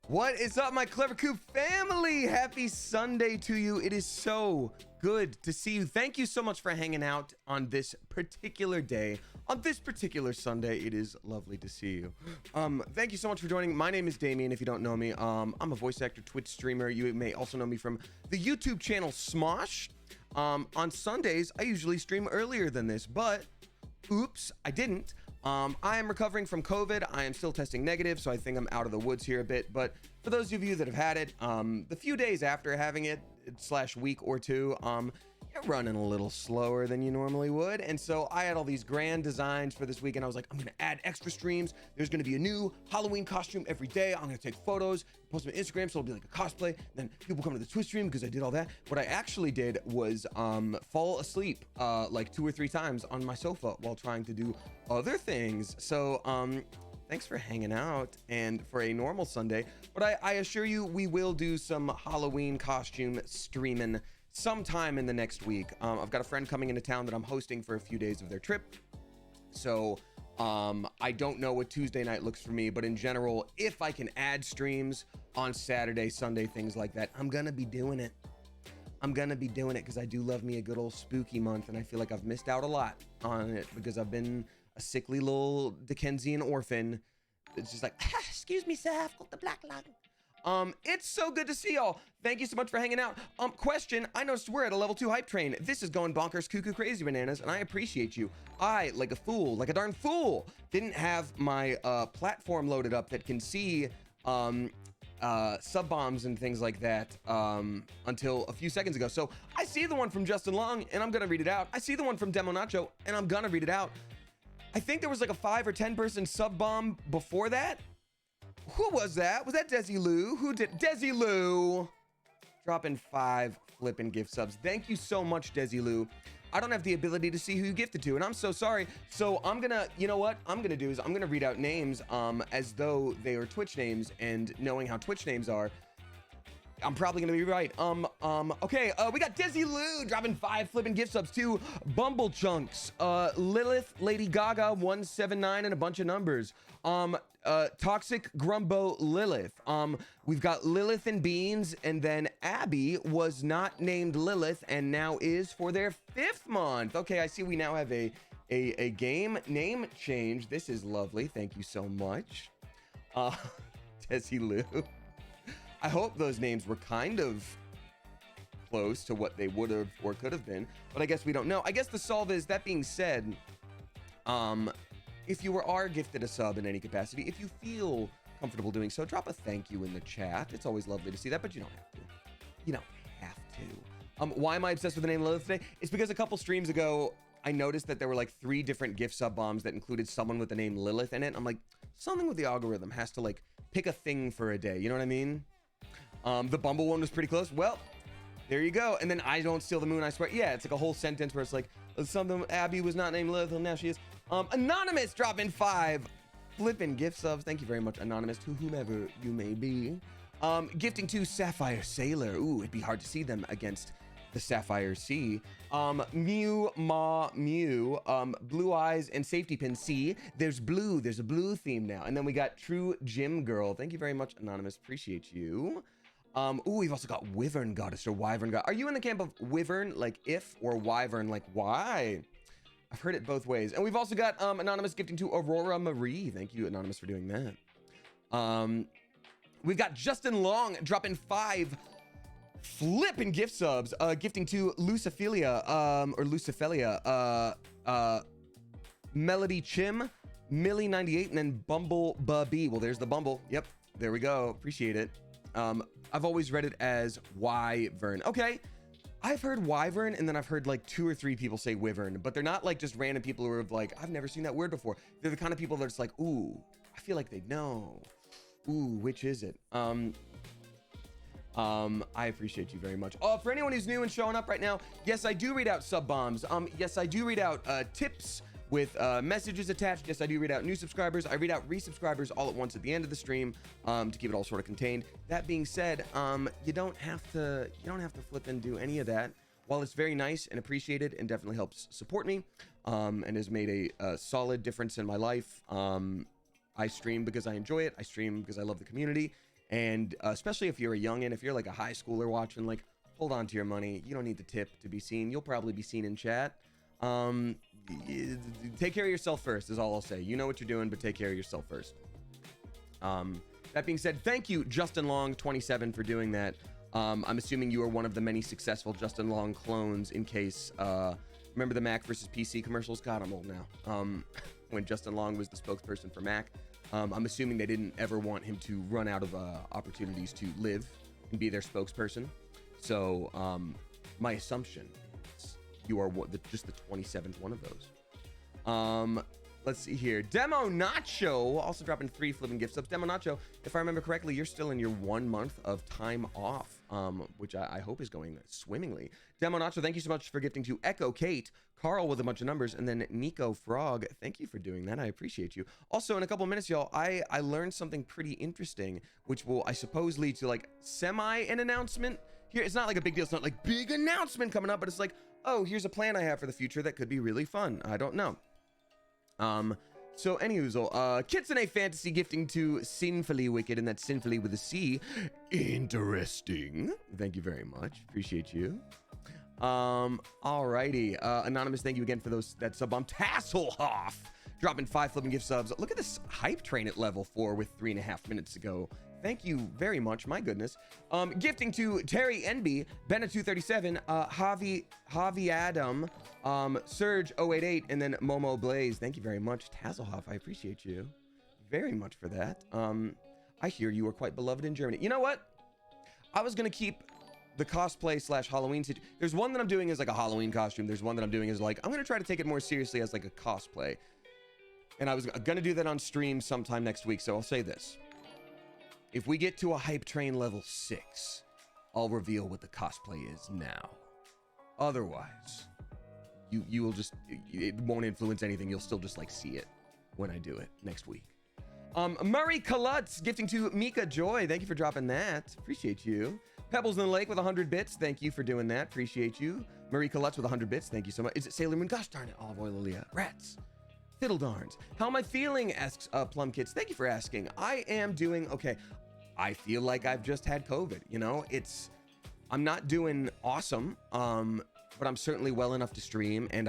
What is up, my Clever Coop family? Happy Sunday to you. It is so good to see you. Thank you so much for hanging out on this particular day. On this particular Sunday, it is lovely to see you. Thank you so much for joining. My name is Damien, if you don't know me. I'm a voice actor, Twitch streamer. You may also know me from the YouTube channel Smosh. On Sundays, I usually stream earlier than this, but oops, I didn't. I am recovering from COVID. I am still testing negative, so I think I'm out of the woods here a bit. But for those of you that have had it, the few days after having it, / week or two, you're running a little slower than you normally would. And so I had all these grand designs for this week, and I was like, I'm gonna add extra streams. There's gonna be a new Halloween costume every day. I'm gonna take photos, post them on Instagram, so it'll be like a cosplay. Then people come to the Twitch stream because I did all that. What I actually did was fall asleep like 2 or 3 times on my sofa while trying to do other things. So thanks for hanging out and for a normal Sunday. But I assure you, we will do some Halloween costume streaming sometime in the next week. I've got a friend coming into town that I'm hosting for a few days of their trip. So I don't know what Tuesday night looks for me, but in general, if I can add streams on Saturday, Sunday, things like that, I'm gonna be doing it. I'm gonna be doing it because I do love me a good old spooky month, and I feel like I've missed out a lot on it because I've been a sickly little Dickensian orphan. It's just like, excuse me, sir, I've got the black lung. It's so good to see y'all. Thank you so much for hanging out. Question, I noticed we're at a level 2 hype train. This is going bonkers, cuckoo, crazy bananas, and I appreciate you. I, like a fool, like a darn fool, didn't have my platform loaded up that can see sub bombs and things like that until a few seconds ago. So I see the one from Justin Long, and I'm gonna read it out. I see the one from Demo Nacho, and I'm gonna read it out. I think there was like a 5 or 10 person sub bomb before that. Who was that? Was that Desi Lou? Who did? Desi Lou! Dropping 5 flipping gift subs. Thank you so much, Desi Lou. I don't have the ability to see who you gifted to, and I'm so sorry. So I'm gonna, you know what I'm gonna do is I'm gonna read out names as though they are Twitch names, and knowing how Twitch names are, I'm probably gonna be right. Okay, we got Desi Lou dropping 5 flipping gift subs to Bumble Chunks, Lilith, Lady Gaga 179, and a bunch of numbers. Toxic Grumbo Lilith. We've got Lilith and Beans, and then Abby was not named Lilith and now is for their 5th month. Okay, I see we now have a game name change. This is lovely. Thank you so much. Desi Lou. I hope those names were kind of close to what they would have or could have been, but I guess we don't know. I guess the solve is, that being said, if you are gifted a sub in any capacity, if you feel comfortable doing so, drop a thank you in the chat. It's always lovely to see that, but you don't have to. You don't have to. Why am I obsessed with the name Lilith today? It's because a couple streams ago, I noticed that there were like 3 different gift sub bombs that included someone with the name Lilith in it. I'm like, something with the algorithm has to like pick a thing for a day. You know what I mean? The Bumble one was pretty close. Well, there you go. And then I don't steal the moon, I swear. Yeah, it's like a whole sentence where it's like, something, Abby was not named Lilith, and now she is. Anonymous dropping 5 flipping gift subs. Thank you very much, Anonymous, to whomever you may be. Gifting to Sapphire Sailor. Ooh, it'd be hard to see them against the Sapphire Sea. Mew Ma Mew, Blue Eyes and Safety Pin. See, there's blue. There's a blue theme now. And then we got True Gym Girl. Thank you very much, Anonymous. Appreciate you. Ooh, we've also got Wyvern Goddess or Wyvern God. Are you in the camp of Wyvern, like if, or Wyvern, like why? I've heard it both ways. And we've also got Anonymous gifting to Aurora Marie. Thank you, Anonymous, for doing that. We've got Justin Long dropping 5 flipping gift subs, gifting to Luciphilia, or Luciphilia, Melody Chim, Millie98, and then Bumble Bubby. Well, there's the Bumble. Yep, there we go. Appreciate it. I've always read it as Wyvern. Okay, I've heard Wyvern, and then I've heard like 2 or 3 people say Wyvern, but they're not like just random people who are like, I've never seen that word before. They're the kind of people that's like, ooh, I feel like they know. Ooh, which is it? I appreciate you very much. For anyone who's new and showing up right now, yes, I do read out sub bombs. Yes, I do read out tips with messages attached. Yes, I do read out new subscribers. I read out resubscribers all at once at the end of the stream to keep it all sort of contained. That being said, you don't have to flip and do any of that. While it's very nice and appreciated and definitely helps support me and has made a solid difference in my life, I stream because I enjoy it. I stream because I love the community. And especially if you're a youngin', if you're like a high schooler watching, like, hold on to your money. You don't need the tip to be seen. You'll probably be seen in chat. Take care of yourself first is all I'll say. You know what you're doing, but take care of yourself first. That being said, thank you, Justin Long 27, for doing that. I'm assuming you are one of the many successful Justin Long clones in case, remember the Mac versus PC commercials? God, I'm old now. When Justin Long was the spokesperson for Mac. I'm assuming they didn't ever want him to run out of opportunities to live and be their spokesperson. So my assumption is you are just the 27th one of those. Let's see here. Demo Nacho also dropping 3 flipping gift subs. Demo Nacho, if I remember correctly, you're still in your 1 month of time off, which I hope is going swimmingly. Demo Nacho, thank you so much for gifting to Echo Kate, Carl with a bunch of numbers, and then Nico Frog. Thank you for doing that. I appreciate you. Also, in a couple of minutes, y'all, I learned something pretty interesting, which will, I suppose, lead to like an announcement here. It's not like a big deal. It's not like big announcement coming up, but it's like, oh, here's a plan I have for the future that could be really fun. I don't know. So anywho, Kitsune Fantasy gifting to Sinfully Wicked, and that's Sinfully with a C. Interesting. Thank you very much. Appreciate you. Alrighty. Anonymous, thank you again for that sub bomb. Tasselhoff dropping 5 flipping gift subs. Look at this hype train at level 4 with 3.5 minutes to go. Thank you very much. My goodness. Gifting to Terry NB, Bena237, Javi Adam, Surge 088, and then Momo Blaze. Thank you very much. Tasselhoff, I appreciate you very much for that. I hear you are quite beloved in Germany. You know what? I was going to keep the cosplay / Halloween. There's one that I'm doing as like a Halloween costume. There's one that I'm doing as like, I'm going to try to take it more seriously as like a cosplay. And I was going to do that on stream sometime next week. So I'll say this. If we get to a hype train level 6, I'll reveal what the cosplay is now. Otherwise, you will just, it won't influence anything. You'll still just like see it when I do it next week. Murray Kalutz gifting to Mika Joy. Thank you for dropping that. Appreciate you. Pebbles in the Lake with 100 bits. Thank you for doing that. Appreciate you. Murray Kalutz with 100 bits. Thank you so much. Is it Sailor Moon? Gosh darn it. Olive Oil Aaliyah. Rats. Fiddle darns. How am I feeling? Asks Plum Kids. Thank you for asking. I am doing okay. I feel like I've just had COVID, you know, I'm not doing awesome, but I'm certainly well enough to stream. And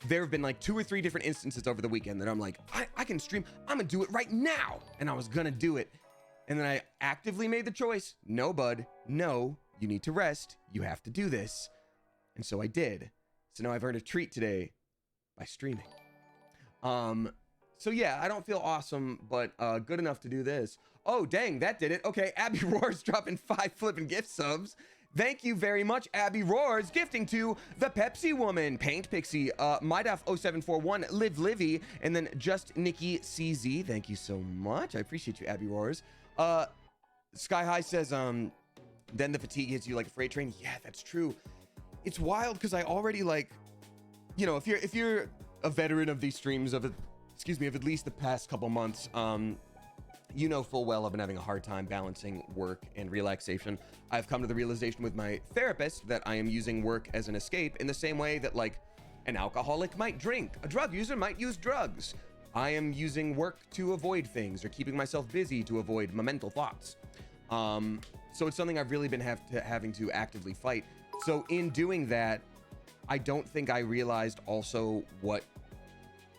there have been like 2 or 3 different instances over the weekend that I'm like, I can stream. I'm gonna do it right now. And I was gonna do it. And then I actively made the choice. No, bud, no, you need to rest. You have to do this. And so I did. So now I've earned a treat today by streaming. So yeah, I don't feel awesome, but good enough to do this. Oh, dang, that did it. Okay, Abby Roars dropping 5 flipping gift subs. Thank you very much, Abby Roars, gifting to the Pepsi Woman, Paint Pixie, Mydaf0741, Liv Livy, and then Just Nikki CZ. Thank you so much. I appreciate you, Abby Roars. Sky High says, then the fatigue hits you like a freight train. Yeah, that's true. It's wild because I already like, you know, if you're a veteran of these streams of at least the past couple months, you know full well I've been having a hard time balancing work and relaxation. I've come to the realization with my therapist that I am using work as an escape in the same way that like an alcoholic might drink, a drug user might use drugs. I am using work to avoid things or keeping myself busy to avoid my mental thoughts. So it's something I've really been having to actively fight. So in doing that, I don't think I realized also what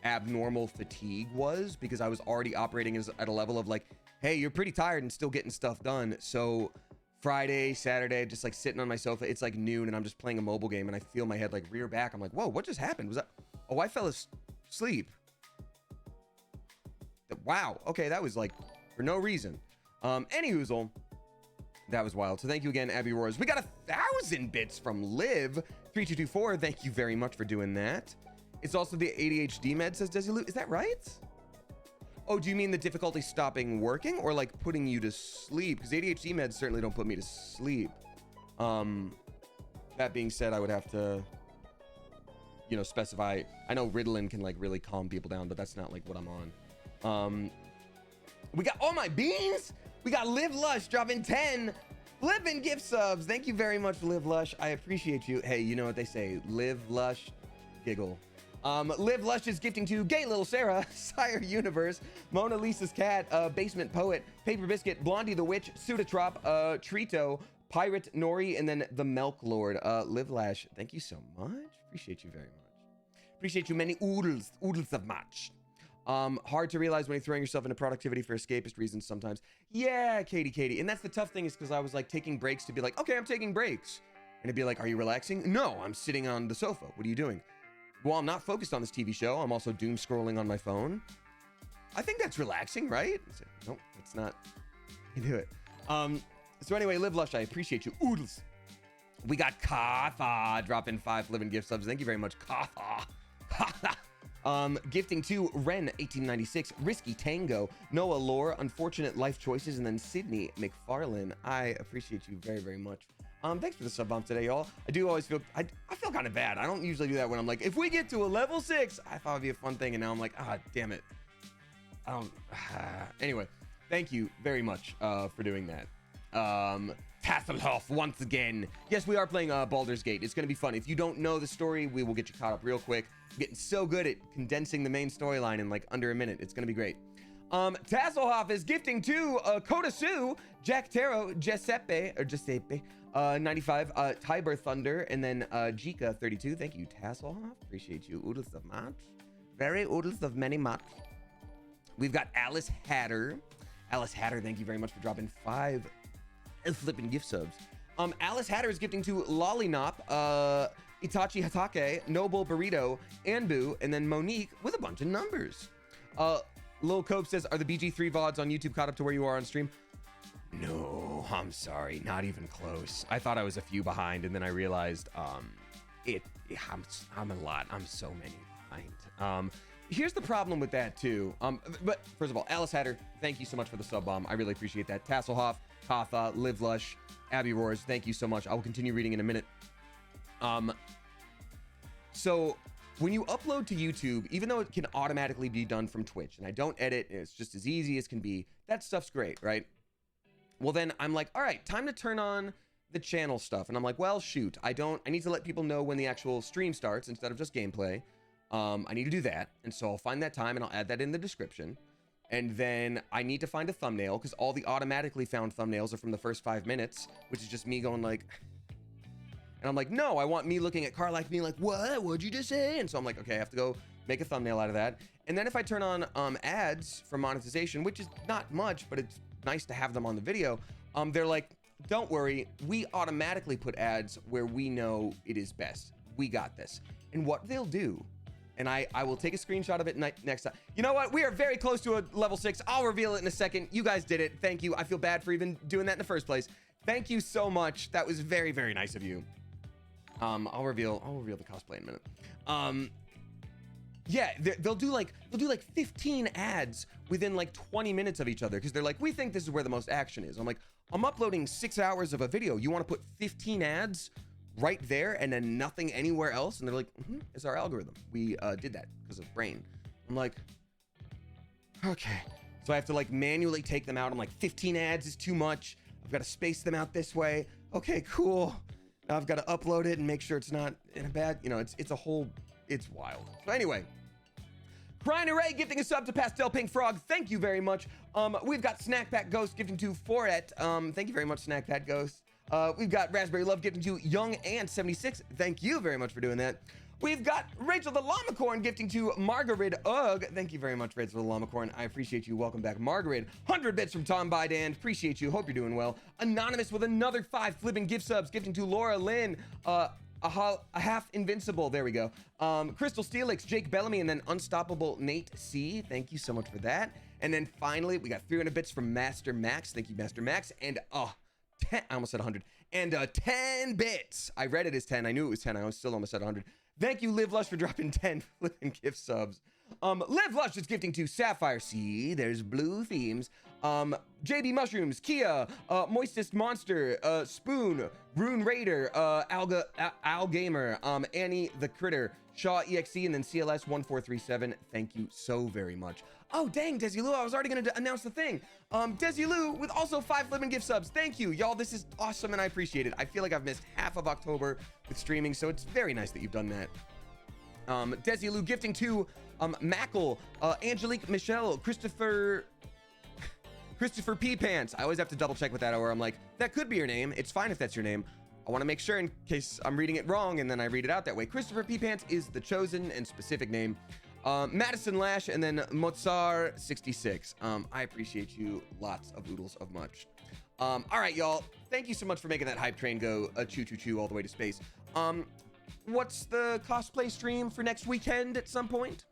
abnormal fatigue was, because I was already operating at a level of like, hey, you're pretty tired and still getting stuff done. So Friday, Saturday, just like sitting on my sofa, it's like noon and I'm just playing a mobile game and I feel my head like rear back. I'm like, whoa, what just happened? Was that, oh, I fell asleep. Wow. Okay. That was like for no reason. Anyhoozle, that was wild. So thank you again, Abby Roars. We got 1,000 bits from Liv3224. Thank you very much for doing that. It's also the ADHD med, says Desilu. Is that right? Oh, do you mean the difficulty stopping working or like putting you to sleep? Because ADHD meds certainly don't put me to sleep. That being said, I would have to, you know, specify. I know Ritalin can like really calm people down, but that's not like what I'm on. We got all my beans. We got Live Lush dropping 10 flipping gift subs. Thank you very much, Live Lush. I appreciate you. Hey, you know what they say, live lush, giggle. Liv Lush is gifting to Gay Little Sarah, Sire Universe, Mona Lisa's Cat, Basement Poet, Paper Biscuit, Blondie the Witch, Sudatrop, Trito, Pirate Nori, and then the Milk Lord. Liv Lash, thank you so much. Appreciate you very much. Appreciate you many oodles of much. Hard to realize when you're throwing yourself into productivity for escapist reasons sometimes. Yeah, Katie. And that's the tough thing is because I was like taking breaks to be like, okay, I'm taking breaks. And it'd be like, are you relaxing? No, I'm sitting on the sofa. What are you doing? Well, I'm not focused on this TV show. I'm also doom scrolling on my phone. I think that's relaxing, right? Nope, it's not. You do it. So anyway, Live Lush, I appreciate you. Oodles. We got Katha dropping 5 living gift subs. Thank you very much, Katha. Gifting to Ren 1896, Risky Tango, Noah Lore, Unfortunate Life Choices, and then Sydney McFarlane. I appreciate you very, very much. Thanks for the sub bump today, y'all. I do always feel, I feel kind of bad. I don't usually do that when I'm like, if we get to a level 6, I thought it'd be a fun thing, and now I'm like, damn it. Anyway, thank you very much for doing that. Tasselhoff once again. Yes, we are playing Baldur's Gate. It's gonna be fun. If you don't know the story, we will get you caught up real quick. I'm getting so good at condensing the main storyline in like under a minute. It's gonna be great. Tasselhoff is gifting to Koda Sue, Jack Taro, Giuseppe 95, Tiber Thunder, and then Jika 32. Thank you, Tasselhoff. Appreciate you. Oodles of much. Very oodles of many much. We've got Alice Hatter. Alice Hatter, thank you very much for dropping 5 flipping gift subs. Alice Hatter is gifting to Lollynop, Itachi Hatake, Noble Burrito, Anbu, and then Monique with a bunch of numbers. Lil Cope says, are the BG3 VODs on YouTube caught up to where you are on stream? No, I'm sorry, not even close. I thought I was a few behind, and then I realized I'm a lot. I'm so many behind. Here's the problem with that too. But first of all, Alice Hatter, thank you so much for the sub bomb. I really appreciate that. Tasselhoff, Katha, Liv Lush, Abby Roars, thank you so much. I will continue reading in a minute. So when you upload to YouTube, even though it can automatically be done from Twitch, and I don't edit, it's just as easy as can be, that stuff's great, right? Well, then I'm like, all right, time to turn on the channel stuff. And I'm like, well, shoot, I need to let people know when the actual stream starts instead of just gameplay. I need to do that. And so I'll find that time and I'll add that in the description. And then I need to find a thumbnail because all the automatically found thumbnails are from the first 5 minutes, which is just me going like, and I'm like, no, I want me looking at Carlac being like, what? What'd you just say? And so I'm like, okay, I have to go make a thumbnail out of that. And then if I turn on ads for monetization, which is not much, but it's nice to have them on the video, they're like, don't worry, we automatically put ads where we know it is best. We got this. And what they'll do, and I will take a screenshot of it next time. You know what? We are very close to a level 6. I'll reveal it in a second. You guys did it. Thank you. I feel bad for even doing that in the first place. Thank you so much. That was very, very nice of you. I'll reveal the cosplay in a minute. Yeah, they'll do like 15 ads within like 20 minutes of each other because they're like, we think this is where the most action is. I'm like, I'm uploading 6 hours of a video. You want to put 15 ads right there and then nothing anywhere else? And they're like, it's our algorithm. We did that because of brain. I'm like, okay. So I have to like manually take them out. I'm like, 15 ads is too much. I've got to space them out this way. Okay, cool. Now I've got to upload it and make sure it's not in a bad, it's a whole, it's wild. So anyway, Brian Array gifting a sub to Pastel Pink Frog. Thank you very much. We've got Snack Pack Ghost gifting to Foret. Thank you very much, Snack Pack Ghost. We've got Raspberry Love gifting to Young and 76. Thank you very much for doing that. We've got Rachel the Llamacorn gifting to Margaret Ugg. Thank you very much, Rachel the Llamacorn. I appreciate you. Welcome back, Margaret. 100 bits from Tom Bydand. Appreciate you. Hope you're doing well. Anonymous with another 5 flipping gift subs gifting to Laura Lynn. A half invincible. There we go. Crystal Steelix, Jake Bellamy, and then Unstoppable Nate C. Thank you so much for that. And then finally, we got 300 bits from Master Max. Thank you, Master Max. And 10, I almost said 100. And 10 bits. I read it as 10. I knew it was 10. I was still almost at 100. Thank you, Liv Lush, for dropping 10 flipping gift subs. Liv Lush is gifting to Sapphire. See, there's blue themes. JB Mushrooms, Kia, Moistest Monster, Spoon, Rune Raider, Al Gamer, Annie the Critter, Shaw EXE, and then CLS 1437. Thank you so very much. Oh, dang, Desilu, I was already going to announce the thing. Desilu with also 5 flipping gift subs. Thank you, y'all. This is awesome, and I appreciate it. I feel like I've missed half of October with streaming, so it's very nice that you've done that. Desi Lou gifting to Mackle, Angelique Michelle, Christopher P Pants. I always have to double check with that, or I'm like, that could be your name. It's fine if that's your name. I want to make sure in case I'm reading it wrong and then I read it out that way. Christopher P Pants is the chosen and specific name. Madison Lash, and then Mozart 66. I appreciate you. Lots of oodles of much. All right, y'all. Thank you so much for making that hype train go choo choo choo all the way to space. What's the cosplay stream for next weekend at some point?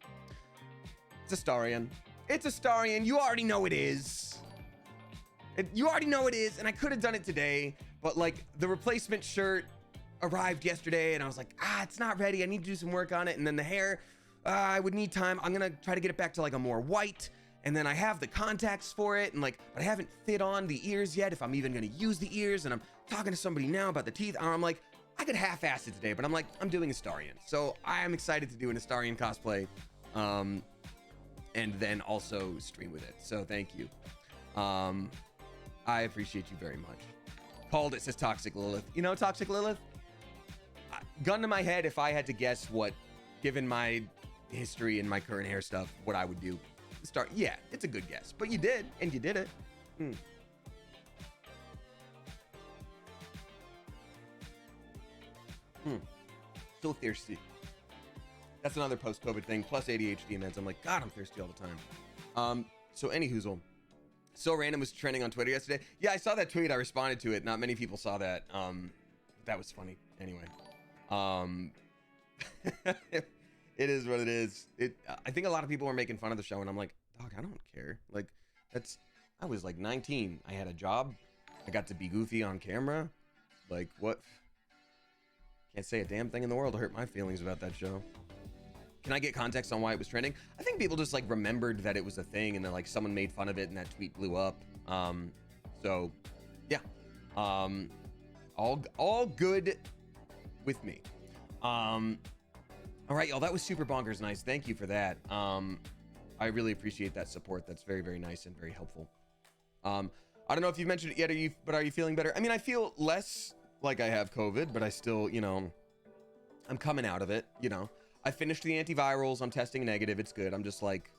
It's Astarion. It's Astarion. You already know it is. You already know it is, and I could have done it today, but like the replacement shirt arrived yesterday, and I was like, it's not ready. I need to do some work on it. And then the hair, I would need time. I'm gonna try to get it back to like a more white, and then I have the contacts for it, and like, but I haven't fit on the ears yet, if I'm even gonna use the ears. And I'm talking to somebody now about the teeth, and I'm like, I could half-ass it today, but I'm like, I'm doing Astarion, so I am excited to do an Astarion cosplay, and then also stream with it. So thank you. I appreciate you very much. Called it, says Toxic Lilith. You know, Toxic Lilith, gun to my head, if I had to guess what, given my history and my current hair stuff, what I would do. Yeah, it's a good guess, but you did, and you did it. So thirsty. That's another post-COVID thing, plus ADHD meds. I'm like, God, I'm thirsty all the time. So any hoozle. So Random was trending on Twitter yesterday. Yeah, I saw that tweet. I responded to it. Not many people saw that. That was funny. Anyway. It is what it is. I think a lot of people were making fun of the show, and I'm like, dog, I don't care. Like, I was like 19. I had a job. I got to be goofy on camera. Like, what? Can't say a damn thing in the world to hurt my feelings about that show. Can I get context on why it was trending? I think people just like remembered that it was a thing, and then like someone made fun of it and that tweet blew up. So yeah, all good with me. All right, y'all, that was super bonkers nice. Thank you for that. I really appreciate that support. That's very, very nice and very helpful. I don't know if you've mentioned it yet, but are you feeling better? I mean, I feel less like I have COVID, but I still, you know, I'm coming out of it, you know. I finished the antivirals. I'm testing negative. It's good. I'm just like,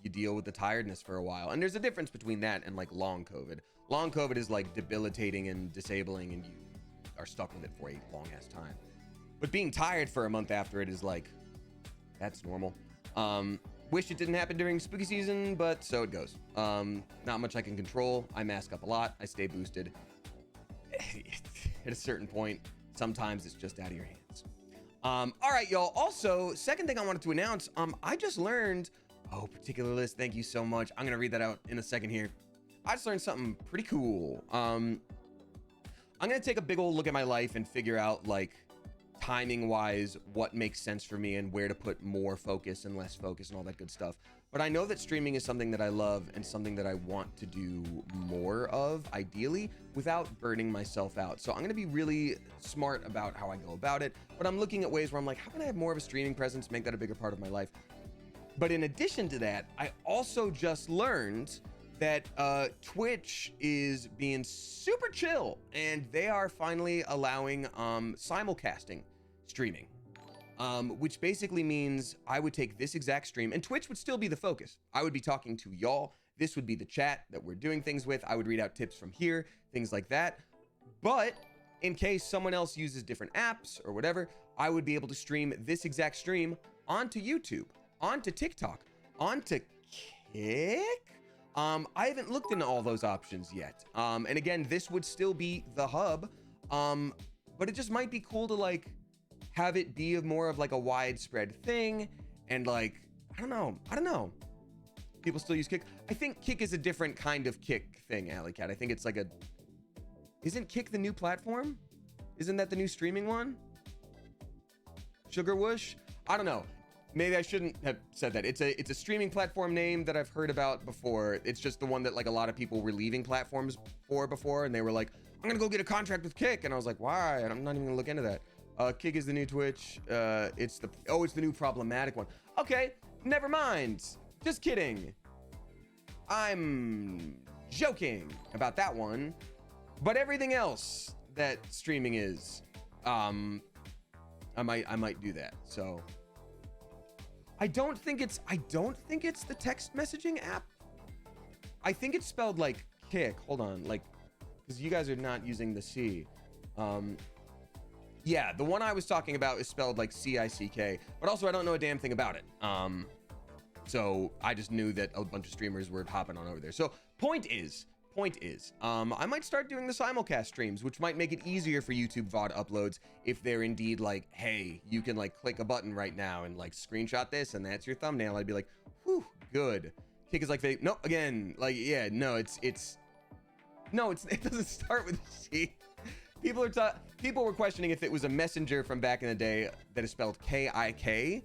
you deal with the tiredness for a while. And there's a difference between that and like long COVID. Long COVID is like debilitating and disabling, and you are stuck with it for a long ass time. But being tired for a month after it is like, that's normal. Wish it didn't happen during spooky season, but so it goes. Not much I can control. I mask up a lot. I stay boosted. At a certain point, sometimes it's just out of your hands. All right, y'all. Also, second thing I wanted to announce, I just learned, particular list, thank you so much. I'm gonna read that out in a second here. I just learned something pretty cool. I'm gonna take a big old look at my life and figure out, like, timing wise, what makes sense for me and where to put more focus and less focus and all that good stuff. But I know that streaming is something that I love and something that I want to do more of, ideally, without burning myself out. So I'm going to be really smart about how I go about it. But I'm looking at ways where I'm like, how can I have more of a streaming presence, make that a bigger part of my life? But in addition to that, I also just learned that Twitch is being super chill, and they are finally allowing simulcasting streaming. Which basically means I would take this exact stream, and Twitch would still be the focus. I would be talking to y'all. This would be the chat that we're doing things with. I would read out tips from here, things like that. But in case someone else uses different apps or whatever, I would be able to stream this exact stream onto YouTube, onto TikTok, onto Kick. I haven't looked into all those options yet. And again, this would still be the hub. But it just might be cool to like have it be more of like a widespread thing, and like, I don't know. People still use Kick. I think Kick is a different kind of Kick thing, Alley Cat. I think it's like isn't Kick the new platform? Isn't that the new streaming one? Sugar Whoosh? I don't know. Maybe I shouldn't have said that. It's a streaming platform name that I've heard about before. It's just the one that like a lot of people were leaving platforms for before, and they were like, I'm gonna go get a contract with Kick, and I was like, why? And I'm not even gonna look into that. Kick is the new Twitch. It's the new problematic one. Okay, never mind. Just kidding. I'm joking about that one. But everything else that streaming is, I might do that. So I don't think it's the text messaging app. I think it's spelled like kick. Hold on, like, because you guys are not using the C. Yeah, the one I was talking about is spelled like C-I-C-K, but also I don't know a damn thing about it. So I just knew that a bunch of streamers were hopping on over there. So point is, I might start doing the simulcast streams, which might make it easier for YouTube VOD uploads if they're indeed like, hey, you can like click a button right now and like screenshot this and that's your thumbnail. I'd be like, whew, good. Kick is like fake. No, again, like, yeah, no, it doesn't start with a C. People were questioning if it was a messenger from back in the day that is spelled K-I-K,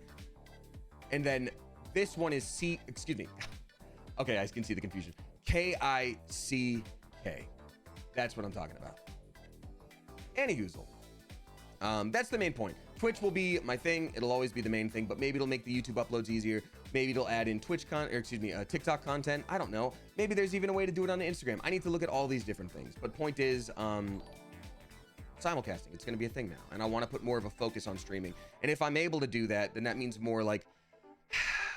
and then this one is C. Excuse me. Okay, I can see the confusion. K-I-C-K. That's what I'm talking about. Anyhoozle. That's the main point. Twitch will be my thing. It'll always be the main thing, but maybe it'll make the YouTube uploads easier. Maybe it'll add in TikTok content. I don't know. Maybe there's even a way to do it on Instagram. I need to look at all these different things. But point is, simulcasting, it's going to be a thing now, and I want to put more of a focus on streaming. And if I'm able to do that, then that means more like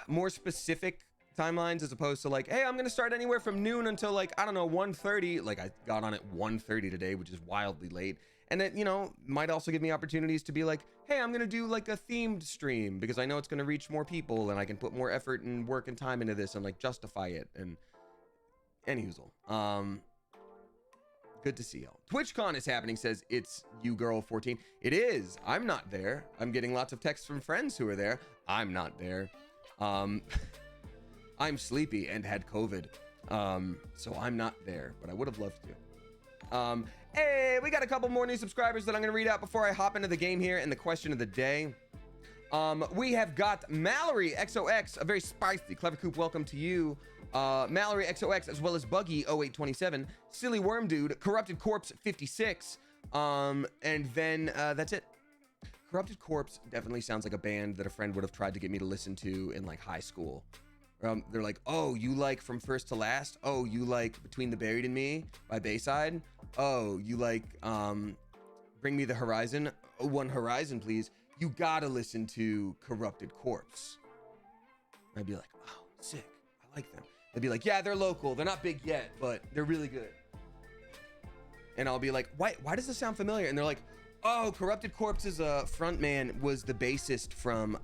more specific timelines, as opposed to like, hey, I'm going to start anywhere from noon until like, I don't know, 1:30. Like I got on at 1:30 today, which is wildly late. And it, you know, might also give me opportunities to be like, hey, I'm going to do like a themed stream because I know it's going to reach more people and I can put more effort and work and time into this and like justify it. And anyhoozle. Good to see y'all. TwitchCon is happening, says it's you girl 14. It is. I'm not there. I'm getting lots of texts from friends who are there. I'm not there. I'm sleepy and had COVID. So I'm not there, but I would have loved to. Hey, we got a couple more new subscribers that I'm going to read out before I hop into the game here and the question of the day. We have got Mallory XOX, a very spicy Clever Coop. Welcome to you. Mallory XOX, as well as Buggy 0827, Silly Worm Dude, Corrupted Corpse 56, and then that's it. Corrupted Corpse definitely sounds like a band that a friend would have tried to get me to listen to in like high school. They're like, oh, you like From First to Last? Oh, you like Between the Buried and Me by Bayside? Oh, you like Bring Me the Horizon? Oh, One Horizon, please. You gotta listen to Corrupted Corpse. I'd be like, oh, sick. I like them. They'd be like, yeah, they're local. They're not big yet, but they're really good. And I'll be like, why does this sound familiar? And they're like, oh, Corrupted Corpse's frontman was the bassist from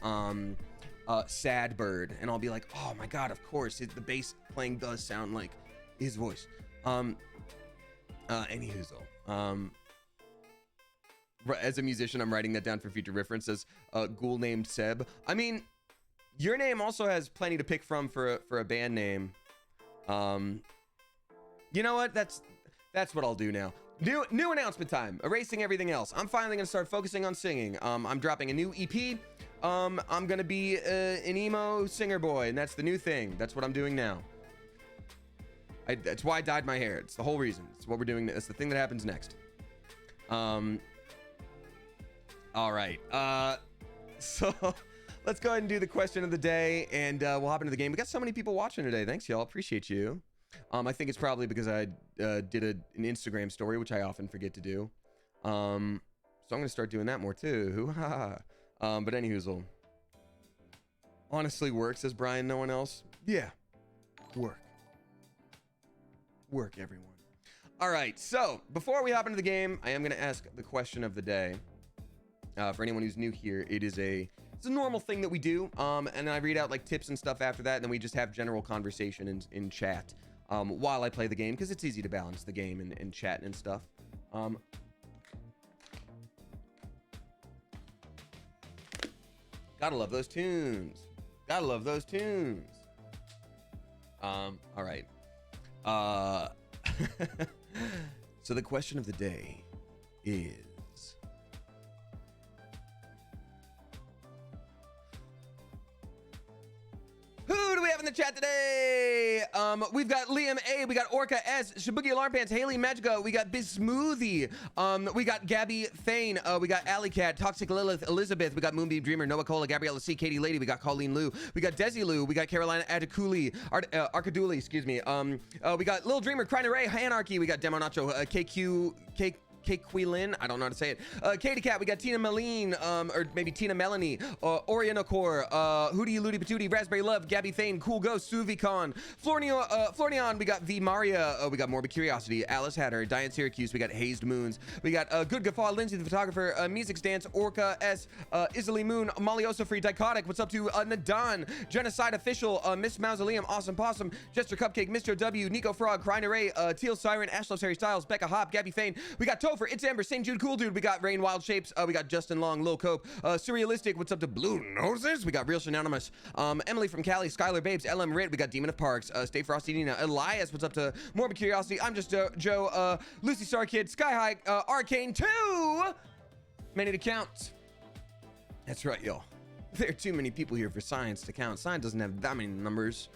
Sad Bird. And I'll be like, oh my God, of course. The bass playing does sound like his voice. Anyhoozle. As a musician, I'm writing that down for future reference as ghoul named Seb. I mean, your name also has plenty to pick from for a band name. You know what? That's what I'll do now. New announcement time. Erasing everything else. I'm finally gonna start focusing on singing. I'm dropping a new EP. I'm gonna be an emo singer boy, and that's the new thing. That's what I'm doing now. That's why I dyed my hair. It's the whole reason. It's what we're doing. It's the thing that happens next. All right. So let's go ahead and do the question of the day, and we'll hop into the game. We got so many people watching today. Thanks, y'all. Appreciate you. I think it's probably because I did an Instagram story, which I often forget to do. So I'm going to start doing that more too. But anyhoozle. Honestly, work, says Brian. No one else? Yeah. Work. Work, everyone. All right. So before we hop into the game, I am going to ask the question of the day. For anyone who's new here, it's a normal thing that we do. And I read out like tips and stuff after that. And then we just have general conversation in chat while I play the game, because it's easy to balance the game and chat and stuff. Gotta love those tunes. Gotta love those tunes. All right. So the question of the day is, who do we have in the chat today? We've got Liam A, we got Orca S, Shibuki Alarm Pants, Haley Magica, we got Bismoothie, we got Gabby Thane, we got Alley Cat, Toxic Lilith, Elizabeth, we got Moonbeam Dreamer, Noah Cola, Gabriella C, Katie Lady, we got Colleen Lou, we got Desi Lou, we got Carolina Adekuli, Arkaduli, excuse me, we got Lil Dreamer, Criner Ray, Anarchy, we got Demo Nacho, KQ, Quilin, I don't know how to say it. Katie Cat, we got Tina Meline, or maybe Tina Melanie, Orianacor, Hootie Looty Patootie, Raspberry Love, Gabby Thane, Cool Ghost, Suvicon, Florian, we got V Maria, we got Morbid Curiosity, Alice Hatter, Diane Syracuse, we got Hazed Moons, we got Good Guffaw, Lindsay the Photographer, Music's Dance, Orca S, Isily Moon, Molly Also Free, Dichotic, what's up to Nadan, Genocide Official, Miss Mausoleum, Awesome Possum, Jester Cupcake, Mr. W, Nico Frog, Crying Array, Teal Siren, Ashlow Harry Styles, Becca Hop, Gabby Fane, we got Topher, It's Amber, St. Jude Cool Dude, we got Rain Wild Shapes, we got Justin Long, Lil Cope, Surrealistic, what's up to Blue Noses, we got Real Synonymous, Emily from Cali, Skylar Babes, LM Rit, we got Demon of Parks, Stay Frosty Nina, Elias, what's up to Morbid Curiosity, I'm Just Joe, Lucy Star Kid, Sky High, Arcane 2, many to count. That's right, y'all. There are too many people here for science to count. Science doesn't have that many numbers.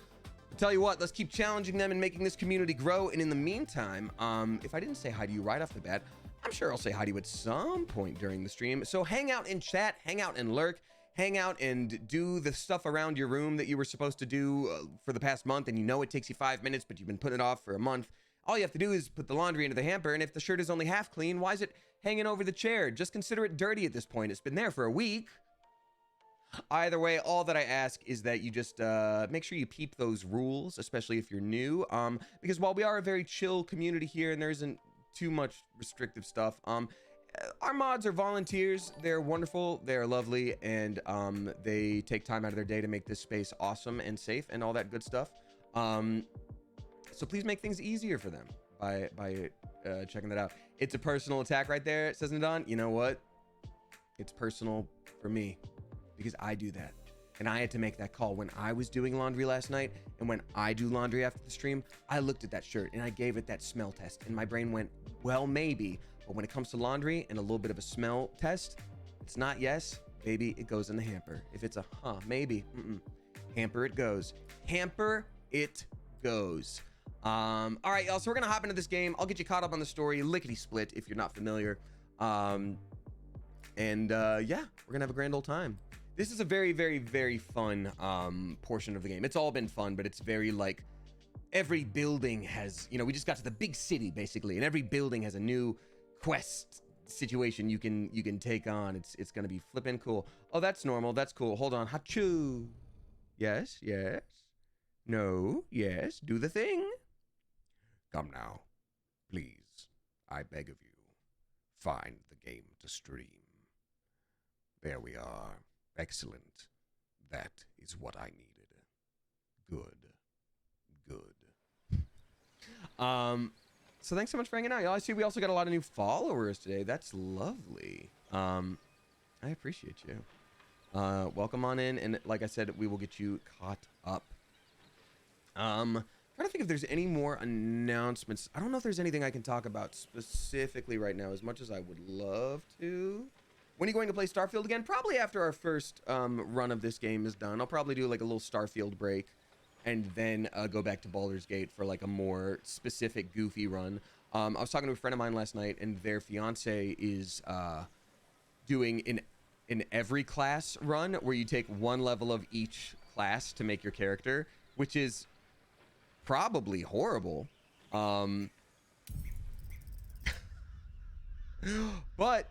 I'll tell you what, let's keep challenging them and making this community grow. And in the meantime, if I didn't say hi to you right off the bat, I'm sure I'll say hi to you at some point during the stream. So hang out and chat, hang out and lurk, hang out and do the stuff around your room that you were supposed to do for the past month. And you know it takes you 5 minutes, but you've been putting it off for a month. All you have to do is put the laundry into the hamper. And if the shirt is only half clean, why is it hanging over the chair? Just consider it dirty at this point. It's been there for a week. Either way, all that I ask is that you just make sure you peep those rules, especially if you're new. Because while we are a very chill community here and there isn't too much restrictive stuff, our mods are volunteers. They're wonderful, they're lovely, and they take time out of their day to make this space awesome and safe and all that good stuff. So please make things easier for them by checking that out. It's a personal attack right there, says Nadon. You know what? It's personal for me. Because I do that. And I had to make that call when I was doing laundry last night. And when I do laundry after the stream, I looked at that shirt and I gave it that smell test. And my brain went, well, maybe. But when it comes to laundry and a little bit of a smell test, it's not yes, baby, it goes in the hamper. If it's a maybe, hamper it goes. Hamper it goes. All right, y'all, so we're going to hop into this game. I'll get you caught up on the story, lickety-split, if you're not familiar. Yeah, we're going to have a grand old time. This is a very, very, very fun portion of the game. It's all been fun, but it's very like every building has, we just got to the big city basically, and every building has a new quest situation you can take on. It's gonna be flippin' cool. Oh, that's normal. That's cool. Hold on. Hachoo. Yes, yes. No, yes. Do the thing. Come now, please. I beg of you. Find the game to stream. There we are. Excellent. That is what I needed. Good. So thanks so much for hanging out, y'all. I see we also got a lot of new followers today. That's lovely. I appreciate you. Welcome on in, and like I said, we will get you caught up. Trying to think if there's any more announcements. I don't know if there's anything I can talk about specifically right now, as much as I would love to. When are you going to play Starfield again? Probably after our first run of this game is done. I'll probably do like a little Starfield break and then go back to Baldur's Gate for like a more specific goofy run. I was talking to a friend of mine last night, and their fiance is doing an every class run where you take one level of each class to make your character, which is probably horrible. But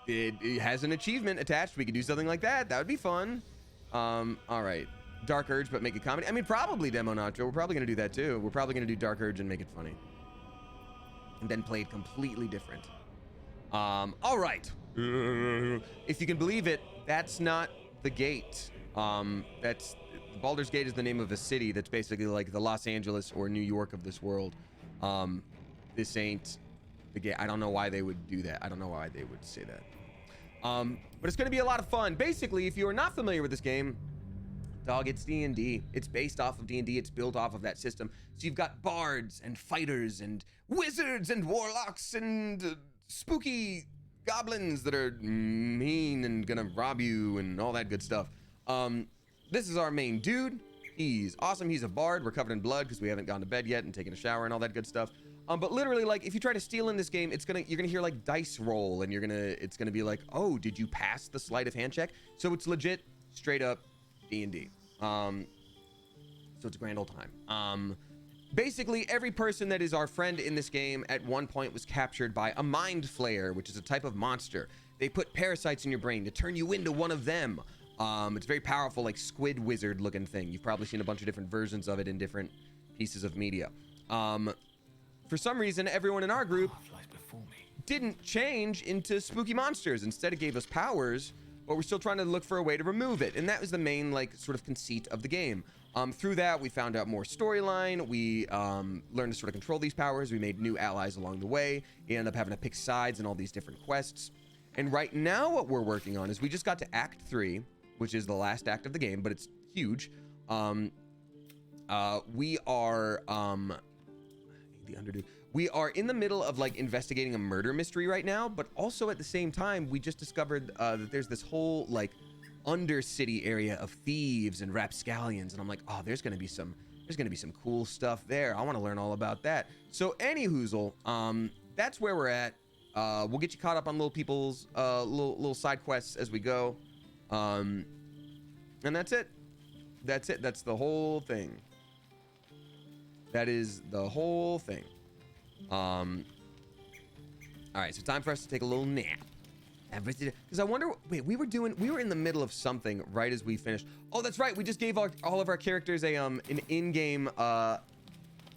it has an achievement attached. We could do something like that. That would be fun. All right. Dark Urge, but make it comedy. I mean, probably Demo Nacho. We're probably going to do that too. We're probably going to do Dark Urge and make it funny. And then play it completely different. All right. If you can believe it, that's not the gate. That's Baldur's Gate is the name of a city that's basically like the Los Angeles or New York of this world. This ain't the gate. I don't know why they would do that. I don't know why they would say that. But it's going to be a lot of fun. Basically, if you are not familiar with this game, dog, it's D&D. It's based off of D&D. It's built off of that system. So you've got bards and fighters and wizards and warlocks and spooky goblins that are mean and gonna rob you and all that good stuff. This is our main dude. He's awesome. He's a bard. We're covered in blood because we haven't gone to bed yet and taken a shower and all that good stuff. But literally, like, if you try to steal in this game, you're gonna hear like dice roll, and it's gonna be like, oh, did you pass the sleight of hand check? So it's legit, straight up D&D. So it's a grand old time. Basically, every person that is our friend in this game at one point was captured by a mind flayer, which is a type of monster. They put parasites in your brain to turn you into one of them. It's very powerful, like squid wizard looking thing. You've probably seen a bunch of different versions of it in different pieces of media. For some reason, everyone in our group didn't change into spooky monsters. Instead, it gave us powers, but we're still trying to look for a way to remove it. And that was the main, like, sort of conceit of the game. Through that, we found out more storyline. We learned to sort of control these powers. We made new allies along the way. We ended up having to pick sides in all these different quests. And right now, what we're working on is we just got to Act 3, which is the last act of the game, but it's huge. We are in the middle of like investigating a murder mystery right now, but also at the same time, we just discovered that there's this whole like undercity area of thieves and rapscallions, and I'm like, oh, there's gonna be some cool stuff there. I want to learn all about that. So anyhoozle, that's where we're at. We'll get you caught up on little people's little side quests as we go, and that's it. That's the whole thing. That is the whole thing. All right, so time for us to take a little nap. Because I wonder, wait, we were in the middle of something right as we finished. Oh, that's right. We just gave all of our characters an in-game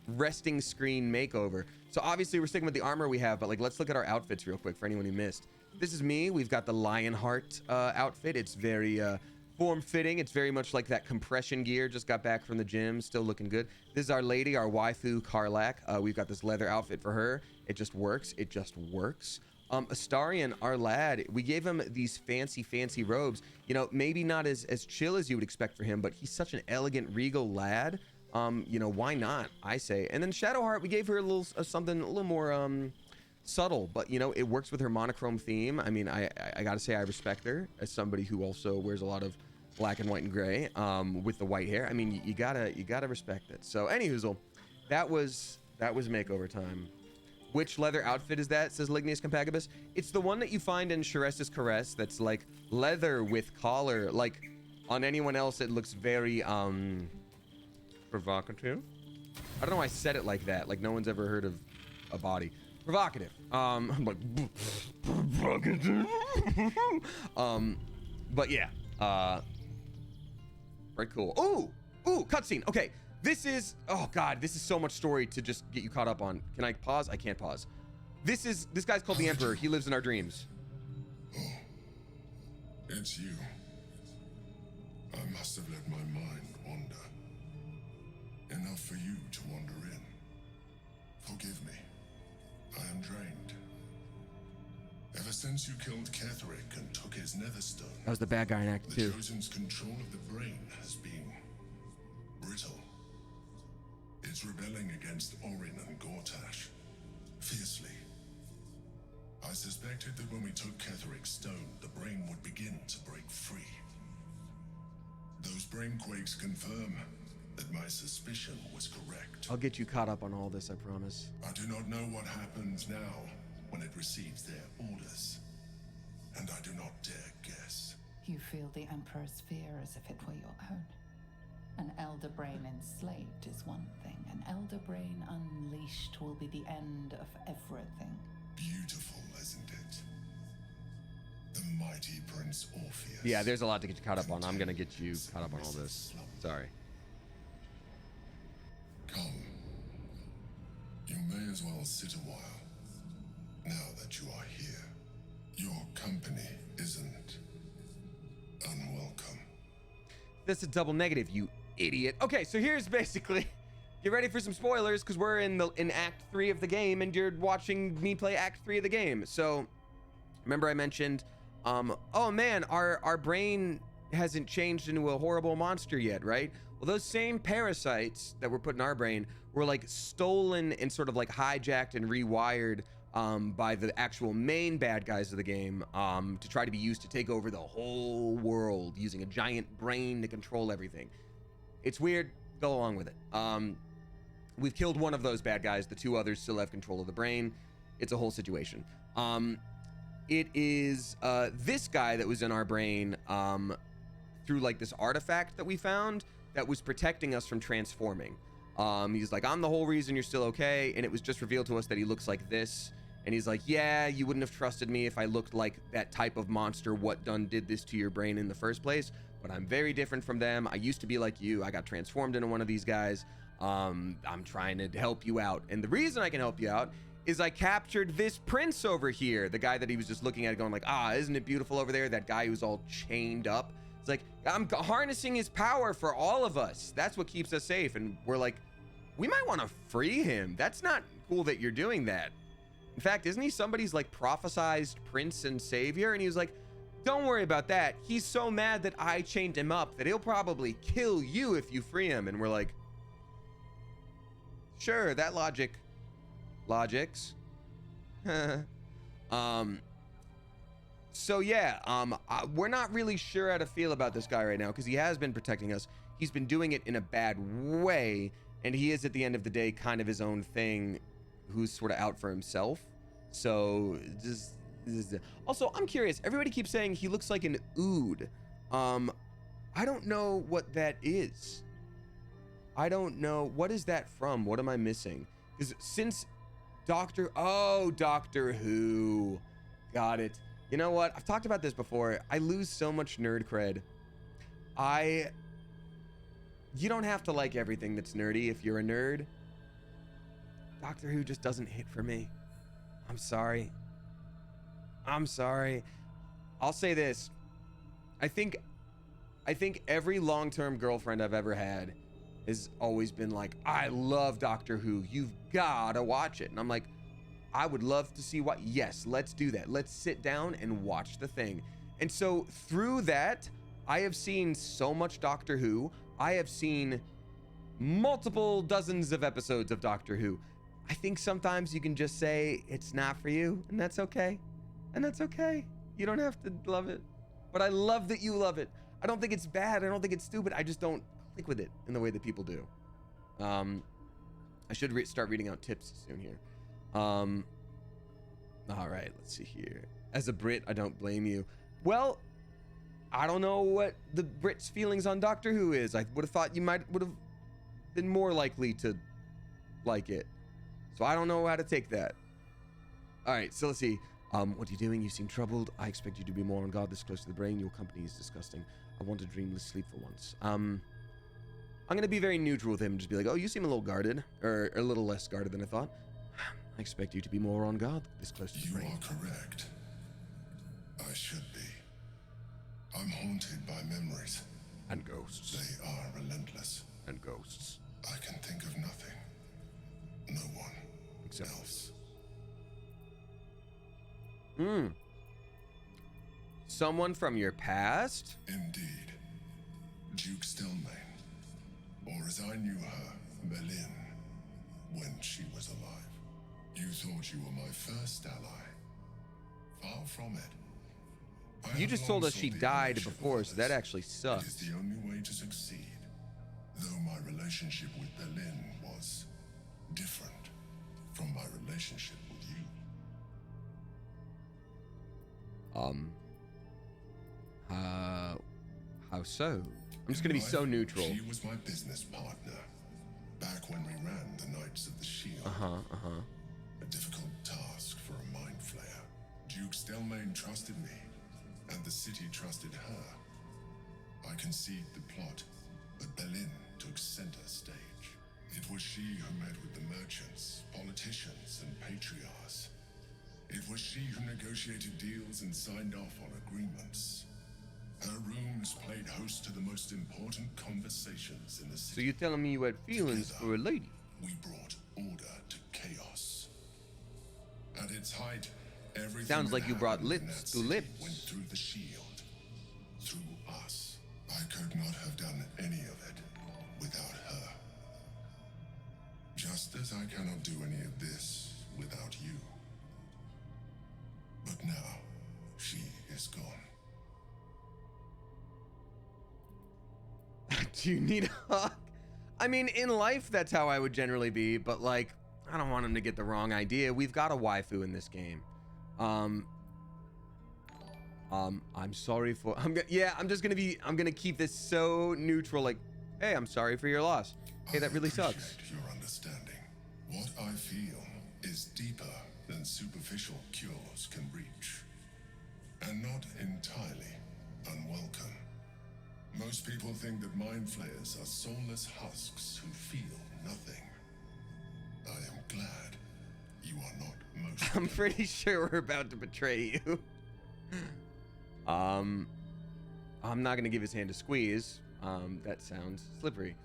resting screen makeover. So obviously we're sticking with the armor we have, but like, let's look at our outfits real quick for anyone who missed. This is me. We've got the Lionheart outfit. It's very form-fitting. It's very much like that compression gear. Just got back from the gym, still looking good. This is our lady, our waifu, Karlak. We've got this leather outfit for her. It just works. It just works. Astarion, our lad, we gave him these fancy robes. You know, maybe not as chill as you would expect for him, but he's such an elegant, regal lad. You know, why not, I say. And then Shadowheart, we gave her a little something a little more subtle, but you know, it works with her monochrome theme. I mean, I gotta say I respect her as somebody who also wears a lot of black and white and gray with the white hair. I mean, you gotta respect it. So anyhoozle, that was makeover time. Which leather outfit is that? Says Lignius Compagibus. It's the one that you find in Shares's Caress that's like leather with collar. Like on anyone else it looks very provocative. I don't know why I said it like that. Like no one's ever heard of a body. Provocative. I'm like provocative. But yeah. Very cool. Ooh, cutscene. Okay. This is, oh God, this is so much story to just get you caught up on. Can I pause? I can't pause. This guy's called the Emperor. He lives in our dreams. Oh, it's you. I must have let my mind wander. Enough for you to wander in. Forgive me. I am drained. Ever since you killed Ketheric and took his netherstone, That was the bad guy in Act 2. the Chosen's control of the brain has been brittle. It's rebelling against Orin and Gortash fiercely. I suspected that when we took Ketheric's stone, the brain would begin to break free. Those brain quakes confirm that my suspicion was correct. I'll get you caught up on all this, I promise. I do not know what happens now when it receives their orders, and I do not dare guess. You feel the Emperor's fear as if it were your own. An elder brain enslaved is one thing. An elder brain unleashed will be the end of everything. Beautiful, isn't it? The mighty Prince Orpheus. Yeah, there's a lot to get you caught up on. I'm gonna get you caught up on all this. Sorry. Come. You may as well sit a while. Now that you are here, your company isn't unwelcome. That's a double negative, you idiot. Okay, so here's basically, get ready for some spoilers because we're in Act 3 of the game and you're watching me play Act 3 of the game. So remember I mentioned, oh man, our brain hasn't changed into a horrible monster yet, right? Well, those same parasites that were put in our brain were like stolen and sort of like hijacked and rewired by the actual main bad guys of the game to try to be used to take over the whole world using a giant brain to control everything. It's weird. Go along with it. We've killed one of those bad guys. The two others still have control of the brain. It's a whole situation. It is this guy that was in our brain through like this artifact that we found that was protecting us from transforming. He's like, I'm the whole reason you're still okay. And it was just revealed to us that he looks like this. And he's like, yeah, you wouldn't have trusted me if I looked like that type of monster. What done did this to your brain in the first place? But I'm very different from them. I used to be like you. I got transformed into one of these guys. I'm trying to help you out. And the reason I can help you out is I captured this prince over here. The guy that he was just looking at going like, isn't it beautiful over there? That guy who's all chained up. It's like, I'm harnessing his power for all of us. That's what keeps us safe. And we're like, we might want to free him. That's not cool that you're doing that. In fact, isn't he somebody's like prophesized prince and savior? And he was like, don't worry about that. He's so mad that I chained him up that he'll probably kill you if you free him. And we're like, sure, that logics. So yeah, we're not really sure how to feel about this guy right now because he has been protecting us. He's been doing it in a bad way, and he is at the end of the day kind of his own thing, who's sort of out for himself. So just also, I'm curious. Everybody keeps saying he looks like an ood. I don't know what that is. I don't know. What is that from? What am I missing? Because since Doctor Who, got it. You know what? I've talked about this before. I lose so much nerd cred. You don't have to like everything that's nerdy if you're a nerd. Doctor Who just doesn't hit for me. I'm sorry. I'll say this. I think every long-term girlfriend I've ever had has always been like, I love Doctor Who. You've gotta watch it. And I'm like, I would love to see what. Yes, let's do that. Let's sit down and watch the thing. And so through that, I have seen so much Doctor Who. I have seen multiple dozens of episodes of Doctor Who. I think sometimes you can just say it's not for you, and that's okay. And that's okay. You don't have to love it. But I love that you love it. I don't think it's bad. I don't think it's stupid. I just don't click with it in the way that people do. I should start reading out tips soon here. All right, let's see here. As a Brit, I don't blame you. Well, I don't know what the Brits' feelings on Doctor Who is. I would have thought you would have been more likely to like it. So I don't know how to take that. All right, so let's see. What are you doing? You seem troubled. I expect you to be more on guard this close to the brain. Your company is disgusting. I want a dreamless sleep for once. I'm gonna be very neutral with him. Just be like, oh, you seem a little guarded, or a little less guarded than I thought. I expect you to be more on guard this close to the brain. You are correct. I should be. I'm haunted by memories. And ghosts. They are relentless. And ghosts. I can think of nothing. No one Except else. Someone from your past? Indeed. Duke Stelmane. Or as I knew her, Berlin, when she was alive. You thought you were my first ally. Far from it. You just told us she died before, so that actually It sucks. is the only way to succeed. Though my relationship with Berlin was different from my relationship with you. How so? I'm just gonna be so neutral. She was my business partner. Back when we ran the Knights of the Shield. A difficult task for a mind flayer. Duke Stelmane trusted me, and the city trusted her. I conceived the plot, but Berlin took center stage. It was she who met with the merchants, politicians, and patriarchs. It was she who negotiated deals and signed off on agreements. Her rooms played host to the most important conversations in the city. So you're telling me you had feelings for a lady? We brought order to chaos. At its height, everything Sounds like that you brought happened in lips that to city lips. went through the shield, through us. I could not have done any of it without her. Just as I cannot do any of this without you. But now, she is gone. Do you need a hug? I mean, in life, that's how I would generally be, but like, I don't want him to get the wrong idea. We've got a waifu in this game. I'm sorry for, I'm gonna keep this so neutral, like, hey, I'm sorry for your loss. Hey, that really sucks. appreciate your understanding. What I feel is deeper than superficial cures can reach, and not entirely unwelcome. Most people think that mind flayers are soulless husks who feel nothing. I am glad you are not most. I'm pretty sure we're about to betray you. I'm not gonna give his hand a squeeze. That sounds slippery.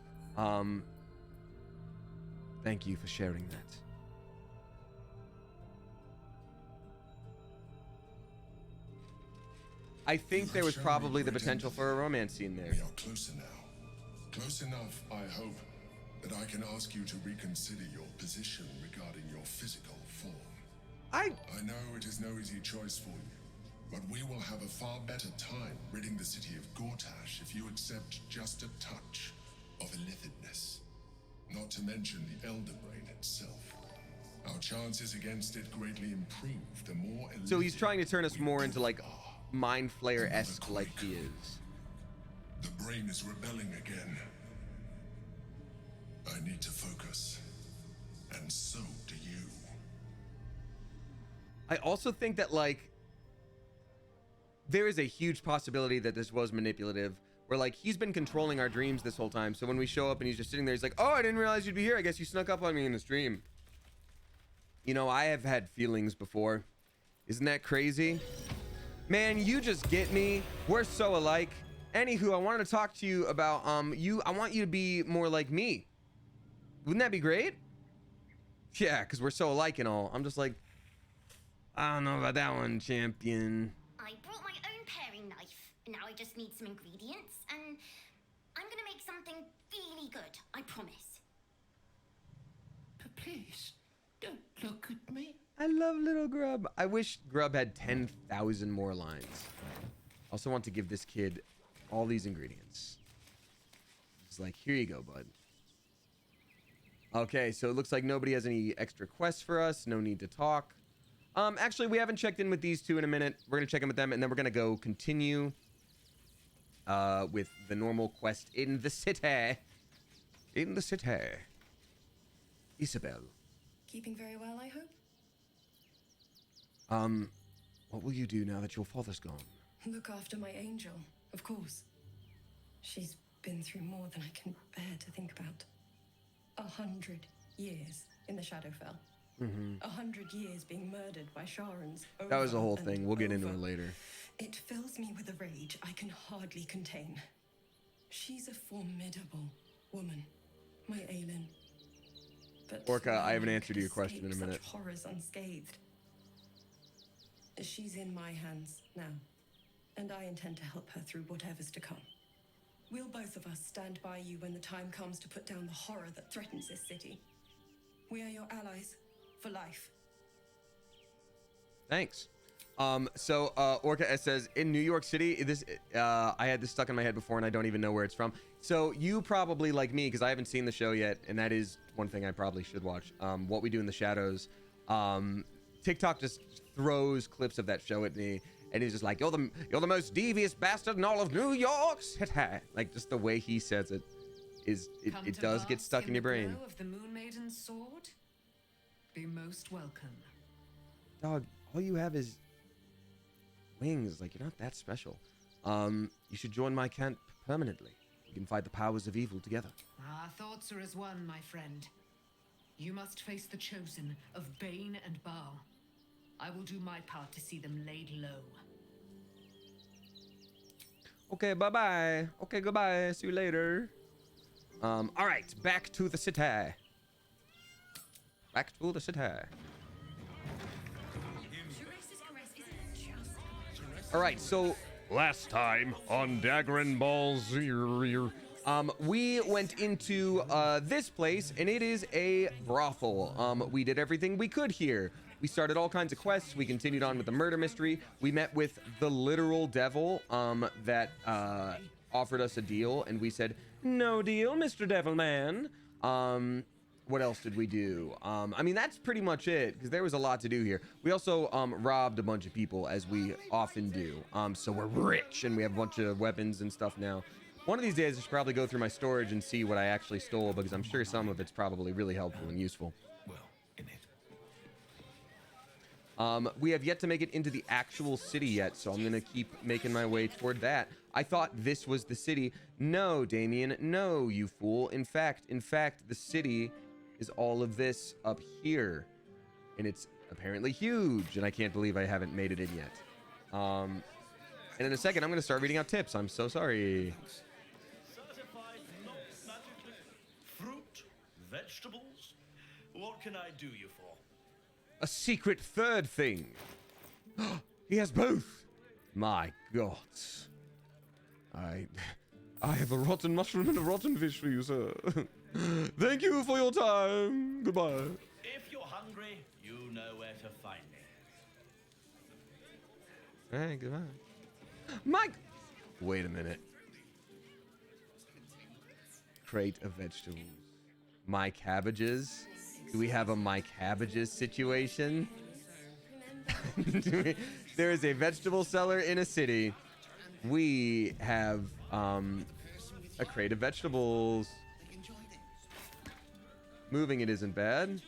Thank you for sharing that. I think there was probably the potential for a romance scene there. We are closer now. Close enough, I hope, that I can ask you to reconsider your position regarding your physical form. I know it is no easy choice for you, but we will have a far better time ridding the city of Gortash if you accept just a touch of illithidness. Not to mention the Elder Brain itself. Our chances against it greatly improve the more. So he's trying to turn us more into like Mind Flayer-esque like he is. The brain is rebelling again. I need to focus, and so do you. I also think that like there is a huge possibility that this was manipulative, where like he's been controlling our dreams this whole time. So when we show up and he's just sitting there, he's like, oh, I didn't realize you'd be here. I guess you snuck up on me in this dream. You know, I have had feelings before. Isn't that crazy? Man, you just get me. We're so alike. Anywho, I wanted to talk to you about I want you to be more like me. Wouldn't that be great? Yeah, because we're so alike and all. I'm just like, I don't know about that one, champion. I brought my own paring knife. Now I just need some ingredients, and I'm gonna make something really good, I promise. But please, don't look at me. I love little Grub. I wish Grub had 10,000 more lines. Also want to give this kid all these ingredients. It's like, here you go, bud. Okay, so it looks like nobody has any extra quests for us. No need to talk. Actually, we haven't checked in with these two in a minute. We're gonna check in with them, and then we're gonna go continue with the normal quest in the city. In the city. Isabel. Keeping very well, I hope? What will you do now that your father's gone? Look after my angel, of course. She's been through more than I can bear to think about. 100 years in the Shadowfell. 100 years being murdered by Sharans. That was the whole thing. We'll get into it later. It fills me with a rage I can hardly contain. She's a formidable woman, my Aelin. But Orca, I have an no one answer to your could question in a escape minute. such horrors unscathed. She's in my hands now, and I intend to help her through whatever's to come. We'll both of us stand by you when the time comes to put down the horror that threatens this city. We are your allies for life. Thanks. Orca S says, in New York City, this I had this stuck in my head before and I don't even know where it's from. So you probably like me, because I haven't seen the show yet, and that is one thing I probably should watch. What We Do in the Shadows. TikTok just throws clips of that show at me, and he's just like, you're the most devious bastard in all of New York City. Like, just the way he says it is it does get stuck in your brain. Of the Moon Maiden's sword? Be most welcome. Dog, all you have is wings. Like, you're not that special. You should join my camp permanently. We can fight the powers of evil together. Our thoughts are as one, my friend. You must face the chosen of Bane and Baal. I will do my part to see them laid low. Okay, bye-bye. Okay, goodbye. See you later. All right, back to the city. Back to the city. All right, so last time on Dagger Balls, we went into this place, and it is a brothel. We did everything we could here. We started all kinds of quests. We continued on with the murder mystery. We met with the literal devil that offered us a deal, and we said, no deal, Mr. Devilman. What else did we do? I mean, that's pretty much it, because there was a lot to do here. We also robbed a bunch of people, as we often do. So we're rich, and we have a bunch of weapons and stuff now. One of these days, I should probably go through my storage and see what I actually stole, because I'm sure some of it's probably really helpful and useful. Well, in it. We have yet to make it into the actual city yet, so I'm gonna keep making my way toward that. I thought this was the city. No, Damien, no, you fool. In fact, the city is all of this up here, and it's apparently huge, and I can't believe I haven't made it in yet. And in a second, I'm gonna start reading out tips. I'm so sorry. Certified not magically. Fruit, vegetables. What can I do you for? A secret third thing. He has both. My gods. I have a rotten mushroom and a rotten fish for you, sir. Thank you for your time. Goodbye. If you're hungry, you know where to find me. Hey, goodbye. Mike. Wait a minute. Crate of vegetables. My cabbages. Do we have a my cabbages situation? There is a vegetable seller in a city. We have a crate of vegetables. Moving it isn't bad.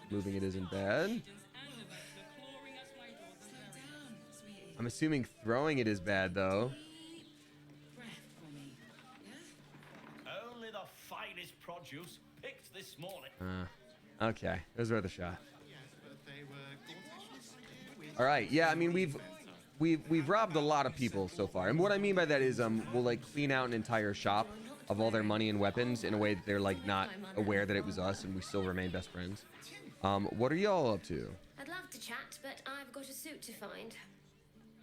Moving it isn't bad. I'm assuming throwing it is bad though. Only the finest produce picked this morning. Okay, it was worth a shot. All right, yeah, I mean we've robbed a lot of people so far, and what I mean by that is we'll like clean out an entire shop of all their money and weapons in a way that they're like not aware that it was us, and we still remain best friends. What are y'all up to? I'd love to chat, but I've got a suit to find.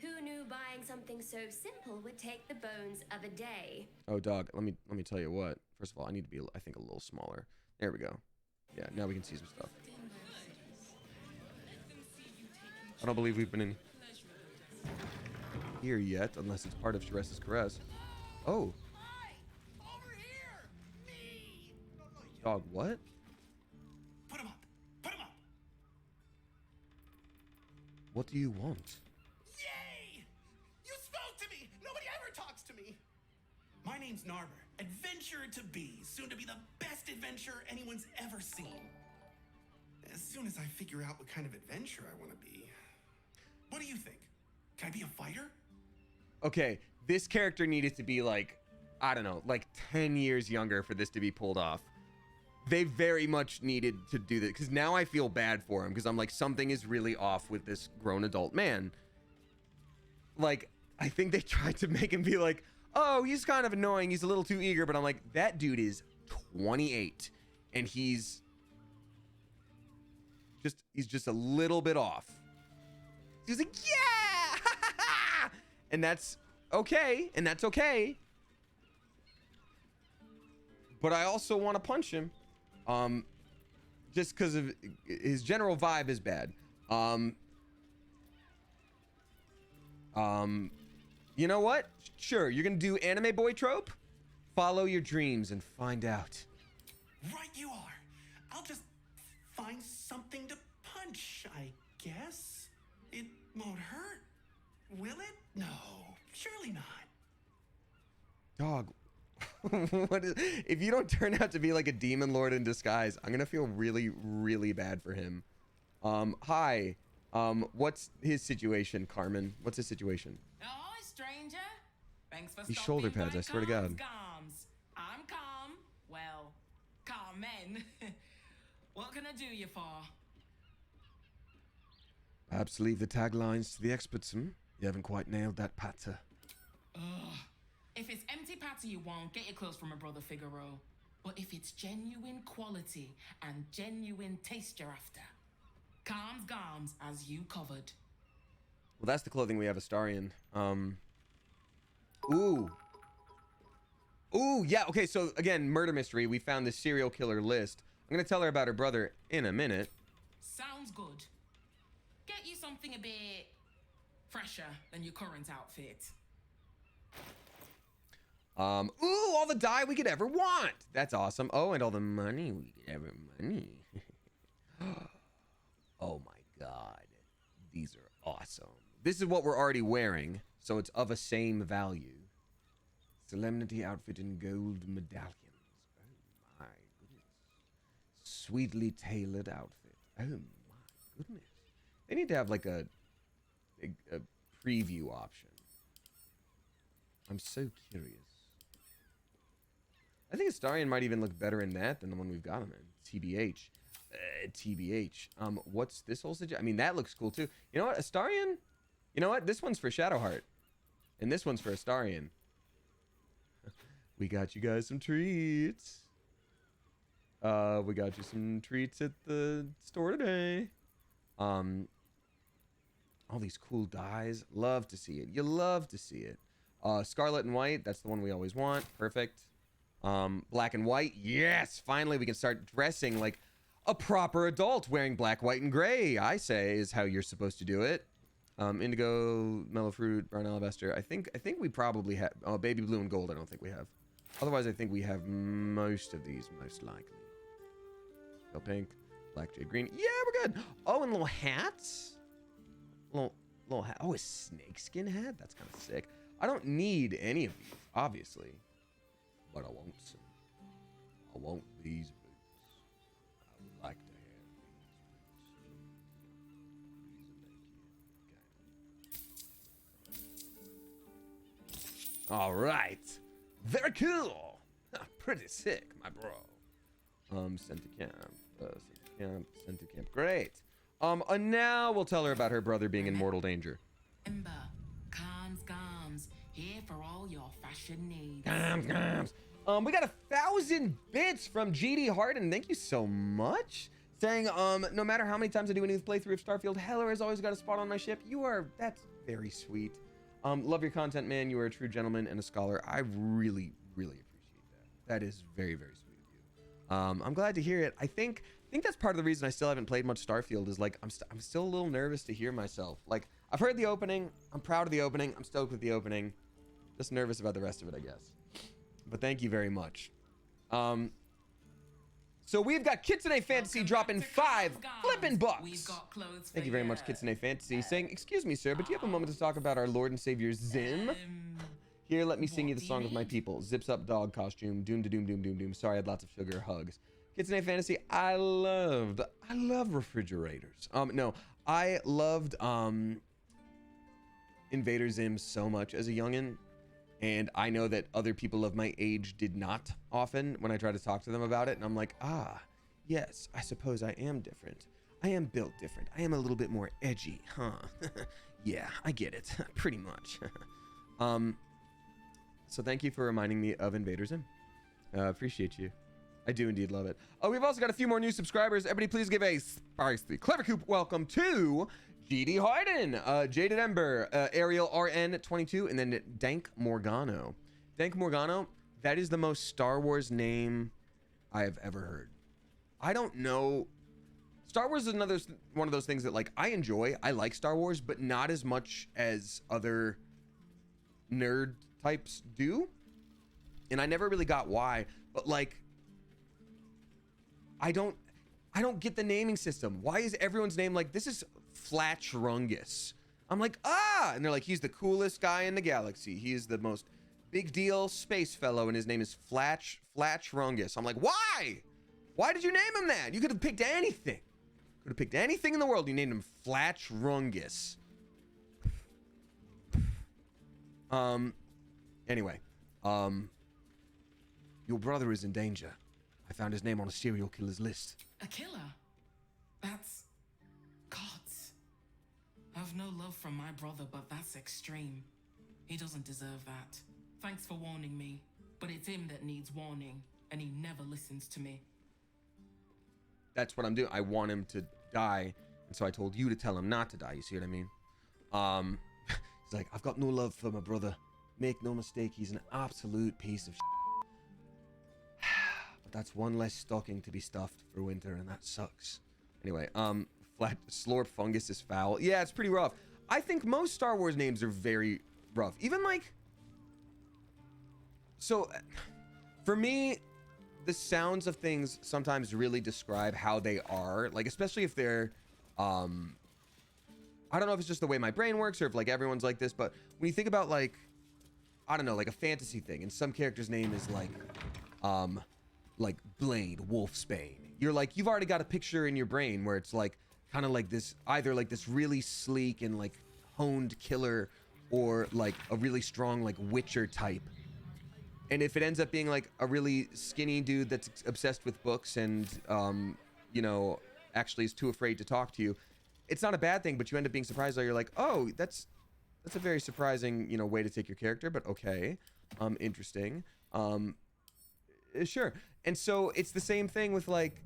Who knew buying something so simple would take the bones of a day? Oh, dog, let me tell you what. First of all, I need to be, I think, a little smaller. There we go. Yeah, now we can see some stuff. I don't believe we've been in here yet, unless it's part of Sharesa's caress. Oh. Over here! Me! Dog, what? Put him up! Put him up! What do you want? Yay! You spoke to me! Nobody ever talks to me! My name's Narber, adventurer to be, soon to be the best adventurer anyone's ever seen. As soon as I figure out what kind of adventurer I want to be. What do you think? Can I be a fighter? Okay, this character needed to be like, I don't know, like 10 years younger for this to be pulled off. They very much needed to do this, because now I feel bad for him, because I'm like, something is really off with this grown adult man. Like, I think they tried to make him be like, oh, he's kind of annoying, he's a little too eager, but I'm like, that dude is 28, and he's just a little bit off. He's like, yeah! And that's okay, but I also want to punch him, just because of his general vibe is bad. You know what? Sure, you're gonna do anime boy trope? Follow your dreams and find out. Right you are. I'll just find something to punch, I guess. It won't hurt, will it? No, surely not. Dog, what is, if you don't turn out to be like a demon lord in disguise, I'm gonna feel really, really bad for him. Hi. What's his situation, Carmen? What's his situation? Hi, stranger. Thanks for These stopping shoulder by pads, I swear to God. Calms. I'm calm. Well, Carmen. What can I do you for? Perhaps leave the taglines to the experts, hmm? You haven't quite nailed that patter. Ugh. If it's empty patter you want, get your clothes from my brother Figaro. But if it's genuine quality and genuine taste you're after, calms garms as you covered. Well, that's the clothing we have Astarion. Ooh. Ooh, yeah, okay, so again, murder mystery. We found this serial killer list. I'm gonna tell her about her brother in a minute. Sounds good. Get you something a bit fresher than your current outfit. Ooh, all the dye we could ever want. That's awesome. Oh, and all the money we could ever money. Oh my God. These are awesome. This is what we're already wearing. so it's of a same value. Solemnity outfit in gold medallions. Oh my goodness. Sweetly tailored outfit. Oh my goodness. They need to have like a preview option. I'm so curious. I think Astarion might even look better in that than the one we've got him in. TBH. TBH. What's this whole situation? I mean, that looks cool too. You know what? Astarion? You know what? This one's for Shadowheart. And this one's for Astarion. We got you guys some treats. We got you some treats at the store today. All these cool dyes. Love to see it. You love to see it. Scarlet and white. That's the one we always want. Perfect. Black and white. Yes. Finally, we can start dressing like a proper adult, wearing black, white, and gray. I say is how you're supposed to do it. Indigo, mellow fruit, brown alabaster. I think we probably have. Oh, baby blue and gold. I don't think we have. Otherwise, I think we have most of these, most likely. Pale pink, black jade green. Yeah, we're good. Oh, and little hats. Little hat. Oh, a snakeskin hat. That's kind of sick. I don't need any of these, obviously, but I want some. I want these boots. I would like to have these boots. All right. Very cool. Pretty sick, my bro. Sent to camp. Great. And now we'll tell her about her brother being in mortal danger. Ember, Gams, here for all your fashion needs. Gams. We got 1,000 bits from GD Harden. Thank you so much. Saying, no matter how many times I do a new playthrough of Starfield, Heller has always got a spot on my ship. That's very sweet. Love your content, man. You are a true gentleman and a scholar. I really, really appreciate that. That is very, very sweet of you. I'm glad to hear it. I think that's part of the reason I still haven't played much Starfield is like, I'm still a little nervous to hear myself. Like, I've heard the opening. I'm proud of the opening. I'm stoked with the opening. Just nervous about the rest of it, I guess. But thank you very much. So we've got Kitsune Fantasy dropping 5 flipping bucks. Thank you very much, Kitsune Fantasy, saying, excuse me, sir, but do you have a moment to talk about our Lord and Savior Zim? Here, let me sing you the song of my people. Zips up dog costume. Doom to doom doom doom doom. Sorry, I had lots of sugar. Hugs. Kitsune Fantasy, I love refrigerators. No, I loved Invader Zim so much as a youngin'. And I know that other people of my age did not often when I try to talk to them about it. And I'm like, yes, I suppose I am different. I am built different. I am a little bit more edgy, huh? Yeah, I get it. Pretty much. So thank you for reminding me of Invader Zim. Appreciate you. I do indeed love it. Oh, we've also got a few more new subscribers. Everybody please give a spicy Clever Coop welcome to GD Harden, Jaded Ember, Ariel RN22, and then Dank Morgano. Dank Morgano, that is the most Star Wars name I have ever heard. I don't know. Star Wars is another one of those things that like I enjoy. I like Star Wars, but not as much as other nerd types do. And I never really got why, but like I don't get the naming system. Why is everyone's name like this is Flatchrungus? I'm like, and they're like, he's the coolest guy in the galaxy. He is the most big deal space fellow, and his name is Flatchrungus. I'm like, why? Why did you name him that? You could have picked anything. Could have picked anything in the world. You named him Flatchrungus. Anyway, your brother is in danger. I found his name on a serial killer's list. A killer? That's gods. I've no love from my brother, but that's extreme. He doesn't deserve that. Thanks for warning me, but it's him that needs warning, and he never listens to me. That's what I'm doing. I want him to die, and so I told you to tell him not to die. You see what I mean? He's like, I've got no love for my brother. Make no mistake, he's an absolute piece of shit. But that's one less stocking to be stuffed for winter, and that sucks. Anyway, Flat Slorp Fungus is foul. Yeah, it's pretty rough. I think most Star Wars names are very rough. Even like, so for me, the sounds of things sometimes really describe how they are. Like, especially if they're I don't know if it's just the way my brain works or if like everyone's like this, but when you think about like, I don't know, like a fantasy thing, and some character's name is like Blade Wolfsbane, you're like, you've already got a picture in your brain where it's like kind of like this, either like this really sleek and like honed killer, or like a really strong like Witcher type. And if it ends up being like a really skinny dude that's obsessed with books and you know, actually is too afraid to talk to you, it's not a bad thing, but you end up being surprised. You're like, oh, that's a very surprising, you know, way to take your character, but okay, interesting. Sure. And so it's the same thing with like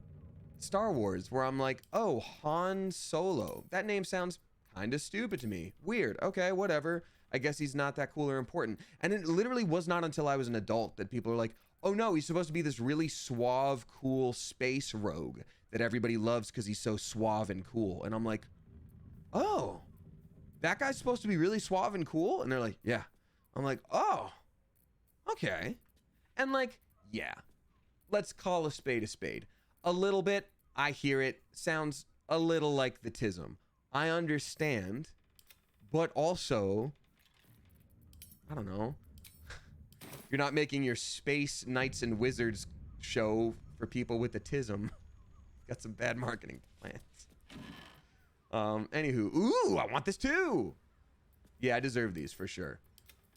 Star Wars, where I'm like, oh, Han Solo, that name sounds kind of stupid to me. Weird. Okay, whatever. I guess he's not that cool or important. And it literally was not until I was an adult that people are like, oh no, he's supposed to be this really suave, cool space rogue that everybody loves because he's so suave and cool. And I'm like, oh, that guy's supposed to be really suave and cool? And they're like, yeah. I'm like, oh, okay. And like, yeah, let's call a spade a spade. A little bit, I hear it, sounds a little like the Tism. I understand, but also, I don't know. You're not making your Space Knights and Wizards show for people with autism. Got some bad marketing plans. Anywho, ooh, I want this too. Yeah, I deserve these for sure.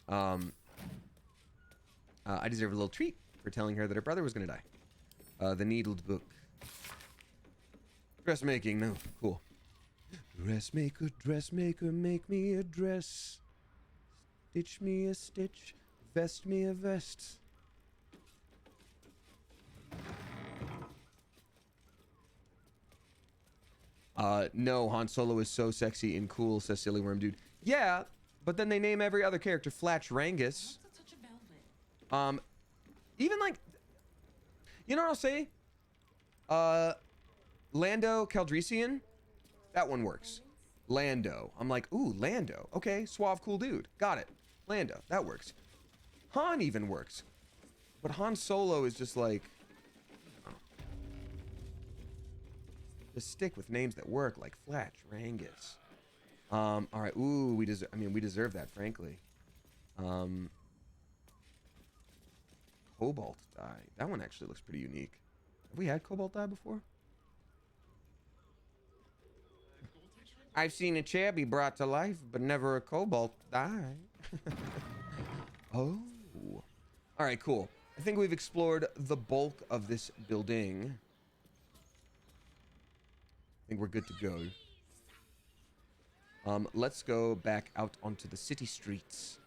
I deserve a little treat for telling her that her brother was gonna die. The Needled Book. Dressmaking, no, cool. Dressmaker, dressmaker, make me a dress. Stitch me a stitch, vest me a vest. No, Han Solo is so sexy and cool, says Silly Worm Dude. Yeah, but then they name every other character Flatch Rangus. Even like, you know what I'll say? Lando Calrissian, that one works. Lando, I'm like, ooh, Lando. Okay, suave, cool dude. Got it. Lando, that works. Han even works. But Han Solo is just like, oh. Just stick with names that work, like Flatch, Rangus. All right, ooh, we deserve that, frankly. Cobalt dye. That one actually looks pretty unique. Have we had cobalt dye before? I've seen a chair be brought to life, but never a cobalt dye. Oh. All right, cool. I think we've explored the bulk of this building. I think we're good to go. Let's go back out onto the city streets.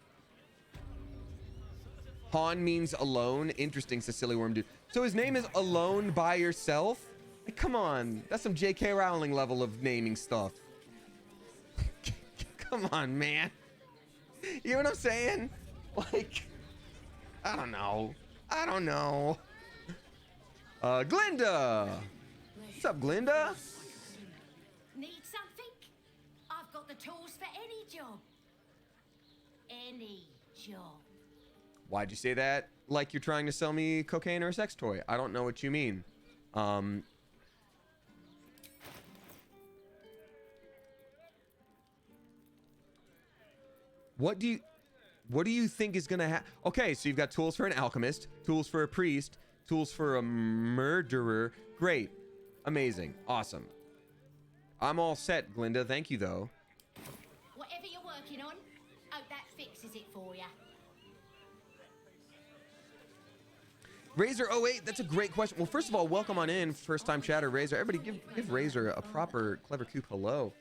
Han means alone. Interesting, says Silly Worm Dude. So his name is Alone by Yourself? Like, come on. That's some J.K. Rowling level of naming stuff. Come on, man. You know what I'm saying? Like, I don't know. Glinda. What's up, Glinda? Need something? I've got the tools for any job. Any job. Why'd you say that? Like you're trying to sell me cocaine or a sex toy. I don't know what you mean. What do you think is gonna happen? Okay, so you've got tools for an alchemist, tools for a priest, tools for a murderer. Great. Amazing. Awesome. I'm all set, Glinda. Thank you, though. Whatever you're working on, hope that fixes it for you. Razor08, that's a great question. Well, first of all, welcome on in, first time chatter, Razor. Everybody give Razor a proper Clever Coop hello.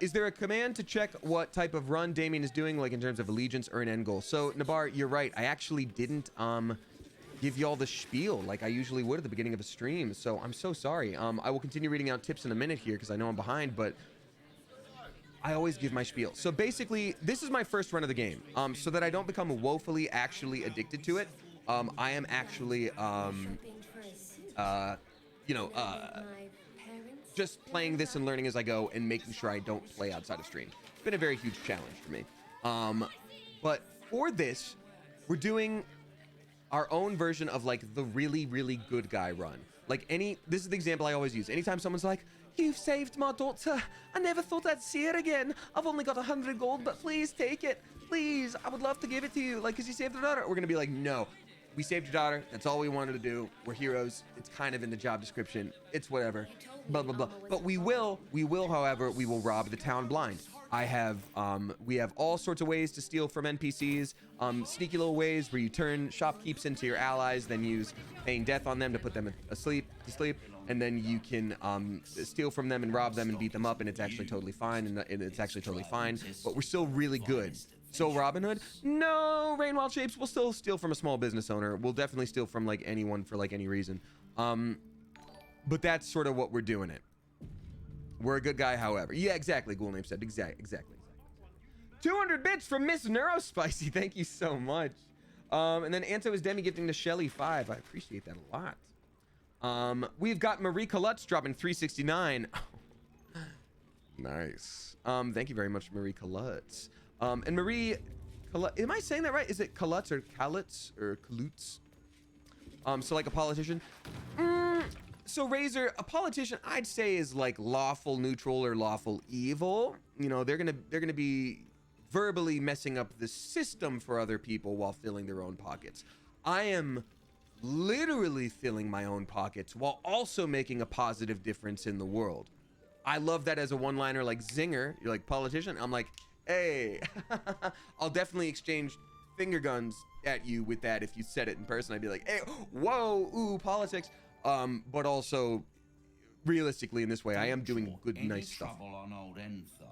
Is there a command to check what type of run Damien is doing, like in terms of allegiance or an end goal? So, Nabar, you're right. I actually didn't give y'all the spiel like I usually would at the beginning of a stream, so I'm so sorry. I will continue reading out tips in a minute here because I know I'm behind, but I always give my spiel. So basically, this is my first run of the game. So that I don't become woefully actually addicted to it, I am actually, just playing this and learning as I go and making sure I don't play outside of stream. It's been a very huge challenge for me. But for this, we're doing our own version of like the really, really good guy run. Like this is the example I always use. Anytime someone's like, You've saved my daughter. I never thought I'd see her again. I've only got 100 gold, but please take it. Please, I would love to give it to you. Like, because you saved her daughter. We're gonna be like, no, we saved your daughter. That's all we wanted to do. We're heroes. It's kind of in the job description. It's whatever. Blah, blah, blah. But we will, however, we will rob the town blind. We have all sorts of ways to steal from NPCs. Sneaky little ways where you turn shopkeeps into your allies, then use paying death on them to put them to sleep, and then you can steal from them and rob them and beat them up, and it's actually totally fine. And it's actually totally fine. But we're still really good. So Robin Hood? No, Rainwild Shapes. We'll still steal from a small business owner. We'll definitely steal from like anyone for like any reason. But that's sort of what we're doing it. We're a good guy, however. Yeah, exactly. Ghoul Name said exactly. 200 bits from Miss Neurospicy. Thank you so much. And then Anto is demi gifting to Shelly 5. I appreciate that a lot. We've got Marie Colutz dropping 369. Nice. Thank you very much, Marie Colutz. And Marie, am I saying that right? Is it Colutz or Calitz or Kalutz? So like a politician. So Razor, a politician, I'd say is like lawful neutral or lawful evil. You know, they're gonna be verbally messing up the system for other people while filling their own pockets. I am literally filling my own pockets while also making a positive difference in the world. I love that as a one-liner, like zinger. You're like, politician? I'm like, hey, I'll definitely exchange finger guns at you with that. If you said it in person, I'd be like, hey, whoa, ooh, politics. But also realistically in this way, I am doing good, nice stuff. Trouble on old Enthar.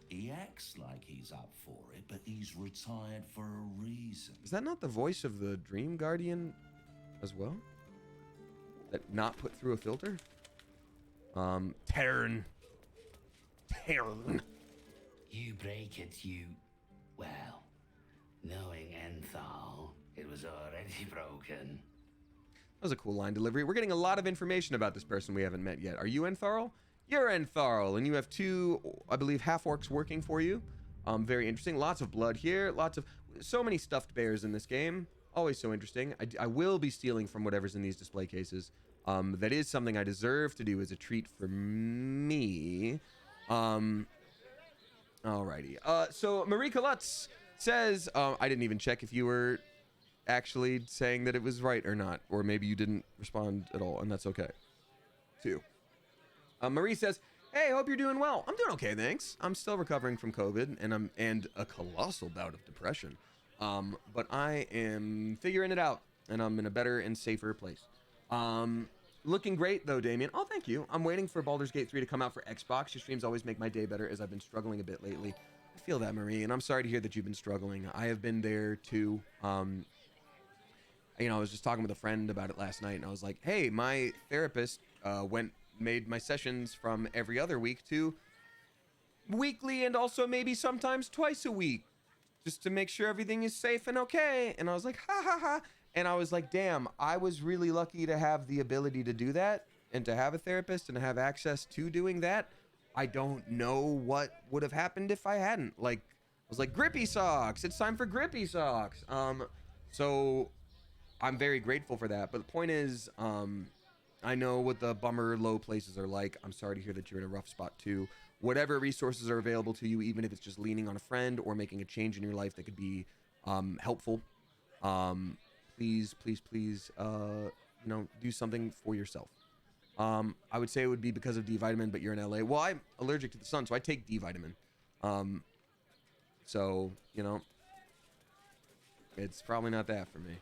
He acts like he's up for it, but he's retired for a reason. Is that not the voice of the Dream Guardian as well? That not put through a filter? Tarn. You break it, you... Well, knowing Enthal, it was already broken. That was a cool line delivery. We're getting a lot of information about this person we haven't met yet. Are you Entharl? You're Entharl, and you have 2, I believe, half-orcs working for you. Very interesting. Lots of blood here. So many stuffed bears in this game. Always so interesting. I will be stealing from whatever's in these display cases. That is something I deserve to do as a treat for me. Alrighty. So Marika Lutz says, I didn't even check if you were actually saying that it was right or not, or maybe you didn't respond at all, and that's okay too. Marie says, hey, hope you're doing well. I'm doing okay, thanks. I'm still recovering from COVID and a colossal bout of depression, but I am figuring it out, and I'm in a better and safer place. Looking great though, Damien. Oh, thank you. I'm waiting for Baldur's Gate 3 to come out for Xbox. Your streams always make my day better, as I've been struggling a bit lately. I feel that, Marie, and I'm sorry to hear that you've been struggling. I have been there too. You know, I was just talking with a friend about it last night, and I was like, hey, my therapist made my sessions from every other week to weekly, and also maybe sometimes twice a week, just to make sure everything is safe and okay. And I was like, ha ha ha. And I was like, damn, I was really lucky to have the ability to do that and to have a therapist and to have access to doing that. I don't know what would have happened if I hadn't. Like, I was like, grippy socks. It's time for grippy socks. So I'm very grateful for that. But the point is, I know what the bummer low places are like. I'm sorry to hear that you're in a rough spot too. Whatever resources are available to you, even if it's just leaning on a friend or making a change in your life that could be helpful, please, you know, do something for yourself. I would say it would be because of D vitamin, but you're in LA. Well, I'm allergic to the sun, so I take D vitamin. So, you know, it's probably not that for me.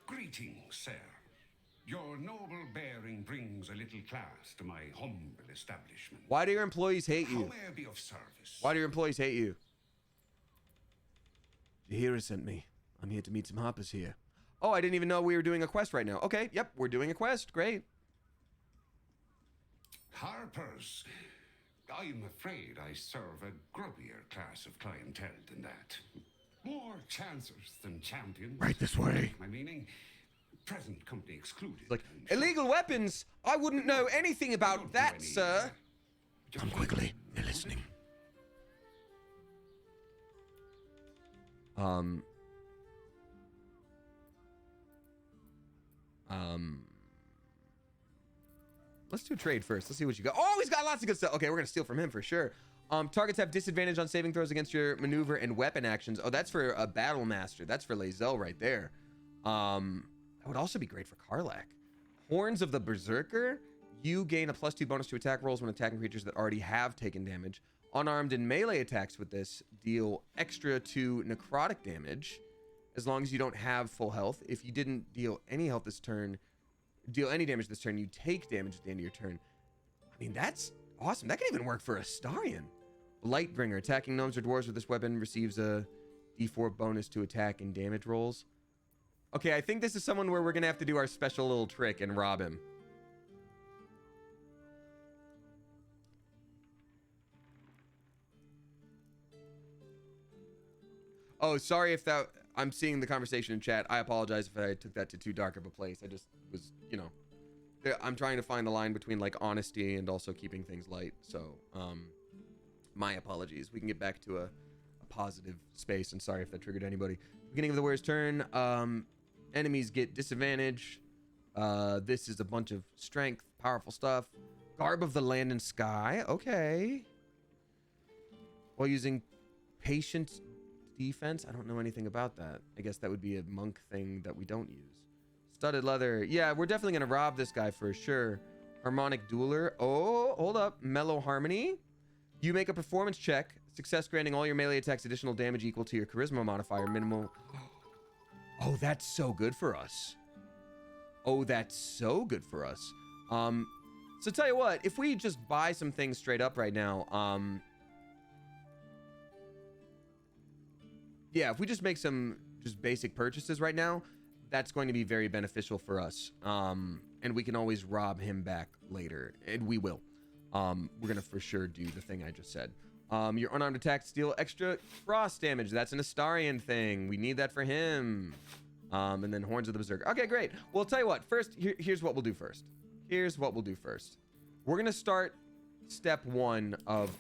Greetings, sir. Your noble bearing brings a little class to my humble establishment. Why do your employees hate you? How may I be of service? Why do your employees hate you? The hero sent me. I'm here to meet some Harpers here. Oh, I didn't even know we were doing a quest right now. Okay, yep, we're doing a quest. Great. Harpers? I'm afraid I serve a grubbier class of clientele than that. More chancers than champions. Right this way. My meaning, present company excluded. Like, illegal weapons? I wouldn't know anything about that, sir. Come quickly. They're listening. let's do a trade first. Let's see what you got. Oh, he's got lots of good stuff. Okay, we're gonna steal from him for sure. Targets have disadvantage on saving throws against your maneuver and weapon actions. Oh, that's for a battle master. That's for Lae'zel right there. That would also be great for Karlach. Horns of the Berserker. You gain a +2 bonus to attack rolls when attacking creatures that already have taken damage. Unarmed and melee attacks with this deal extra 2 necrotic damage as long as you don't have full health. If you didn't deal any health this turn, deal any damage this turn, you take damage at the end of your turn. I mean, that's awesome. That can even work for Astarion. Lightbringer. Attacking gnomes or dwarves with this weapon receives a d4 bonus to attack and damage rolls. Okay, I think this is someone where we're going to have to do our special little trick and rob him. Oh, sorry if that... I'm seeing the conversation in chat. I apologize if I took that to too dark of a place. I just was, you know... I'm trying to find the line between, like, honesty and also keeping things light. So, my apologies. We can get back to a positive space, and sorry if that triggered anybody. Beginning of the warrior's turn, enemies get disadvantage. This is a bunch of strength, powerful stuff. Garb of the Land and Sky. Okay. While using patient defense. I don't know anything about that. I guess that would be a monk thing that we don't use. Studded leather. Yeah, we're definitely going to rob this guy for sure. Harmonic Dueler. Oh, hold up. Mellow Harmony. You make a performance check. Success granting all your melee attacks additional damage equal to your charisma modifier. Minimal. Oh, that's so good for us. Oh, that's so good for us. So tell you what, if we just buy some things straight up right now, yeah, if we just make some just basic purchases right now, that's going to be very beneficial for us. And we can always rob him back later, and we will. We're gonna for sure do the thing I just said. Your unarmed attacks deal extra frost damage. That's an Astarion thing. We need that for him. And then Horns of the Berserker. Okay, great. Well, I'll tell you what. First, here's what we'll do first. Here's what we'll do first. We're gonna start step 1 of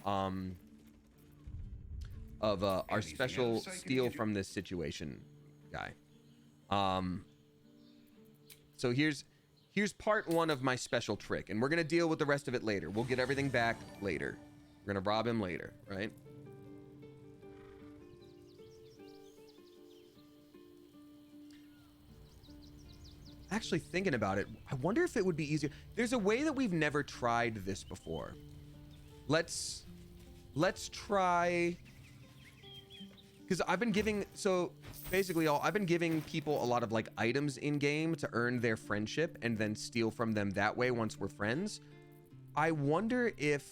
our special steal from this situation guy. So here's part 1 of my special trick, and we're gonna deal with the rest of it later. We'll get everything back later. We're gonna rob him later, right? Actually thinking about it, I wonder if it would be easier. There's a way that we've never tried this before. Let's try, because I've been giving, so basically I've been giving people a lot of like items in game to earn their friendship and then steal from them that way once we're friends. I wonder if,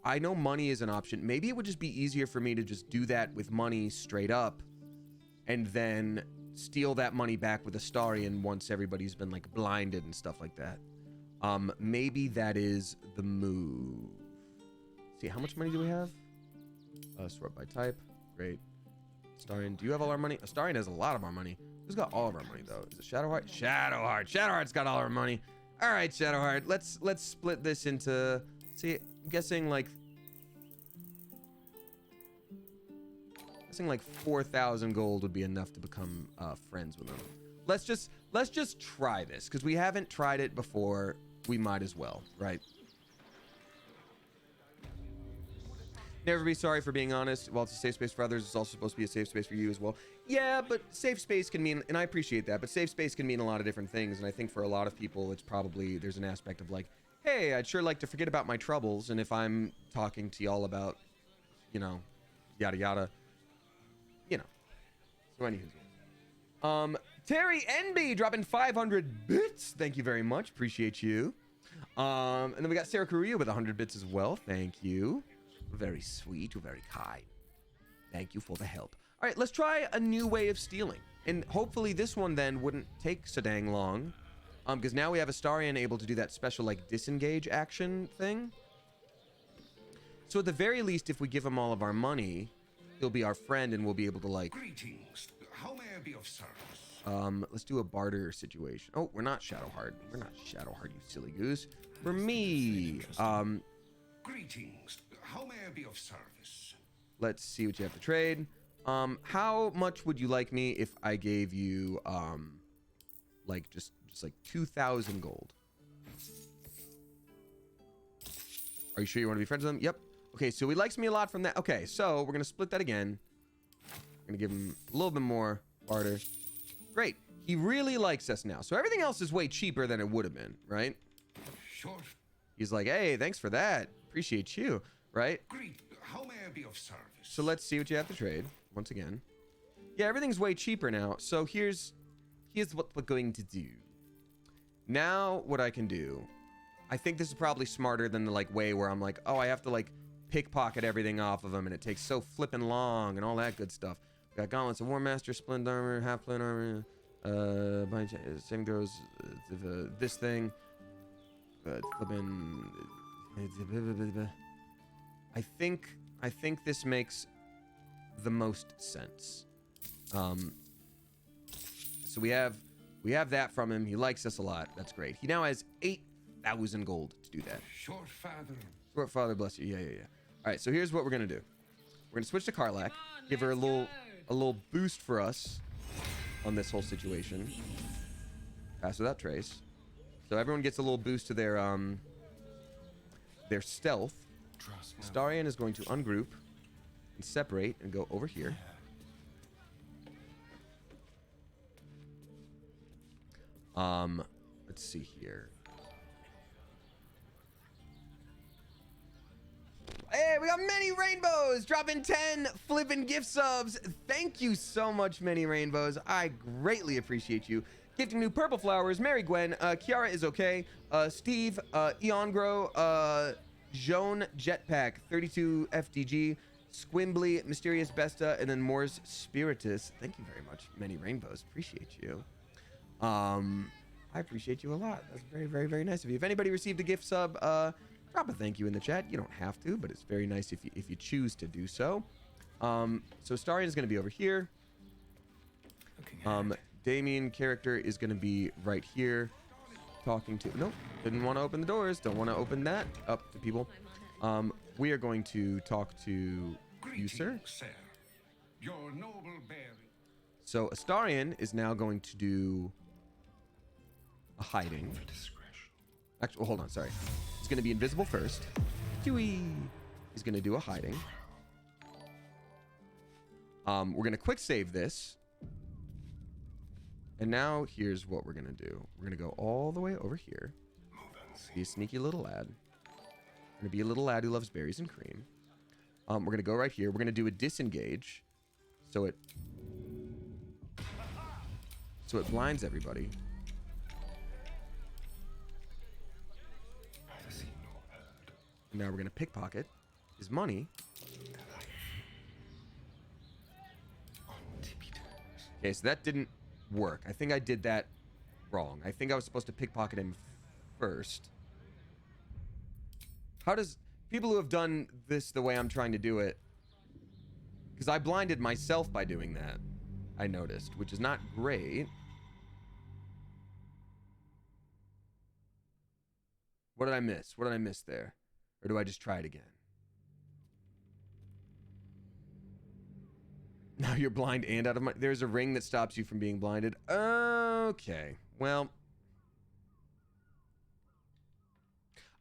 I know money is an option. Maybe it would just be easier for me to just do that with money straight up and then steal that money back with Astarion once everybody's been like blinded and stuff like that. Maybe that is the move. See, how much money do we have? Sort by type. Great. Astarion, do you have all our money? Astarion has a lot of our money. Who's got all of our money though? Is it Shadowheart? Shadowheart. Shadowheart's got all our money. All right, Shadowheart. Let's split this into. See, I'm guessing like 4,000 gold would be enough to become friends with them. Let's just try this because we haven't tried it before. We might as well, right? Never be sorry for being honest. While it's a safe space for others, it's also supposed to be a safe space for you as well. Yeah, but safe space can mean, and I appreciate that, but safe space can mean a lot of different things. And I think for a lot of people, it's probably, there's an aspect of like, hey, I'd sure like to forget about my troubles. And if I'm talking to y'all about, you know, yada yada, you know. So anywho. Terry NB dropping 500 bits. Thank you very much. Appreciate you. And then we got Sarah Korea with 100 bits as well. Thank you. Very sweet. You're very kind. Thank you for the help. All right, let's try a new way of stealing. And hopefully this one then wouldn't take so dang long. Because now we have Astarion able to do that special like disengage action thing. So at the very least, if we give him all of our money, he'll be our friend and we'll be able to like... Greetings. How may I be of service? Let's do a barter situation. Oh, we're not Shadowheart. We're not Shadowheart, you silly goose. For me. Greetings. How may I be of service? Let's see what you have to trade. How much would you like me if I gave you like just like 2,000 gold? Are you sure you want to be friends with him? Yep. Okay, so he likes me a lot from that. Okay, so we're going to split that again. We're going to give him a little bit more barter. Great. He really likes us now. So everything else is way cheaper than it would have been, right? Sure. He's like, hey, thanks for that. Appreciate you, right? Greet. How may I be of service? So let's see what you have to trade once again. Yeah, everything's way cheaper now. So here's what we're going to do. Now what I can do, I think this is probably smarter than the like way where I'm like, oh, I have to like pickpocket everything off of him and it takes so flippin' long and all that good stuff. We got gauntlets of War Master, splendid armor, half plate armor, same goes this thing. Flippin'. I think this makes the most sense. So we have that from him. He likes us a lot. That's great. He now has 8,000 gold to do that. Short father. Short father, bless you. Yeah. All right, so here's what we're gonna do. We're gonna switch to Karlach, give her a little boost for us on this whole situation. Pass without trace. So everyone gets a little boost to their stealth. Starion is going to ungroup and separate and go over here. Let's see here. Hey, we got many rainbows dropping 10 flippin' gift subs. Thank you so much, many rainbows. I greatly appreciate you. Gifting new purple flowers, Mary Gwen, Kiara is okay, Steve, Eongro, Joan Jetpack, 32 FDG, Squimbly, Mysterious Besta, and then Moore's Spiritus. Thank you very much, many rainbows. Appreciate you. I appreciate you a lot. That's very, very, very nice of you. If anybody received a gift sub, drop a thank you in the chat. You don't have to, but it's very nice if you choose to do so. So Starion is going to be over here. Damien character is going to be right here talking to... Nope, didn't want to open the doors. Don't want to open that up to people. We are going to talk to you, sir. Your noble bearing. So Astarion is now going to do a hiding. Actually, well, hold on, sorry. He's going to be invisible first. He's going to do a hiding. We're going to quick save this. And now here's what we're going to do. We're going to go all the way over here. Be a sneaky little lad. Going to be a little lad who loves berries and cream. We're going to go right here. We're going to do a disengage. So it blinds everybody. And now we're going to pickpocket his money. Okay, so that didn't work. I think I did that wrong. I think I was supposed to pickpocket him first. How does people who have done this the way I'm trying to do it, because I blinded myself by doing that, I noticed, which is not great. What did I miss? What did I miss there? Or do I just try it again? Now you're blind and out of my... There's a ring that stops you from being blinded. Okay. Well...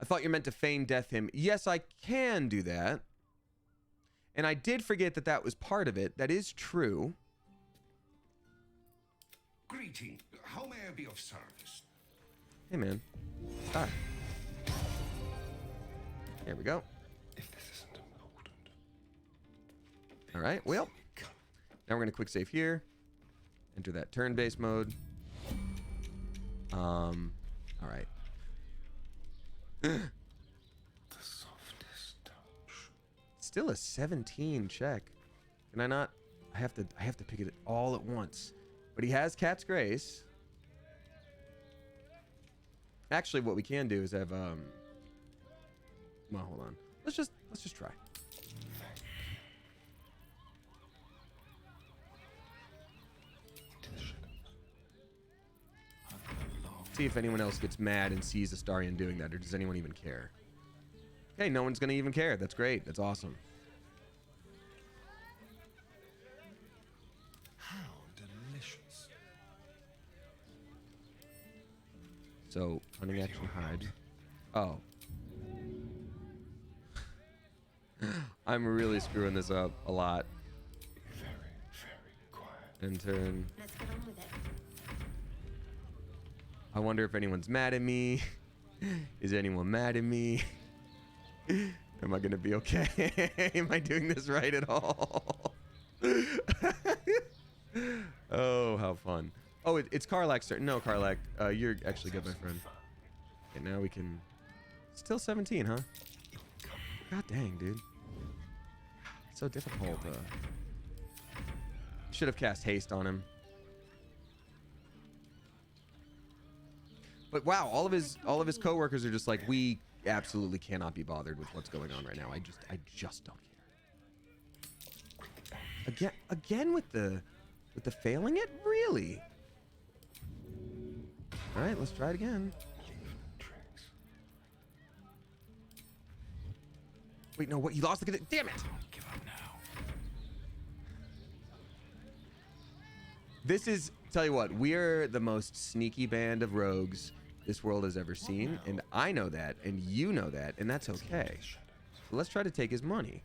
I thought you meant to feign death him. Yes, I can do that. And I did forget that that was part of it. That is true. Greeting. How may I be of service? Hey, man. Ah. There we go. If this isn't important. All right. Well... Now we're going to quick save here. Enter that turn-based mode. All right. The softest touch. Still a 17 check. Can I not? I have to pick it all at once. But he has Cat's Grace. Actually, what we can do is have well, hold on. Let's just try. See if anyone else gets mad and sees Astarion doing that, or does anyone even care? Okay, no one's gonna even care. That's great. That's awesome. How delicious. So, cunning action hide. Oh. I'm really screwing this up a lot. Very, very quiet. And turn. Let's get on with it. I wonder if anyone's mad at me. Is anyone mad at me? Am I gonna be okay? Am I doing this right at all? Oh, how fun. Oh, it's Karlak's turn. No, Karlak, you're actually good, my friend. Okay, now we can... Still 17, huh? God dang, dude. It's so difficult. Should have cast haste on him. But wow, all of his coworkers are just like, we absolutely cannot be bothered with what's going on right now. I just don't care. Again with the failing it? Really? All right, let's try it again. Wait, no, what? You lost the... Damn it! Give up now. This is... Tell you what, we're the most sneaky band of rogues this world has ever seen, and I know that, and you know that, and that's okay. So let's try to take his money.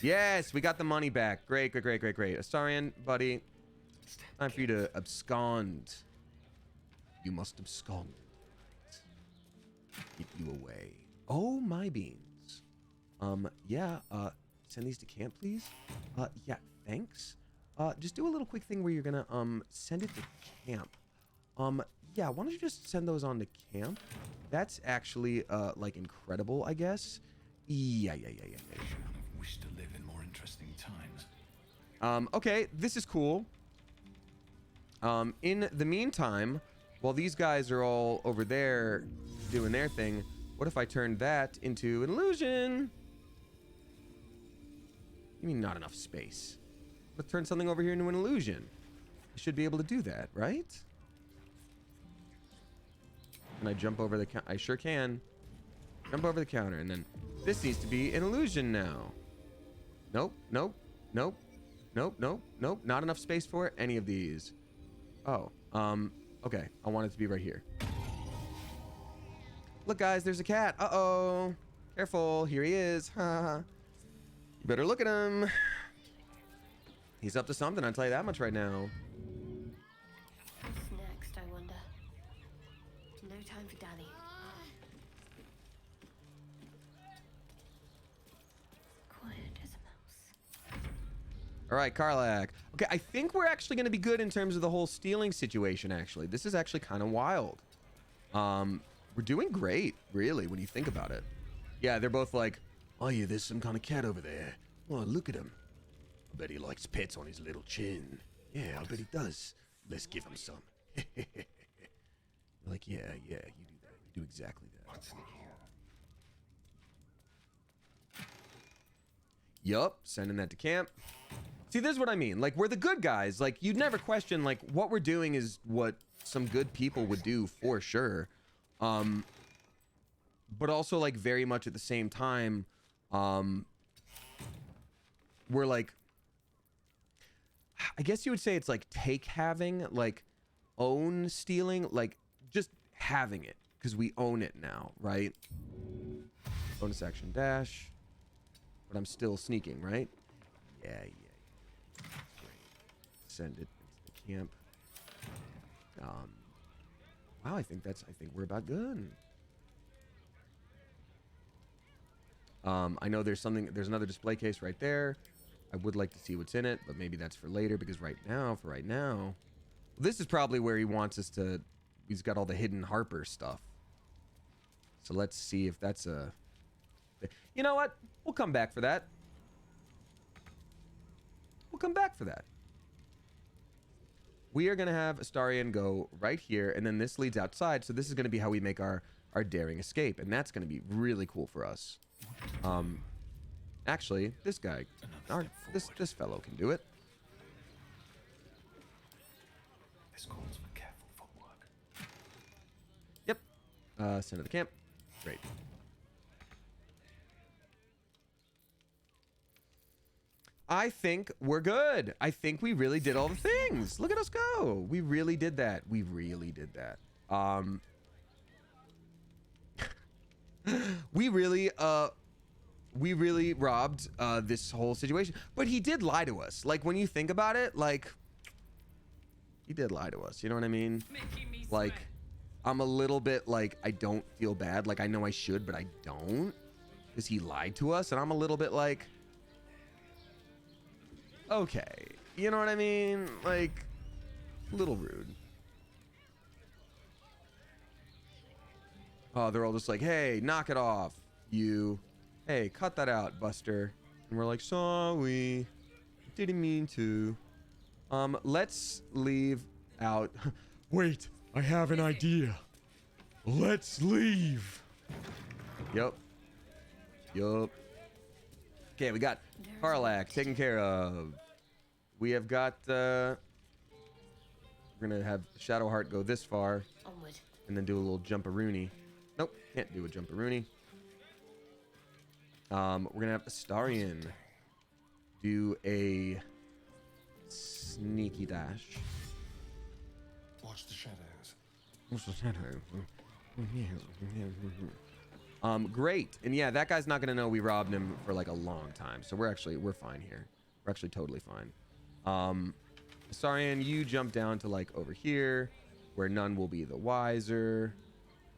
Yes, we got the money back. Great, great, great, great, great. Astarion, buddy, time for you to abscond. You must abscond. Get you away. Oh, my beans. Yeah, send these to camp, please. Yeah, thanks. Just do a little quick thing where you're gonna, send it to camp. Yeah, why don't you just send those on to camp? That's actually, like, incredible, I guess. Yeah. Wish to live in more interesting times. Okay, this is cool. In the meantime, while these guys are all over there doing their thing, what if I turned that into an illusion? You mean not enough space? Let's turn something over here into an illusion. I should be able to do that, right? Can I jump over the counter? I sure can. Jump over the counter, and then this needs to be an illusion now. Nope. Not enough space for any of these. Oh, okay. I want it to be right here. Look, guys, there's a cat. Uh-oh. Careful. Here he is. You better look at him. He's up to something, I'll tell you that much right now. What's next, I wonder? No time for Danny. Quiet as a mouse. All right, Karlak. Okay, I think we're actually going to be good in terms of the whole stealing situation, actually. This is actually kind of wild. We're doing great, really, when you think about it. Yeah, they're both like, oh, yeah, there's some kind of cat over there. Oh, look at him. I bet he likes pets on his little chin. Yeah, I bet he does. Let's give him some. Like, yeah, you do that. You do exactly that. What's in here? Yup, sending that to camp. See, this is what I mean. Like, we're the good guys. Like, you'd never question, like, what we're doing is what some good people would do for sure. But also, like, very much at the same time, we're like, I guess you would say it's like having, like own stealing, like just having it because we own it now, right? Bonus action dash, but I'm still sneaking, right? Yeah. Great. Send it into the camp. Wow, I think we're about good. I know there's another display case right there. I would like to see what's in it, but maybe that's for later because for right now, this is probably where he wants us to, he's got all the hidden Harper stuff. So let's see if that's you know what? We'll come back for that. We are going to have Astarion go right here, and then this leads outside, so this is going to be how we make our daring escape, and that's going to be really cool for us. Actually, this guy, this fellow can do it. This calls for careful footwork. Yep. Send to the camp. Great. I think we're good. I think we really did all the things. Look at us go. We really did that. We really did that. We really, we really robbed this whole situation. But he did lie to us. Like, when you think about it, like, he did lie to us. You know what I mean? Like, I'm a little bit like, I don't feel bad. Like, I know I should, but I don't. Because he lied to us. And I'm a little bit like, okay. You know what I mean? Like, a little rude. Oh, they're all just like, hey, knock it off. You. Hey, cut that out, Buster. And we're like, sorry. Didn't mean to. Let's leave out. Wait, I have an idea. Let's leave. Yup. Okay, we got Karlak taken care of. We have got, we're gonna have Shadowheart go this far. Onward. And then do a little jump-a-rooney. Nope, can't do a jump-a-rooney. We're gonna have Astarion do a sneaky dash. Watch the shadows. What's the shadow? Great. And yeah, that guy's not gonna know we robbed him for like a long time. So we're fine here. We're actually totally fine. Astarion, you jump down to like over here, where none will be the wiser.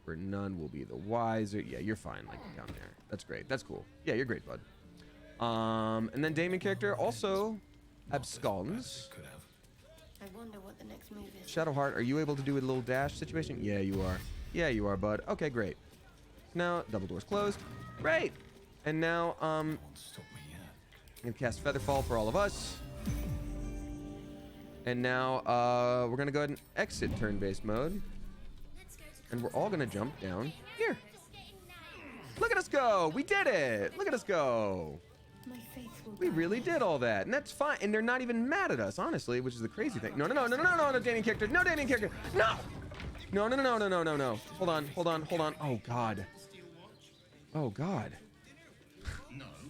Yeah, you're fine, like down there. That's great. That's cool. Yeah, you're great, bud. And then Damon character also absconds. I wonder what the next move is. Shadowheart, are you able to do a little dash situation? Yeah, you are. Yeah, you are, bud. Okay, great. Now double doors closed. Great. And now I'm gonna cast Featherfall for all of us. And now we're gonna go ahead and exit turn-based mode. And we're all gonna jump down here. Look at us go! We did it! Look at us go! We really did all that, and that's fine. And they're not even mad at us, honestly, which is the crazy thing. No, Damien character! No, Damien character! No! No. Hold on. Oh God. Oh God.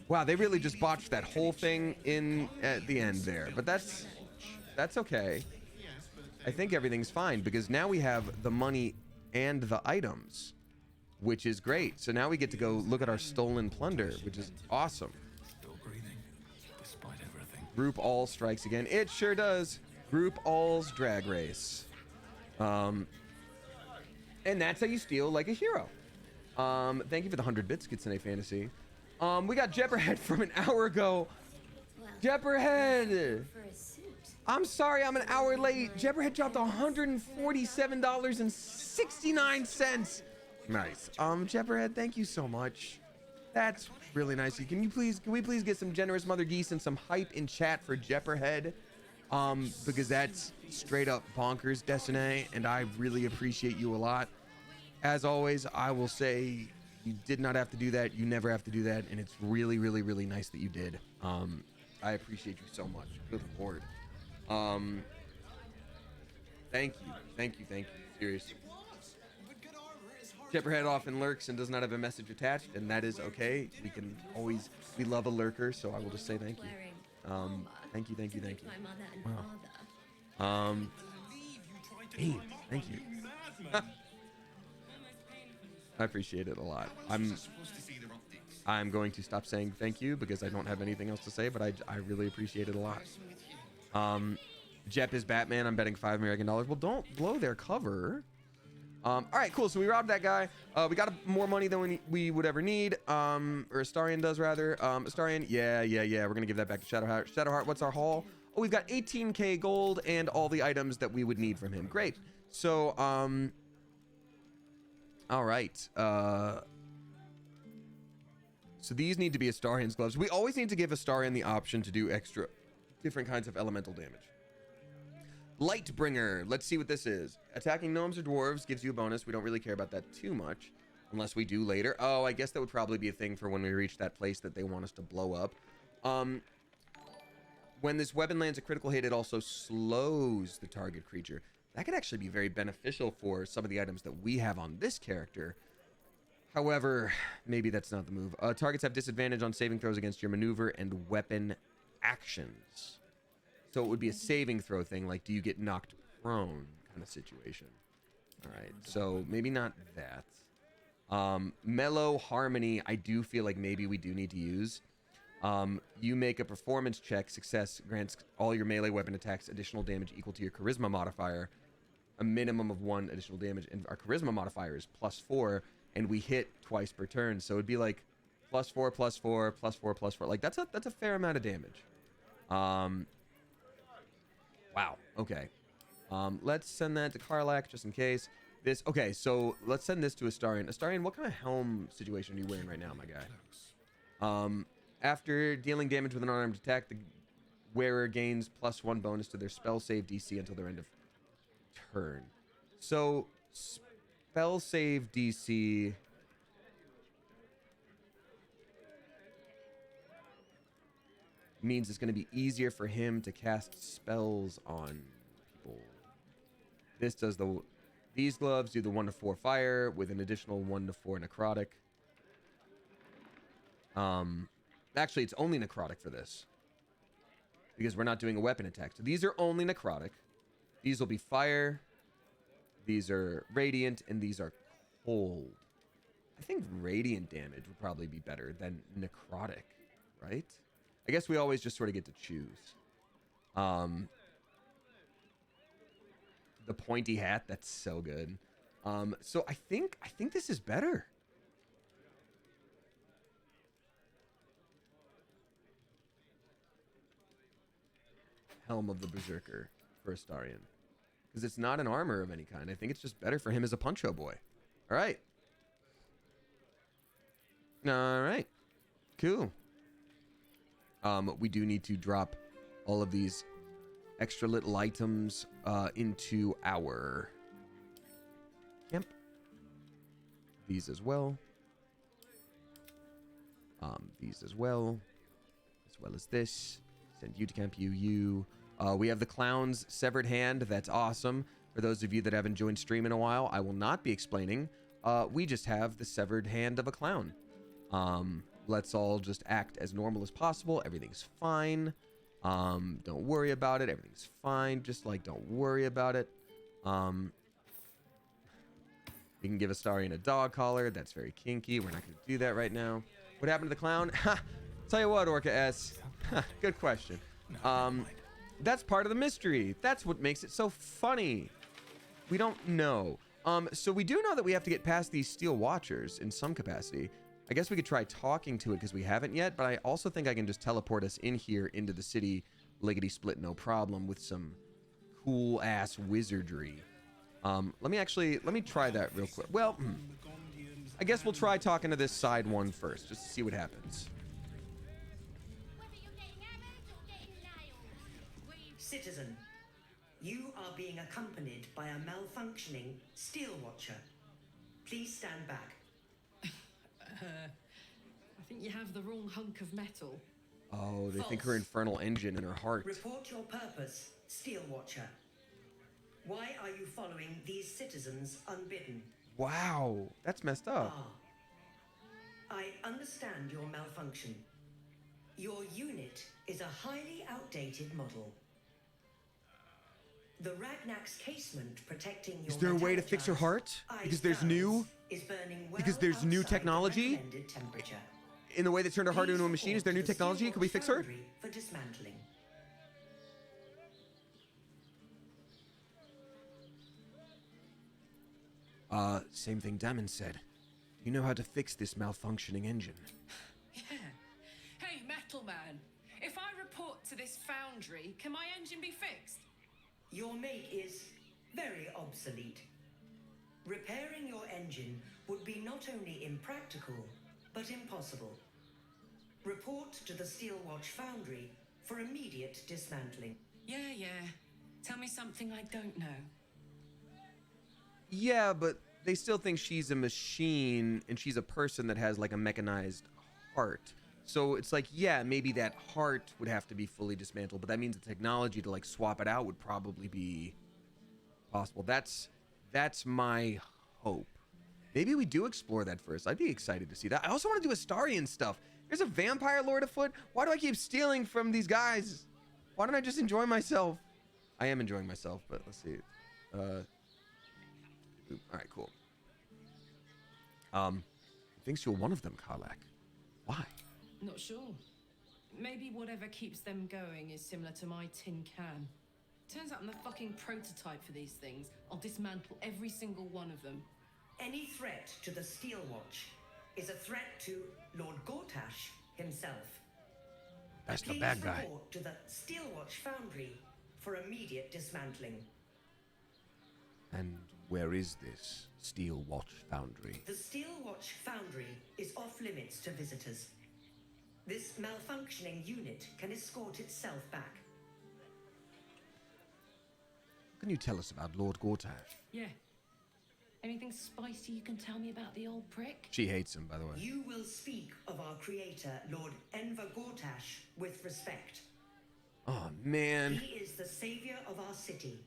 Wow, they really just botched that whole thing in at the end there. But that's okay. I think everything's fine because now we have the money and the items, which is great. So now we get to go look at our stolen plunder, which is awesome. Still breathing, despite everything. Group all strikes again. It sure does. Group all's drag race. And that's how you steal like a hero. Thank you for the 100 bits, Kitsune Fantasy. We got Jepperhead from an hour ago. Jepperhead! I'm sorry I'm an hour late. Jepperhead dropped $147.69. Nice. Jepperhead, thank you so much. That's really nice. Can we please get some generous mother geese and some hype in chat for Jepperhead? Because that's straight up bonkers, Destiny, and I really appreciate you a lot. As always, I will say you did not have to do that. You never have to do that, and it's really, really, really nice that you did. I appreciate you so much. Good Lord. Thank you. Seriously. Jepperhead often lurks and does not have a message attached, and that is okay. We love a lurker, so I will just say thank you. Thank you. Wow. Hey, thank you. I appreciate it a lot. I'm going to stop saying thank you because I don't have anything else to say, but I really appreciate it a lot. Jep is Batman. I'm betting $5 American. Well, don't blow their cover. All right, cool. So we robbed that guy. We got more money than we would ever need. Or Astarion does, rather. Astarion, yeah. We're going to give that back to Shadowheart. Shadowheart, what's our haul? Oh, we've got 18k gold and all the items that we would need from him. Great. So, all right. So these need to be Astarion's gloves. We always need to give Astarion the option to do extra different kinds of elemental damage. Lightbringer. Let's see what this is. Attacking gnomes or dwarves gives you a bonus. We don't really care about that too much unless we do later. Oh, I guess that would probably be a thing for when we reach that place that they want us to blow up. When this weapon lands a critical hit, it also slows the target creature. That could actually be very beneficial for some of the items that we have on this character. However, maybe that's not the move. Targets have disadvantage on saving throws against your maneuver and weapon actions. So it would be a saving throw thing, like do you get knocked prone kind of situation. All right, so maybe not that. Mellow Harmony, I do feel like maybe we do need to use. You make a performance check. Success grants all your melee weapon attacks additional damage equal to your charisma modifier, a minimum of 1 additional damage, and our charisma modifier is +4, and we hit twice per turn, so it'd be like +4, +4, +4, +4. Like that's a fair amount of damage. Wow. Okay. Let's send that to Karlak just in case. Okay, so let's send this to Astarion. Astarion, what kind of helm situation are you wearing right now, my guy? After dealing damage with an unarmed attack, the wearer gains +1 bonus to their spell save DC until their end of turn. So, spell save DC... means it's going to be easier for him to cast spells on people. This does these gloves do the 1 to 4 fire with an additional 1 to 4 necrotic. Actually, it's only necrotic for this because we're not doing a weapon attack. So these are only necrotic. These will be fire. These are radiant, and these are cold. I think radiant damage would probably be better than necrotic, right? I guess we always just sort of get to choose. The pointy hat, that's so good. So I think this is better. Helm of the Berserker for Astarion. Because it's not an armor of any kind. I think it's just better for him as a Puncho boy. All right. All right. Cool. We do need to drop all of these extra little items into our camp. These as well. These as well as this. Send you to camp, you. We have the clown's severed hand. That's awesome. For those of you that haven't joined stream in a while, I will not be explaining. We just have the severed hand of a clown. Let's all just act as normal as possible. Everything's fine. Don't worry about it. Everything's fine. Just like, don't worry about it. You can give Astarion a dog collar. That's very kinky. We're not going to do that right now. What happened to the clown? Ha! Tell you what, Orca S. Good question. That's part of the mystery. That's what makes it so funny. We don't know. So we do know that we have to get past these steel watchers in some capacity. I guess we could try talking to it because we haven't yet, but I also think I can just teleport us in here into the city, lickety split, no problem, with some cool ass wizardry. Let me try that real quick. Well, I guess we'll try talking to this side one first, just to see what happens. Citizen, you are being accompanied by a malfunctioning steel watcher. Please stand back. I think you have the wrong hunk of metal. Oh, they think her infernal engine in her heart. Report your purpose, Steel Watcher. Why are you following these citizens unbidden? Wow, that's messed up. I understand your malfunction. Your unit is a highly outdated model. The Ragnak's casement protecting your Is there a way to fix her heart? Because there's new technology in the way that turned her heart into a machine. Is there new technology? Can we fix her? For dismantling. Same thing Damon said. Do you know how to fix this malfunctioning engine? Yeah. Hey, Metal Man. If I report to this foundry, can my engine be fixed? Your make is very obsolete. Repairing your engine would be not only impractical, but impossible. Report to the Steelwatch Foundry for immediate dismantling. Yeah. Tell me something I don't know. Yeah, but they still think she's a machine and she's a person that has like a mechanized heart. So it's like, yeah, maybe that heart would have to be fully dismantled, but that means the technology to like swap it out would probably be possible. That's my hope. Maybe we do explore that first. I'd be excited to see that. I also want to do Astarion stuff. There's a vampire lord afoot. Why do I keep stealing from these guys? Why don't I just enjoy myself? I am enjoying myself, but let's see. All right, cool. He thinks you're one of them, Karlak. Why? Not sure. Maybe whatever keeps them going is similar to my tin can. Turns out I'm the fucking prototype for these things. I'll dismantle every single one of them. Any threat to the Steel Watch is a threat to Lord Gortash himself. That's the Please bad guy. report to the Steel Watch Foundry for immediate dismantling. And where is this Steel Watch Foundry? The Steel Watch Foundry is off limits to visitors. This malfunctioning unit can escort itself back. What can you tell us about Lord Gortash? Yeah. Anything spicy you can tell me about the old prick? She hates him, by the way. You will speak of our creator, Lord Enver Gortash, with respect. Oh, man. He is the savior of our city.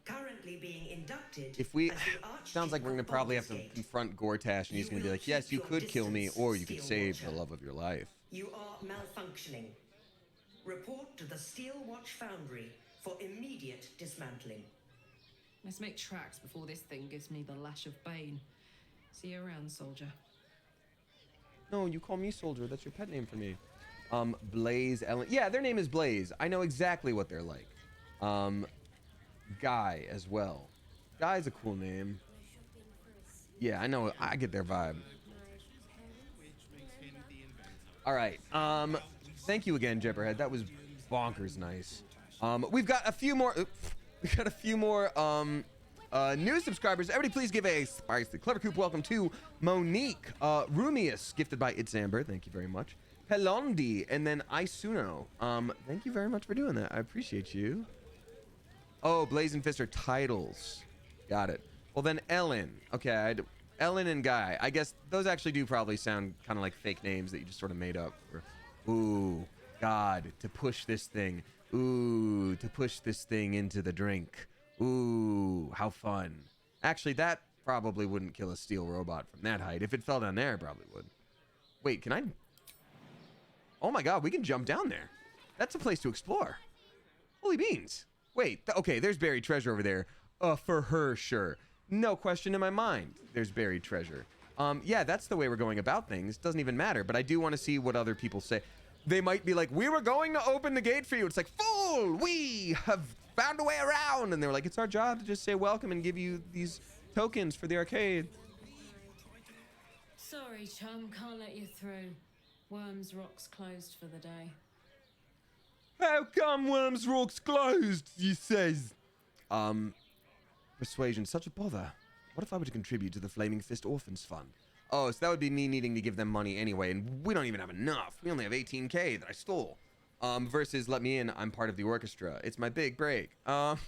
Currently being inducted. If we... as the Archduke Sounds like we're going to of probably have to Baldur's Gate. confront Gortash, and he's going to be like, yes, you could kill me, or you could save the love of your life. You are malfunctioning. Report to the Steel Watch Foundry for immediate dismantling. Let's make tracks before this thing gives me the lash of Bane. See you around, soldier. No, you call me Soldier. That's your pet name for me. Blaze, Ellen. Yeah, their name is Blaze. I know exactly what they're like. Guy as well. Guy's a cool name. Yeah, I know. I get their vibe. All right. Thank you again, Jebberhead. That was bonkers nice. We've got a few more. We've got a few more new subscribers. Everybody, please give a spicy Clever Coop welcome to Monique, Rumius, gifted by It's Amber. Thank you very much. Pelondi, and then Isuno. Thank you very much for doing that. I appreciate you. Oh, Blaze and Fist are titles. Got it. Well, then Ellen. Okay, Ellen and Guy. I guess those actually do probably sound kind of like fake names that you just sort of made up. Ooh, God, to push this thing. Ooh, to push this thing into the drink. Ooh, how fun. Actually, that probably wouldn't kill a steel robot from that height. If it fell down there, it probably would. Wait, can I? Oh my God, we can jump down there. That's a place to explore. Holy beans. Wait, okay, there's buried treasure over there. For her, sure. No question in my mind, there's buried treasure. Yeah, that's the way we're going about things. Doesn't even matter, but I do want to see what other people say. They might be like, we were going to open the gate for you. It's like, fool, we have found a way around. And they were like, it's our job to just say welcome and give you these tokens for the arcade. Sorry, chum, can't let you through. Worms Rock's closed for the day. How come Worms Rock's closed, you says? Persuasion, such a bother. What if I were to contribute to the Flaming Fist Orphans Fund? Oh, so that would be me needing to give them money anyway, and we don't even have enough. We only have 18K that I stole. Versus let me in, I'm part of the orchestra. It's my big break. That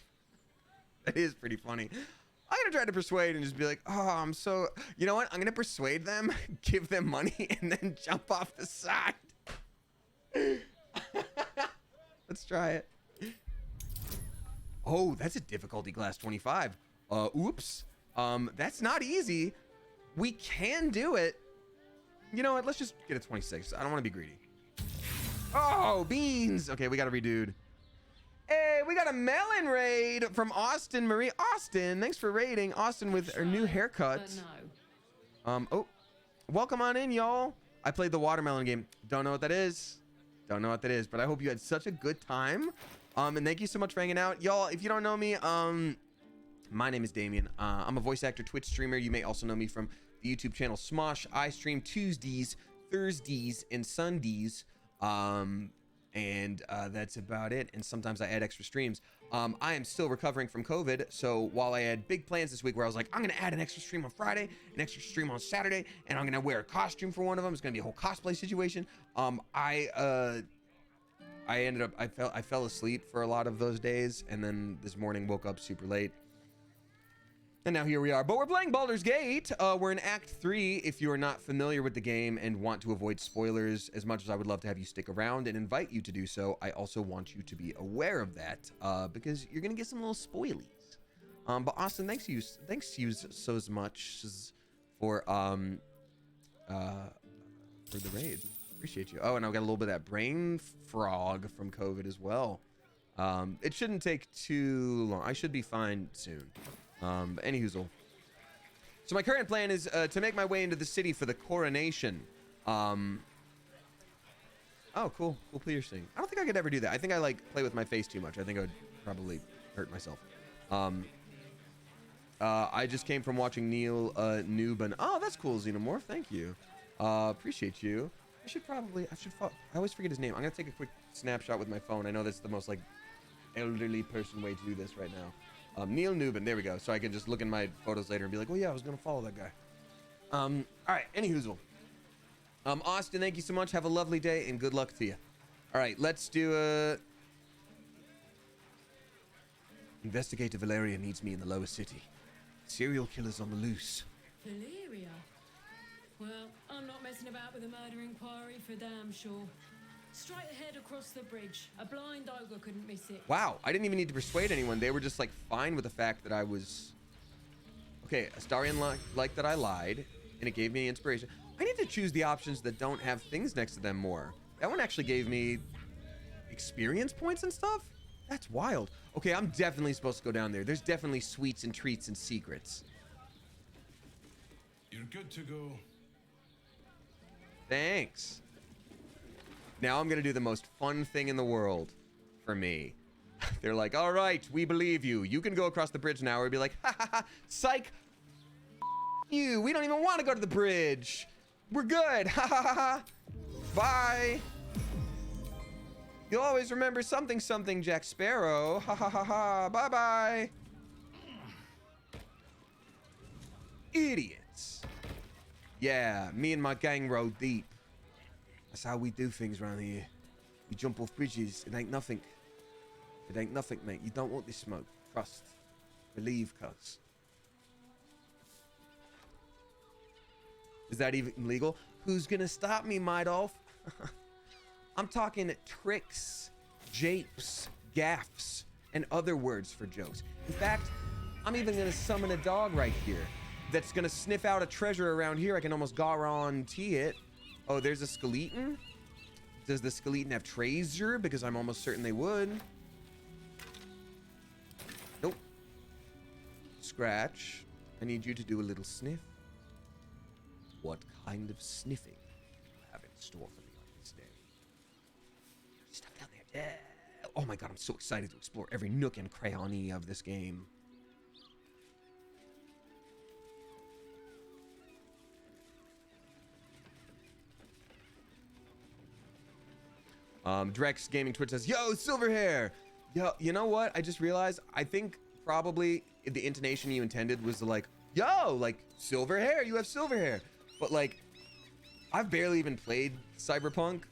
is pretty funny. I'm gonna try to persuade and just be like, oh, I'm so... You know what? I'm gonna persuade them, give them money, and then jump off the side. Let's try it. Oh, that's a difficulty class 25. Oops. That's not easy. We can do it. You know what? Let's just get a 26. I don't want to be greedy. Oh, beans. Okay, we got to redo. Hey, we got a melon raid from Austin Marie. Austin, thanks for raiding. Austin with her new haircut. Oh, welcome on in, y'all. I played the watermelon game. Don't know what that is. Don't know what that is, but I hope you had such a good time. And thank you so much for hanging out. Y'all, if you don't know me, my name is Damien. I'm a voice actor, Twitch streamer. You may also know me from the YouTube channel Smosh. I stream Tuesdays, Thursdays, and Sundays. And that's about it. And sometimes I add extra streams. I am still recovering from COVID. So while I had big plans this week where I was like, I'm going to add an extra stream on Friday, an extra stream on Saturday, and I'm going to wear a costume for one of them. It's going to be a whole cosplay situation. I fell asleep for a lot of those days. And then this morning woke up super late. And now here we are, but we're playing Baldur's Gate. We're in Act 3. If you are not familiar with the game and want to avoid spoilers, as much as I would love to have you stick around and invite you to do so, I also want you to be aware of that, because you're gonna get some little spoilies. But Austin, thanks to you so much for the raid. Appreciate you. Oh, and I've got a little bit of that brain frog from COVID as well. It shouldn't take too long. I should be fine soon. Any hoozle. So my current plan is to make my way into the city for the coronation. Oh, cool. Cool piercing. I don't think I could ever do that. I think I like play with my face too much. I think I would probably hurt myself. I just came from watching Neil Newbin. Oh, that's cool, Xenomorph. Thank you. Appreciate you. I always forget his name. I'm gonna take a quick snapshot with my phone. I know that's the most like elderly person way to do this right now. Neil Newbin. There we go. So I can just look in my photos later and be like, oh yeah, I was gonna follow that guy. All right. Any hoozle. Austin, thank you so much. Have a lovely day and good luck to you. All right, let's do Investigator Valeria needs me in the lower city. Serial killers on the loose. Valeria? Well, I'm not messing about with a murder inquiry for damn sure. Straight ahead across the bridge. A blind ogre couldn't miss it. Wow, I didn't even need to persuade anyone. They were just like fine with the fact that I was... Okay, Astarion liked that I lied, and it gave me inspiration. I need to choose the options that don't have things next to them more. That one actually gave me experience points and stuff? That's wild. Okay, I'm definitely supposed to go down there. There's definitely sweets and treats and secrets. You're good to go. Thanks. Now I'm gonna do the most fun thing in the world for me. They're like, all right, we believe you. You can go across the bridge now. Or be like, ha ha ha, psych. You, we don't even want to go to the bridge. We're good. Ha ha ha ha. Bye. You'll always remember something something, Jack Sparrow. Ha ha ha ha. Bye bye. Idiots. Yeah, me and my gang rode deep. That's how we do things around here. We jump off bridges. It ain't nothing. It ain't nothing, mate. You don't want this smoke. Trust. Believe, cuz. Is that even legal? Who's gonna stop me, Maidolf? I'm talking tricks, japes, gaffs, and other words for jokes. In fact, I'm even gonna summon a dog right here that's gonna sniff out a treasure around here. I can almost guarantee it. Oh, there's a skeleton? Does the skeleton have treasure? Because I'm almost certain they would. Nope. Scratch. I need you to do a little sniff. What kind of sniffing do you have in store for me on this day? Stuff down there. Yeah. Oh my god, I'm so excited to explore every nook and cranny of this game. Drex Gaming Twitch says, yo, Silverhair! Yo, you know what? I just realized, I think probably the intonation you intended was like, yo, like, Silverhair, you have silver hair. But like, I've barely even played Cyberpunk,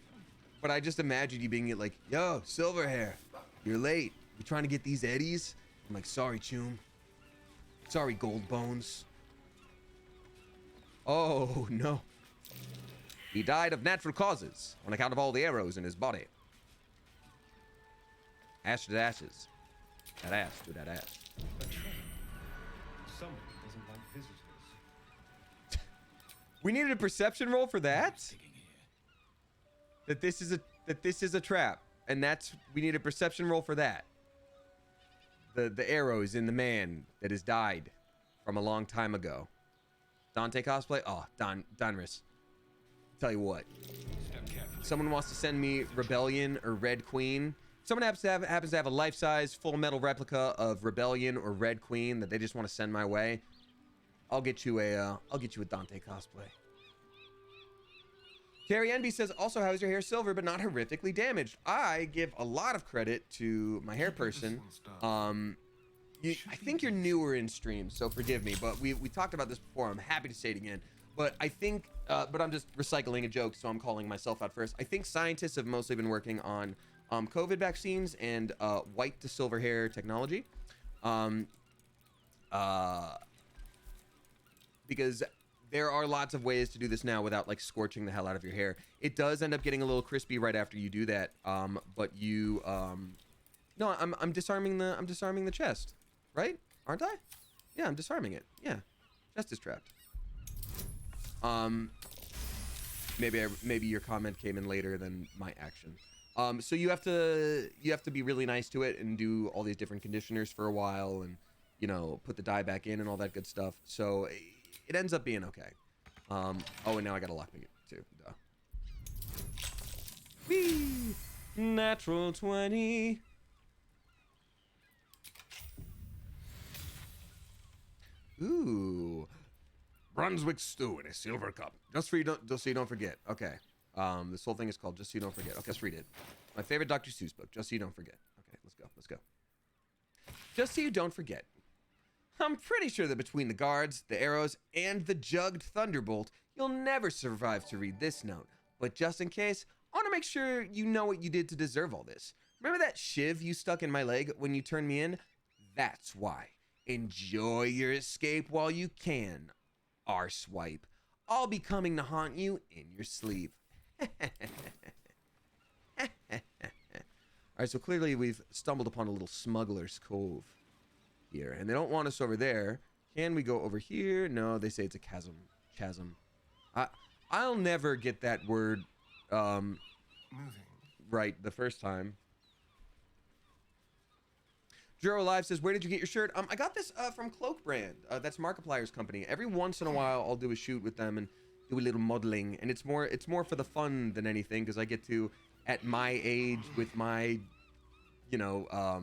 but I just imagined you being like, yo, Silverhair, you're late. You trying to get these eddies? I'm like, sorry, Choom. Sorry, Gold Bones. Oh, no. He died of natural causes on account of all the arrows in his body. Ash to ashes. That ass to that ass. Someone doesn't like visitors. We needed a perception roll for that? That this is a trap. And we need a perception roll for that. The arrows in the man that has died from a long time ago. Dante cosplay? Oh, Donruss. Tell you what. Someone wants to send me Rebellion or Red Queen. Someone happens to have a life-size full metal replica of Rebellion or Red Queen that they just want to send my way. I'll get you a Dante cosplay. Carrie Envy says, also, how is your hair silver but not horrifically damaged? I give a lot of credit to my hair person. I think you're newer in stream, so forgive me, but we talked about this before. I'm happy to say it again. But I think, but I'm just recycling a joke, so I'm calling myself out first. I think scientists have mostly been working on COVID vaccines and white to silver hair technology. Because there are lots of ways to do this now without like scorching the hell out of your hair. It does end up getting a little crispy right after you do that. But you, no, I'm disarming the chest, right? Aren't I? Yeah, I'm disarming it. Yeah, chest is trapped. Maybe your comment came in later than my action. So you have to be really nice to it and do all these different conditioners for a while and, you know, put the dye back in and all that good stuff. So it ends up being okay. Oh, and now I gotta lock me too. Duh. Whee! Natural 20. Ooh. Brunswick stew in a silver cup. Just so you don't forget. Okay. This whole thing is called Just So You Don't Forget. Okay, let's read it. My favorite Dr. Seuss book. Just So You Don't Forget. Okay, let's go. Just so you don't forget. I'm pretty sure that between the guards, the arrows, and the jugged thunderbolt, you'll never survive to read this note. But just in case, I want to make sure you know what you did to deserve all this. Remember that shiv you stuck in my leg when you turned me in? That's why. Enjoy your escape while you can. Arswipe. I'll be coming to haunt you in your sleep. Alright, so clearly we've stumbled upon a little smuggler's cove here. And they don't want us over there. Can we go over here? No, they say it's a chasm. I'll never get that word right the first time. Juro Live says, where did you get your shirt? I got this from Cloak Brand. That's Markiplier's company. Every once in a while, I'll do a shoot with them and do a little modeling, and it's more for the fun than anything, because I get to, at my age, with my, you know,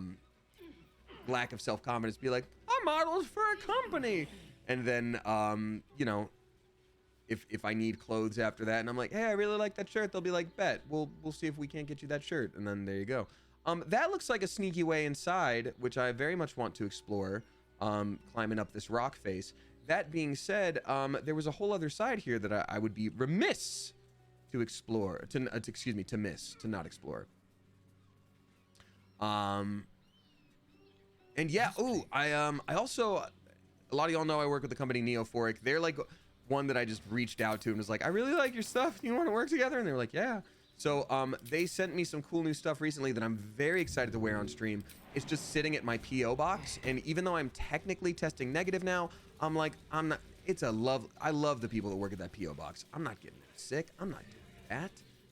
lack of self-confidence, be like, I modeled for a company, and then, you know, if I need clothes after that, and I'm like, hey, I really like that shirt, they'll be like, bet, we'll see if we can't get you that shirt, and then there you go. That looks like a sneaky way inside, which I very much want to explore, climbing up this rock face. That being said, there was a whole other side here that I would be remiss to explore, to not explore. And yeah, ooh, I also, a lot of y'all know I work with the company Neophoric. They're like one that I just reached out to and was like, I really like your stuff. Do you want to work together? And they were like, yeah. So they sent me some cool new stuff recently that I'm very excited to wear on stream. It's just sitting at my PO box, and even though I'm technically testing negative now, I'm like, I'm not. I love the people that work at that PO box. I'm not getting sick. I'm not doing that.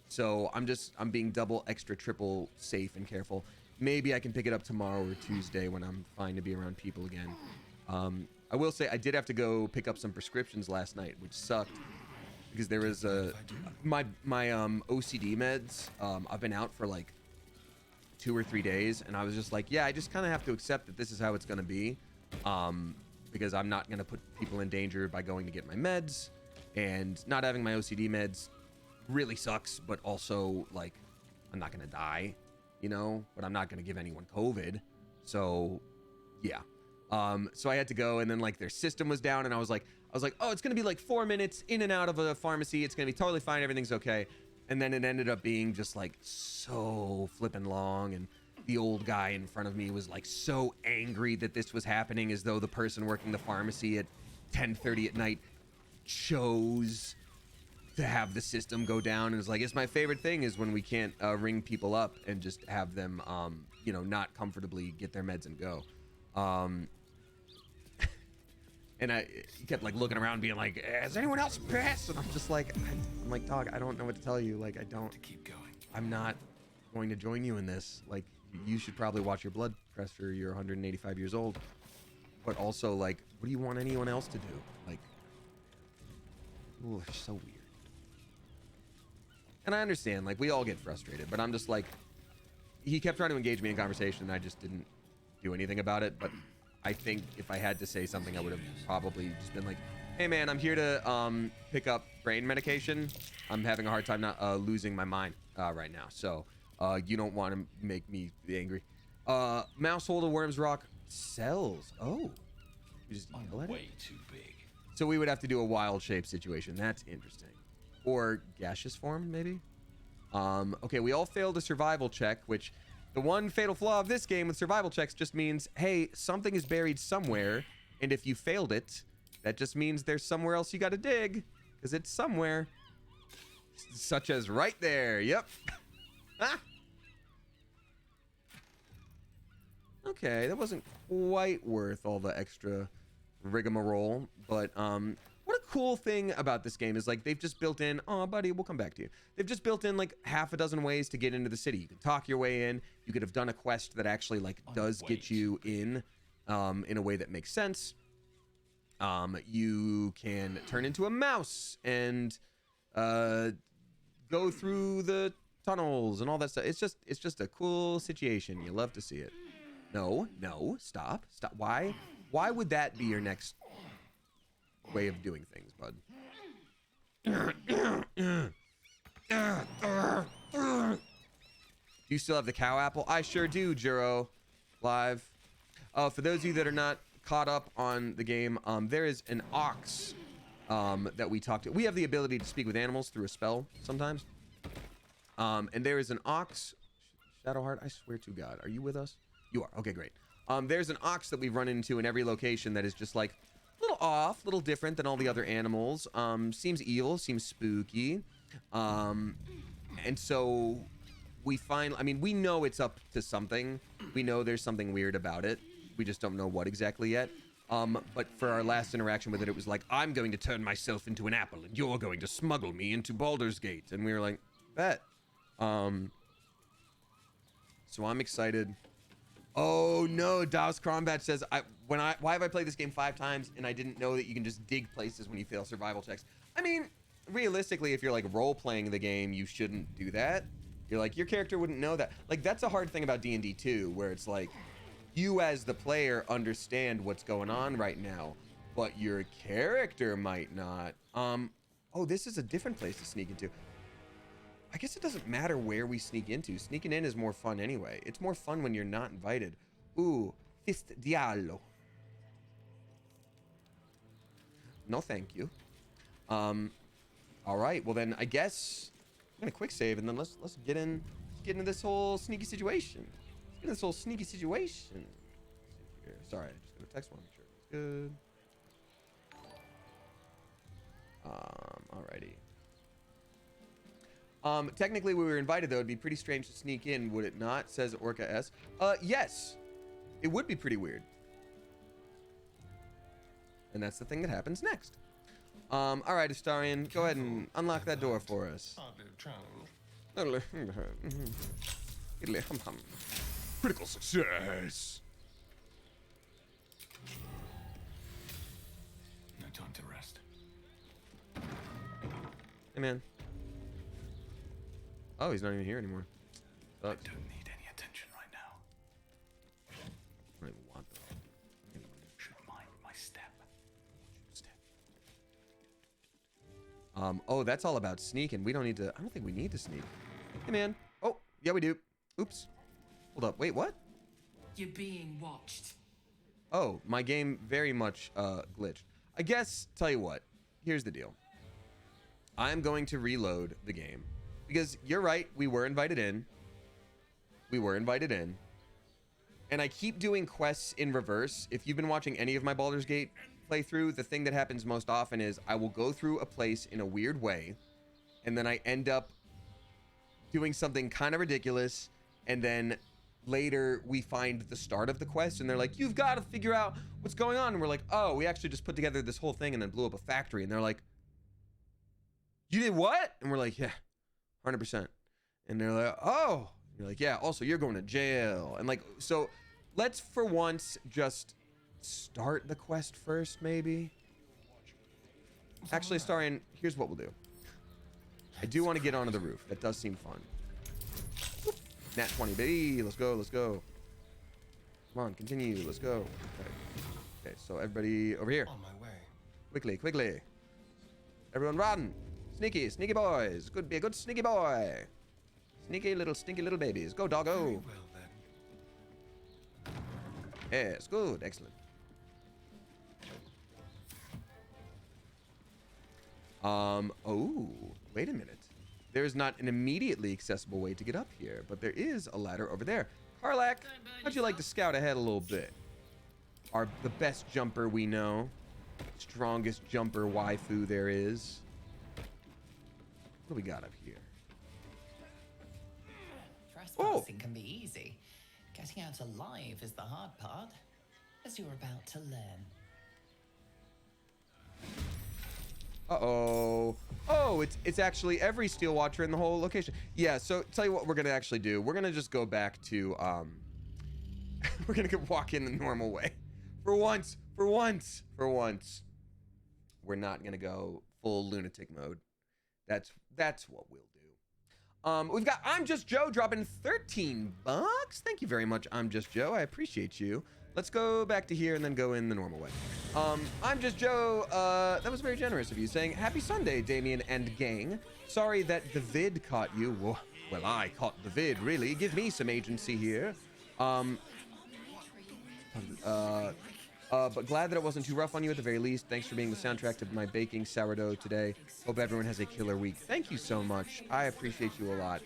So I'm being double, extra, triple safe and careful. Maybe I can pick it up tomorrow or Tuesday when I'm fine to be around people again. I will say I did have to go pick up some prescriptions last night, which sucked. Because there was my OCD meds. I've been out for like 2 or 3 days, and I was just like, yeah, I just kind of have to accept that this is how it's gonna be, because I'm not gonna put people in danger by going to get my meds, and not having my OCD meds really sucks. But also, like, I'm not gonna die, you know, but I'm not gonna give anyone COVID. So yeah. So I had to go, and then like their system was down, and I was like, oh, it's gonna be like 4 minutes in and out of a pharmacy. It's gonna be totally fine. Everything's okay. And then it ended up being just like so flippin' long, and the old guy in front of me was like so angry that this was happening, as though the person working the pharmacy at 10:30 at night chose to have the system go down. And it's like, it's my favorite thing is when we can't ring people up and just have them, you know, not comfortably get their meds and go. And I kept like looking around being like, is anyone else pissed? And I'm just like, I'm like, dog, I don't know what to tell you. Like, I don't. Keep going. I'm not going to join you in this. Like, you should probably watch your blood pressure. You're 185 years old. But also, like, what do you want anyone else to do? Like, ooh, it's so weird. And I understand, like, we all get frustrated, but I'm just like, he kept trying to engage me in conversation, and I just didn't do anything about it. But I think if I had to say something, I would have probably just been like, hey man, I'm here to pick up brain medication. I'm having a hard time not losing my mind right now. So you don't want to make me angry. Mousehold of Worms Rock sells. Oh, you just yell at it? Way too big. So we would have to do a wild shape situation. That's interesting. Or gaseous form, maybe? Okay, we all failed a survival check, which the one fatal flaw of this game with survival checks just means, hey, something is buried somewhere, and if you failed it, that just means there's somewhere else you gotta dig, because it's somewhere. Such as right there. Yep. Ah. Okay, that wasn't quite worth all the extra rigmarole, but what a cool thing about this game is, like, they've just built in, oh buddy, we'll come back to you. They've just built in like half a dozen ways to get into the city. You can talk your way in. You could have done a quest that actually like does get you in a way that makes sense. You can turn into a mouse and go through the tunnels and all that stuff. It's just a cool situation. You love to see it. No, stop. Why would that be your next way of doing things, bud? Do you still have the cow apple? I sure do, Juro. Live. For those of you that are not caught up on the game, there is an ox that we talked to. We have the ability to speak with animals through a spell sometimes. And there is an ox. Shadowheart, I swear to God. Are you with us? You are. Okay, great. There's an ox that we run into in every location that is just like a little off, a little different than all the other animals. Seems evil, seems spooky. And so we find, I mean, we know it's up to something. We know there's something weird about it. We just don't know what exactly yet. But for our last interaction with it, it was like, I'm going to turn myself into an apple and you're going to smuggle me into Baldur's Gate. And we were like, bet. So I'm excited. Oh no, Daos Crombat says, why have I played this game 5 times and I didn't know that you can just dig places when you fail survival checks? I mean, realistically, if you're like role-playing the game, you shouldn't do that. You're like, your character wouldn't know that. Like, that's a hard thing about D&D 2, where it's like, you as the player understand what's going on right now, but your character might not. Oh, this is a different place to sneak into. I guess it doesn't matter where we sneak into. Sneaking in is more fun anyway. It's more fun when you're not invited. Ooh, Fist Diallo. No, thank you. All right, well then I guess I'm gonna quick save and then let's get into this whole sneaky situation. Let's get into this whole sneaky situation. Sorry, I just gonna text one. Make sure it's good. Alrighty. Technically, we were invited, though. It'd be pretty strange to sneak in, would it not? Says Orca S. Yes. It would be pretty weird. And that's the thing that happens next. All right, Astarion, go ahead and unlock that door for us. Critical success. No time to rest. Hey, man. Oh, he's not even here anymore. I don't need any attention right now. I don't even want that. Should mind my step. Oh, that's all about sneaking. We don't need to. I don't think we need to sneak. Hey, man. Oh, yeah, we do. Oops. Hold up. Wait, what? You're being watched. Oh, my game very much glitched. I guess, tell you what. Here's the deal. I'm going to reload the game. Because you're right, we were invited in. And I keep doing quests in reverse. If you've been watching any of my Baldur's Gate playthrough, the thing that happens most often is I will go through a place in a weird way, and then I end up doing something kind of ridiculous, and then later we find the start of the quest, and they're like, you've got to figure out what's going on. And we're like, oh, we actually just put together this whole thing and then blew up a factory. And they're like, you did what? And we're like, yeah. 100%. And they're like, oh, you're like, yeah, also you're going to jail. And like, so let's for once just start the quest first, maybe. Actually, Astarion, here's what we'll do. I do want to get onto the roof. That does seem fun. Nat 20, baby. Let's go. Come on, continue. Let's go. Okay, so everybody over here. On my way. Quickly. Everyone run. Sneaky boys. Be a good sneaky boy. Sneaky little babies. Go, doggo. Very well, then. Yes, good. Excellent. Oh, wait a minute. There's not an immediately accessible way to get up here, but there is a ladder over there. Karlak, how'd you like to scout ahead a little bit? The best jumper we know. Strongest jumper waifu there is. What do we got up here? Trespassing can be easy. Getting out alive is the hard part, as you're about to learn. Uh-oh. Oh, it's actually every Steel Watcher in the whole location. Yeah, so tell you what we're gonna actually do. We're gonna just go back to we're gonna walk in the normal way. For once. we're not gonna go full lunatic mode. That's what we'll do. We've got I'm Just Joe dropping 13 bucks. Thank you very much, I'm Just Joe. I appreciate you. Let's go back to here and then go in the normal way. I'm Just Joe. That was very generous of you, saying happy Sunday, Damien and gang. Sorry that the vid caught you. Well, I caught the vid, really. Give me some agency here. But glad that it wasn't too rough on you at the very least. Thanks for being the soundtrack to my baking sourdough today. Hope everyone has a killer week. Thank you so much. I appreciate you a lot.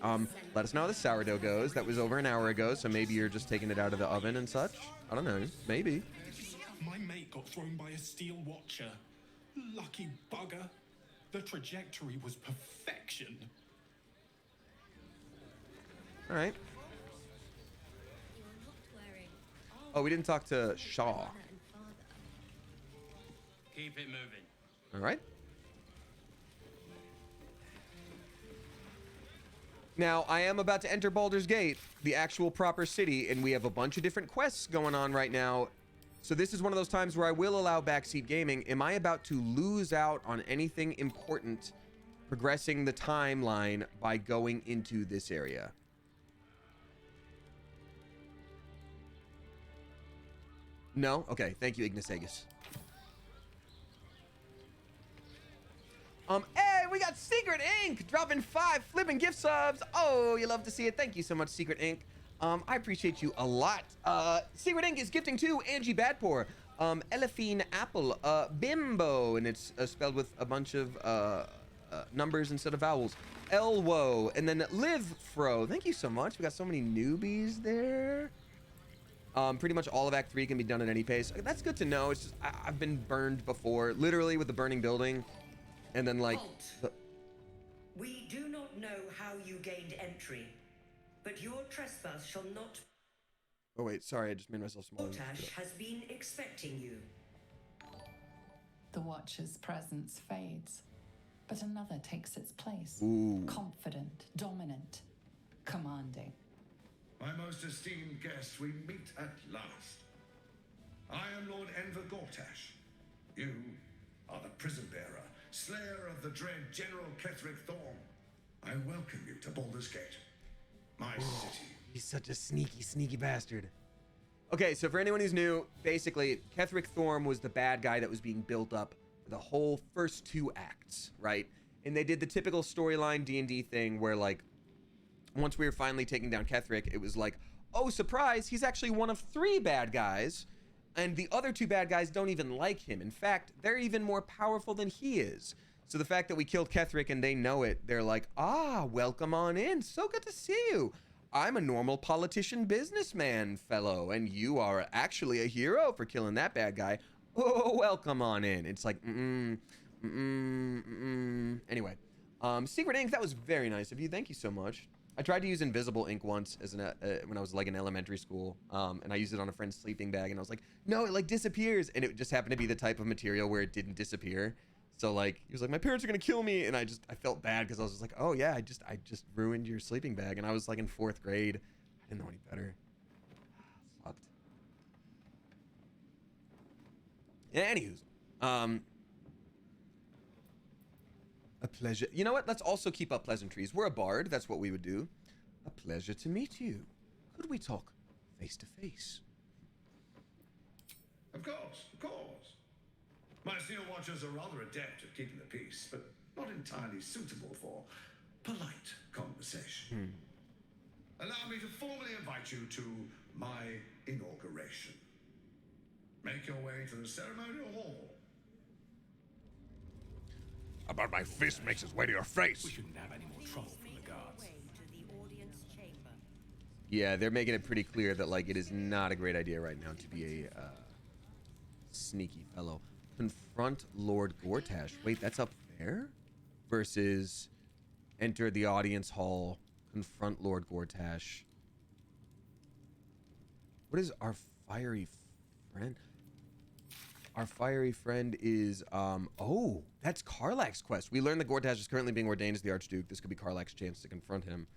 Let us know how the sourdough goes. That was over an hour ago, so maybe you're just taking it out of the oven and such. I don't know. Maybe. My mate got thrown by a steel watcher. Lucky bugger. The trajectory was perfection. All right. Oh, we didn't talk to Shaw. Keep it moving. All right. Now, I am about to enter Baldur's Gate, the actual proper city, and we have a bunch of different quests going on right now. So this is one of those times where I will allow backseat gaming. Am I about to lose out on anything important progressing the timeline by going into this area? No? Okay, thank you, Ignis Aegis. Hey, we got Secret Ink dropping 5 flipping gift subs. Oh, you love to see it. Thank you so much, Secret Ink. I appreciate you a lot. Secret Ink is gifting to Angie Badpour, Elephine Apple, Bimbo, and it's spelled with a bunch of numbers instead of vowels. Elwo, and then Live Fro. Thank you so much. We got so many newbies there. Pretty much all of Act 3 can be done at any pace. That's good to know. It's just I've been burned before, literally with the burning building. And then like we do not know how you gained entry, but your trespass shall not. Oh wait, sorry, I just made myself smaller. Ortash has been expecting you. The Watcher's presence fades, but another takes its place. Ooh. Confident, dominant, commanding. My most esteemed guest, we meet at last. I am Lord Enver Gortash. You are the prison bearer, slayer of the dread General Ketheric Thorm. I welcome you to Baldur's Gate, my city. He's such a sneaky bastard. Okay, so for anyone who's new, basically, Ketheric Thorm was the bad guy that was being built up for the whole first 2 acts, right? And they did the typical storyline D&D thing where, like, once we were finally taking down Ketheric, it was like, oh, surprise, he's actually one of 3 bad guys, and the other 2 bad guys don't even like him. In fact, they're even more powerful than he is. So the fact that we killed Ketheric and they know it, they're like, ah, welcome on in. So good to see you. I'm a normal politician businessman, fellow, and you are actually a hero for killing that bad guy. Oh, welcome on in. It's like, Anyway, Secret Ink, that was very nice of you. Thank you so much. I tried to use invisible ink once as when I was like in elementary school, and I used it on a friend's sleeping bag, and I was like, no, it like disappears, and it just happened to be the type of material where it didn't disappear. So like he was like, my parents are gonna kill me, and I felt bad because I was just like, oh yeah, I just ruined your sleeping bag, and I was like in 4th grade. I didn't know any better. Sucked. Yeah, anywho, a pleasure. You know what? Let's also keep up pleasantries. We're a bard. That's what we would do. A pleasure to meet you. Could we talk face to face? Of course, of course. My steel watchers are rather adept at keeping the peace, but not entirely suitable for polite conversation. Allow me to formally invite you to my inauguration. Make your way to the ceremonial hall. About my fist makes its way to your face. We shouldn't have any more trouble from the guards. Yeah, they're making it pretty clear that like it is not a great idea right now to be a sneaky fellow. Confront Lord Gortash. Wait, that's up there? Versus enter the audience hall. Confront Lord Gortash. What is our fiery friend? Our fiery friend is, oh, that's Karlach's quest. We learned that Gortash is currently being ordained as the Archduke. This could be Karlach's chance to confront him.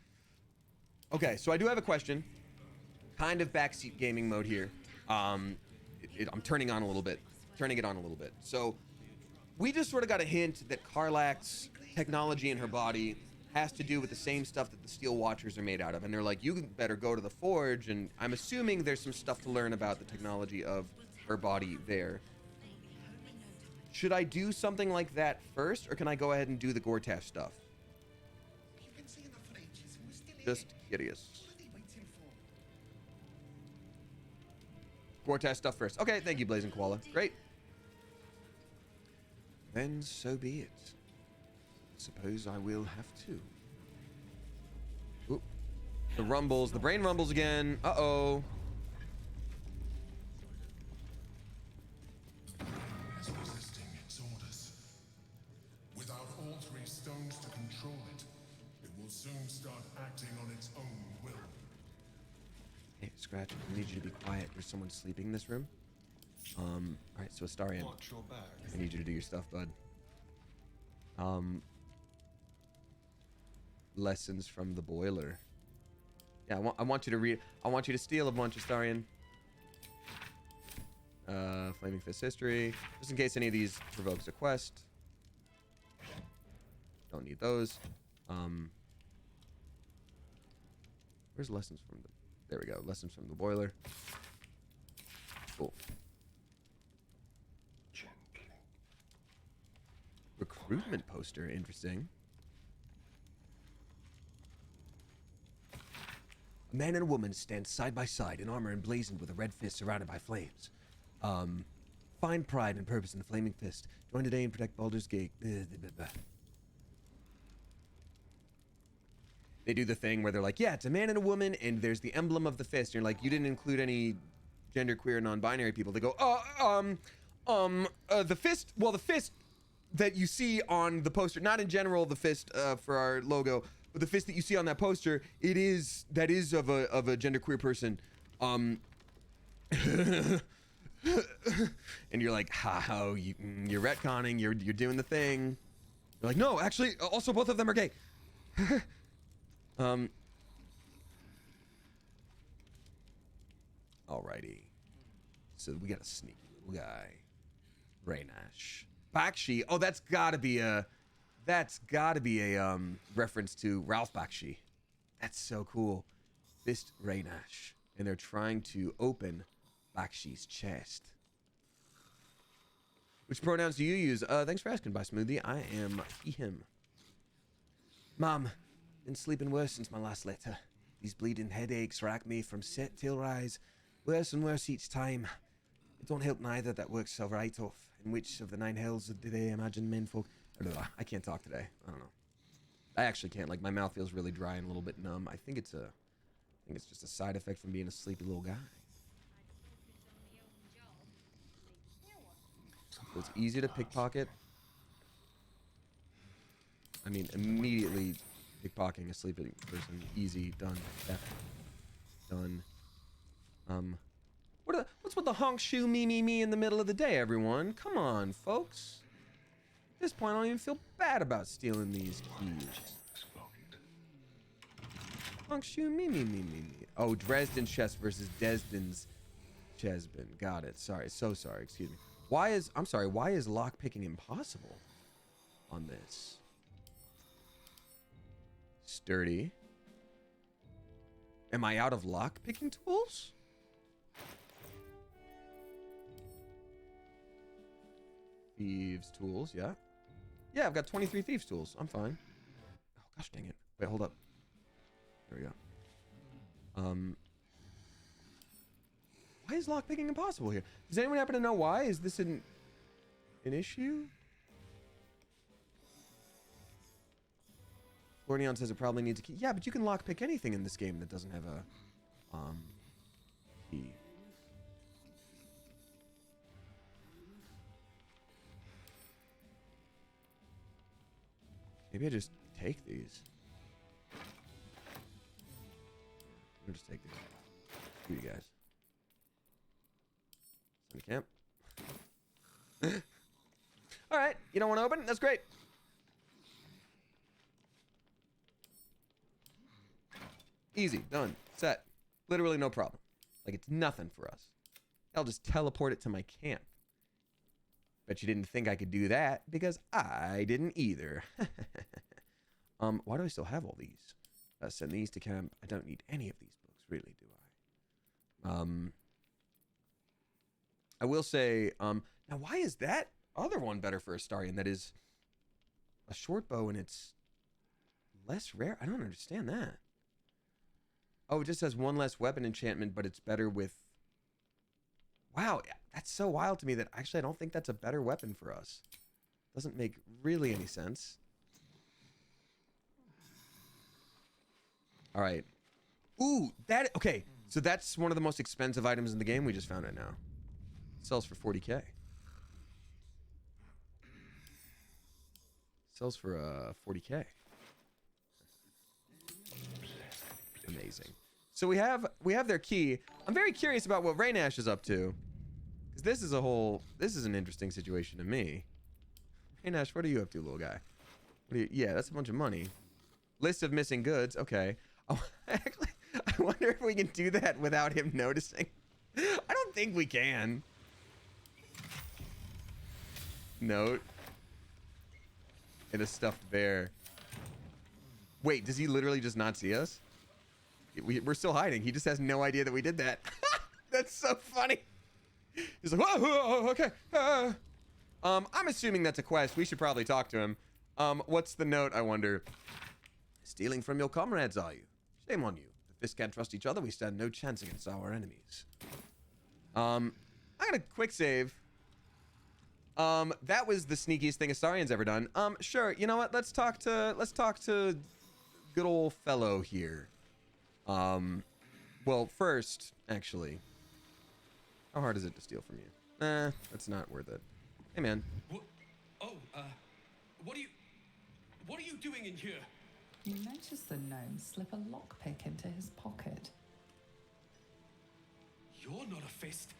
Okay, so I do have a question. Kind of backseat gaming mode here. I'm turning it on a little bit. So, we just sort of got a hint that Karlach's technology in her body has to do with the same stuff that the Steel Watchers are made out of. And they're like, you better go to the Forge. And I'm assuming there's some stuff to learn about the technology of her body there. Should I do something like that first, or can I go ahead and do the Gortash stuff? Just curious. Gortash stuff first. Okay, thank you, Blazing Koala. Great. Then so be it. Suppose I will have to. Oop. The rumbles. The brain rumbles again. Uh-oh. Is resisting its orders. Without all three stones to control it, it will soon start acting on its own will. Hey, Scratch, I need you to be quiet. There's someone sleeping in this room. Alright, so Astarion, I need you to do your stuff, bud. Lessons from the boiler. Yeah, I want you to read. I want you to steal a bunch, Astarion. Flaming Fist history, just in case any of these provokes a quest. Don't need those. Where's lessons from the? There we go. Lessons from the boiler. Cool. Recruitment poster, interesting. A man and a woman stand side by side in armor emblazoned with a red fist surrounded by flames. Find pride and purpose in the flaming fist. Join today and protect Baldur's Gate. They do the thing where they're like, yeah, it's a man and a woman, and there's the emblem of the fist. And you're like, you didn't include any genderqueer, non-binary people. They go, the fist. Well, the fist that you see on the poster, not in general the fist for our logo, but the fist that you see on that poster, that is of a genderqueer person. And you're like, how you're retconning, you're doing the thing. You're like, no, actually, also both of them are gay. Alrighty. So we got a sneaky little guy. Raynash. Bakshi. Oh, that's gotta be a reference to Ralph Bakshi. That's so cool. Fist Raynash. And they're trying to open Bakshi's chest. Which pronouns do you use? Thanks for asking, By Smoothie. I am he, him. Mom, been sleeping worse since my last letter. These bleeding headaches rack me from set till rise. Worse and worse each time. It don't help neither that works so right off. In which of the 9 hells did they imagine menfolk? I can't talk today. I don't know. I actually can't. Like, my mouth feels really dry and a little bit numb. I think it's just a side effect from being a sleepy little guy. So it's easy to pickpocket. I mean, immediately pickpocketing a sleeping person. Easy. Done. Theft. Done. What's with the honk shoe me in the middle of the day, everyone? Come on, folks. At this point, I don't even feel bad about stealing these keys. Honk shoe me. Oh, Dresden chest versus Desden's Chesbin. Got it. Sorry. So sorry. Excuse me. Why is lockpicking impossible on this? Sturdy. Am I out of lockpicking tools? Thieves tools, yeah. Yeah, I've got 23 thieves tools. I'm fine. Oh, gosh dang it. Wait, hold up. There we go. Why is lockpicking impossible here? Does anyone happen to know why? Is this an issue? Florian says it probably needs a key. Yeah, but you can lockpick anything in this game that doesn't have a key. Maybe I just take these. I'll just take these. Who you guys? Send a camp. Alright, you don't want to open? That's great. Easy, done, set. Literally no problem. Like, it's nothing for us. I'll just teleport it to my camp. Bet you didn't think I could do that, because I didn't either. Why do I still have all these? Send these to camp. I don't need any of these books, really, do I? I will say, now why is that other one better for Astarion? That is a short bow and it's less rare? I don't understand that. Oh, it just has one less weapon enchantment, but it's better with... Wow, that's so wild to me that actually I don't think that's a better weapon for us. Doesn't make really any sense. All right. Ooh, that... Okay, so that's one of the most expensive items in the game. We just found it now. It sells for 40k. Sells for 40k. Amazing. So we have their key. I'm very curious about what Raynash is up to, because this is an interesting situation to me. Raynash, what are you up to, little guy? Yeah, that's a bunch of money. List of missing goods. Okay. Oh, actually, I wonder if we can do that without him noticing. I don't think we can. Note. And a stuffed bear. Wait, does he literally just not see us? We're still hiding. He just has no idea that we did that. That's so funny. He's like, whoa, okay. I'm assuming that's a quest. We should probably talk to him. What's the note, I wonder? Stealing from your comrades, are you? Shame on you. If fists can't trust each other, we stand no chance against our enemies. I got a quick save. That was the sneakiest thing Astarion's ever done. Sure. You know what? Let's talk to good old fellow here. Well, first, actually, how hard is it to steal from you? That's not worth it. Hey, man. What are you doing in here? You notice the gnome slip a lockpick into his pocket. You're not a fist.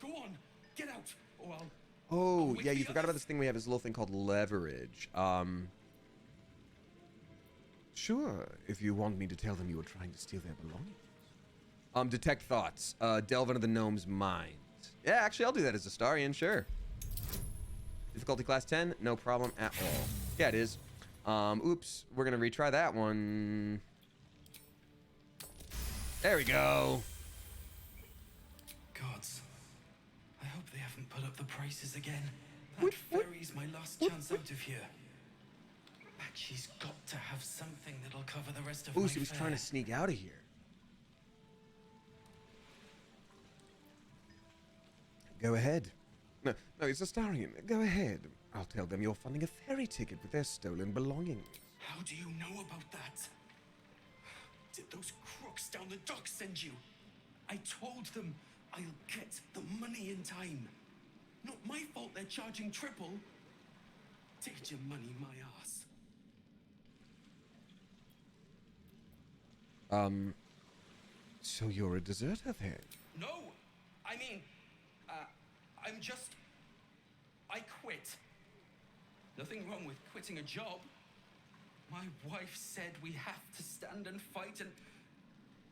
Go on, get out, or I'll... Oh, yeah, you forgot about this thing we have, this little thing called leverage. Sure, if you want me to tell them you were trying to steal their belongings. Detect thoughts. Delve into the gnome's mind. Yeah, actually, I'll do that as Astarion, sure. Difficulty class 10, no problem at all. Yeah, it is. Oops, we're gonna retry that one. There we go. Gods, I hope they haven't put up the prices again. That ferry's my last chance out of here. But she's got to have something that'll cover the rest of my Ooh, so he's trying to sneak out of here. Go ahead. No, it's Astarion. Go ahead. I'll tell them you're funding a ferry ticket with their stolen belongings. How do you know about that? Did those crooks down the dock send you? I told them I'll get the money in time. Not my fault they're charging triple. Take your money, my ass. So you're a deserter then? No! I mean, I quit. Nothing wrong with quitting a job. My wife said we have to stand and fight, and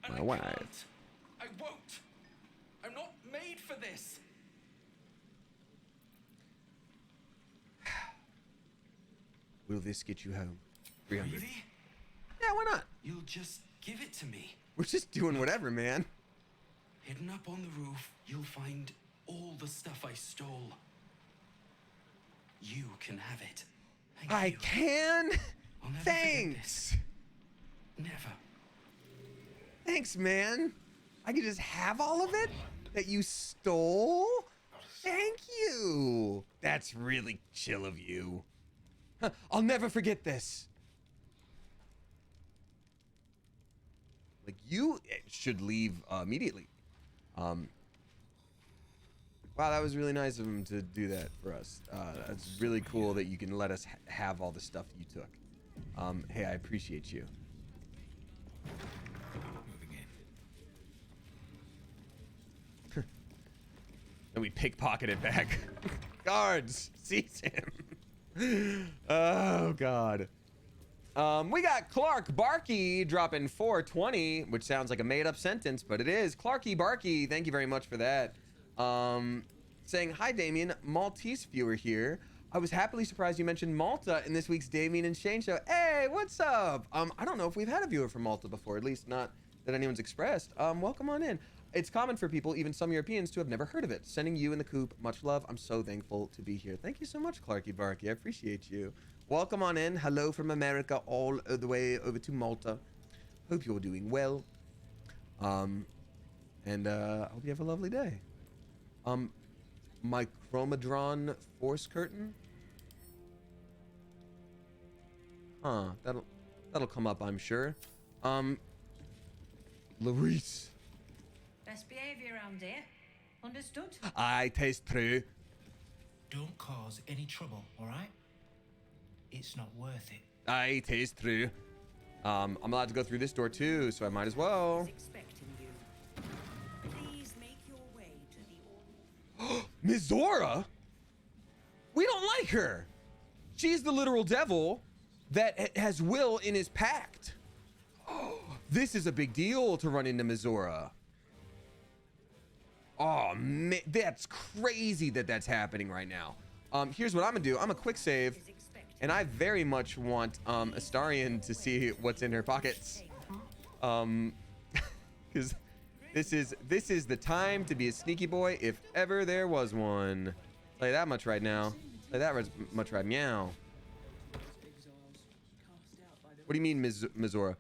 My I wife. can't. I won't. I'm not made for this. Will this get you home? 300. Really? Yeah, why not? You'll just give it to me. We're just doing whatever, man. Hidden up on the roof, you'll find all the stuff I stole. You can have it. I can? I'll never Thanks. Never. Thanks, man. I can just have all of it that you stole? Thank you. That's really chill of you. Huh, I'll never forget this. Like, you should leave immediately. Wow, that was really nice of him to do that for us. That's really cool that you can let us have all the stuff you took. Hey, I appreciate you. Moving in. And we pickpocket it back. Guards, seize him. Oh, God. We got Clark Barkey dropping 420, which sounds like a made-up sentence, but it is. Clarky Barkey, thank you very much for that. saying, hi, Damien, Maltese viewer here. I was happily surprised you mentioned Malta in this week's Damien and Shane show. Hey, what's up? I don't know if we've had a viewer from Malta before, at least not that anyone's expressed. Welcome on in. It's common for people, even some Europeans, to have never heard of it. Sending you and the coop much love. I'm so thankful to be here. Thank you so much, Clarky Barky. I appreciate you. Welcome on in. Hello from America, all the way over to Malta. Hope you're doing well. And I hope you have a lovely day. My Chromadron Force Curtain. Huh, that'll come up, I'm sure. Larice. Best behavior around here. Understood? I taste true. Don't cause any trouble, all right? It's not worth it. I taste true. I'm allowed to go through this door too, so I might as well. Please make your way to the Mizora? We don't like her. She's the literal devil that has Will in his pact. This is a big deal to run into Mizora. Oh man, that's crazy that that's happening right now. Here's what I'm gonna do. I'm a quick save, and I very much want Astarion to see what's in her pockets. Because this is the time to be a sneaky boy if ever there was one. Tell you that much right now. Tell you that much right meow. What do you mean, Mizora?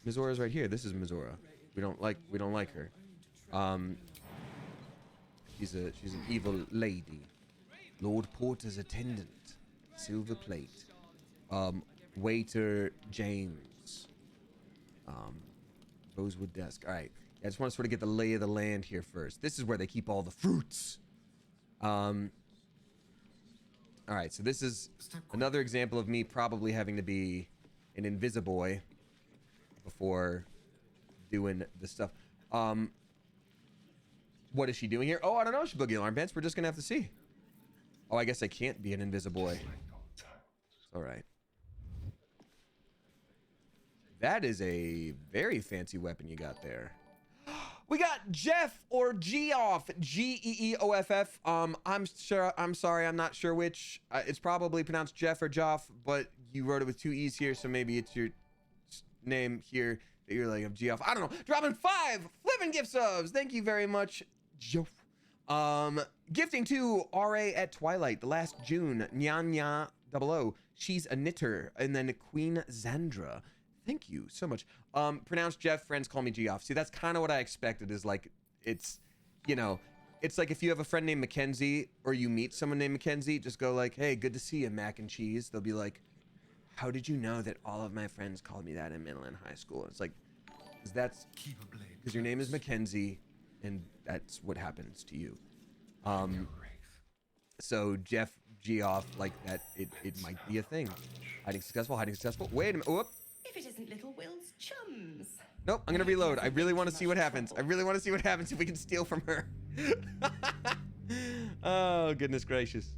Mizora's right here. This is Mizora. We don't like her. She's an evil lady. Lord Porter's attendant. Silver plate. Waiter James. Rosewood desk. All right. I just want to sort of get the lay of the land here first. This is where they keep all the fruits. All right. So this is another example of me probably having to be an Invisiboy before doing the stuff. What is she doing here? Oh, I don't know. She boogie alarm bends. We're just gonna have to see. Oh, I guess I can't be an Invisiboy. All right. That is a very fancy weapon you got there. We got Jeff or Geoff, Geeoff. I'm sorry, I'm not sure which. It's probably pronounced Jeff or Joff, but you wrote it with 2 E's here, so maybe it's your name here that you're like of Geoff. I don't know. Dropping 5 flipping gift subs. Thank you very much, Geoff. Gifting to RA at Twilight, the last June, Nyanya 00. She's a knitter, and then Queen Zandra. Thank you so much. Pronounced Jeff, friends call me Geoff. See, that's kind of what I expected, is like, it's, you know, it's like if you have a friend named Mackenzie or you meet someone named Mackenzie, just go like, hey, good to see you, mac and cheese. They'll be like, how did you know that all of my friends called me that in middle and high school? It's like, because your name is Mackenzie and that's what happens to you. So Jeff Geoff, like that, it might be a thing. Hiding successful. Wait a minute. Whoop. If it isn't little Will's chums. Nope, I'm gonna reload. I really want to see what happens. I really want to see what happens if we can steal from her. Oh, goodness gracious.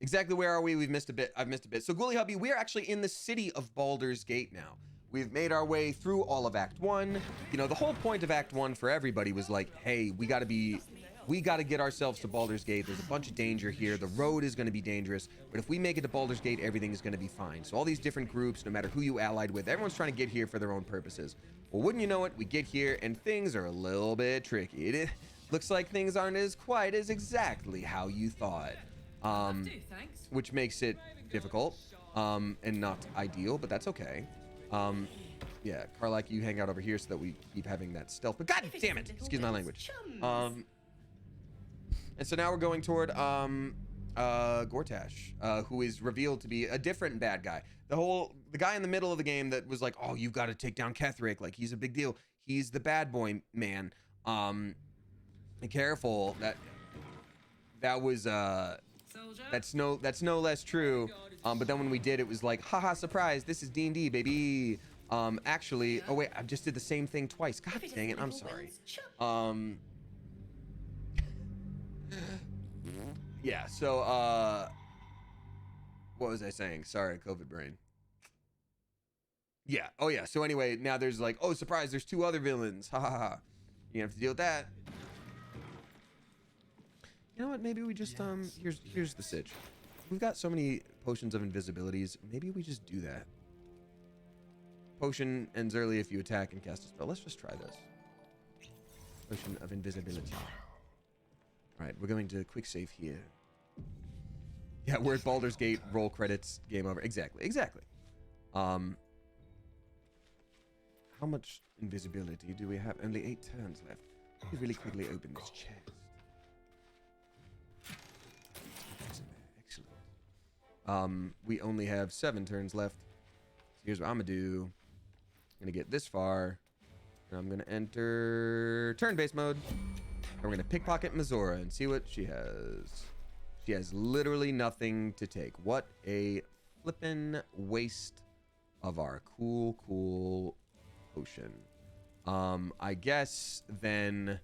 Exactly where are we? We've missed a bit. I've missed a bit. So Ghoulie Hubby, we are actually in the city of Baldur's Gate now. We've made our way through all of Act 1. You know, the whole point of Act 1 for everybody was like, hey, we got to get ourselves to Baldur's Gate. There's a bunch of danger here. The road is going to be dangerous, but if we make it to Baldur's Gate, everything is going to be fine. So all these different groups, no matter who you allied with, everyone's trying to get here for their own purposes. Well, wouldn't you know it, we get here and things are a little bit tricky. It looks like things aren't quite as exactly how you thought, which makes it difficult and not ideal, but that's okay. Yeah, Carlac, you hang out over here so that we keep having that stealth. But god damn it, excuse my language. And so now we're going toward Gortash, who is revealed to be a different bad guy. The guy in the middle of the game that was like, oh, you've got to take down Ketheric, like he's a big deal. He's the bad boy man. Be careful, that was that's no less true. But then when we did, it was like, haha, surprise, this is D&D, baby. Actually, oh wait, I just did the same thing twice. God dang it, I'm sorry. Yeah, so, what was I saying? Sorry, COVID brain. Yeah, oh yeah, so anyway, now there's like, oh, surprise, there's 2 other villains, ha ha ha. You have to deal with that. You know what? Maybe we just here's the sitch. We've got so many potions of invisibilities. Maybe we just do that. Potion ends early if you attack and cast a spell. Let's just try this. Potion of invisibility. All right, we're going to quick save here. Yeah, we're at Baldur's Gate. Roll credits. Game over. Exactly. How much invisibility do we have? Only 8 turns left. Let me really quickly open this chest. Excellent. We only have 7 turns left. So here's what I'm gonna do. I'm gonna get this far, and I'm gonna enter turn-based mode. And we're gonna pickpocket Mizora and see what she has. She has literally nothing to take. What a flippin' waste of our cool potion. I guess then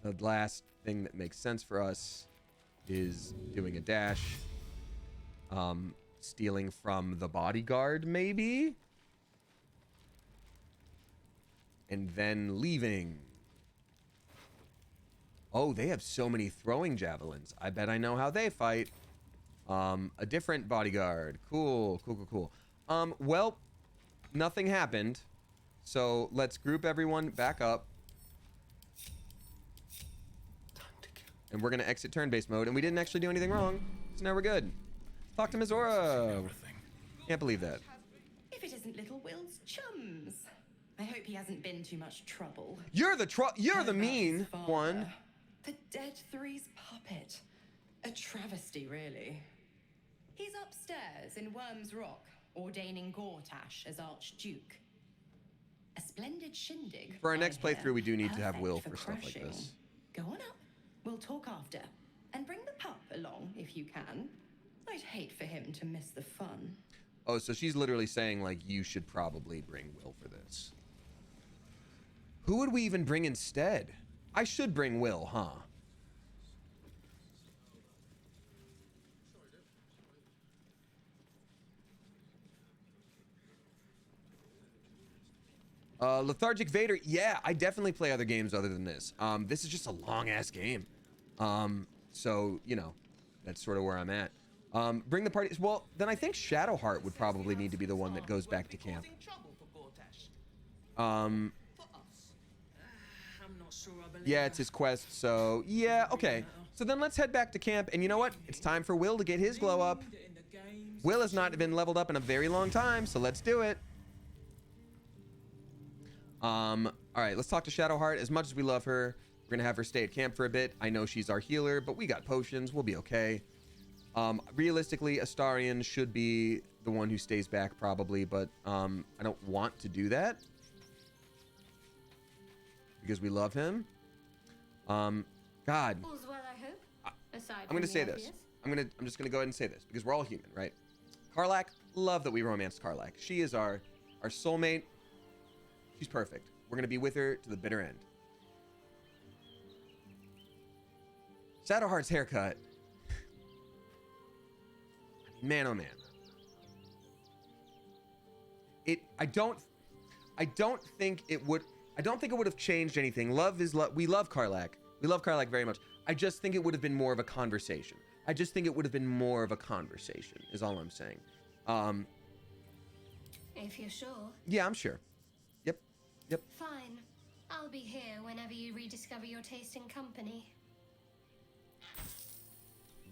the last thing that makes sense for us is doing a dash. Stealing from the bodyguard, maybe? And then leaving. Oh, they have so many throwing javelins. I bet I know how they fight. A different bodyguard. Cool. Well, nothing happened. So let's group everyone back up. And we're going to exit turn-based mode. And we didn't actually do anything wrong. So now we're good. Talk to Mizora. Can't believe that. If it isn't little Will's chums. I hope he hasn't been too much trouble. You're the mean one. The Dead Three's puppet. A travesty, really. He's upstairs in Worm's Rock, ordaining Gortash as Archduke. A splendid shindig. For our next I hear. playthrough, we do need to have Perfect Will for for stuff like crashing. this. Go on up. We'll talk after. And bring the pup along if you can. I'd hate for him to miss the fun. Oh, so she's literally saying, like, you should probably bring Will for this. Who would we even bring instead? I should bring Will, huh? Lethargic Vader. Yeah, I definitely play other games other than this. This is just a long-ass game. So, you know, that's sort of where I'm at. Bring the party. Well, then I think Shadowheart would probably need to be the one that goes back to camp. Yeah, it's his quest, so yeah, okay. So then let's head back to camp, and you know what? It's time for Will to get his glow up. Will has not been leveled up in a very long time, so let's do it. All right, let's talk to Shadowheart. As much as we love her, we're gonna have her stay at camp for a bit. I know she's our healer, but we got potions. We'll be okay. Realistically, Astarion should be the one who stays back probably, but I don't want to do that because we love him. God. All's well, I hope. I'm gonna say this. I'm just gonna go ahead and say this because we're all human, right? Karlach, love that we romanced Karlach. She is our soulmate. She's perfect. We're gonna be with her to the bitter end. Shadowheart's haircut. Man, oh man. I don't think it would have changed anything. Love is love. We love Karlach. We love Karlach very much. I just think it would have been more of a conversation. Is all I'm saying. If you're sure. Yeah, I'm sure. Yep. Fine. I'll be here whenever you rediscover your taste in company.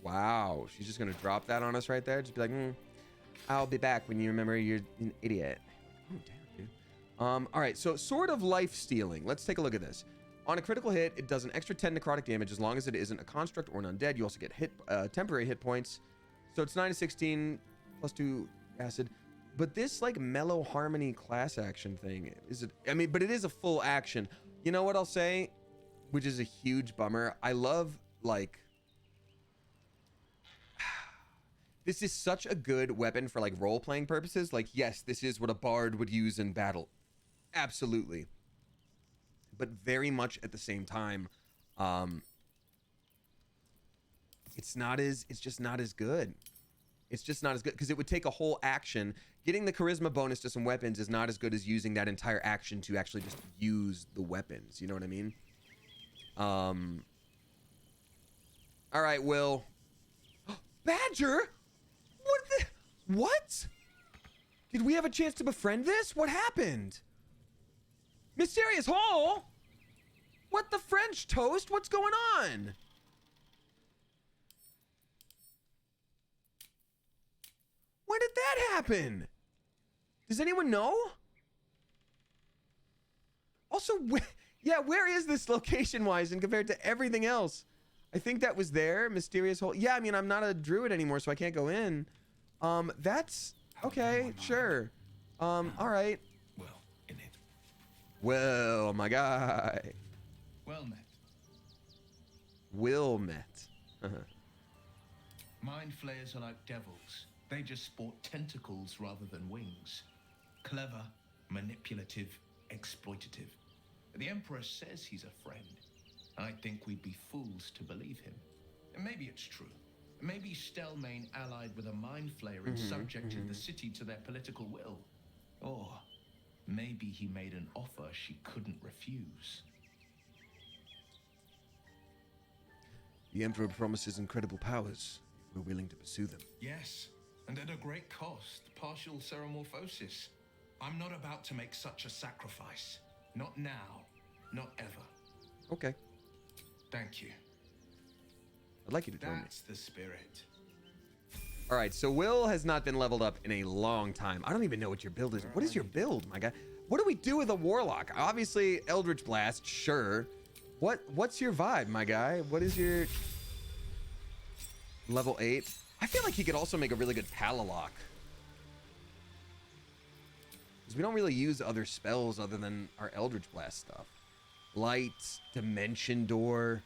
Wow, she's just gonna drop that on us right there. Just be like, I'll be back when you remember you're an idiot. Oh, damn, dude. All right, so Sword of Life Stealing. Let's take a look at this. On a critical hit, it does an extra 10 necrotic damage as long as it isn't a construct or an undead. You also get temporary hit points. So it's 9 to 16 plus 2 acid. But this like mellow harmony class action thing, but it is a full action. You know what I'll say, which is a huge bummer. I love like, this is such a good weapon for like role-playing purposes. Like, yes, this is what a bard would use in battle. Absolutely. But very much at the same time, it's just not as good. It's just not as good because it would take a whole action, getting the charisma bonus to some weapons is not as good as using that entire action to actually just use the weapons. You know what I mean? All right, Will. Badger? What? Did we have a chance to befriend this? What happened? Mysterious Hole? What the French toast? What's going on? When did that happen? Does anyone know? Also, yeah, where is this location-wise and compared to everything else? I think that was there. Mysterious Hole. Yeah, I mean, I'm not a druid anymore, so I can't go in. That's okay, sure. All right. Well, in it. Well, my guy. Well met. Will met. Mind flayers are like devils. They just sport tentacles rather than wings. Clever, manipulative, exploitative. The Emperor says he's a friend. I think we'd be fools to believe him. And maybe it's true. Maybe Stelmane allied with a mind flayer and subjected the city to their political will. Or maybe he made an offer she couldn't refuse. The Emperor promises incredible powers if we're willing to pursue them. Yes, and at a great cost, partial ceremorphosis. I'm not about to make such a sacrifice. Not now, not ever. Okay. Thank you. I'd like you to join me. That's the spirit. All right, so Will has not been leveled up in a long time. I don't even know what your build is. What is your build, my guy? What do we do with a warlock? Obviously, Eldritch Blast, sure. What's your vibe, my guy? What is your level 8? I feel like he could also make a really good Palalock. Because we don't really use other spells other than our Eldritch Blast stuff. Light, Dimension Door,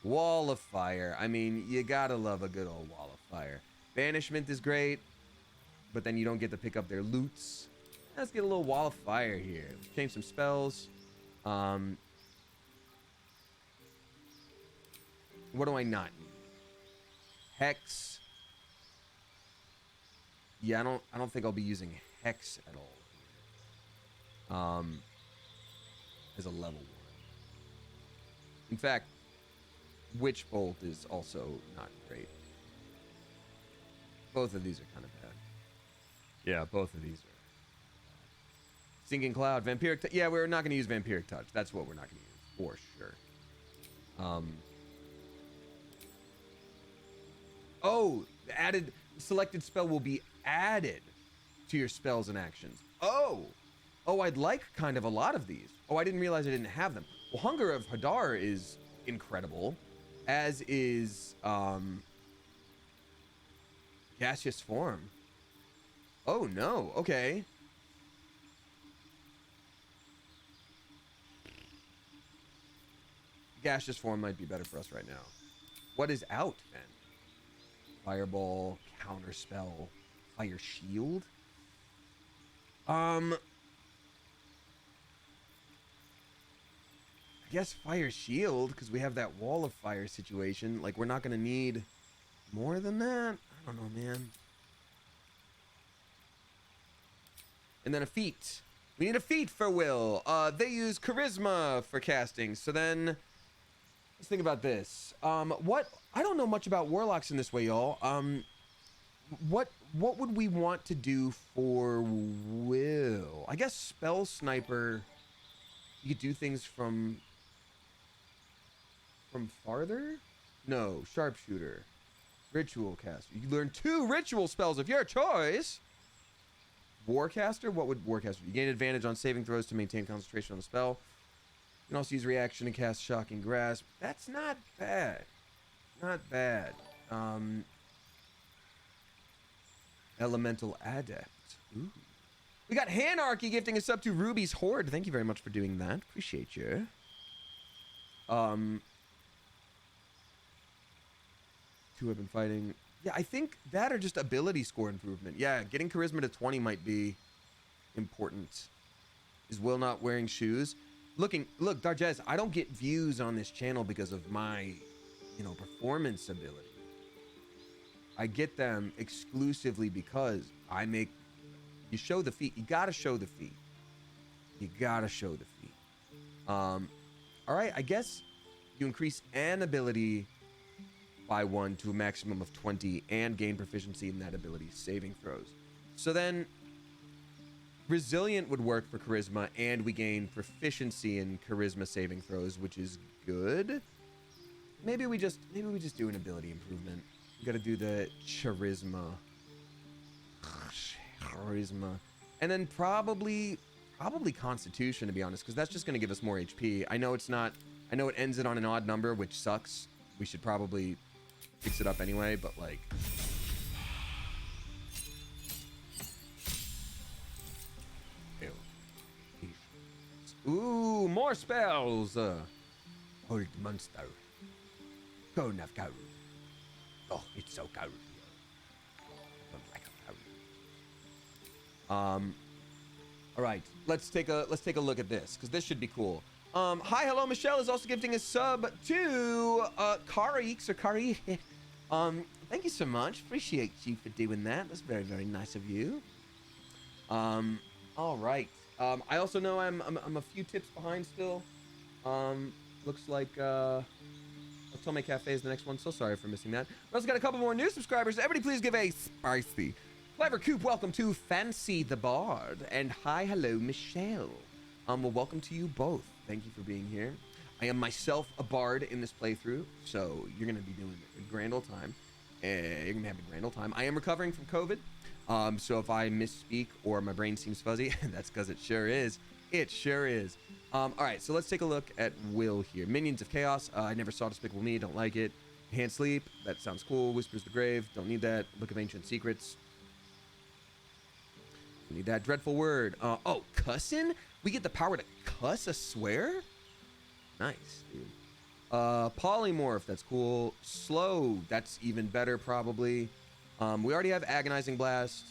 Wall of Fire. I mean, you gotta love a good old Wall of Fire. Banishment is great, but then you don't get to pick up their loots. Let's get a little Wall of Fire here. Change some spells. What do I not need? Hex. Yeah, I don't think I'll be using Hex at all. As a level 1. In fact, Witch Bolt is also not great. Both of these are kind of bad. Yeah, both of these are. Sinking Cloud, Vampiric Touch. Yeah, we're not going to use Vampiric Touch. That's what we're not going to use, for sure. Oh, added selected spell will be added to your spells and actions. Oh, I'd like kind of a lot of these. Oh, I didn't realize I didn't have them. Well, Hunger of Hadar is incredible, as is Gaseous Form. Oh no, okay. Gaseous Form might be better for us right now. What is out then? Fireball, Counterspell, Fire Shield. I guess Fire Shield, because we have that Wall of Fire situation. Like, we're not going to need more than that? I don't know, man. And then a feat. We need a feat for Will. They use Charisma for casting. So then, let's think about this. I don't know much about Warlocks in this way, y'all. What would we want to do for Will? I guess Spell Sniper. You could do things from farther? No, Sharpshooter. Ritual Caster. You learn 2 ritual spells of your choice. Warcaster? What would Warcaster do? You gain advantage on saving throws to maintain concentration on the spell. You can also use reaction to cast Shocking Grasp. That's not bad. Not bad. Elemental Adept. Ooh. We got Hanarchy gifting us up to Ruby's Horde. Thank you very much for doing that. Appreciate you. Two have been fighting. Yeah, I think that or just ability score improvement. Yeah, getting charisma to 20 might be important. Is Will not wearing shoes? Look, Darjez, I don't get views on this channel because of my, performance ability. I get them exclusively because I make You show the feat. You gotta show the feat. You gotta show the feat. All right, I guess you increase an ability by 1 to a maximum of 20 and gain proficiency in that ability's saving throws. So then Resilient would work for charisma, and we gain proficiency in charisma saving throws, which is good. Maybe we just do an ability improvement. We gotta do the charisma. And then probably constitution, to be honest, because that's just gonna give us more HP. I know it ends it on an odd number, which sucks. We should probably fix it up anyway, but like, ooh, more spells. Hold monster. Go enough cold. Oh, it's so cold here. I don't like it cold. All right, let's take a look at this, because this should be cool. Hi, hello, Michelle is also gifting a sub to Kari. Thank you so much. Appreciate you for doing that. That's very, very nice of you. All right. I also know I'm a few tips behind still. Looks like Otome Cafe is the next one. So sorry for missing that. We also got a couple more new subscribers. Everybody please give a spicy Clever Coop, welcome to Fancy the Bard. And hi, hello, Michelle. Well, welcome to you both. Thank you for being here. I am myself a bard in this playthrough, so you're going to be doing a grand old time. You're going to have a grand old time. I am recovering from COVID, so if I misspeak or my brain seems fuzzy, that's because it sure is. It sure is. All right, so let's take a look at Will here. Minions of Chaos. I never saw Despicable Me. Don't like it. Hand Sleep. That sounds cool. Whispers the Grave. Don't need that. Book of Ancient Secrets. Need that. Dreadful Word. Oh, cussin'? We get the power to cuss a swear? Nice, dude. Polymorph. That's cool. Slow. That's even better, probably. We already have Agonizing Blast.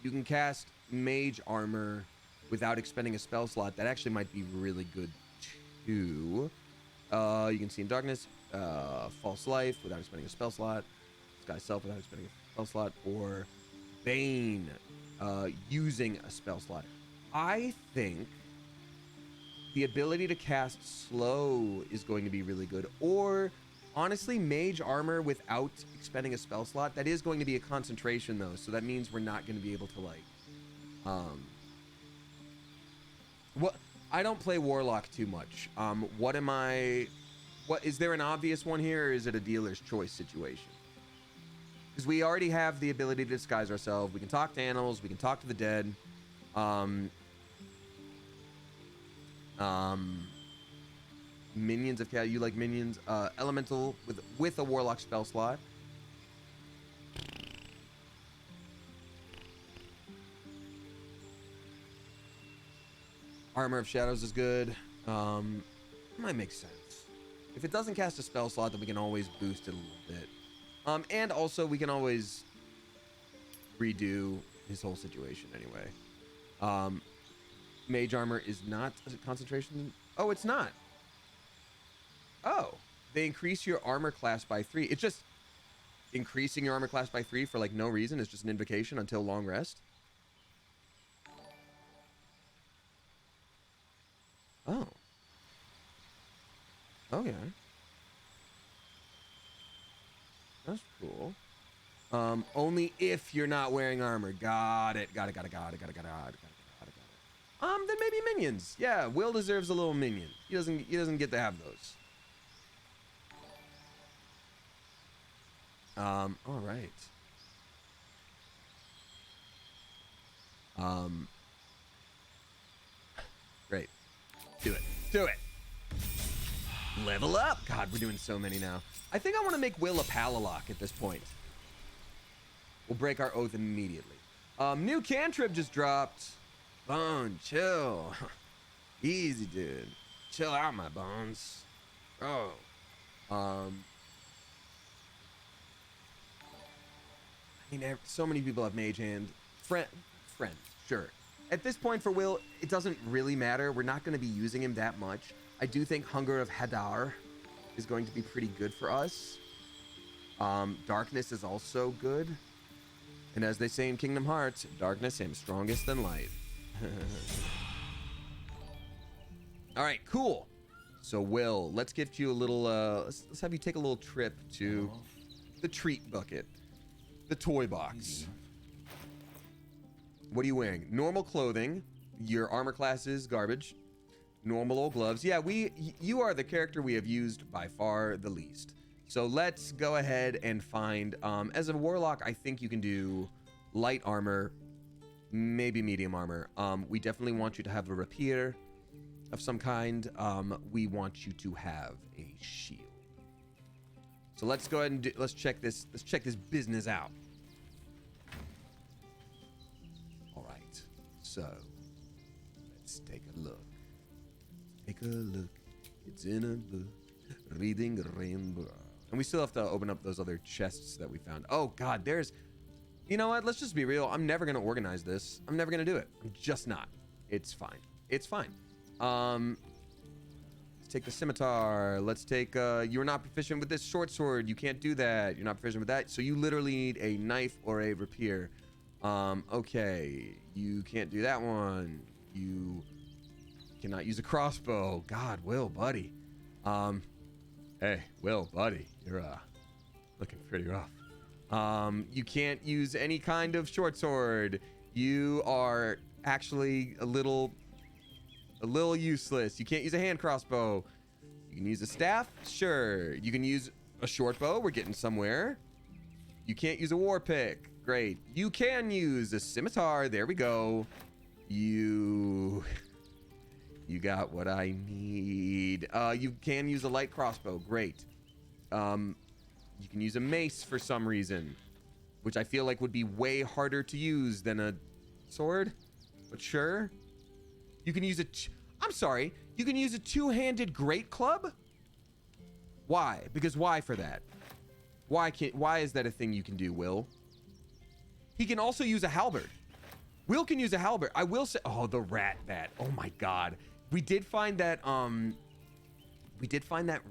You can cast Mage Armor without expending a spell slot. That actually might be really good, too. You can see in Darkness. False Life without expending a spell slot. Sky Self without expending a spell slot. Or Bane using a spell slot. I think the ability to cast Slow is going to be really good. Or, honestly, Mage Armor without expending a spell slot. That is going to be a concentration, though. So that means we're not going to be able to, like... What? I don't play Warlock too much. What is there an obvious one here, or is it a dealer's choice situation? Because we already have the ability to disguise ourselves. We can talk to animals. We can talk to the dead. Minions of Chaos. You like minions? Elemental with a Warlock spell slot. Armor of Shadows is good. Might make sense. If it doesn't cast a spell slot, then we can always boost it a little bit. And also, we can always redo his whole situation anyway. Mage Armor is not a concentration. Oh, it's not. Oh, they increase your armor class by 3. It's just increasing your armor class by 3 for like no reason. It's just an invocation until long rest. Oh. Okay. That's cool. Only if you're not wearing armor. Got it. Got it. Then maybe minions. Yeah, Will deserves a little minion. He doesn't get to have those. All right. Great. Do it. Do it. Level up. God, we're doing so many now. I think I want to make Will a Palalock at this point. We'll break our oath immediately. New cantrip just dropped. Bone, chill. Easy, dude. Chill out, my bones. Oh. I mean, so many people have Mage Hand. Friends, sure. At this point for Will, it doesn't really matter. We're not going to be using him that much. I do think Hunger of Hadar is going to be pretty good for us. Darkness is also good. And as they say in Kingdom Hearts, darkness am strongest than light. All right, cool. So Will, let's gift you a little, let's have you take a little trip to the treat bucket, the toy box. What are you wearing? Normal clothing. Your armor class is garbage. Normal old gloves. Yeah, you are the character we have used by far the least. So let's go ahead and find, as a warlock, I think you can do light armor, maybe medium armor. We definitely want you to have a rapier of some kind. We want you to have a shield. So let's go ahead and let's check this business out. All right. So let's take a look. Take a look. It's in a book. Reading a rainbow. And we still have to open up those other chests that we found. Oh God, you know what? Let's just be real. I'm never gonna organize this. I'm never gonna do it. I'm just not. It's fine. It's fine. Let's take the scimitar. Let's take, you're not proficient with this short sword. You can't do that. You're not proficient with that. So you literally need a knife or a rapier. Okay. You can't do that one. You cannot use a crossbow. God, Will, buddy. Hey, Will, buddy, you're looking pretty rough. You can't use any kind of short sword. You are actually a little useless. You can't use a hand crossbow. You can use a staff, sure. You can use a short bow. We're getting somewhere. You can't use a war pick. Great. You can use a scimitar. There we go. You got what I need. You can use a light crossbow. Great. You can use a mace for some reason, which I feel like would be way harder to use than a sword, but sure. You can use I'm sorry. You can use a two-handed great club? Why? Because why for that? Why is that a thing you can do, Will? He can also use a halberd. Will can use a halberd. I will say, oh, the rat bat. Oh my God. We did find that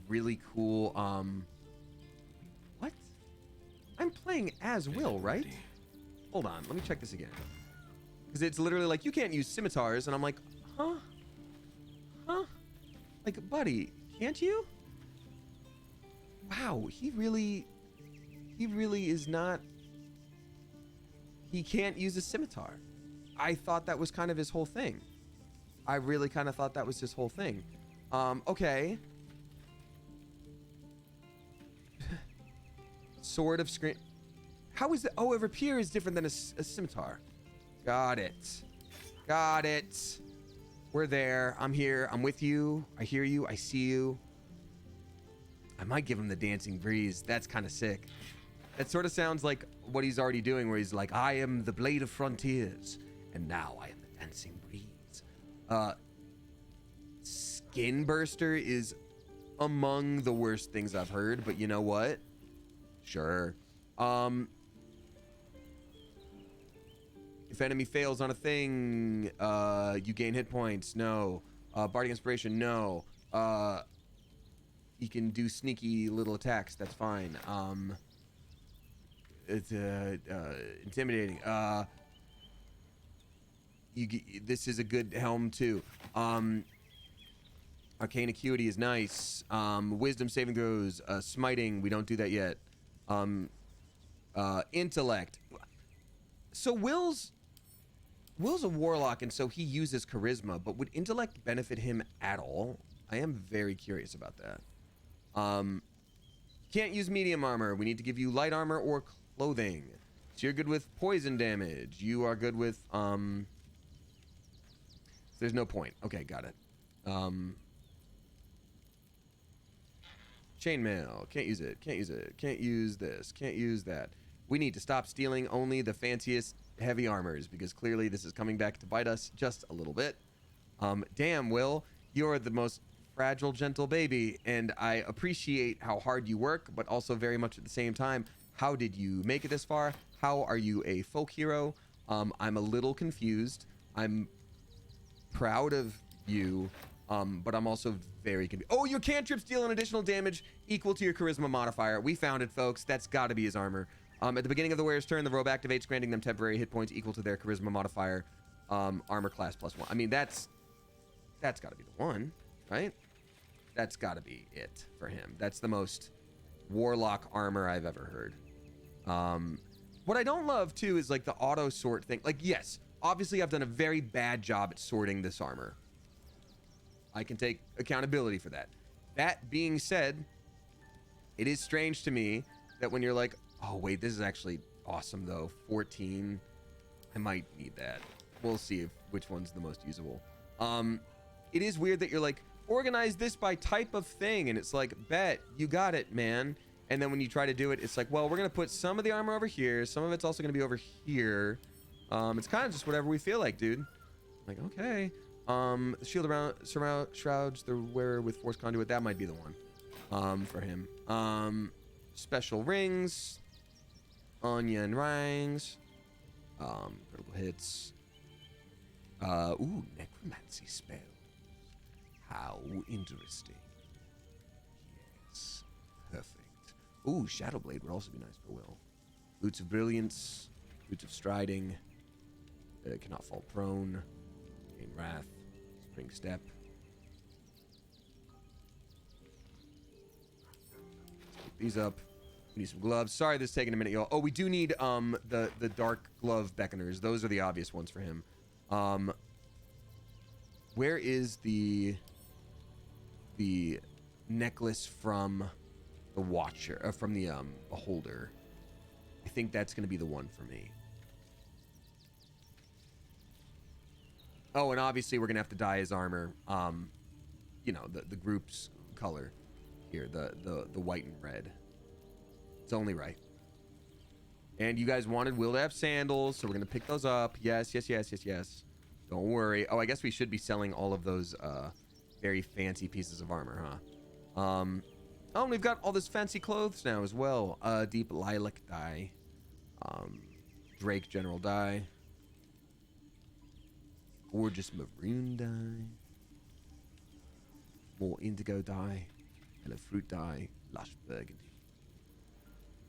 really cool, what? I'm playing as Will, right? Hold on, let me check this again. Because it's literally like, you can't use scimitars, and I'm like, huh? Like, buddy, can't you? Wow, he really is not, he can't use a scimitar. I thought that was kind of his whole thing. I really kind of thought that was his whole thing. Okay. Sword of Scream. How is that? Oh, a rapier is different than a scimitar. Got it. Got it. We're there. I'm here. I'm with you. I hear you. I see you. I might give him the dancing breeze. That's kind of sick. That sort of sounds like what he's already doing, where he's like, I am the blade of frontiers, and now I am the dancing breeze. Skin burster is among the worst things I've heard, but you know what? Sure. If enemy fails on a thing, you gain hit points. No. Bardic Inspiration, no. You can do sneaky little attacks. That's fine. It's intimidating. This is a good helm too. Arcane Acuity is nice. Wisdom saving throws. Smiting, we don't do that yet. Intellect. So Will's a warlock, and so he uses charisma, but would intellect benefit him at all? I am very curious about that. Can't use medium armor. We need to give you light armor or clothing. So you're good with poison damage. You are good with there's no point. Okay, got it. Chainmail. Can't use it. Can't use it. Can't use this. Can't use that. We need to stop stealing only the fanciest heavy armors, because clearly this is coming back to bite us just a little bit. Damn, Will, you're the most fragile, gentle baby, and I appreciate how hard you work, but also very much at the same time, how did you make it this far? How are you a folk hero? I'm a little confused. I'm proud of you, but I'm also very confused. Oh, your cantrips deal an additional damage equal to your charisma modifier. We found it, folks. That's got to be his armor. At the beginning of the wearer's turn, the robe activates, granting them temporary hit points equal to their charisma modifier, armor class +1. I mean, that's got to be the one, right? That's got to be it for him. That's the most warlock armor I've ever heard. What I don't love, too, is, like, the auto-sort thing. Like, yes, obviously I've done a very bad job at sorting this armor. I can take accountability for that. That being said, it is strange to me that when you're like, oh, wait, this is actually awesome, though. 14. I might need that. We'll see which one's the most usable. It is weird that you're like, organize this by type of thing. And it's like, bet, you got it, man. And then when you try to do it, it's like, well, we're going to put some of the armor over here. Some of it's also going to be over here. It's kind of just whatever we feel like, dude. Like, okay. The shield around shrouds the wearer with force conduit. That might be the one for him. Special rings. Onion rings. Critical hits. Ooh, necromancy spell. How interesting. Yes. Perfect. Ooh, Shadow Blade would also be nice for Will. Boots of Brilliance. Boots of Striding. Cannot fall prone. Gain Wrath. Spring Step. Let's pick these up. We need some gloves. Sorry this is taking a minute, y'all. Oh, we do need the dark glove beckoners. Those are the obvious ones for him. Where is the necklace from the Watcher, from the Beholder? I think that's going to be the one for me. Oh, and obviously we're going to have to dye his armor. You know, the group's color here, the white and red. It's only right. And you guys wanted Will to have sandals, so we're going to pick those up. Yes, yes, yes, yes, yes. Don't worry. Oh, I guess we should be selling all of those very fancy pieces of armor, huh? Oh, and we've got all this fancy clothes now as well. Deep lilac dye. Drake general dye. Gorgeous maroon dye. More indigo dye. Hello fruit dye. Lush burgundy.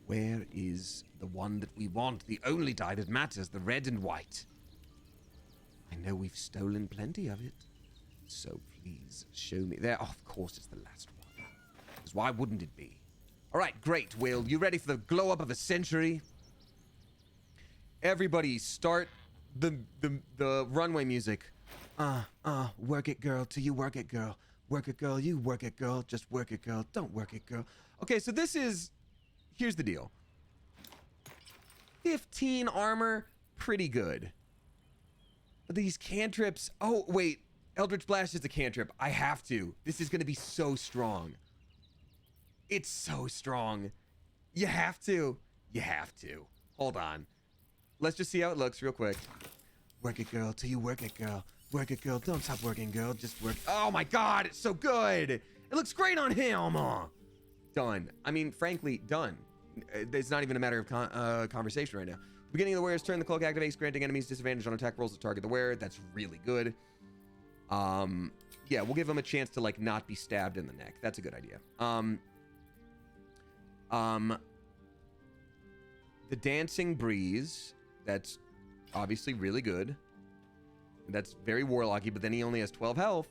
Where is the one that we want? The only dye that matters, the red and white. I know we've stolen plenty of it. So please show me. There, oh, of course it's the last one. Because why wouldn't it be? All right, great, Will. You ready for the glow up of a century? Everybody start the runway music. Work it, girl, till you work it, girl. Work it, girl, you work it, girl. Just work it, girl. Don't work it, girl. Okay, so this is... Here's the deal. 15 armor, pretty good. But these cantrips... Oh, wait. Eldritch Blast is a cantrip. I have to. This is going to be so strong. It's so strong. You have to. You have to. Hold on. Let's just see how it looks real quick. Work it, girl, till you work it, girl. Work it, girl. Don't stop working, girl. Just work. Oh, my God. It's so good. It looks great on him. Done. I mean, frankly, done. It's not even a matter of conversation right now. Beginning of the wearer's turn, the cloak activates, granting enemies disadvantage on attack rolls to target the wearer. That's really good. Yeah, we'll give him a chance to, like, not be stabbed in the neck. That's a good idea. The Dancing Breeze. That's obviously really good. That's very warlocky, but then he only has 12 health.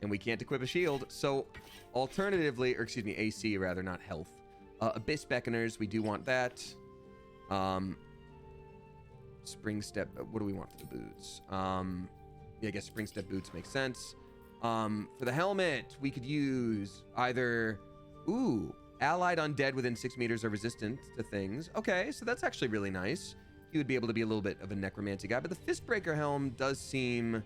And we can't equip a shield. So, alternatively, or excuse me, AC rather, not health. Abyss Beckoners, we do want that. Spring Step, what do we want for the boots? Yeah, I guess Spring Step boots make sense. For the helmet, we could use either... Ooh, allied undead within 6 meters are resistant to things. Okay, so that's actually really nice. He would be able to be a little bit of a necromancy guy, but the Fistbreaker helm does seem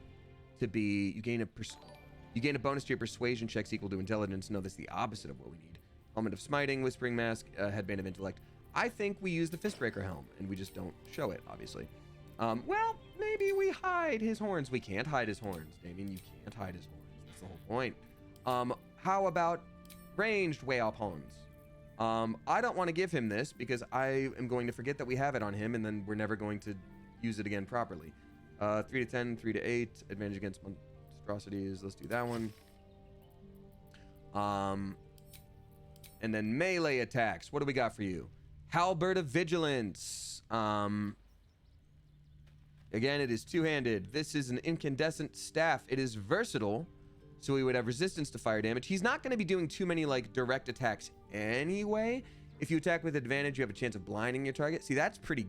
to be... You gain a bonus to your persuasion checks equal to intelligence. No, that's the opposite of what we need. Helmet of Smiting, Whispering Mask, Headband of Intellect. I think we use the Fistbreaker helm, and we just don't show it, obviously. Well, maybe we hide his horns. We can't hide his horns, Damien. You can't hide his horns. That's the whole point. How about ranged weapons? I don't want to give him this because I am going to forget that we have it on him, and then we're never going to use it again properly. 3 to 10, 3 to 8, advantage against monstrosities. Let's do that one. And then melee attacks. What do we got for you? Halberd of Vigilance. Again, it is two-handed. This is an incandescent staff. It is versatile, so he would have resistance to fire damage. He's not going to be doing too many like direct attacks anyway. If you attack with advantage, you have a chance of blinding your target. See, that's pretty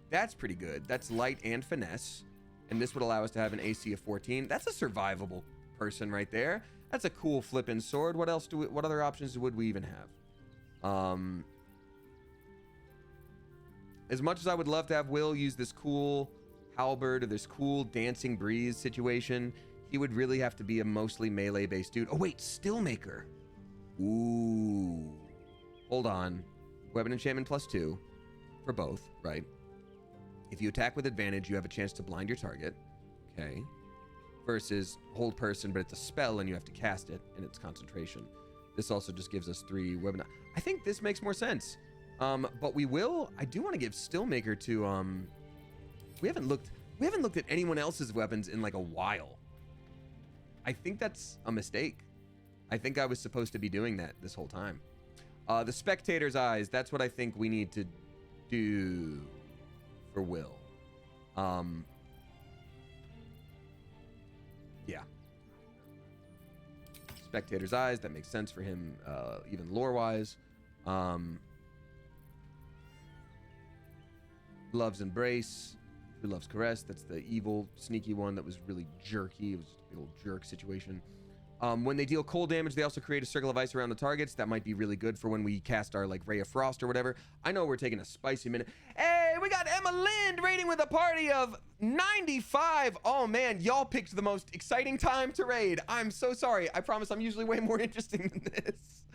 good. That's light and finesse, and this would allow us to have an AC of 14. That's a survivable person right there. That's a cool flipping sword. What else what other options would we even have? As much as I would love to have Will use this cool halberd or this cool dancing breeze situation, he would really have to be a mostly melee based dude. Oh wait, Stillmaker. Ooh. Hold on. Weapon enchantment +2 for both, right? If you attack with advantage, you have a chance to blind your target. Okay. Versus hold person, but it's a spell and you have to cast it and it's concentration. This also just gives us 3 weapon. I think this makes more sense. But I do want to give Stillmaker to we haven't looked at anyone else's weapons in like a while. I think that's a mistake. I think I was supposed to be doing that this whole time. The Spectator's Eyes, that's what I think we need to do for Will. Yeah. Spectator's Eyes, that makes sense for him, even lore-wise. Love's Embrace, Who Loves Caress, that's the evil, sneaky one that was really jerky. It was a big old jerk situation. When they deal cold damage, they also create a circle of ice around the targets. That might be really good for when we cast our like Ray of Frost or whatever. I know we're taking a spicy minute. Hey, we got Emma Lind raiding with a party of 95. Oh man, y'all picked the most exciting time to raid. I'm so sorry. I promise I'm usually way more interesting than this.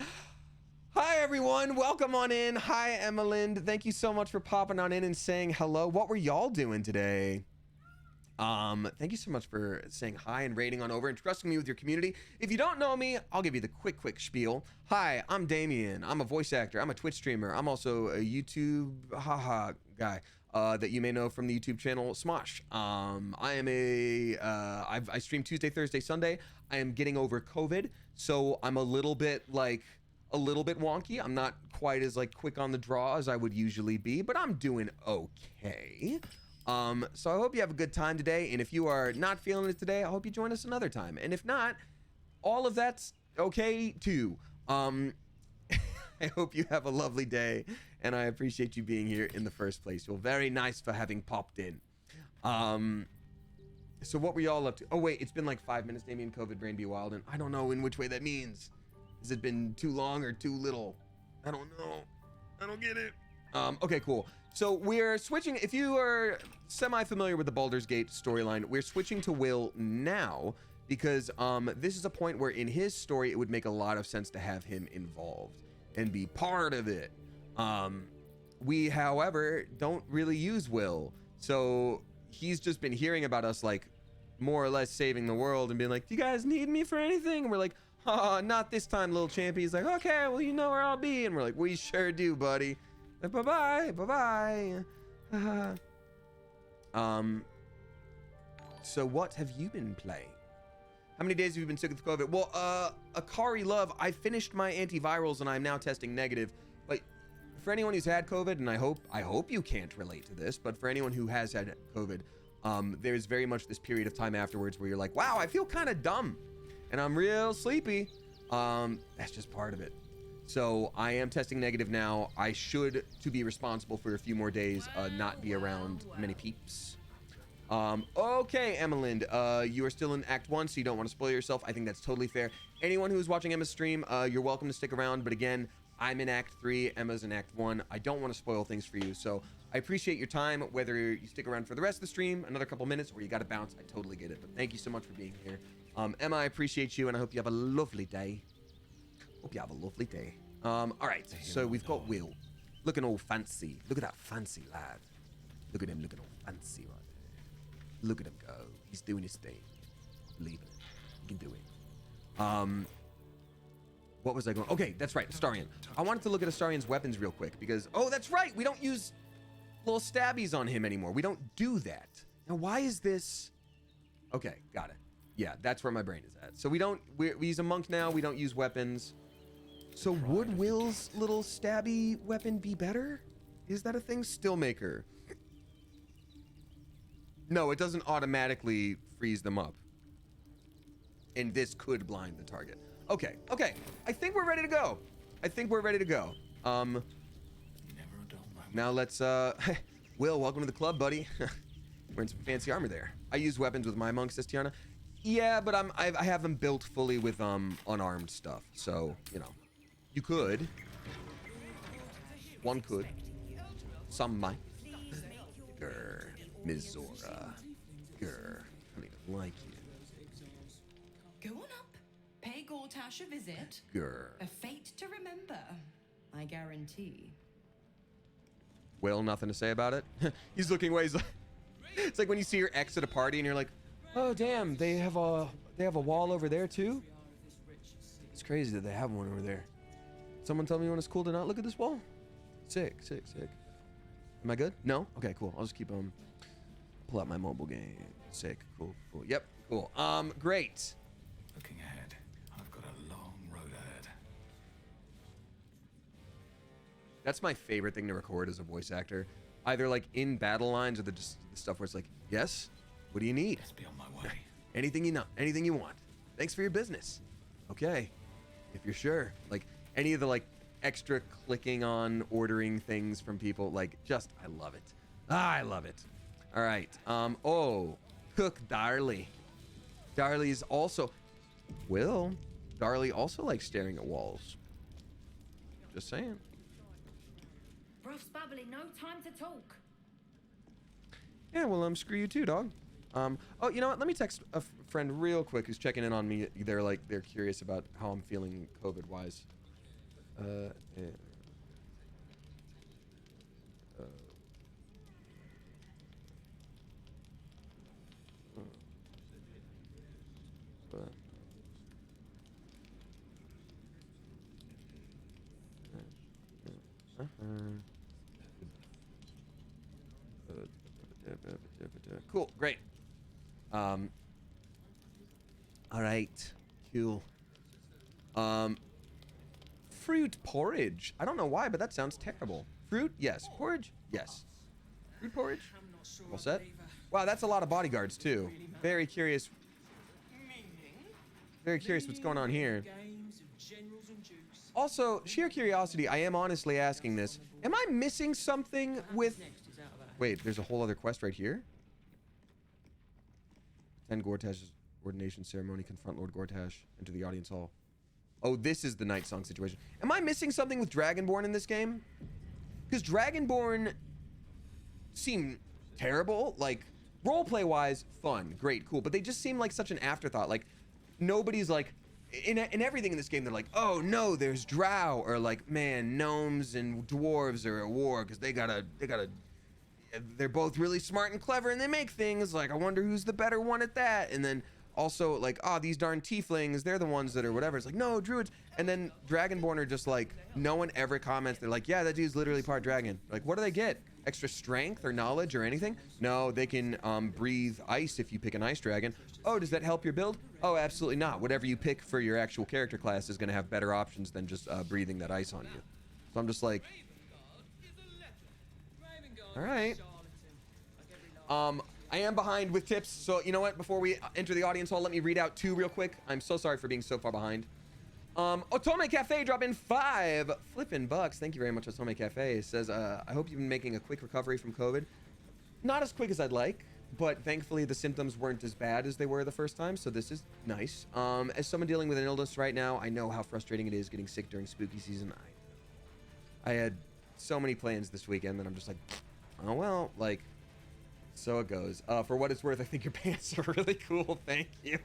Hi everyone, welcome on in. Hi Emma Lind. Thank you so much for popping on in and saying hello. What were y'all doing today? Thank you so much for saying hi and raiding on over and trusting me with your community. If you don't know me, I'll give you the quick spiel. Hi, I'm Damien. I'm a voice actor. I'm a Twitch streamer. I'm also a YouTube guy that you may know from the YouTube channel Smosh. I am I stream Tuesday, Thursday, Sunday. I am getting over COVID, so I'm a little bit wonky. I'm not quite as like quick on the draw as I would usually be, but I'm doing okay. So I hope you have a good time today, and if you are not feeling it today, I hope you join us another time, and if not, all of that's okay too. I hope you have a lovely day, and I appreciate you being here in the first place. You're very nice for having popped in. So what were y'all up to? Oh wait, it's been like 5 minutes, Damien. COVID brain be wild, and I don't know in which way that means. Has it been too long or too little? I don't know. I don't get it. Okay, cool. So we're switching. If you are semi-familiar with the Baldur's Gate storyline, we're switching to Will now because this is a point where in his story it would make a lot of sense to have him involved and be part of it. We, however, don't really use Will, so he's just been hearing about us like more or less saving the world and being like, "Do you guys need me for anything?" And we're like, "Oh, not this time, little champy." He's like, "Okay, well, you know where I'll be." And we're like, "We sure do, buddy." Like, bye-bye. So what have you been playing? How many days have you been sick with COVID? Well, Akari Love, I finished my antivirals and I'm now testing negative. But for anyone who's had COVID, and I hope you can't relate to this, but for anyone who has had COVID, there's very much this period of time afterwards where you're like, wow, I feel kind of dumb and I'm real sleepy. That's just part of it. So I am testing negative now. I should, to be responsible for a few more days, not be around many peeps. Okay, Emma Lind, you are still in Act 1, so you don't want to spoil yourself. I think that's totally fair. Anyone who's watching Emma's stream, you're welcome to stick around. But again, I'm in Act 3, Emma's in Act 1. I don't want to spoil things for you, so I appreciate your time, whether you stick around for the rest of the stream, another couple minutes, or you got to bounce. I totally get it, but thank you so much for being here. Emma, I appreciate you, and I hope you have a lovely day. Hope you have a lovely day. All right, so we've got Will. Looking all fancy. Look at that fancy lad. Look at him looking all fancy right there. Look at him go. He's doing his thing. Believe it. He can do it. What was I going? Okay, that's right, Astarion. I wanted to look at Astarian's weapons real quick because, oh, that's right. We don't use little stabbies on him anymore. We don't do that. Now, why is this? Okay, got it. Yeah, that's where my brain is at. So we use a monk now. We don't use weapons. So would Will's little stabby weapon be better? Is that a thing? Stillmaker. No, it doesn't automatically freeze them up. And this could blind the target. Okay, okay. I think we're ready to go. I think we're ready to go. Now let's, Will, welcome to the club, buddy. Wearing some fancy armor there. I use weapons with my monks, says Tiana. Yeah, but I have them built fully with, unarmed stuff. So, you know, you could. One could. Some might. Grr, Mizora. Grr, I don't even like you. Go on up. Pay Gortash a visit. Grr. A fate to remember, I guarantee. Will, nothing to say about it? He's looking away. He's like, it's like when you see your ex at a party and you're like, oh damn, they have a wall over there too? It's crazy that they have one over there. Someone tell me when it's cool to not look at this wall? Sick, sick, sick. Am I good? No? Okay, cool. I'll just keep pull out my mobile game. Sick, cool, cool. Yep, cool. Great. Looking ahead, I've got a long road ahead. That's my favorite thing to record as a voice actor. Either like in battle lines or just the stuff where it's like, yes, what do you need? Let's be on my way. Anything you know, anything you want. Thanks for your business. Okay, if you're sure. Like any of the like extra clicking on ordering things from people, like just, I love it. I love it. All right. Oh, Cook Darley. Darley is also, Will, Darley also likes staring at walls. Just saying. Ruff's bubbly, no time to talk. Yeah, well, screw you too, dog. Oh, you know what? Let me text a friend real quick who's checking in on me. They're curious about how I'm feeling COVID-wise. Yeah. Cool, great. All right, cool. Fruit porridge. I don't know why, but that sounds terrible. Fruit, yes. Porridge, yes. Fruit porridge. All set. Wow, that's a lot of bodyguards too. Very curious. Very curious what's going on here. Also, sheer curiosity, I am honestly asking this. Am I missing something with... Wait, there's a whole other quest right here? Attend Gortash's ordination ceremony, confront Lord Gortash, enter the audience hall. Oh, this is the Night Song situation. Am I missing something with Dragonborn in this game? Because Dragonborn seem terrible. Like, roleplay-wise, fun, great, cool. But they just seem like such an afterthought. Like, nobody's like... In everything in this game, they're like, oh no, there's drow, or like, man, gnomes and dwarves are at war because they're both really smart and clever and they make things. Like, I wonder who's the better one at that. And then also like, oh, these darn tieflings, they're the ones that are whatever. It's like, no, druids. And then Dragonborn are just like, no one ever comments. They're like, yeah, that dude's literally part dragon. Like, what do they get? Extra strength or knowledge or anything? No, they can breathe ice if you pick an ice dragon. Oh, does that help your build? Oh, absolutely not. Whatever you pick for your actual character class is going to have better options than just breathing that ice on you. So I'm just like, all right. I am behind with tips, so you know what? Before we enter the audience hall, let me read out 2 real quick. I'm so sorry for being so far behind. Otome Cafe drop in 5 flippin' bucks. Thank you very much, Otome Cafe. It says, I hope you've been making a quick recovery from COVID. Not as quick as I'd like, but thankfully the symptoms weren't as bad as they were the first time, so this is nice. As someone dealing with an illness right now, I know how frustrating it is getting sick during spooky season. I had so many plans this weekend that I'm just like, oh well, like, so it goes. For what it's worth, I think your pants are really cool. Thank you.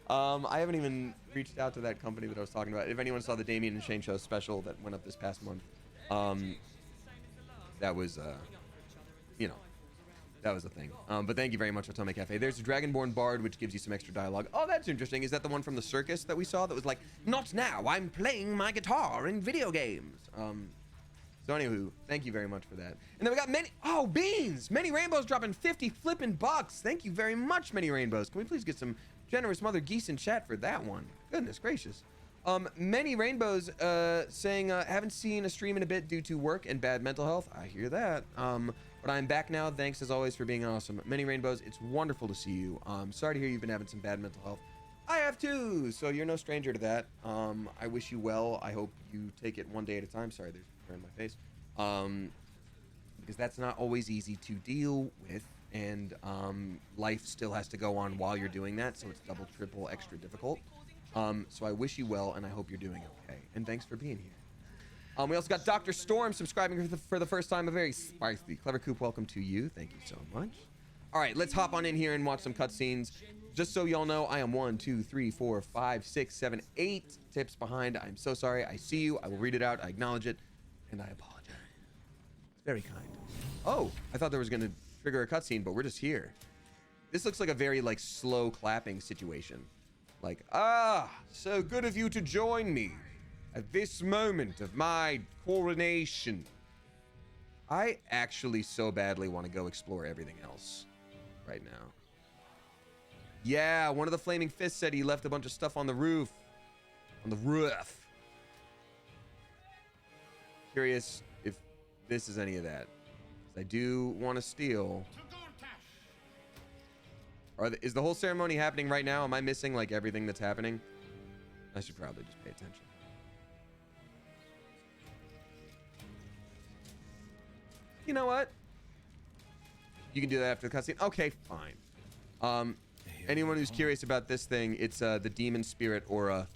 I haven't even reached out to that company that I was talking about. If anyone saw the Damien and Shane show special that went up this past month, that was, you know, that was a thing. But thank you very much, Otome Cafe. There's a Dragonborn Bard, which gives you some extra dialogue. Oh, that's interesting. Is that the one from the circus that we saw that was like, not now, I'm playing my guitar in video games? So anywho, thank you very much for that. And then we got Beans! Many Rainbows dropping 50 flippin' bucks. Thank you very much, Many Rainbows. Can we please get some generous mother geese in chat for that one? Goodness gracious. Many Rainbows saying haven't seen a stream in a bit due to work and bad mental health. I hear that. But I'm back now. Thanks as always for being awesome. Many Rainbows, it's wonderful to see you. Sorry to hear you've been having some bad mental health. I have too, so you're no stranger to that. I wish you well. I hope you take it one day at a time. Sorry, there's hair in my face. Because that's not always easy to deal with, and life still has to go on while you're doing that, so it's double, triple, extra difficult. So I wish you well, and I hope you're doing okay. And thanks for being here. We also got Dr. Storm subscribing for the first time. A very spicy, clever Coop. Welcome to you. Thank you so much. All right, let's hop on in here and watch some cutscenes. Just so y'all know, I am 1, 2, 3, 4, 5, 6, 7, 8 tips behind. I'm so sorry. I see you. I will read it out. I acknowledge it, and I apologize. It's very kind. Oh, I thought there was gonna trigger a cutscene, but we're just here. This looks like a very like slow clapping situation. Like, so good of you to join me at this moment of my coronation. I actually so badly want to go explore everything else right now. Yeah, one of the Flaming Fists said he left a bunch of stuff on the roof. On the roof. Curious if this is any of that. I do want to steal. Is the whole ceremony happening right now? Am I missing like everything that's happening? I should probably just pay attention. You know what? You can do that after the cutscene. Okay, fine. Anyone who's curious about this thing, it's the demon spirit aura.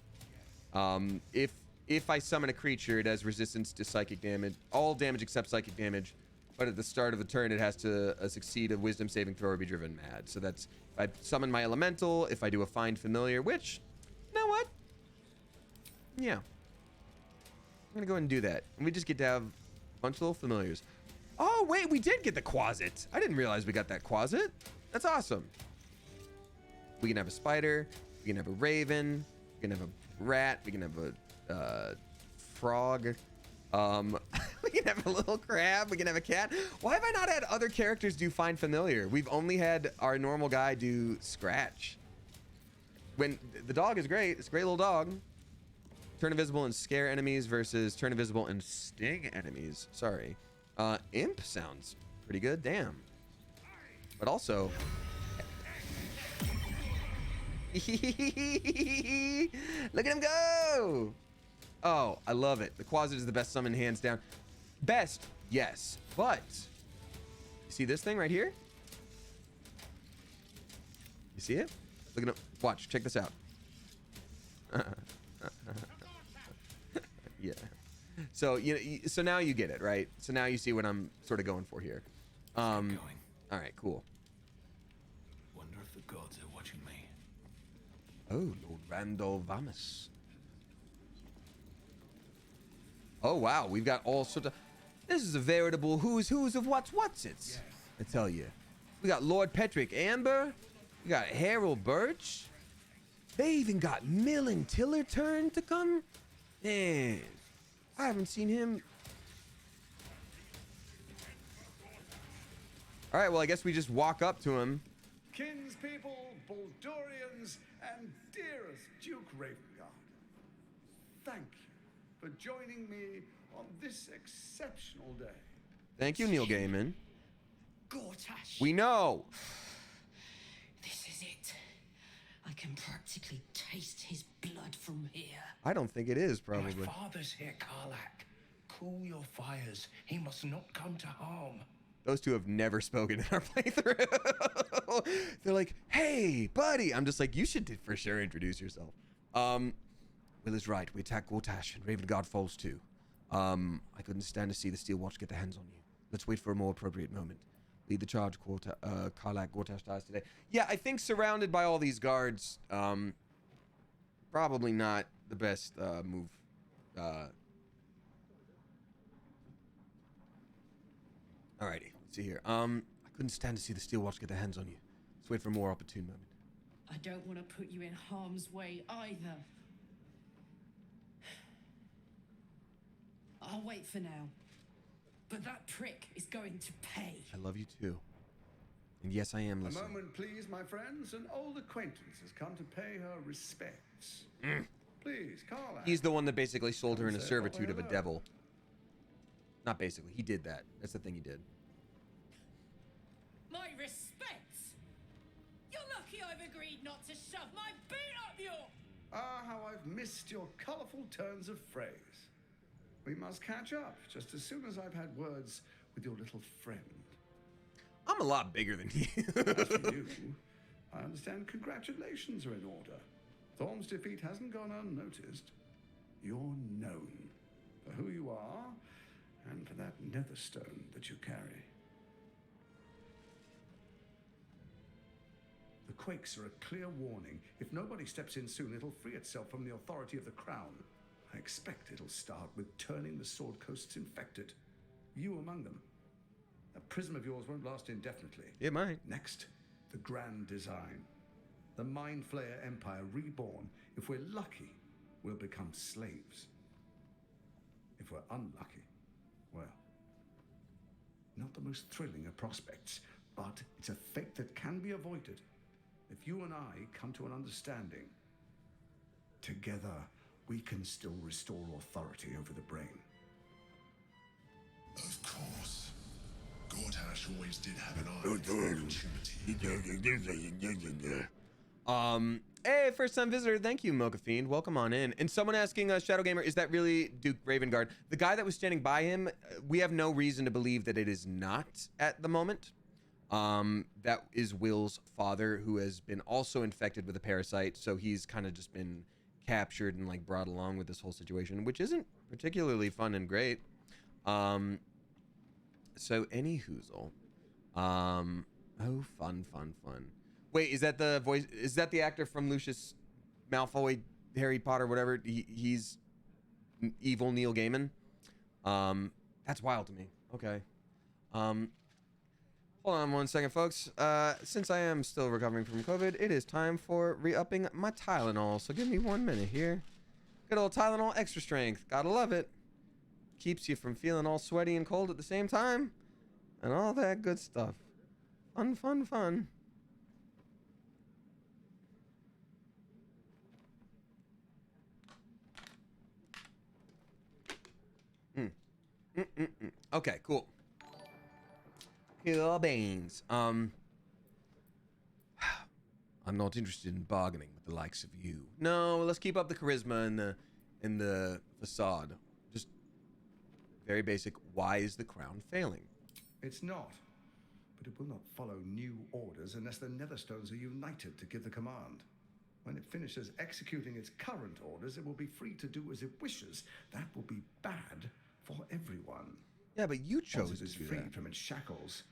If I summon a creature, it has resistance to psychic damage, all damage except psychic damage. But at the start of the turn, it has to succeed a wisdom saving throw or be driven mad. So that's if I summon my elemental, if I do a find familiar, which, you know what? Yeah. I'm gonna go ahead and do that. And we just get to have a bunch of little familiars. Oh, wait, we did get the Quasit. I didn't realize we got that Quasit. That's awesome. We can have a spider. We can have a raven. We can have a rat. We can have a frog. We can have a little crab. We can have a cat. Why have I not had other characters do find familiar? We've only had our normal guy do scratch. When the dog is great. It's a great little dog. Turn invisible and scare enemies versus turn invisible and sting enemies. Sorry. Imp sounds pretty good. Damn. But also... Look at him go! Oh, I love it. The Quasit is the best summon, hands down. Best, yes. But, you see this thing right here? You see it? Look at him. Watch, check this out. Yeah. So so now you get it, right? So now you see what I'm sort of going for here. All right, cool. Wonder if the gods are watching me. Oh, Lord Randall Vamus. Oh wow, we've got all sorts of. This is a veritable who's of what's it. Yes. I tell you, we got Lord Petrick Amber. We got Harold Birch. They even got Mill and Tiller turn to come. Man, I haven't seen him. All right, well, I guess we just walk up to him. Kinspeople, Baldurians, and dearest Duke Ravengard, thank you for joining me on this exceptional day. Thank you, Neil Gaiman. Gortash. We know. This is it. I can practically taste his blood from here. I don't think it is, probably. My father's here, Karlak. Cool your fires. He must not come to harm. Those two have never spoken in our playthrough. They're like, hey, buddy. I'm just like, you should for sure introduce yourself. Will is right. We attack Gortash and Ravengard falls too. I couldn't stand to see the Steel Watch get their hands on you. Let's wait for a more appropriate moment. Lead the charge, Karlak. Gortash dies today. Yeah, I think surrounded by all these guards, probably not the best move. Alrighty, let's see here. I couldn't stand to see the Steel Watch get their hands on you. Let's wait for a more opportune moment. I don't want to put you in harm's way either. I'll wait for now. But that prick is going to pay. I love you too. And yes, I am listening. A moment, please, my friends. An old acquaintance has come to pay her respects. please, Carla. He's the one that basically sold her into Say what servitude of a hello. devil. Not basically. He did that. That's the thing he did. My respects. You're lucky I've agreed not to shove my beat up your... Ah, how I've missed your colourful turns of phrase. We must catch up just as soon as I've had words with your little friend. I'm a lot bigger than you. As for you, I understand congratulations are in order. Thorm's defeat hasn't gone unnoticed. You're known for who you are and for that netherstone that you carry. The quakes are a clear warning. If nobody steps in soon, it'll free itself from the authority of the crown. I expect it'll start with turning the Sword Coasts infected. You among them. That prism of yours won't last indefinitely. It might. Next, the grand design. The Mind Flayer Empire reborn. If we're lucky, we'll become slaves. If we're unlucky, well, not the most thrilling of prospects, but it's a fate that can be avoided. If you and I come to an understanding, together we can still restore authority over the brain. Of course. Gortash always did have an eye for opportunity. Hey, first time visitor, thank you, Mocha Fiend. Welcome on in. And someone asking, Shadow Gamer, is that really Duke Ravengard? The guy that was standing by him, we have no reason to believe that it is not at the moment. That is Will's father, who has been also infected with a parasite, so he's kind of just been captured and like brought along with this whole situation, which isn't particularly fun and great. So any hoozle. Oh, fun. Wait, is that the voice? Is that the actor from Lucius Malfoy, Harry Potter, whatever? He's evil Neil Gaiman. That's wild to me. Okay. Hold on 1 second, folks. Since I am still recovering from COVID, it is time for re-upping my Tylenol. So give me 1 minute here. Good old Tylenol Extra Strength. Gotta love it. Keeps you from feeling all sweaty and cold at the same time. And all that good stuff. Fun. Okay, cool. Cool beans. I'm not interested in bargaining with the likes of you. No, let's keep up the charisma and the facade. Just very basic. Why is the crown failing? It's not. But it will not follow new orders unless the Netherstones are united to give the command. When it finishes executing its current orders, it will be free to do as it wishes. That will be bad for everyone. Yeah, but you chose Once to it is do freed that. from its shackles,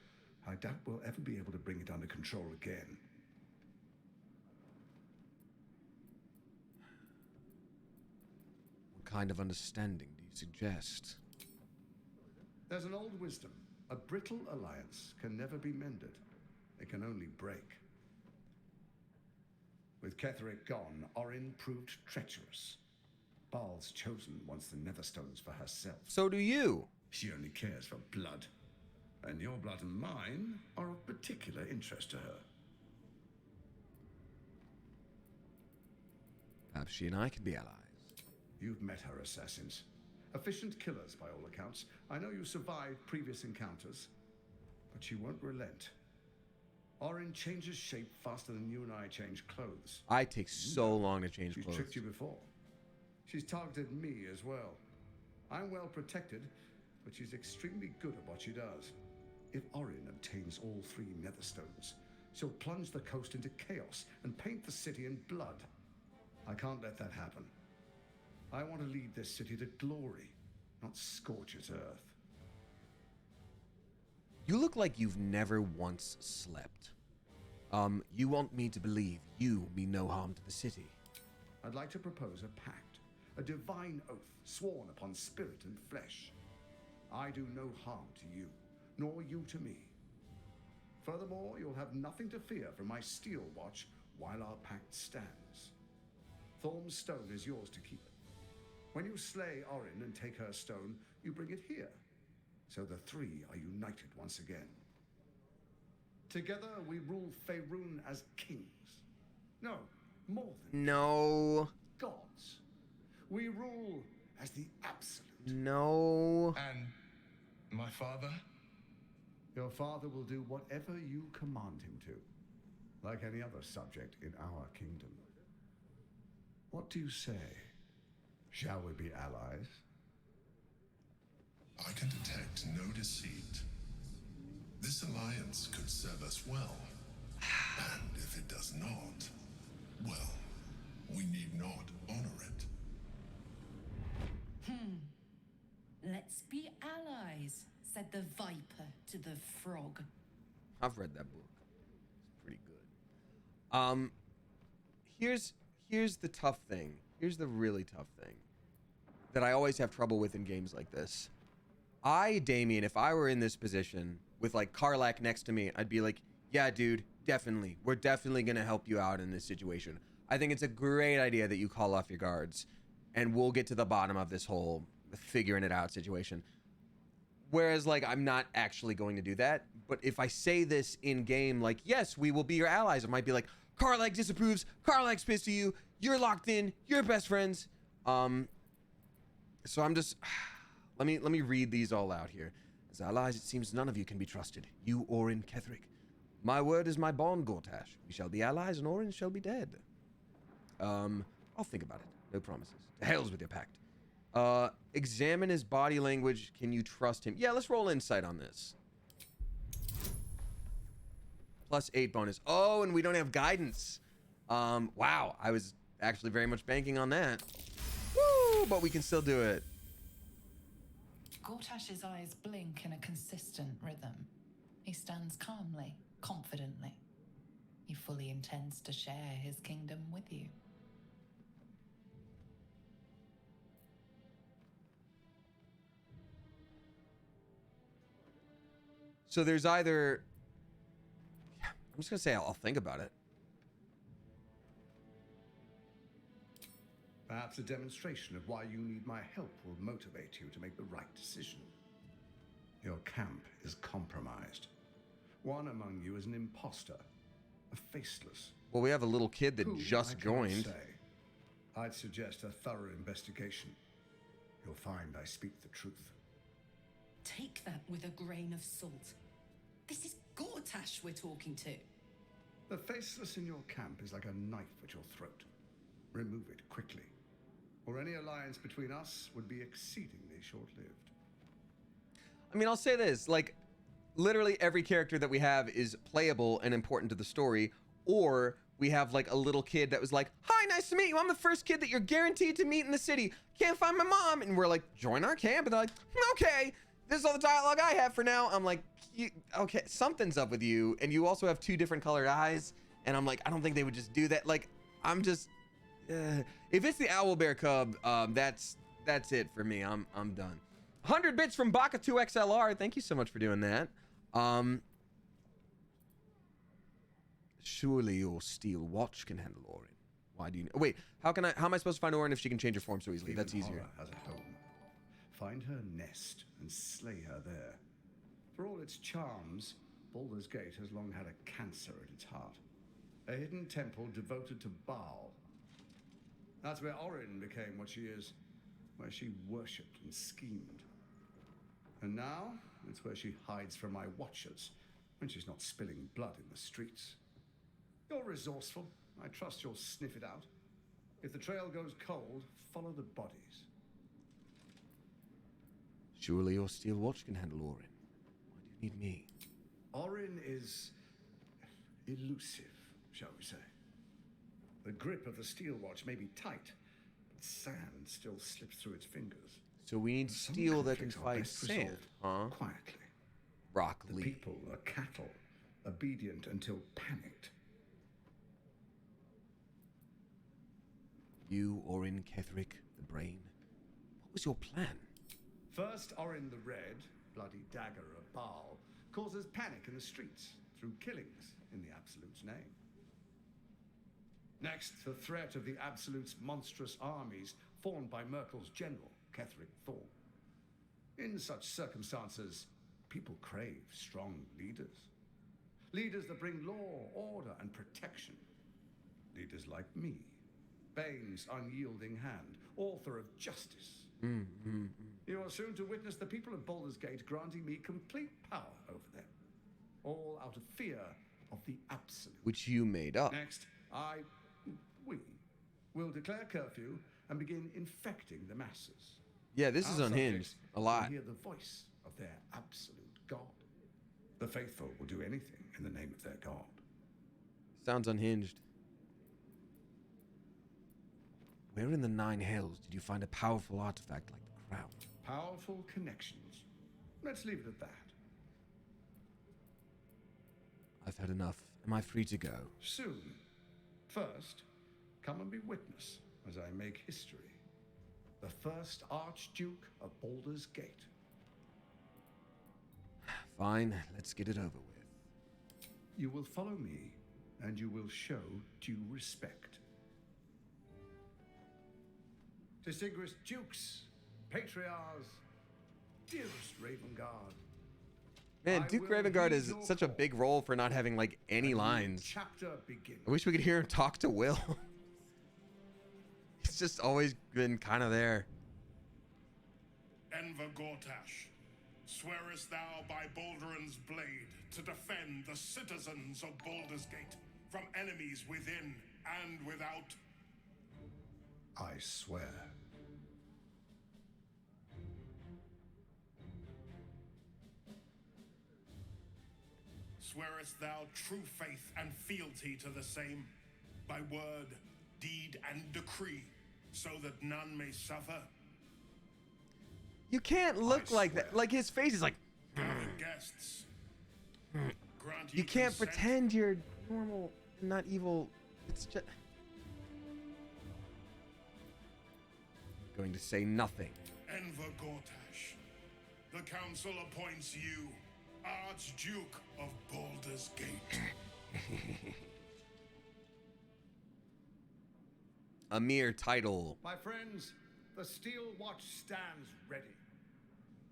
I doubt we'll ever be able to bring it under control again. What kind of understanding do you suggest? There's an old wisdom. A brittle alliance can never be mended. It can only break. With Ketheric gone, Orin proved treacherous. Baal's chosen wants the Netherstones for herself. So do you. She only cares for blood. And your blood and mine are of particular interest to her. Perhaps she and I can be allies. You've met her assassins. Efficient killers, by all accounts. I know you survived previous encounters, but she won't relent. Orin changes shape faster than you and I change clothes. I take so long to change She's clothes. tricked you before. She's targeted me as well. I'm well protected, but she's extremely good at what she does. If Orin obtains all 3 Netherstones, she'll plunge the coast into chaos and paint the city in blood. I can't let that happen. I want to lead this city to glory, not scorch its earth. You look like you've never once slept. You want me to believe you mean no harm to the city. I'd like to propose a pact, a divine oath sworn upon spirit and flesh. I do no harm to you, nor you to me. Furthermore, you'll have nothing to fear from my steel watch while our pact stands. Thorm's stone is yours to keep. When you slay Orin and take her stone, you bring it here. So the 3 are united once again. Together we rule Faerun as kings. No, more than No. gods. We rule as the absolute. No. And my father? Your father will do whatever you command him to, like any other subject in our kingdom. What do you say? Shall we be allies? I can detect no deceit. This alliance could serve us well. And if it does not, well, we need not honor it. Let's be allies, said the viper to the frog. I've read that book. It's pretty good. Here's the tough thing. Here's the really tough thing that I always have trouble with in games like this. Damien, if I were in this position with like Karlach next to me, I'd be like, yeah, dude, definitely. We're definitely going to help you out in this situation. I think it's a great idea that you call off your guards and we'll get to the bottom of this whole figuring it out situation. Whereas like, I'm not actually going to do that. But if I say this in game, like, yes, we will be your allies. It might be like, Karlach disapproves. Karlach's pissed at you. You're locked in. You're best friends. So I'm just, let me read these all out here. As allies, it seems none of you can be trusted. You, Orin, Ketheric. My word is my bond, Gortash. We shall be allies and Orin shall be dead. I'll think about it. No promises. To hell's with your pact. Examine his body language. Can you trust him? Yeah, let's roll insight on this. +8 bonus. Oh, and we don't have guidance. Wow, I was actually very much banking on that. Woo, but we can still do it. Gortash's eyes blink in a consistent rhythm. He stands calmly, confidently. He fully intends to share his kingdom with you. So there's either... I'm just going to say I'll think about it. Perhaps a demonstration of why you need my help will motivate you to make the right decision. Your camp is compromised. One among you is an imposter, a faceless. Well, we have a little kid that just joined. I'd suggest a thorough investigation. You'll find I speak the truth. Take that with a grain of salt. This is Gortash we're talking to. The faceless in your camp is like a knife at your throat. Remove it quickly, or any alliance between us would be exceedingly short-lived. I mean, I'll say this, like, literally every character that we have is playable and important to the story, or we have, like, a little kid that was like, hi, nice to meet you. I'm the first kid that you're guaranteed to meet in the city. Can't find my mom. And we're like, join our camp. And they're like, okay, this is all the dialogue I have for now. I'm like, okay, something's up with you. And you also have 2 different colored eyes. And I'm like, I don't think they would just do that. Like, I'm just... if it's the owlbear cub, that's it for me. I'm done. 100 bits from Baka2XLR. Thank you so much for doing that. Surely your steel watch can handle Orin. Why do you... Wait, how am I supposed to find Orin if she can change her form so easily? That's easier. Has a home. Find her nest and slay her there. For all its charms, Baldur's Gate has long had a cancer at its heart. A hidden temple devoted to Baal. That's where Orin became what she is, where she worshipped and schemed. And now, it's where she hides from my watchers, when she's not spilling blood in the streets. You're resourceful. I trust you'll sniff it out. If the trail goes cold, follow the bodies. Surely your steel watch can handle Orin. Why do you need me? Orin is elusive, shall we say. The grip of the steel watch may be tight, but sand still slips through its fingers. So we need steel that can fight sand, huh? Quietly. Rock Lee. The people are cattle, obedient until panicked. You, Orin, Ketheric, the brain. What was your plan? First, Orin the Red, bloody dagger of Baal, causes panic in the streets through killings in the Absolute's name. Next, the threat of the Absolute's monstrous armies formed by Merkel's general, Ketheric Thorn. In such circumstances, people crave strong leaders. Leaders that bring law, order, and protection. Leaders like me. Bane's unyielding hand, author of justice. You are soon to witness the people of Baldur's Gate granting me complete power over them, all out of fear of the absolute. Which you made up. Next, we will declare curfew and begin infecting the masses. Yeah, this is Our unhinged subjects a lot. will hear the voice of their absolute God. The faithful will do anything in the name of their God. Sounds unhinged. Where in the Nine Hells did you find a powerful artifact like the crown? Powerful connections. Let's leave it at that. I've had enough. Am I free to go? Soon. First, come and be witness as I make history. The first Archduke of Baldur's Gate. Fine, let's get it over with. You will follow me, and you will show due respect. Distinguished dukes, patriarchs, dearest Ravengard. Man, Duke Ravengard is such a big role for not having like any lines. Chapter begins. I wish we could hear him talk to Will. He's just always been kind of there. Enver Gortash, swearest thou by Balduran's blade to defend the citizens of Baldur's Gate from enemies within and without? I swear. Swearest thou true faith and fealty to the same, by word, deed, and decree, so that none may suffer? You can't look like that. Like his face is like. Guests, grant You can't consent? pretend you're normal, not evil. It's just. Going to say nothing. Enver Gortash, the council appoints you Archduke of Baldur's Gate. A mere title. My friends, the steel watch stands ready.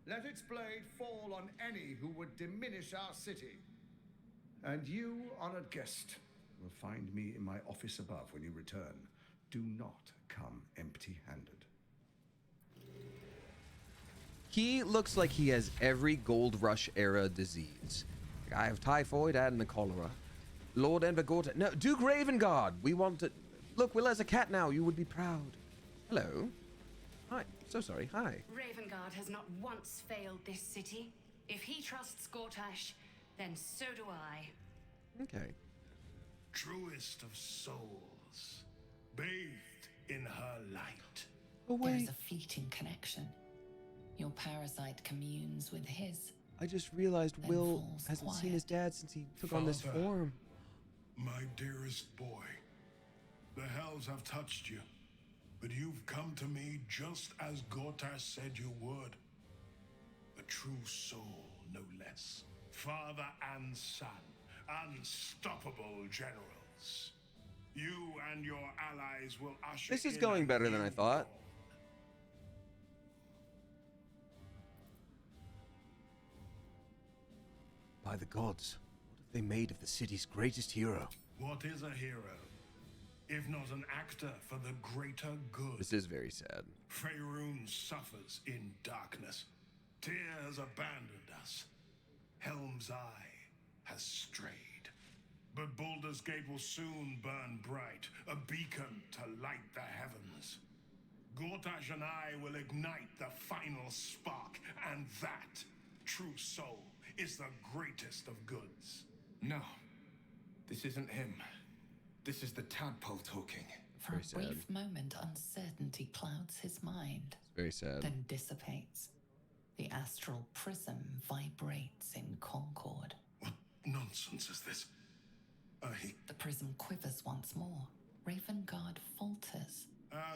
Let its blade fall on any who would diminish our city. And you, honored guest, will find me in my office above when you return. Do not come empty-handed. He looks like he has every Gold Rush era disease. I have typhoid and the cholera. Lord Enver Gortash. No, Duke Ravengard. We want to. Look, Will has a cat now. You would be proud. Hello. Hi. So sorry. Hi. Ravengard has not once failed this city. If he trusts Gortash, then so do I. Okay. Truest of souls, bathed in her light. Oh, There is wait. a fleeting connection. Your parasite communes with his. I just realized Then Will falls hasn't seen quiet. his dad since he took on this Father. form. My dearest boy, the hells have touched you, but you've come to me just as Gortash said you would. A true soul, no less. Father and son, unstoppable generals. You and your allies will usher This is in going a better than I new thought. By the gods, what have they made of the city's greatest hero? What is a hero, if not an actor for the greater good? This is very sad. Faerun suffers in darkness. Tyr has abandoned us. Helm's Eye has strayed. But Baldur's Gate will soon burn bright, a beacon to light the heavens. Gortash and I will ignite the final spark, and that, true soul, is the greatest of goods. No, this isn't him. This is the tadpole talking. For a brief moment, uncertainty clouds his mind, It's very sad. then dissipates. The astral prism vibrates in concord. What nonsense is this? The prism quivers once more. Ravengard falters.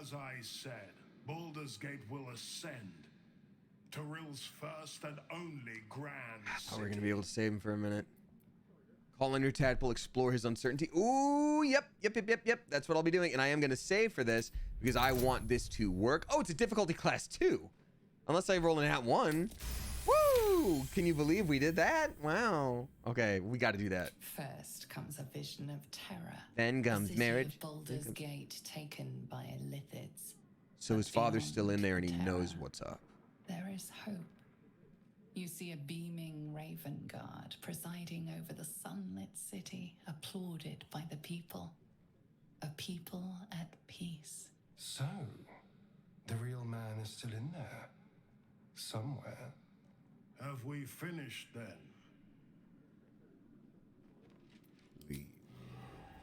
As I said, Baldur's Gate will ascend. Tyrill's first and only grand Oh, we're gonna be able to save him for a minute. Call on your tadpole, explore his uncertainty. Ooh, yep. That's what I'll be doing, and I am gonna save for this because I want this to work. Oh, it's a difficulty class 2. Unless I roll an at 1. Woo! 2. Can you believe we did that? Wow. Okay, we got to do that. First comes a vision of terror. Then comes marriage. Of Baldur's Gate taken by Lithids. So his father's still in there and he knows what's up. There is hope. You see a beaming raven guard presiding over the sunlit city, applauded by the people. A people at peace. So, the real man is still in there. Somewhere. Have we finished then? Leave.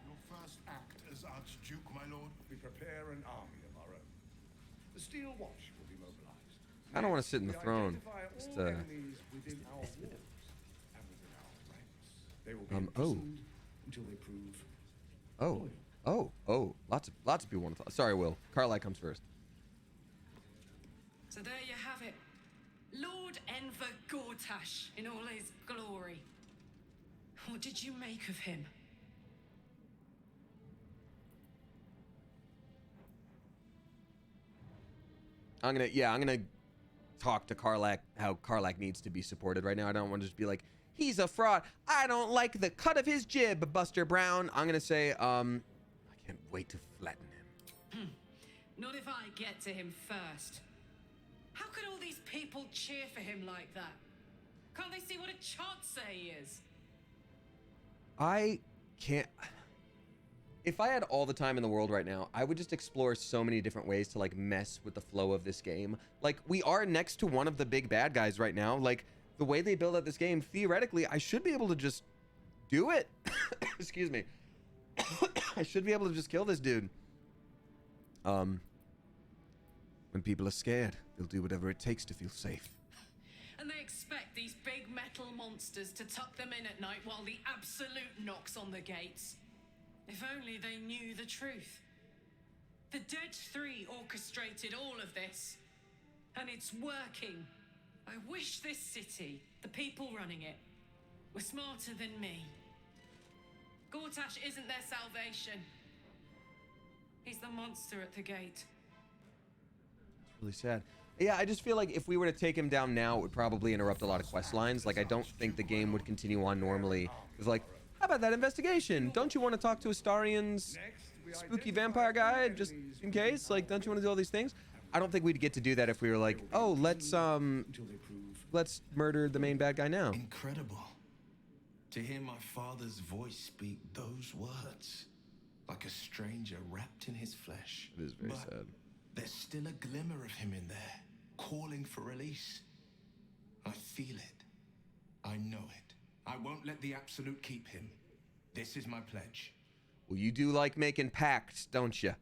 Your first act as Archduke, my lord. We prepare an army of our own. The Steel Watch will be mobilized. I don't want to sit in the throne. Just, Within our walls and within our ranks. They will be imprisoned until they prove. Lots of people want to talk. Sorry, Will. Carly comes first. So there you have it. Lord Enver Gortash in all his glory. What did you make of him? I'm gonna talk to Karlach how Karlach needs to be supported right now. I don't want to just be like, he's a fraud. I don't like the cut of his jib, Buster Brown. I'm gonna say, I can't wait to flatten him. Not if I get to him first. How could all these people cheer for him like that? Can't they see what a chance he is? I can't. If I had all the time in the world right now, I would just explore so many different ways to like mess with the flow of this game. Like, we are next to one of the big bad guys right now. Like, the way they build out this game, theoretically, I should be able to just do it. Excuse me. I should be able to just kill this dude. When people are scared, they'll do whatever it takes to feel safe. And they expect these big metal monsters to tuck them in at night while the Absolute knocks on the gates. If only they knew the truth. The Dead Three orchestrated all of this. And it's working. I wish this city, the people running it, were smarter than me. Gortash isn't their salvation. He's the monster at the gate. It's really sad. Yeah, I just feel like if we were to take him down now, it would probably interrupt a lot of quest lines. Like, I don't think the game would continue on normally. It's like, how about that investigation? Don't you want to talk to Astarian's spooky vampire guy just in case? Like, don't you want to do all these things? I don't think we'd get to do that if we were like, oh, let's murder the main bad guy now. Incredible. To hear my father's voice speak those words, like a stranger wrapped in his flesh. It is very sad. There's still a glimmer of him in there, calling for release. I feel it. I know it. I won't let the Absolute keep him. This is my pledge. Well, you do like making pacts, don't you?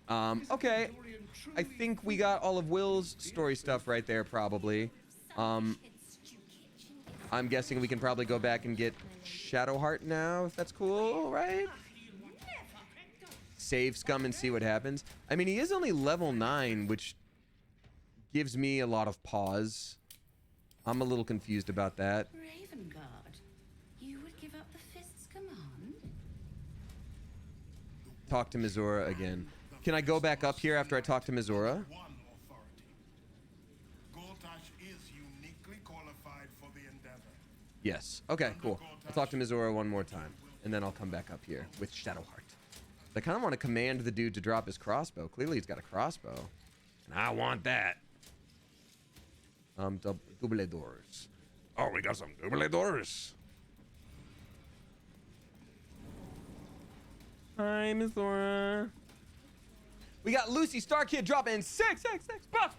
Okay. I think we got all of Will's story stuff right there, probably. I'm guessing we can probably go back and get Shadowheart now, if that's cool, right? Save Scum and see what happens. I mean, he is only level 9, which gives me a lot of pause. I'm a little confused about that. Raven Guard, you would give up the Fist's command? Talk to Mizora again. Can I go back up here after I talk to Mizora? Gortash is uniquely qualified for the endeavor. Yes. Okay, cool. I'll talk to Mizora one more time, and then I'll come back up here with Shadowheart. I kind of want to command the dude to drop his crossbow. Clearly, he's got a crossbow, and I want that. Double doors. Oh, we got some double doors. Hi, Mizora. We got Lucy Starkid dropping 666 bucks.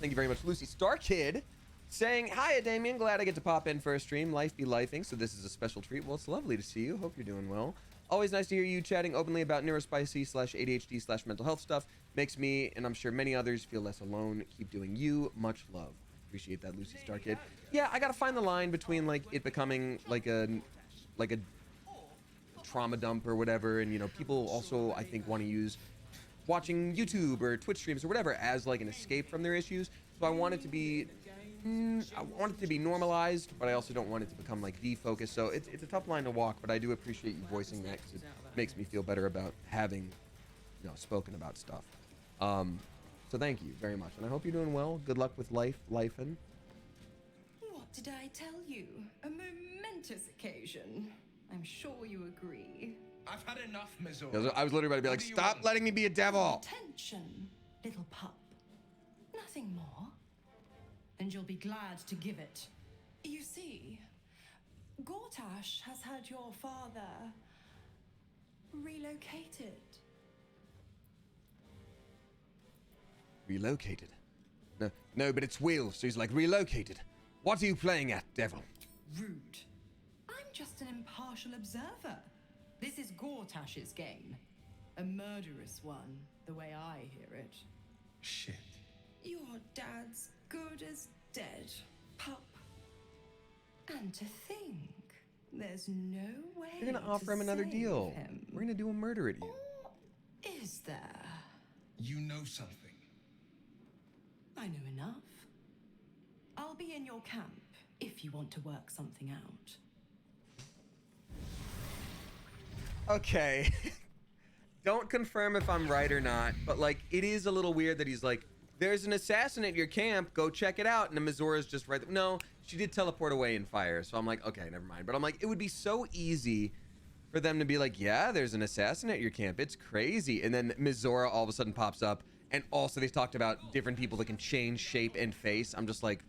Thank you very much, Lucy Starkid, saying, hiya, Damien. Glad I get to pop in for a stream. Life be lifing, so this is a special treat. Well, it's lovely to see you. Hope you're doing well. Always nice to hear you chatting openly about neurospicy/ADHD/mental health stuff. Makes me, and I'm sure many others, feel less alone. Keep doing you. Much love. Appreciate that, Lucy Starkid. Yeah, I gotta find the line between like it becoming like a trauma dump or whatever, and you know, people also I think want to use watching YouTube or Twitch streams or whatever as like an escape from their issues. So I want it to be normalized, but I also don't want it to become like the focus. So it's a tough line to walk, but I do appreciate you voicing that because it makes me feel better about having, you know, spoken about stuff. So thank you very much, and I hope you're doing well. Good luck with life and Did I tell you? A momentous occasion. I'm sure you agree. I've had enough, Mizora. I was literally about to be like, stop letting me be a devil. Attention, little pup. Nothing more. And you'll be glad to give it. You see, Gortash has had your father relocated. Relocated? No, but it's Will, so he's like, relocated. What are you playing at, devil? Rude. I'm just an impartial observer. This is Gortash's game. A murderous one, the way I hear it. Shit. Your dad's good as dead, pup. And to think, there's no way You're gonna offer him another deal. We're gonna do a murder at you. Or is there? You know something. I know enough. I'll be in your camp if you want to work something out. Okay. Don't confirm if I'm right or not, but like, it is a little weird that he's like, there's an assassin at your camp, go check it out. And then Mizora's just right there. No, she did teleport away in fire. So I'm like, okay, never mind. But I'm like, it would be so easy for them to be like, yeah, there's an assassin at your camp. It's crazy. And then Mizora all of a sudden pops up. And also they talked about different people that can change shape and face. I'm just like,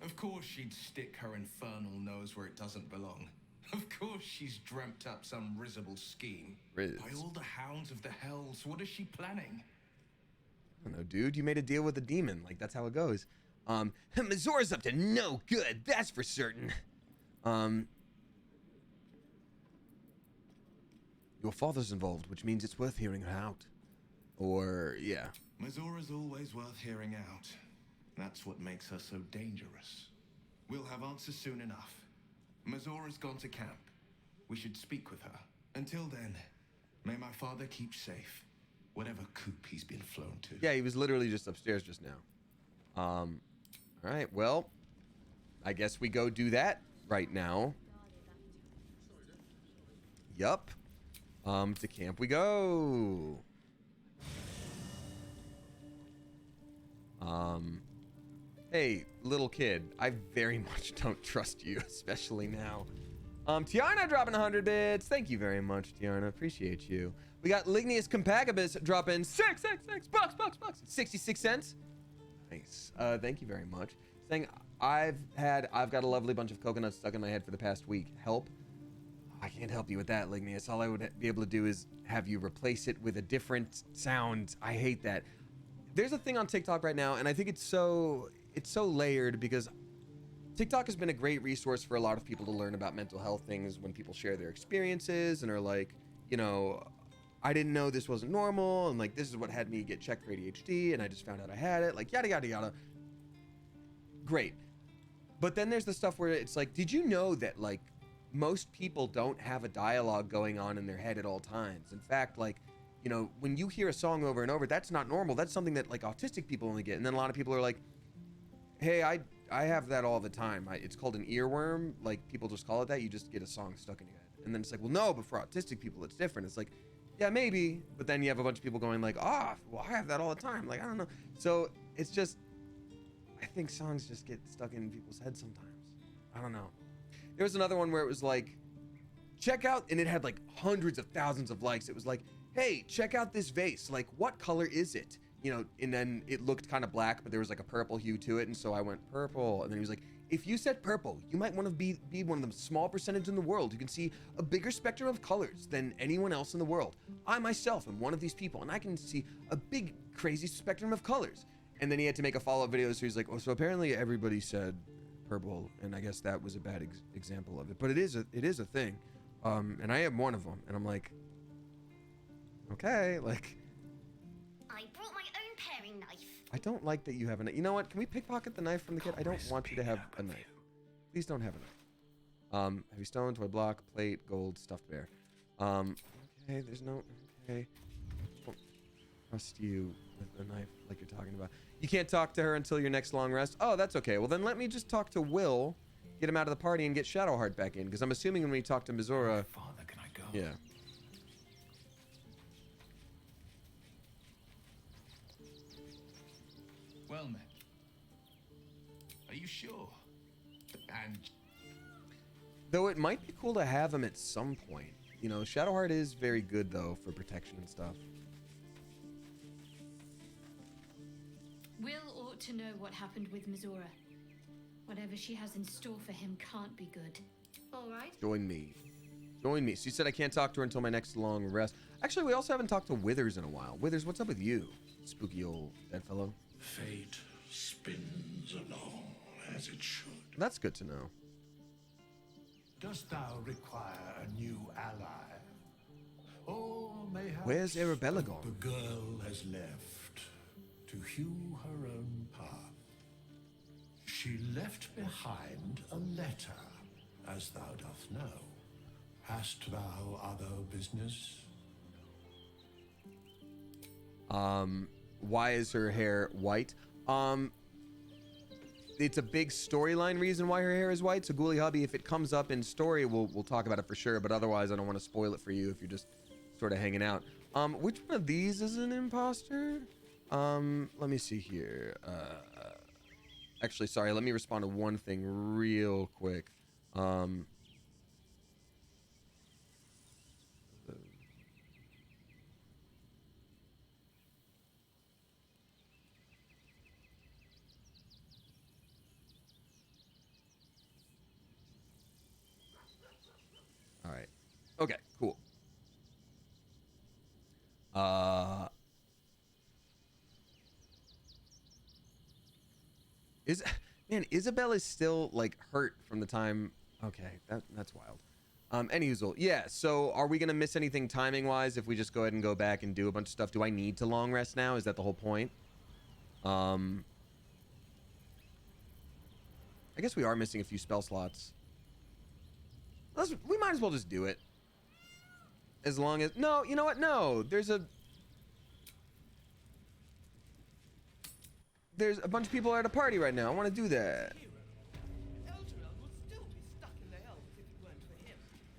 of course she'd stick her infernal nose where it doesn't belong. Of course she's dreamt up some risible scheme. Riz. By all the hounds of the hells, what is she planning? I don't know, dude. You made a deal with a demon. Like, that's how it goes. Mizora's up to no good. That's for certain. Your father's involved, which means it's worth hearing her out. Or, yeah. Mizora's always worth hearing out. That's what makes her so dangerous. We'll have answers soon enough. Mizora's gone to camp. We should speak with her. Until then, may my father keep safe. Whatever coop he's been flown to. Yeah, he was literally just upstairs just now. All right, well, I guess we go do that right now. Yup. To camp we go. Hey, little kid, I very much don't trust you, especially now. Tiana dropping 100 bits. Thank you very much, Tiana. Appreciate you. We got Lignius Compagibus dropping 666 bucks. 66 cents. Nice. Thank you very much. Saying I've got a lovely bunch of coconuts stuck in my head for the past week. Help? I can't help you with that, Lignius. All I would be able to do is have you replace it with a different sound. I hate that. There's a thing on TikTok right now, and I think it's so layered because TikTok has been a great resource for a lot of people to learn about mental health things when people share their experiences and are like, you know, I didn't know this wasn't normal, and like, this is what had me get checked for ADHD, and I just found out I had it, like, yada, yada, yada. Great. But then there's the stuff where it's like, did you know that, like, most people don't have a dialogue going on in their head at all times? In fact, like, you know, when you hear a song over and over, that's not normal. That's something that, like, autistic people only get. And then a lot of people are like, hey, I have that all the time. It's called an earworm. Like, people just call it that. You just get a song stuck in your head. And then it's like, well, no, but for autistic people, it's different. It's like, yeah, maybe. But then you have a bunch of people going like, well, I have that all the time. Like, I don't know. So it's just, I think songs just get stuck in people's heads sometimes. I don't know. There was another one where it was like, check out, and it had like hundreds of thousands of likes. It was like, hey, check out this vase. Like, what color is it? You know, and then it looked kind of black, but there was like a purple hue to it. And so I went purple. And then he was like, if you said purple, you might want to be one of the small percentage in the world who can see a bigger spectrum of colors than anyone else in the world. I myself am one of these people, and I can see a big, crazy spectrum of colors. And then he had to make a follow-up video. So he's like, oh, so apparently everybody said purple, and I guess that was a bad example of it. But it is a thing. And I am one of them. And I'm like, okay, like, I brought my own paring knife. I don't like that you have a knife. You know what? Can we pickpocket the knife from the kid? I don't want you to have a knife. Please don't have a knife. Heavy stone, toy block, plate, gold, stuffed bear. Okay, there's no, okay. I don't trust you with a knife like you're talking about. You can't talk to her until your next long rest. Oh, that's okay. Well, then let me just talk to Will, get him out of the party, and get Shadowheart back in. Because I'm assuming when we talk to Mizora... Father, can I go? Yeah. Well met. Are you sure? And Though it might be cool to have him at some point. You know, Shadowheart is very good though for protection and stuff. Will ought to know what happened with Mizora. Whatever she has in store for him can't be good. All right. Join me. Join me. She said I can't talk to her until my next long rest. Actually, we also haven't talked to Withers in a while. Withers, what's up with you? Spooky old dead fellow. Fate spins along as it should. That's good to know. Dost thou require a new ally? Or mayhap Where's Arabella gone? the girl has left to hew her own path. She left behind a letter, as thou doth know. Hast thou other business? Why is her hair white? It's a big storyline reason why her hair is white. So Ghoulie Hubby, if it comes up in story, we'll talk about it for sure. But otherwise, I don't want to spoil it for you if you're just sort of hanging out. Which one of these is an imposter? Let me see here. Actually, sorry, let me respond to one thing real quick. All right. Okay, cool. Isabel is still like hurt from the time. Okay, that's wild. Anyhoozle, yeah. So, are we gonna miss anything timing wise if we just go ahead and go back and do a bunch of stuff? Do I need to long rest now? Is that the whole point? I guess we are missing a few spell slots. We might as well just do it. As long as no, you know what? No, there's a bunch of people at a party right now. I want to do that.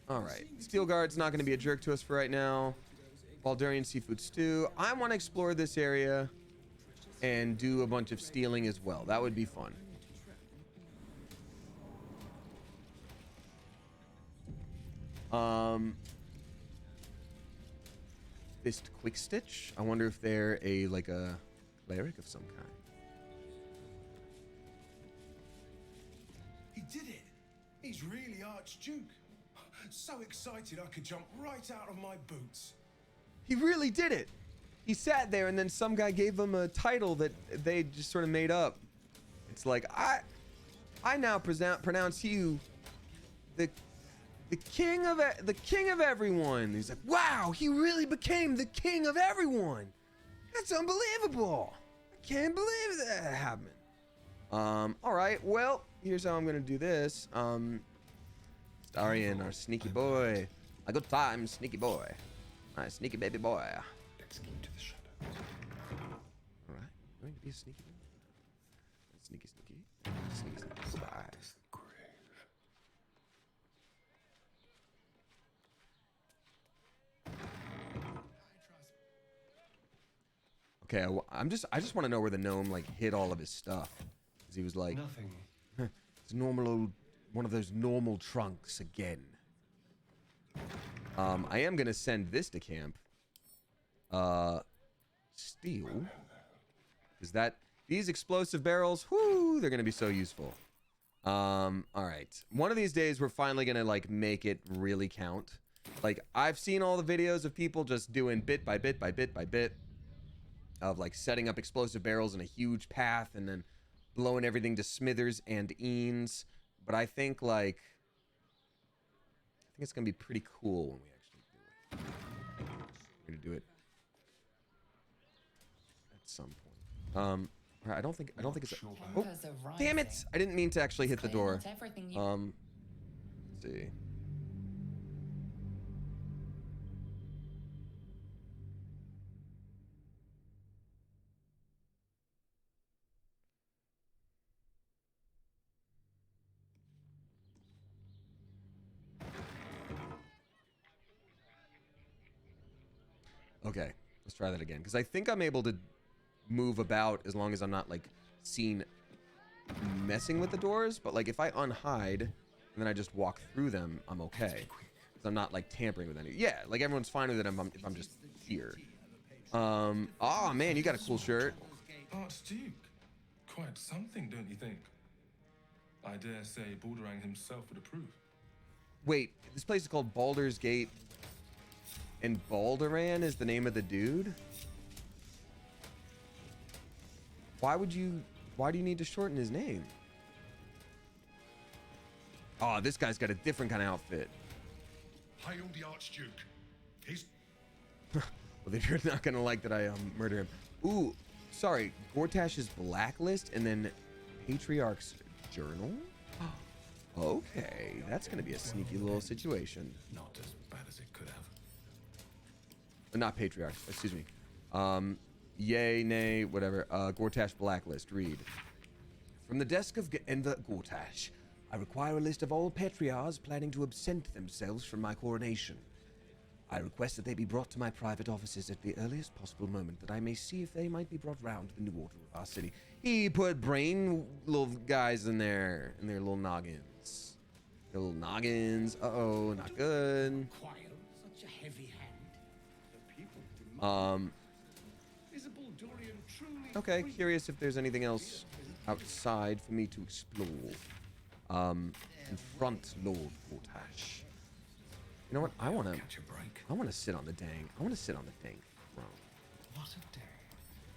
All right, Steelguard's not going to be a jerk to us for right now. Baldurian seafood stew. I want to explore this area and do a bunch of stealing as well. That would be fun. Fist quick stitch. I wonder if they're like a cleric of some kind. He did it! He's really Archduke. So excited I could jump right out of my boots. He really did it. He sat there and then some guy gave him a title that they just sort of made up. It's like, I now pronounce you the king of everyone. He's like, wow, he really became the king of everyone. That's unbelievable. I can't believe that happened. All right, well, here's how I'm gonna do this. Starian, our sneaky boy. A good time, sneaky boy. My sneaky baby boy. Let's get to the shadows. All right, going to be a sneaky boy. Sneaky, sneaky. Goodbye. Okay, I just want to know where the gnome like hid all of his stuff, because he was like, nothing. It's normal old one of those normal trunks again. I am gonna send this to camp. Steel, because these explosive barrels, whoo, they're gonna be so useful. All right, one of these days we're finally gonna like make it really count. Like I've seen all the videos of people just doing bit by bit by bit by bit of like setting up explosive barrels in a huge path and then blowing everything to smithers and eens. But I think it's gonna be pretty cool when we actually do it. We're gonna do it at some point. I don't think it's. Oh, damn it! I didn't mean to actually hit the door. Let's see. Okay, let's try that again. Because I think I'm able to move about as long as I'm not, like, seen messing with the doors, but like if I unhide and then I just walk through them, I'm okay. So I'm not like tampering with any. Yeah, like everyone's fine with it if I'm just here. Oh man, you got a cool shirt. Archduke, quite something, don't you think? I dare say Baldur himself would approve. Wait, this place is called Baldur's Gate, and Balduran is the name of the dude? Why do you need to shorten his name? Oh, this guy's got a different kind of outfit. Hail the Archduke. He's... Well, then you're not gonna like that I murder him. Ooh, sorry, Gortash's blacklist and then Patriarch's journal? Okay, that's gonna be a sneaky little situation. Not as bad as it could have. Not Patriarch, excuse me. Yay, nay, whatever. Gortash blacklist, read. From the desk of Enver Gortash, I require a list of all patriarchs planning to absent themselves from my coronation. I request that they be brought to my private offices at the earliest possible moment, that I may see if they might be brought round to the new order of our city. He put brain little guys in there, and their little noggins. Their little noggins. Uh-oh, not good. Such a heavy hand. Is a Baldurian truly Okay, curious if there's anything else outside for me to explore. Confront Lord Gortash. You know what? I wanna sit on the dang. I wanna sit on the dang throne. What a day.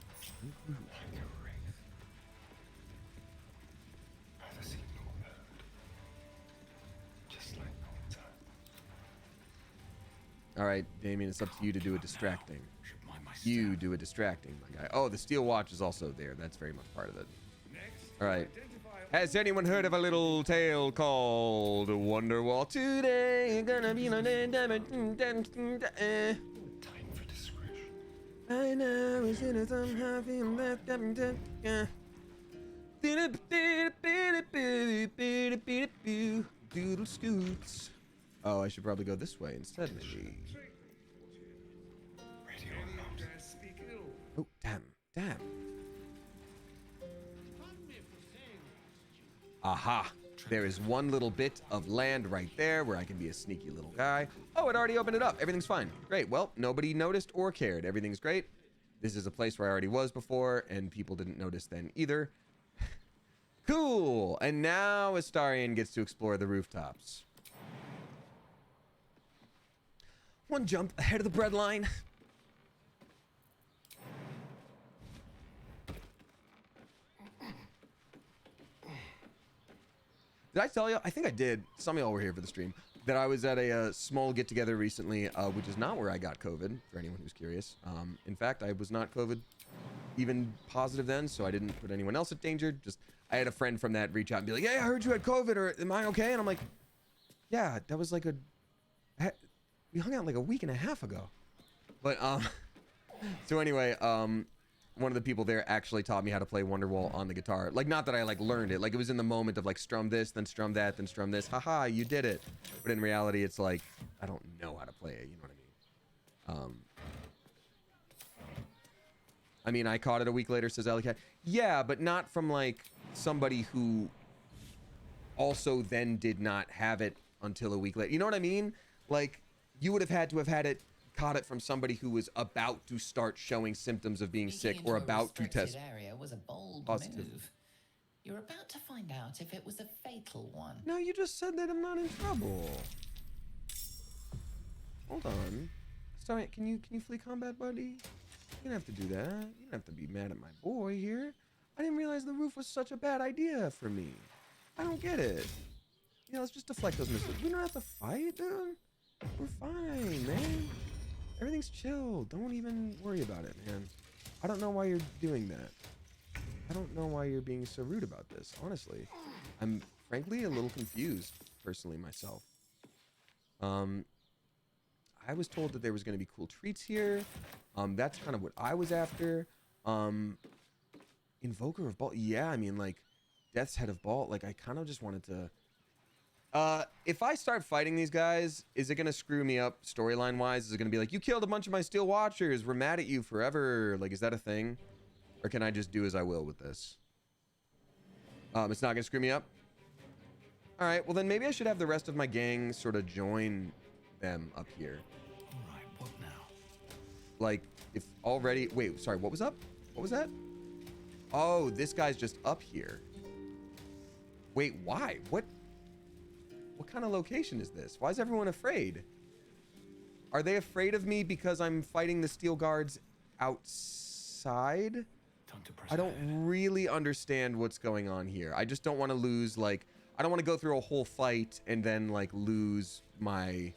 I've seen no bird. Just like no time. All right, Damien, it's up to you to do a distracting. You do a distracting, my guy. Oh, the steel watch is also there. That's very much part of it. All right. Has anyone heard of a little tale called Wonderwall? Today gonna be no day. Time for discretion. I know it's in it somehow feeling left up and doodle scoots. Oh, I should probably go this way instead, maybe. Oh, damn. Aha. There is one little bit of land right there where I can be a sneaky little guy. Oh, it already opened it up. Everything's fine. Great. Well, nobody noticed or cared. Everything's great. This is a place where I already was before, and people didn't notice then either. Cool. And now Astarion gets to explore the rooftops. One jump ahead of the breadline. Did I tell you? I think I did. Some of y'all were here for the stream. That I was at a small get-together recently, which is not where I got COVID, for anyone who's curious. In fact, I was not COVID even positive then, so I didn't put anyone else at danger. Just, I had a friend from that reach out and be like, hey, I heard you had COVID, or am I okay? And I'm like, yeah, that was like we hung out like a week and a half ago. But, so anyway, one of the people there actually taught me how to play Wonderwall on the guitar. Like, not that I like learned it. Like, it was in the moment of like strum this, then strum that, then strum this. Haha, you did it. But in reality, it's like, I don't know how to play it. You know what I mean? I mean, I caught it a week later, says Alley Cat. Yeah, but not from like somebody who also then did not have it until a week later. You know what I mean? Like, you would have had it, caught it from somebody who was about to start showing symptoms of being sick or about to test area was a bold positive. move. You're about to find out if it was a fatal one. No, you just said that I'm not in trouble. Hold on. Sorry, can you flee combat, buddy? You don't have to do that. You don't have to be mad at my boy here. I didn't realize the roof was such a bad idea for me. I don't get it. Yeah, let's just deflect those missiles. We don't have to fight, dude. We're fine, man. Everything's chill. Don't even worry about it, man. I don't know why you're doing that. I don't know why you're being so rude about this, honestly. I'm frankly a little confused, personally, myself. I was told that there was going to be cool treats here. That's kind of what I was after. Invoker of Balt. Yeah, I mean, like, Death's Head of Balt. Like, I kind of just wanted to... if I start fighting these guys, is it going to screw me up storyline-wise? Is it going to be like, you killed a bunch of my Steel Watchers, we're mad at you forever? Like, is that a thing? Or can I just do as I will with this? It's not gonna screw me up. All right, well then maybe I should have the rest of my gang sort of join them up here. All right, what now? Like, if already, wait, sorry, what was up? What was that? Oh, this guy's just up here. Wait, why? What kind of location is this? Why is everyone afraid? Are they afraid of me because I'm fighting the steel guards outside? I don't really understand what's going on here. I just don't want to lose, like, I don't want to go through a whole fight and then, like, lose my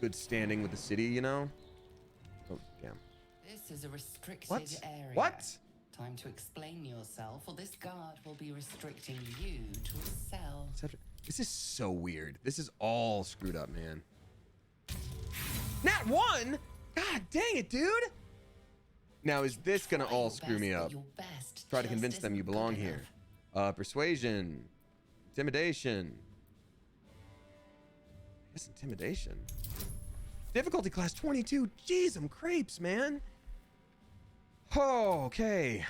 good standing with the city, you know? Oh, damn. This is a restricted What? area. What? Time to explain yourself, or this guard will be restricting you to a cell. This is so weird. This is all screwed up, man. Nat 1? God dang it, dude. Now, is this gonna all screw me up? Try to convince them you belong here. Persuasion. Intimidation. I guess intimidation. Difficulty class 22. Jeez, I'm crepes, man. Oh, okay.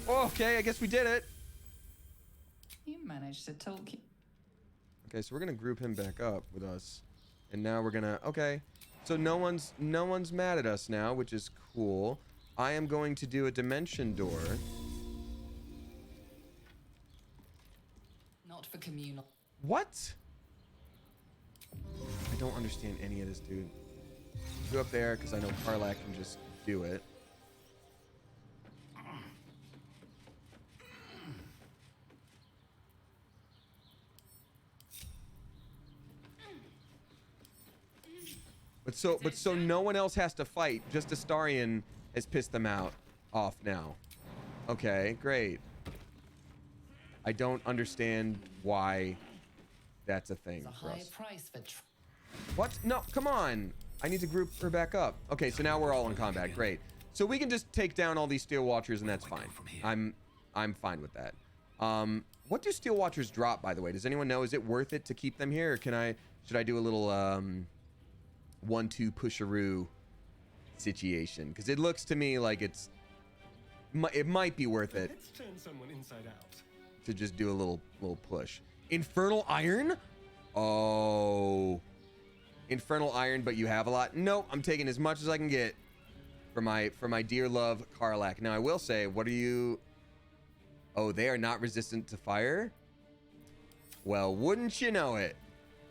Okay, I guess we did it. You managed to talk. Okay, so we're gonna group him back up with us, and now we're gonna. Okay, so no one's mad at us now, which is cool. I am going to do a dimension door. Not for communal. What? I don't understand any of this, dude. Go up there because I know Karlak can just do it. But so no one else has to fight. Just Astarion has pissed them off now. Okay, great. I don't understand why that's a thing for us. Price for What? No, come on. I need to group her back up. Okay, so now we're all in combat. Great. So we can just take down all these Steel Watchers, and that's fine. I'm fine with that. What do Steel Watchers drop, by the way? Does anyone know? Is it worth it to keep them here, or should I do a little 1-2 pusharoo situation? Because it looks to me like it might be worth it. Let's turn someone inside out. To just do a little push. Infernal Iron? Oh. Infernal Iron, but you have a lot? Nope, I'm taking as much as I can get for my dear love Karlak. Now I will say, what are you? Oh, they are not resistant to fire? Well, wouldn't you know it?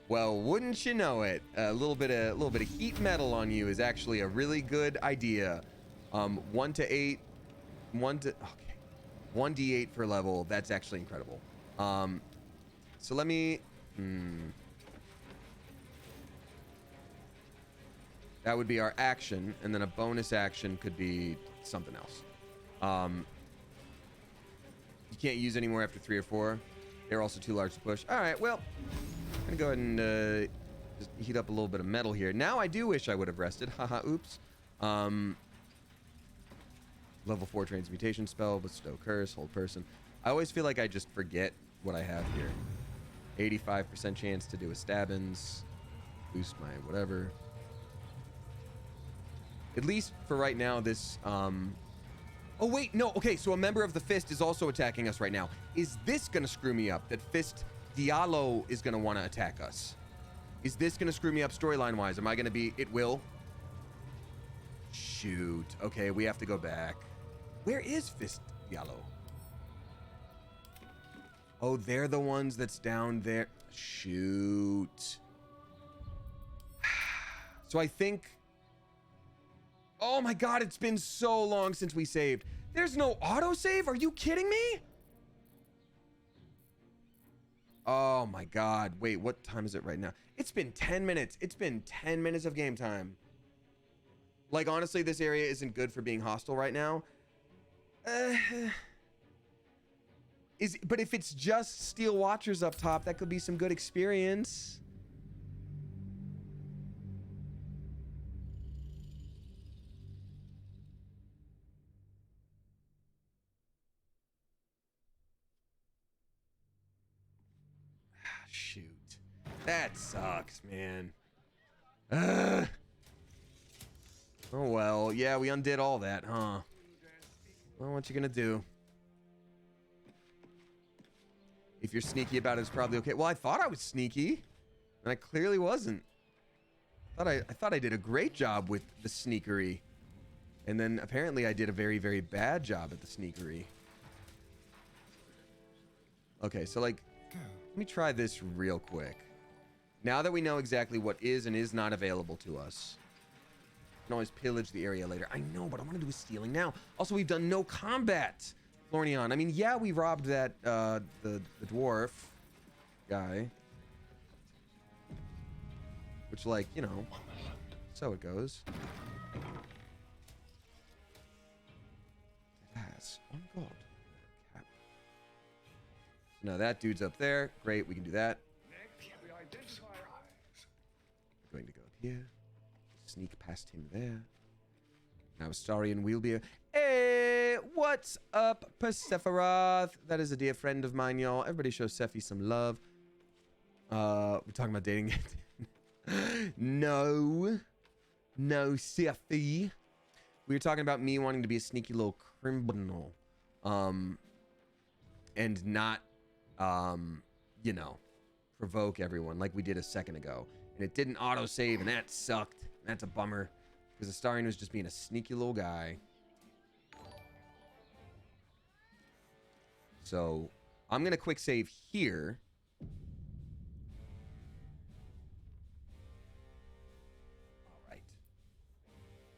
Well, wouldn't you know it? A little bit of heat metal on you is actually a really good idea. 1 to 8, 1d8 per level. That's actually incredible. So let me. That would be our action, and then a bonus action could be something else. You can't use any more after 3 or 4. They're also too large to push. All right, well, I'm gonna go ahead and just heat up a little bit of metal here. Now I do wish I would have rested. Haha, oops. Level 4 transmutation spell, bestow curse, hold person. I always feel like I just forget what I have here. 85% chance to do a stabbins. Boost my whatever. At least for right now, this, oh wait, no, okay, so a member of the Fist is also attacking us right now. Is this gonna screw me up, that Fist Diallo is gonna wanna attack us? Is this gonna screw me up storyline-wise? Am I gonna be, it will? Shoot, okay, we have to go back. Where is Fist Diallo? Oh, they're the ones that's down there. Shoot. So I think, oh my God, it's been so long since we saved. There's no autosave? Are you kidding me? Oh my God. Wait, what time is it right now? It's been 10 minutes. It's been 10 minutes of game time. Like, honestly, this area isn't good for being hostile right now. But if it's just Steel Watchers up top, that could be some good experience. Shoot. That sucks, man. Oh, well. Yeah, we undid all that, huh? Well, what you gonna do? If you're sneaky about it, it's probably okay. Well, I thought I was sneaky, and I clearly wasn't. I thought I did a great job with the sneakery. And then apparently I did a very, very bad job at the sneakery. Okay, so like, let me try this real quick. Now that we know exactly what is and is not available to us, we can always pillage the area later. I know, but I want to do a stealing now. Also, we've done no combat, Florian. I mean, yeah, we robbed that, the dwarf guy. Which, like, you know, so it goes. It has on God. Cap. Now that dude's up there. Great, we can do that. Next, we identify our eyes. We're going to go up here. Sneak past him there. Now Astarion will be. Hey, what's up, Persephorath? That is a dear friend of mine, y'all. Everybody show Sephi some love. We're talking about dating. No, Sephi. We were talking about me wanting to be a sneaky little criminal, and not, you know, provoke everyone like we did a second ago. And it didn't autosave, and that sucked. That's a bummer, because Astarion was just being a sneaky little guy. So I'm gonna quick save here.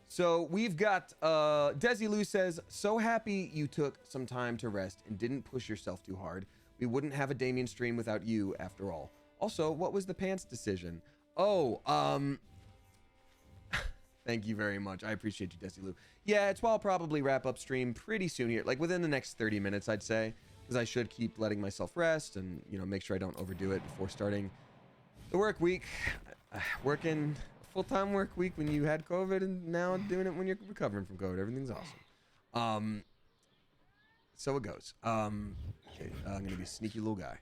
So we've got, Desilu says, so happy you took some time to rest and didn't push yourself too hard. We wouldn't have a Damien stream without you after all. Also, what was the pants decision? Oh, thank you very much. I appreciate you, Desilu. Yeah, it's why I'll probably wrap up stream pretty soon here. Like within the next 30 minutes, I'd say. Because I should keep letting myself rest and, you know, make sure I don't overdo it before starting the work week. Working full-time work week when you had COVID, and now doing it when you're recovering from COVID. Everything's awesome. So it goes. Okay, I'm gonna be a sneaky little guy.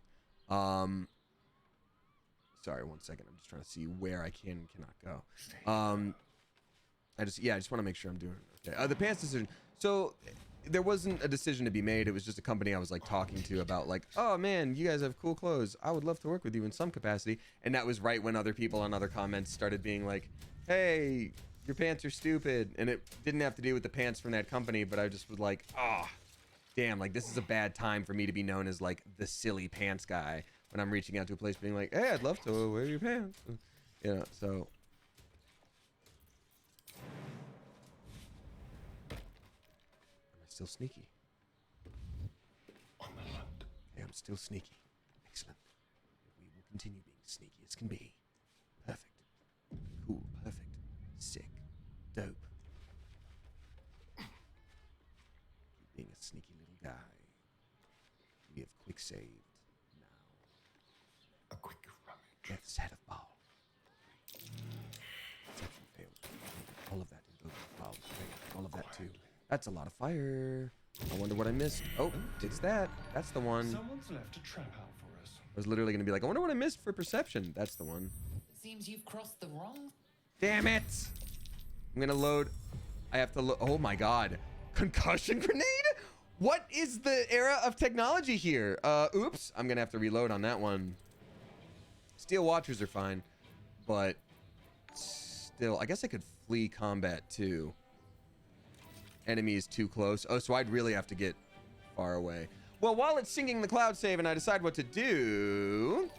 Sorry, 1 second. I'm just trying to see where I can and cannot go. I just want to make sure I'm doing it. Okay. The pants decision. So there wasn't a decision to be made. It was just a company I was like talking to about like, oh man, you guys have cool clothes. I would love to work with you in some capacity. And that was right when other people on other comments started being like, hey, your pants are stupid. And it didn't have to do with the pants from that company, but I just was like, oh, damn, like this is a bad time for me to be known as like the silly pants guy when I'm reaching out to a place being like, hey, I'd love to wear your pants. You know, so. Still sneaky. On the hunt. Yeah, I'm still sneaky. Excellent. We will continue being sneaky as can be. Perfect. Cool. Perfect. Sick. Dope. Keep being a sneaky little guy. We have quick saved now. A quick rummage. Death's head of Baal. Perception failed. All of that in both Baal. All of that too. That's a lot of fire. I wonder what I missed. Oh, it's that. That's the one. Someone's left a trap out for us. I was literally going to be like, I wonder what I missed for perception. That's the one. It seems you've crossed the wrong. Damn it. I'm going to load. I have to load. Oh my God. Concussion grenade? What is the era of technology here? Oops. I'm going to have to reload on that one. Steel Watchers are fine. But still, I guess I could flee combat too. Enemy is too close. Oh, so I'd really have to get far away. Well, while it's singing the cloud save and I decide what to do,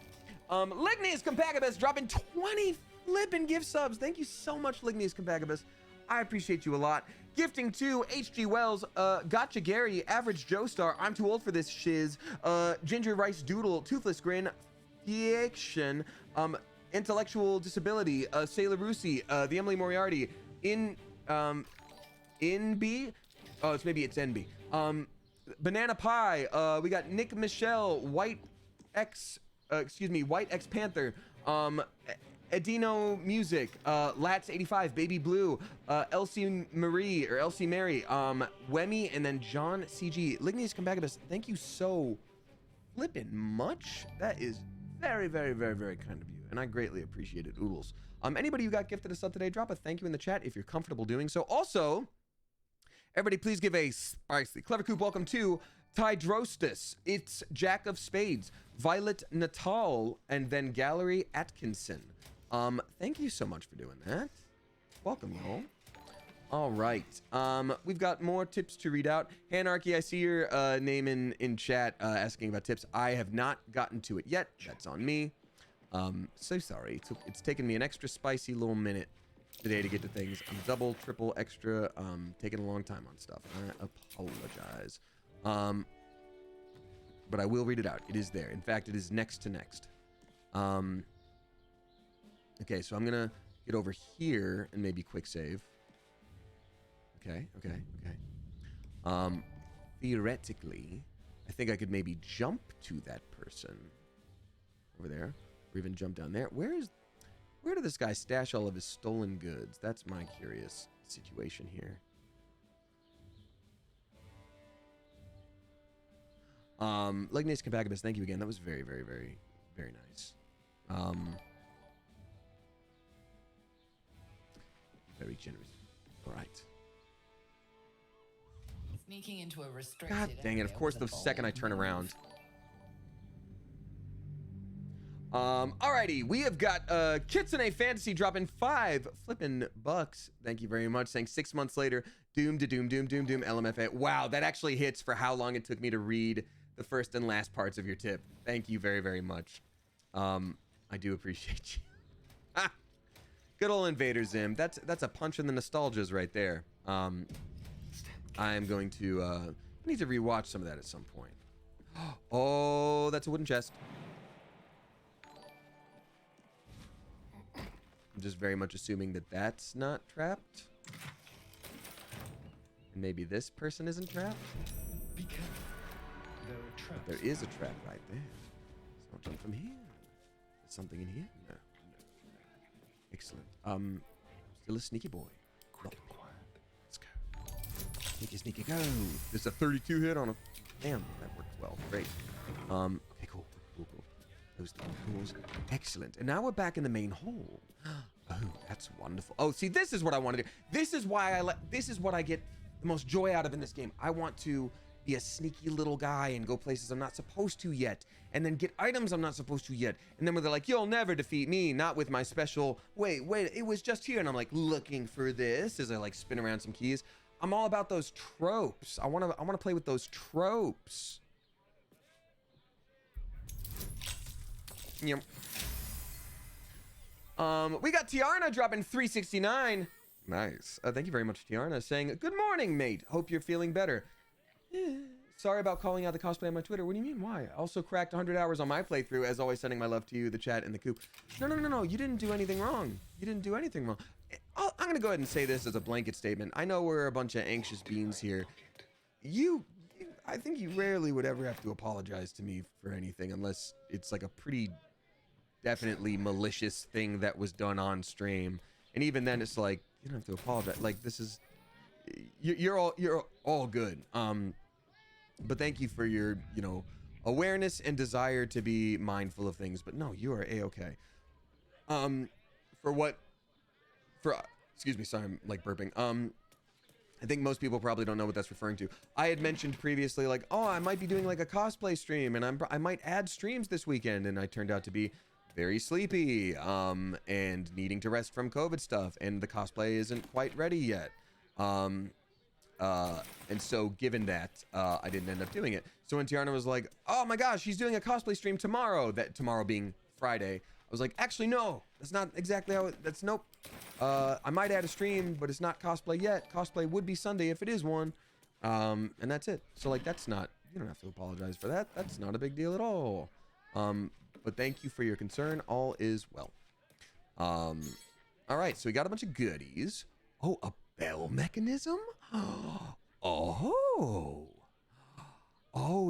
Lignius Compagibus dropping 20 flippin' gift subs. Thank you so much, Lignius Compagibus. I appreciate you a lot. Gifting to H.G. Wells, Gotcha Gary, Average Joe Star, I'm Too Old for This Shiz, Ginger Rice Doodle, Toothless Grin, Fiction, Intellectual Disability, Sailor Rusi, the Emily Moriarty, NB? Oh, it's NB. Banana Pie. We got Nick Michelle, White X Panther. Edino Music, Lats85, Baby Blue, Elsie Mary, Wemmy, and then John CG. Lignius Compagibus, thank you so flippin' much. That is very, very, very, very kind of you. and I greatly appreciate it, Oodles. Anybody who got gifted a sub today, drop a thank you in the chat if you're comfortable doing so. Also, everybody please give a spicy Clever Coop welcome to Tidrostus, it's Jack of Spades, Violet Natal, and then Gallery Atkinson. Thank you so much for doing that. Welcome, y'all. All right. We've got more tips to read out. Hanarchy, I see your name in chat asking about tips. I have not gotten to it yet. That's on me. So sorry. It's taken me an extra spicy little minute today to get to things. I'm double, triple, extra, taking a long time on stuff. I apologize. But I will read it out. It is there. In fact, it is next to next. Okay, so I'm gonna get over here and maybe quick save. Okay. Theoretically, I think I could maybe jump to that person over there, or even jump down there. Where did this guy stash all of his stolen goods? That's my curious situation here. Legnace Compagibus, thank you again. That was very, very, very, very nice. Very generous. All right. Sneaking into a restricted God dang it, of course the second I turn around. Alrighty, we have got Kitsune Fantasy dropping $5 flippin' bucks. Thank you very much. Saying 6 months later, doom to doom, doom, doom, doom, LMFA. Wow, that actually hits for how long it took me to read the first and last parts of your tip. Thank you very, very much. I do appreciate you. Good old Invader Zim. That's a punch in the nostalgias right there. I am going to I need to rewatch some of that at some point. Oh, that's a wooden chest. I'm just very much assuming that that's not trapped. And maybe this person isn't trapped. Be careful. There are traps. There is a trap right there. So I'll jump from here. There's something in here? No. Excellent. Still a sneaky boy. Quick and quiet. Let's go. Sneaky, sneaky, go. There's a 32 hit on a... Damn, that works well. Great. Okay, cool. Those tools. Excellent. And now we're back in the main hall. Oh, that's wonderful. Oh, see, this is what I want to do. This is why this is what I get the most joy out of in this game. I want to be a sneaky little guy and go places I'm not supposed to yet, and then get items I'm not supposed to yet. And then when they're like, you'll never defeat me, not with my special, wait, it was just here. And I'm like looking for this as I like spin around some keys. I'm all about those tropes. I want to play with those tropes. Yep. We got Tiarna dropping 369. Nice. Thank you very much, Tiarna, saying, good morning, mate. Hope you're feeling better. Sorry about calling out the cosplay on my Twitter. What do you mean? Why? Also cracked 100 hours on my playthrough. As always, sending my love to you, the chat, and the coop. No. You didn't do anything wrong. You didn't do anything wrong. I'm going to go ahead and say this as a blanket statement. I know we're a bunch of anxious beans here. I think you rarely would ever have to apologize to me for anything unless it's like a pretty definitely malicious thing that was done on stream. And even then, it's like, you don't have to apologize. Like, this is... You're all good. But thank you for your, awareness and desire to be mindful of things. But no, you are A-okay. Excuse me, sorry, I'm like burping. I think most people probably don't know what that's referring to. I had mentioned previously, like, oh, I might be doing like a cosplay stream, and I might add streams this weekend, and I turned out to be very sleepy, and needing to rest from COVID stuff, and the cosplay isn't quite ready yet. And so given that, I didn't end up doing it. So when Tiarna was like, oh my gosh, she's doing a cosplay stream tomorrow, that tomorrow being Friday, I was like, actually, no, that's not exactly how nope. I might add a stream, but it's not cosplay yet. Cosplay would be Sunday if it is one. And that's it. So like, you don't have to apologize for that. That's not a big deal at all. But thank you for your concern. All is well. All right, so we got a bunch of goodies. Oh, a bell mechanism? Oh,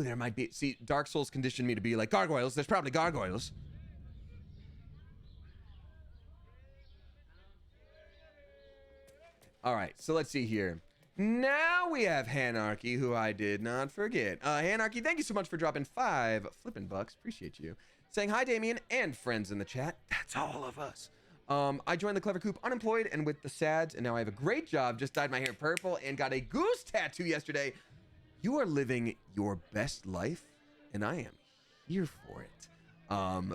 there might be. See, Dark Souls conditioned me to be like, gargoyles. There's probably gargoyles. All right, so let's see here. Now we have Hanarchy, who I did not forget. Hanarchy, thank you so much for dropping 5 flippin' bucks. Appreciate you. Saying hi, Damien, and friends in the chat. That's all of us. I joined the Clever Coop unemployed and with the SADs, and now I have a great job. Just dyed my hair purple and got a goose tattoo yesterday. You are living your best life, and I am here for it.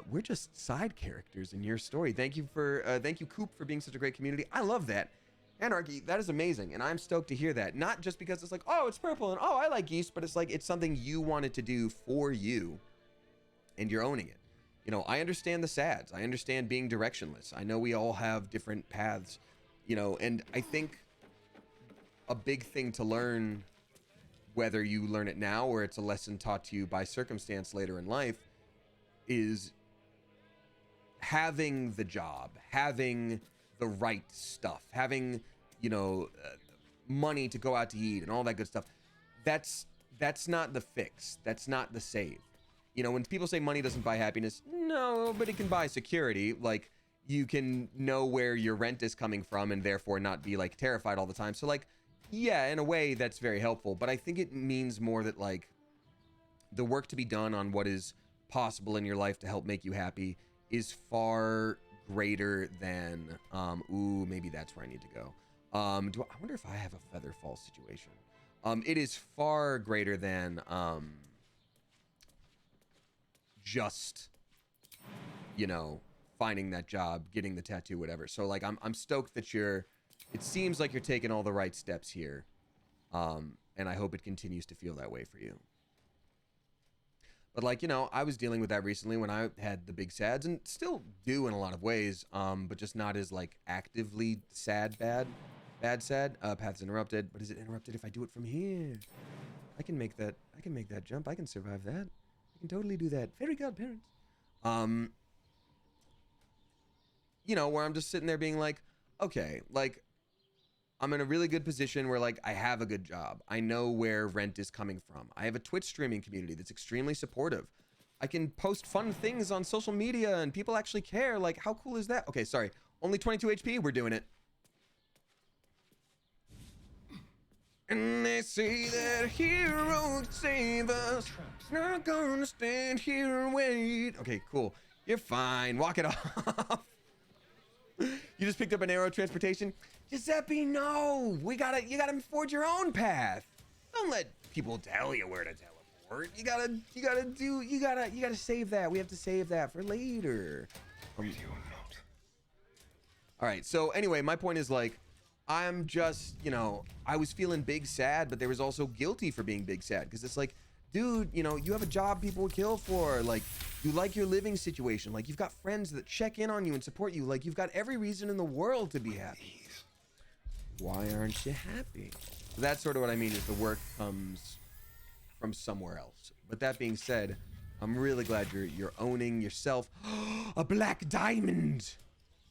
We're just side characters in your story. Thank you, Coop, for being such a great community. I love that. Anarchy, that is amazing, and I'm stoked to hear that. Not just because it's like, oh, it's purple, and oh, I like geese, but it's like, it's something you wanted to do for you, and you're owning it. You know, I understand the SADs. I understand being directionless. I know we all have different paths, you know, and I think a big thing to learn, whether you learn it now or it's a lesson taught to you by circumstance later in life, is having the job, having the right stuff, having, you know, money to go out to eat and all that good stuff. That's not the fix. That's not the save. You know, when people say money doesn't buy happiness, no, but it can buy security. Like, you can know where your rent is coming from and therefore not be like terrified all the time. So like, yeah, in a way that's very helpful, but I think it means more that like the work to be done on what is possible in your life to help make you happy is far greater than, ooh, maybe that's where I need to go. I wonder if I have a feather fall situation. It is far greater than, just, you know, finding that job, getting the tattoo, whatever. So like, I'm stoked that it seems like you're taking all the right steps here. And I hope it continues to feel that way for you. But like, you know, I was dealing with that recently when I had the big SADs, and still do in a lot of ways, but just not as like actively bad sad. Path's interrupted, but is it interrupted if I do it from here? I can make that jump. I can survive that. I can totally do that. Fairy godparents. You know, where I'm just sitting there being like, okay, like, I'm in a really good position where like I have a good job. I know where rent is coming from. I have a Twitch streaming community that's extremely supportive. I can post fun things on social media and people actually care. Like, how cool is that? Okay, sorry. Only 22 HP. We're doing it. And they say that a hero would save us. Not gonna stand here and wait. Okay, cool. You're fine. Walk it off. You just picked up an arrow transportation. Giuseppe, no. You gotta forge your own path. Don't let people tell you where to teleport. You gotta save that. We have to save that for later. All right. So anyway, my point is like, I'm just, you know, I was feeling big sad, but there was also guilty for being big sad because it's like, dude, you know, you have a job people would kill for. Like, you like your living situation. Like, you've got friends that check in on you and support you. Like, you've got every reason in the world to be happy. Why aren't you happy? So that's sort of what I mean is the work comes from somewhere else. But that being said, I'm really glad you're owning yourself. A black diamond.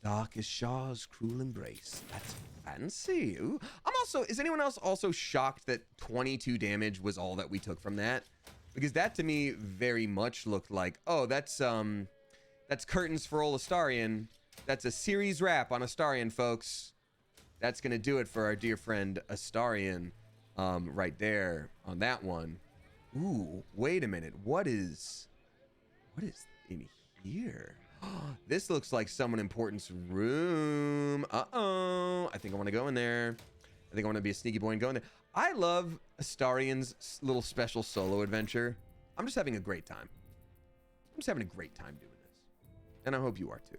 Dark as Shah's cruel embrace. That's fancy. Ooh. I'm also, is anyone else also shocked that 22 damage was all that we took from that? Because that to me very much looked like, oh, that's curtains for old Astarion. That's a series wrap on Astarion, folks. That's gonna do it for our dear friend Astarion, right there on that one. Ooh, wait a minute. What is in here? This looks like someone important's room. Uh-oh. I think I want to go in there. I think I want to be a sneaky boy and go in there. I love Astarion's little special solo adventure. I'm just having a great time. I'm just having a great time doing this. And I hope you are too.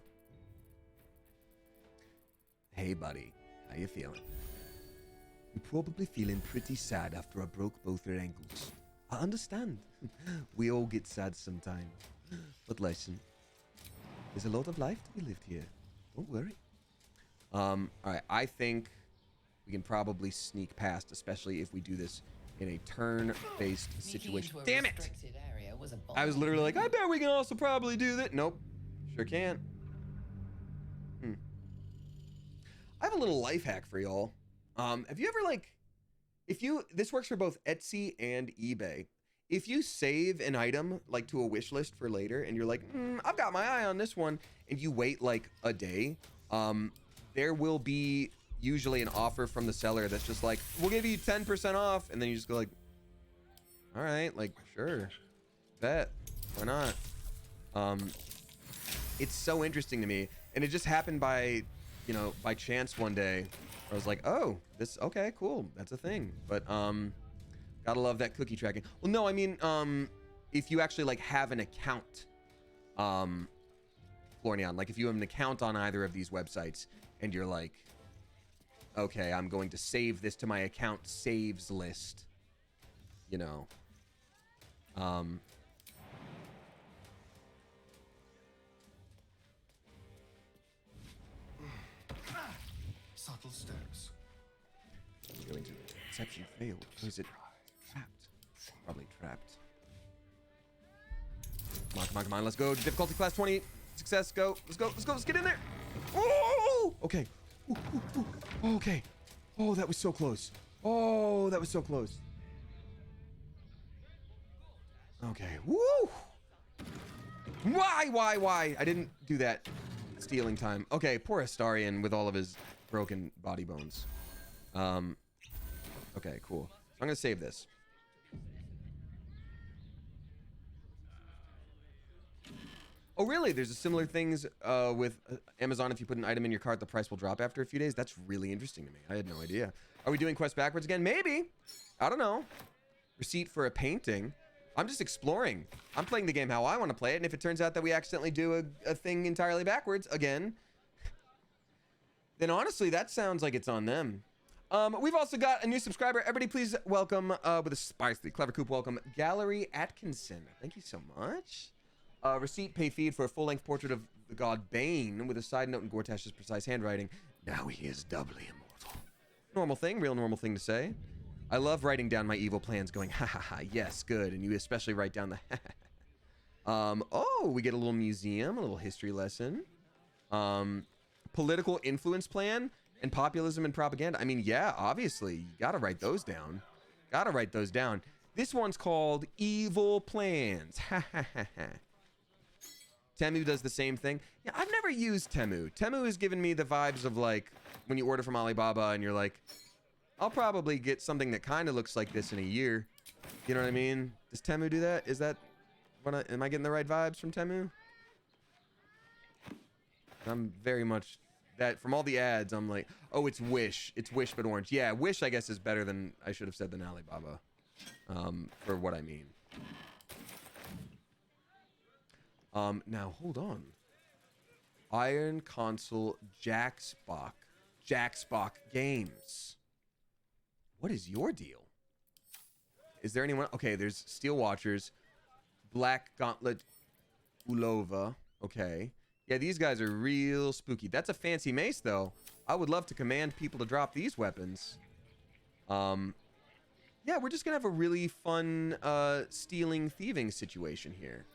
Hey, buddy. How you feeling? You're probably feeling pretty sad after I broke both your ankles. I understand. We all get sad sometimes. But listen. There's a lot of life to be lived here. Don't worry. All right. I think we can probably sneak past, especially if we do this in a turn-based situation. Damn it! I was literally like, I bet we can also probably do that. Nope. Sure can't. I have a little life hack for y'all. Have you ever like, this works for both Etsy and eBay. If you save an item like to a wish list for later and you're like, I've got my eye on this one, and you wait like a day, there will be usually an offer from the seller that's just like, we'll give you 10% off, and then you just go like, all right, like, sure, bet, why not? It's so interesting to me, and it just happened by, you know, by chance one day. I was like, oh, this, okay, cool, that's a thing. But gotta love that cookie tracking. Well, no, I mean, if you actually like have an account, Florian, like if you have an account on either of these websites and you're like, okay, I'm going to save this to my account saves list, you know, Subtle steps. Go into exception failed. Or is it trapped? Probably trapped. Come on, come on, come on. Let's go. Difficulty class 20. Success. Go. Let's go. Let's go. Let's get in there. Oh! Okay. Ooh, ooh, ooh. Okay. Oh, that was so close. Oh, that was so close. Okay. Woo! Why? I didn't do that. Stealing time. Okay, poor Astarion with all of his broken body bones. Okay, cool. So I'm gonna save this. Oh, really? There's a similar things with Amazon. If you put an item in your cart, the price will drop after a few days. That's really interesting to me. I had no idea. Are we doing quest backwards again? Maybe. I don't know. Receipt for a painting. I'm just exploring. I'm playing the game how I want to play it, and if it turns out that we accidentally do a thing entirely backwards again, then honestly, that sounds like it's on them. We've also got a new subscriber. Everybody please welcome, with a spicy, clever coop welcome, Gallery Atkinson. Thank you so much. Receipt, pay feed for a full-length portrait of the god Bane with a side note in Gortash's precise handwriting. Now he is doubly immortal. Normal thing, real normal thing to say. I love writing down my evil plans going, ha ha ha, yes, good. And you especially write down the ha ha ha. Oh, we get a little museum, a little history lesson. Political influence plan and populism and propaganda. I mean, yeah, obviously, you gotta write those down. Gotta write those down. This one's called Evil Plans. Ha ha ha ha. Temu does the same thing. Yeah, I've never used Temu. Temu has given me the vibes of like when you order from Alibaba and you're like, I'll probably get something that kind of looks like this in a year. You know what I mean? Does Temu do that? Is that what am I getting the right vibes from Temu? I'm very much that from all the ads. I'm like, oh, it's Wish. It's Wish but orange. Yeah, Wish I guess is better than I should have said than Alibaba. For what I mean. Now hold on. Iron Console Jacksbach Games. What is your deal? Is there anyone? Okay, there's Steel Watchers, Black Gauntlet Ulova. Okay. Yeah, these guys are real spooky. That's a fancy mace, though. I would love to command people to drop these weapons. Yeah, we're just gonna have a really fun stealing, thieving situation here.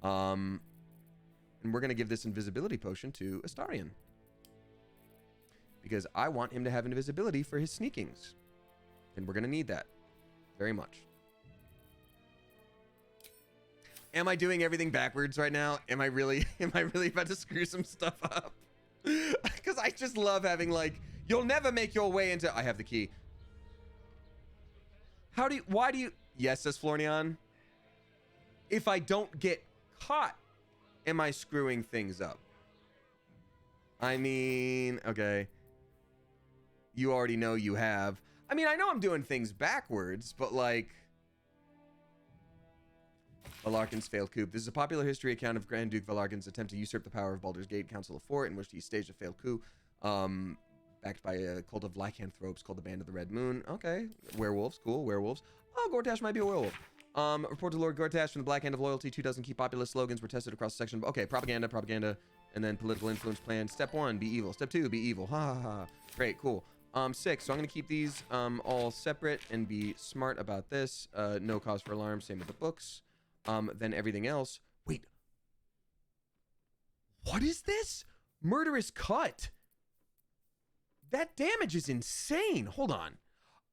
And we're gonna give this invisibility potion to Astarion. Because I want him to have invisibility for his sneakings. And we're going to need that. Very much. Am I doing everything backwards right now? Am I really about to screw some stuff up? Because I just love having like, you'll never make your way into, I have the key. Why do you, yes, says Florian. If I don't get caught, am I screwing things up? I mean, okay. You already know you have. I mean, I know I'm doing things backwards, but like... Valarkin's failed coup. This is a popular history account of Grand Duke Valarkin's attempt to usurp the power of Baldur's Gate Council of Four, in which he staged a failed coup, backed by a cult of lycanthropes called the Band of the Red Moon. Okay. Werewolves. Cool. Werewolves. Oh, Gortash might be a werewolf. Report to Lord Gortash from the Black Hand of Loyalty. 2 dozen key populist slogans were tested across the section. Okay, propaganda, and then political influence plan. Step 1, be evil. Step 2, be evil. Ha ha ha. Great, cool. 6, so I'm going to keep these all separate and be smart about this. No cause for alarm, same with the books. Then everything else. Wait. What is this? Murderous cut. That damage is insane. Hold on.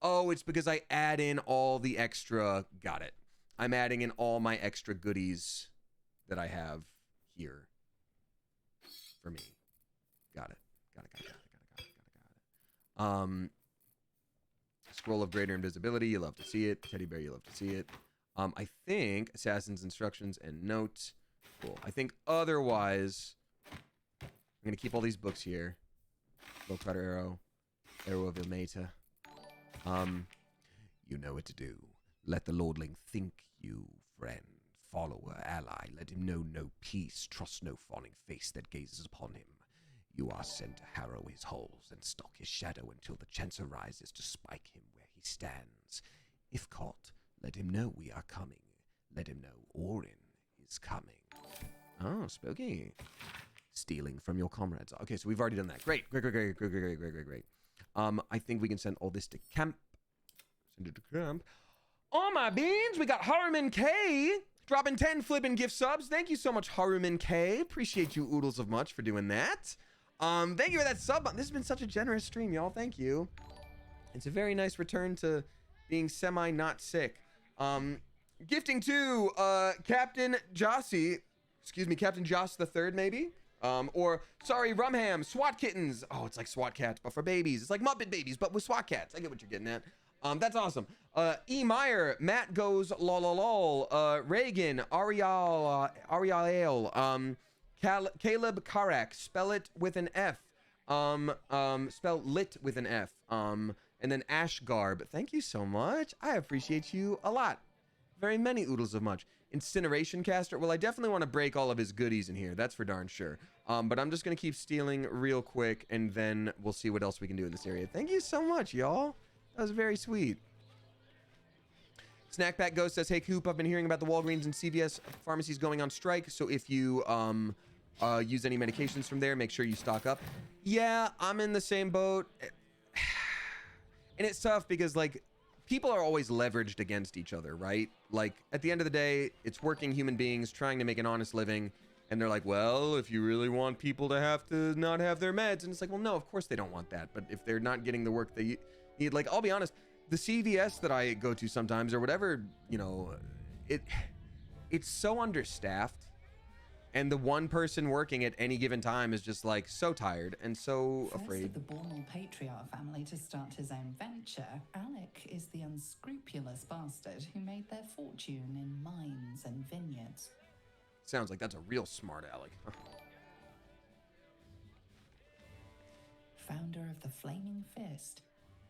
Oh, it's because I add in all the extra. Got it. I'm adding in all my extra goodies that I have here for me. Got it. Scroll of greater invisibility, you love to see it. Teddy bear, you love to see it. I think assassin's instructions and notes. Cool. I think otherwise, I'm gonna keep all these books here. Bowcutter arrow, arrow of Ilmata. You know what to do. Let the lordling think you friend, follower, ally. Let him know no peace. Trust no fawning face that gazes upon him. You are sent to harrow his holes and stalk his shadow until the chance arises to spike him where he stands. If caught, let him know we are coming. Let him know Orin is coming. Oh, spooky. Stealing from your comrades. Okay, so we've already done that. Great. I think we can send all this to camp. Send it to camp. Oh my beans, we got Haruman K dropping 10 flipping gift subs. Thank you so much, Haruman K. Appreciate you oodles of much for doing that. Thank you for that sub. This has been such a generous stream, y'all. Thank you. It's a very nice return to being semi not sick. Gifting to Captain Jossie. Excuse me, Captain Joss the Third, maybe. Or sorry, Rumham, SWAT kittens. Oh, it's like SWAT cats, but for babies. It's like Muppet babies, but with SWAT cats. I get what you're getting at. That's awesome. E. Meyer, Matt goes lol, Reagan, Ariel, Caleb Karak, spell it with an F. Spell lit with an F. And then Ashgarb. Thank you so much. I appreciate you a lot. Very many oodles of much. Incineration Caster. Well, I definitely want to break all of his goodies in here. That's for darn sure. But I'm just going to keep stealing real quick, and then we'll see what else we can do in this area. Thank you so much, y'all. That was very sweet. Snackpack Ghost says, hey, Coop, I've been hearing about the Walgreens and CVS pharmacies going on strike, so if you use any medications from there, make sure you stock up. Yeah, I'm in the same boat. And it's tough because, like, people are always leveraged against each other, right? Like, at the end of the day, it's working human beings trying to make an honest living, and they're like, well, if you really want people to have to not have their meds, and it's like, well, no, of course they don't want that, but if they're not getting the work they need, like, I'll be honest, the CVS that I go to sometimes, or whatever, you know, it's so understaffed, and the one person working at any given time is just, like, so tired and so afraid. First of the Bornal patriarch family to start his own venture, Alec is the unscrupulous bastard who made their fortune in mines and vineyards. Sounds like that's a real smart Alec. Founder of the Flaming Fist.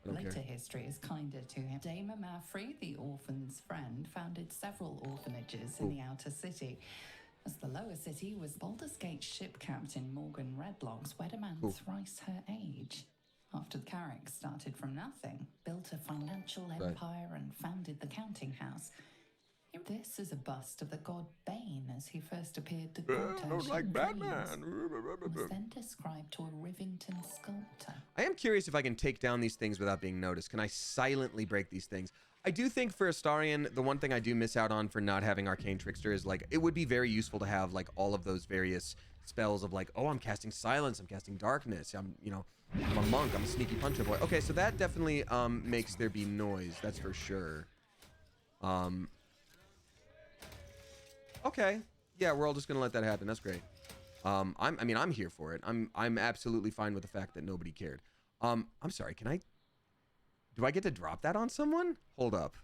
Later history is kinder to him. Dame Mafrey, the orphan's friend, founded several orphanages in the outer city. As the lower city was Baldur's Gate ship captain Morgan Redlock's wed a man thrice her age. After the Carrick started from nothing, built a financial empire and founded the counting house. This is a bust of the god Bane as he first appeared to Gortash like Batman. Was then described to a Rivington sculptor. I am curious if I can take down these things without being noticed. Can I silently break these things? I do think for Astarion, the one thing I do miss out on for not having Arcane Trickster is, like, it would be very useful to have, like, all of those various spells of, like, oh, I'm casting Silence, I'm casting Darkness, I'm, you know, I'm a monk, I'm a sneaky puncher boy. Okay, so that definitely makes there be noise, that's for sure. Okay, yeah, we're all just gonna let that happen. That's great. I'm here for it. I'm absolutely fine with the fact that nobody cared. I'm sorry. Do I get to drop that on someone? Hold up.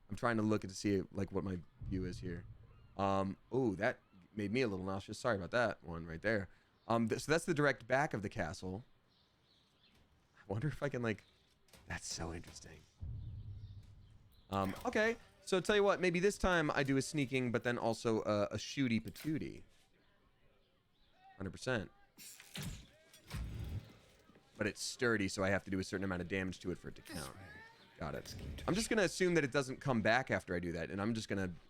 I'm trying to look to see like what my view is here. Oh, that made me a little nauseous. Sorry about that one right there. So that's the direct back of the castle. I wonder if I can like. That's so interesting. Okay. So tell you what, maybe this time I do a sneaking, but then also a shooty patootie. 100%. But it's sturdy, so I have to do a certain amount of damage to it for it to count. Got it. I'm just gonna assume that it doesn't come back after I do that, and I'm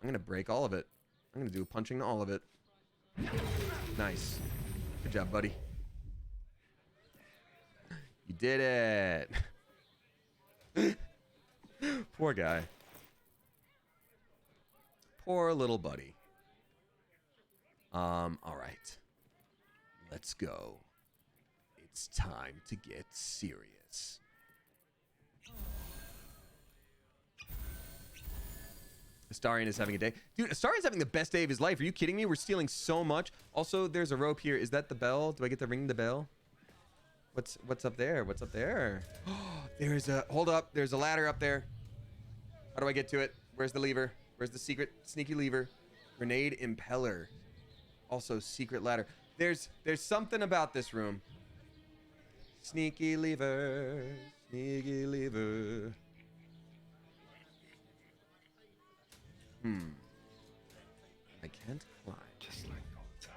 gonna break all of it. I'm gonna do a punching to all of it. Nice. Good job, buddy. You did it. Poor guy. Poor little buddy. All right. Let's go. It's time to get serious. Astarion is having a day. Dude, Astarion's having the best day of his life. Are you kidding me? We're stealing so much. Also, there's a rope here. Is that the bell? Do I get to ring the bell? What's up there? What's up there? There's a, hold up. There's a ladder up there. How do I get to it? Where's the lever? Where's the secret sneaky lever? Grenade impeller. Also secret ladder. There's something about this room. Sneaky lever. Sneaky lever. I can't climb. Just like water.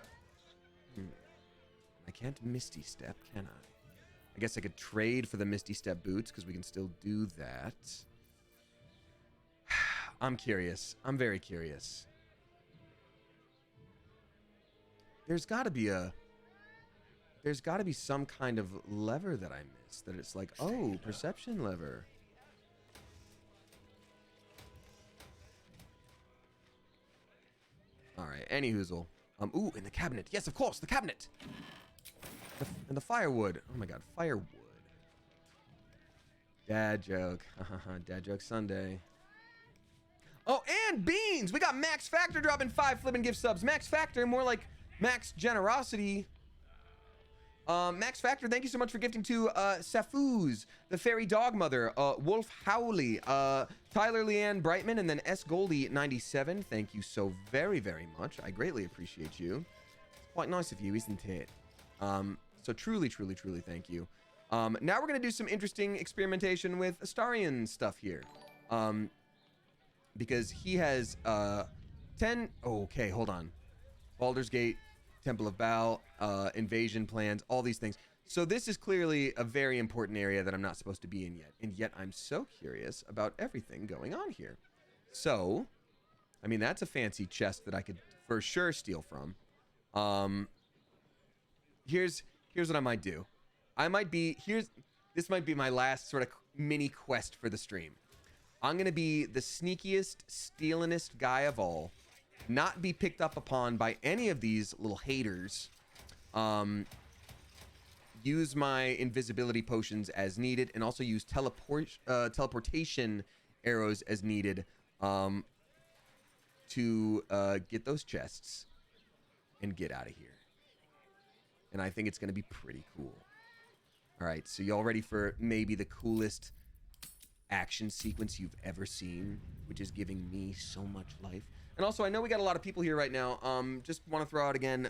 I can't Misty Step, can I? I guess I could trade for the Misty Step boots because we can still do that. I'm curious. I'm very curious. There's got to be some kind of lever that I missed. That it's like, oh, perception lever. All right, any hoozle. Ooh, in the cabinet. Yes, of course, the cabinet. And the firewood. Oh my God, firewood. Dad joke. Dad joke Sunday. Oh, and beans. We got Max Factor dropping 5 flipping gift subs. Max Factor, more like Max Generosity. Max Factor, thank you so much for gifting to Safuz, the Fairy Dog Mother, Wolf Howley, Tyler Leanne Brightman, and then S Goldie 97. Thank you so very, very much. I greatly appreciate you. It's quite nice of you, isn't it? So truly, truly, truly thank you. Now we're going to do some interesting experimentation with Astarion stuff here. Because he has 10... Oh, okay, hold on. Baldur's Gate, Temple of Baal, invasion plans, all these things. So this is clearly a very important area that I'm not supposed to be in yet. And yet I'm so curious about everything going on here. So, I mean, that's a fancy chest that I could for sure steal from. Here's what I might do. This might be my last sort of mini quest for the stream. I'm going to be the sneakiest, stealingest guy of all. Not be picked up upon by any of these little haters. Use my invisibility potions as needed, and also use teleportation arrows as needed to get those chests and get out of here. And I think it's going to be pretty cool. All right, so y'all ready for maybe the coolest action sequence you've ever seen, which is giving me so much life? And also, I know we got a lot of people here right now. Just want to throw out again,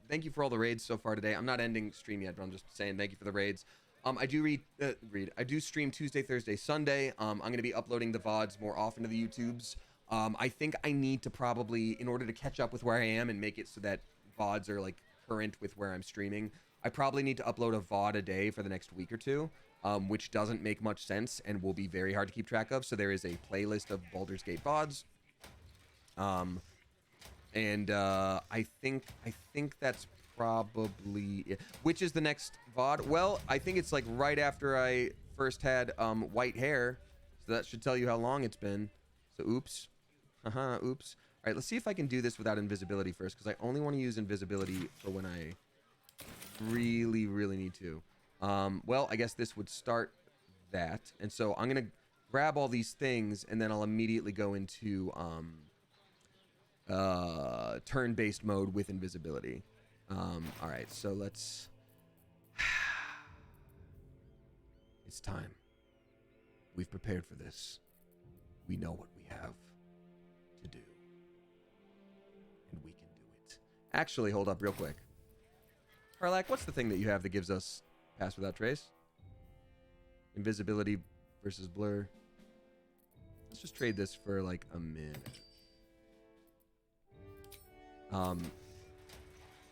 thank you for all the raids so far today. I'm not ending stream yet, but I'm just saying thank you for the raids. I do stream Tuesday, Thursday, Sunday. I'm going to be uploading the VODs more often to the YouTubes. I think I need to probably, in order to catch up with where I am and make it so that VODs are like current with where I'm streaming, I probably need to upload a VOD a day for the next week or two, which doesn't make much sense and will be very hard to keep track of. So there is a playlist of Baldur's Gate VODs. I think that's probably it. Which is the next VOD? Well, I think it's like right after I first had white hair, so that should tell you how long it's been. So oops. Oops. All right, let's see if I can do this without invisibility first, because I only want to use invisibility for when I really, really need to. Well, I guess this would start that. And so I'm going to grab all these things, and then I'll immediately go into turn-based mode with invisibility. All right, so let's... It's time. We've prepared for this. We know what we have to do. And we can do it. Actually, hold up real quick. Harlak, what's the thing that you have that gives us pass without trace? Invisibility versus blur. Let's just trade this for like a minute.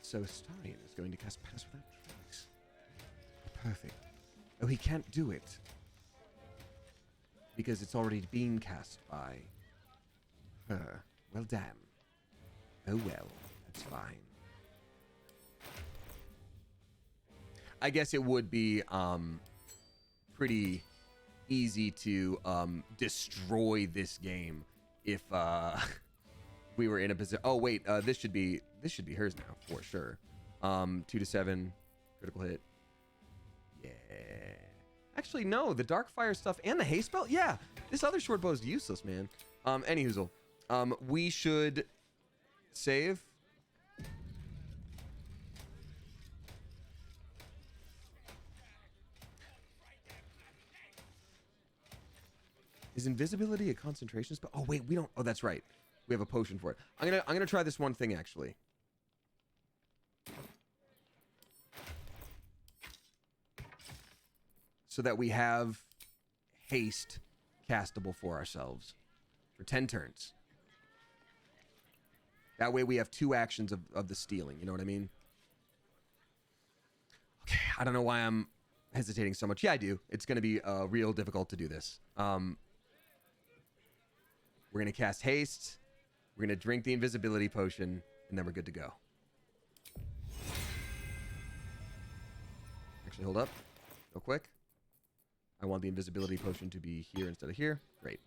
So Astarion is going to cast pass without trace. Perfect. Oh, he can't do it. Because it's already been cast by her. Well, damn. Oh well, that's fine. I guess it would be pretty easy to destroy this game if we were in a position. Oh wait, this should be hers now for sure. 2-7 critical hit. Yeah. Actually, no, the Darkfire stuff and the haste spell. Yeah, this other short bow is useless, man. Anyhoozle, we should save. Is invisibility a concentration spell? Oh wait, we don't. Oh, that's right. We have a potion for it. I'm gonna try this one thing actually. So that we have haste castable for ourselves for 10 turns. That way we have 2 actions of the stealing. You know what I mean? Okay, I don't know why I'm hesitating so much. Yeah, I do. It's going to be real difficult to do this. We're going to cast haste. We're going to drink the invisibility potion, and then we're good to go. Actually, hold up. Real quick. I want the invisibility potion to be here instead of here. Great.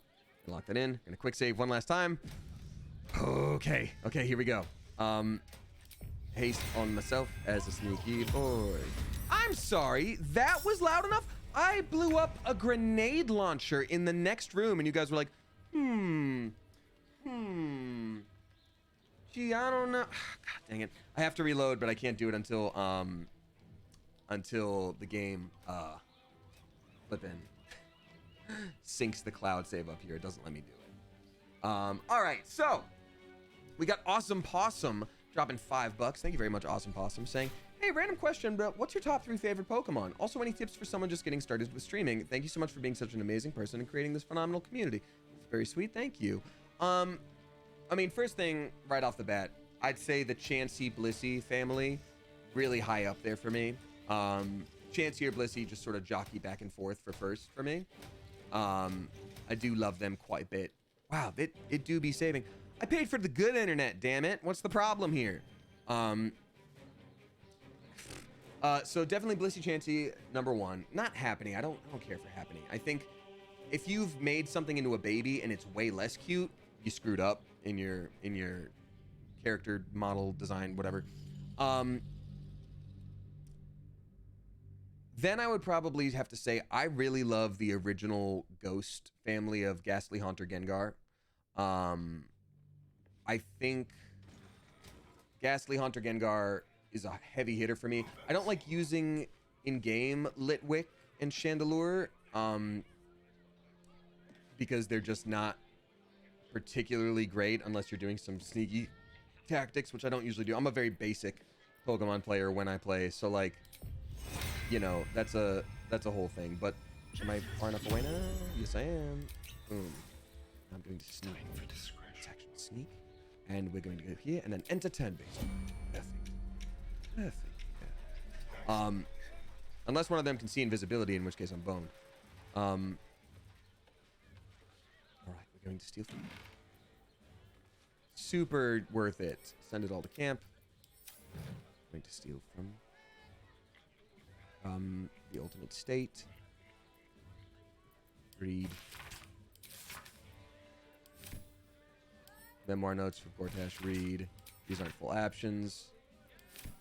Gonna lock that in. Gonna quick save one last time. Okay. Okay, here we go. Haste on myself as a sneaky boy. I'm sorry. That was loud enough? I blew up a grenade launcher in the next room, and you guys were like, Gee, I don't know. God dang it. I have to reload, but I can't do it until the game, flippin' syncs the cloud save up here. It doesn't let me do it. All right, so we got Awesome Possum dropping $5. Thank you very much, Awesome Possum, saying, hey, random question, but what's your top 3 favorite Pokemon? Also, any tips for someone just getting started with streaming? Thank you so much for being such an amazing person and creating this phenomenal community. It's very sweet. Thank you. I mean, first thing right off the bat, I'd say the Chansey Blissey family, really high up there for me. Chansey or Blissey just sort of jockey back and forth for first for me. I do love them quite a bit. Wow, it do be saving. I paid for the good internet, damn it. What's the problem here? So definitely Blissey Chansey, number 1. Not happening. I don't care for happening. I think if you've made something into a baby and it's way less cute, you screwed up in your character model design, whatever. Then I would probably have to say I really love the original Ghost family of Ghastly Haunter Gengar. I think Ghastly Haunter Gengar is a heavy hitter for me. I don't like using in-game Litwick and Chandelure because they're just not particularly great unless you're doing some sneaky tactics, which I don't usually do. I'm a very basic Pokemon player when I play, so like, you know, that's a whole thing. But am I far enough away now? Yes, I am. Boom. I'm going to sneak. It's actually sneak, and we're going to go here and then enter turn-based. Perfect. Yeah. Unless one of them can see invisibility, in which case I'm boned. All right, we're going to steal from. Super worth it. Send it all to camp. Going to steal from the ultimate state. Read. Memoir notes for Gortash. Read. These aren't full options.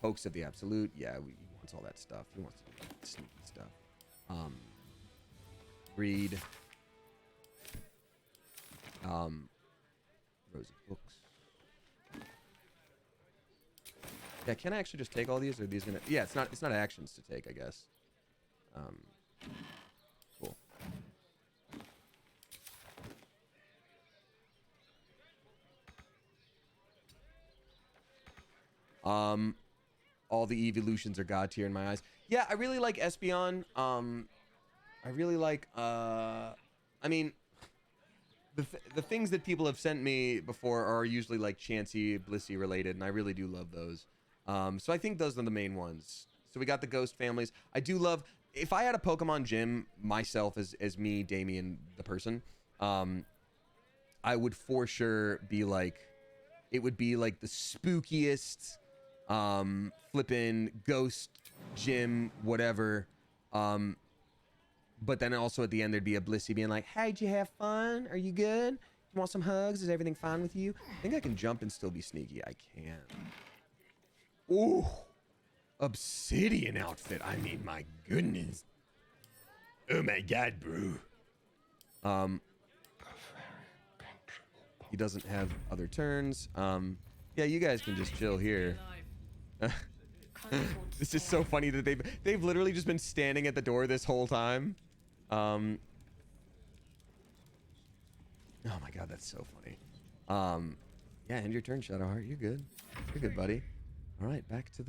Pokes of the absolute. Yeah, he wants all that stuff. He wants that sneaky stuff. Read. Rows of books. Yeah, can I actually just take all these, or are these gonna? Yeah, it's not actions to take, I guess. Cool. All the evolutions are god tier in my eyes. Yeah, I really like Espeon. I really like. I mean, the things that people have sent me before are usually like Chansey, Blissey related, and I really do love those. So I think those are the main ones. So we got the Ghost families. I do love, if I had a Pokemon gym myself as me, Damien, the person, I would for sure be like, it would be like the spookiest, flippin' ghost gym, whatever. But then also at the end, there'd be a Blissey being like, hey, did you have fun? Are you good? You want some hugs? Is everything fine with you? I think I can jump and still be sneaky. I can. Ooh, obsidian outfit. I mean, my goodness. Oh my god, bro. He doesn't have other turns. Yeah, you guys can just chill here. It's just so funny that they've literally just been standing at the door this whole time. Oh my god, that's so funny. Yeah, end your turn, Shadowheart. You're good. You're good, buddy. All right, back to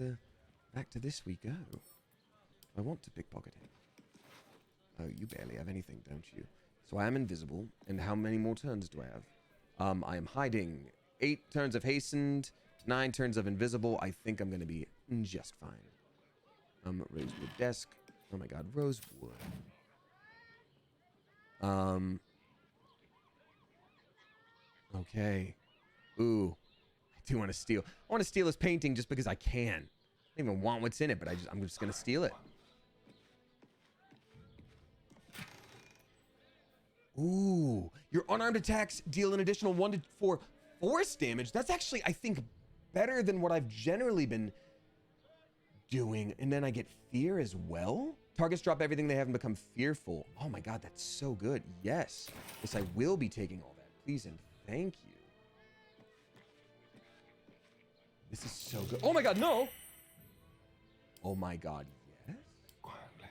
this we go. I want to pickpocket him. Oh, you barely have anything, don't you? So I am invisible, and how many more turns do I have? I am hiding. 8 turns of hastened, 9 turns of invisible. I think I'm gonna be just fine. Rosewood desk. Oh my god, rosewood. Okay. Ooh. I do want to steal. I want to steal his painting just because I can. I don't even want what's in it, but I'm just gonna steal it. Ooh. Your unarmed attacks deal an additional 1 to 4 force damage. That's actually, I think, better than what I've generally been doing. And then I get fear as well. Targets drop everything they have and become fearful. Oh my god, that's so good. Yes. Yes, I will be taking all that. Please and thank you. This is so good. Oh my god, no! Oh my god, yes? Quietly.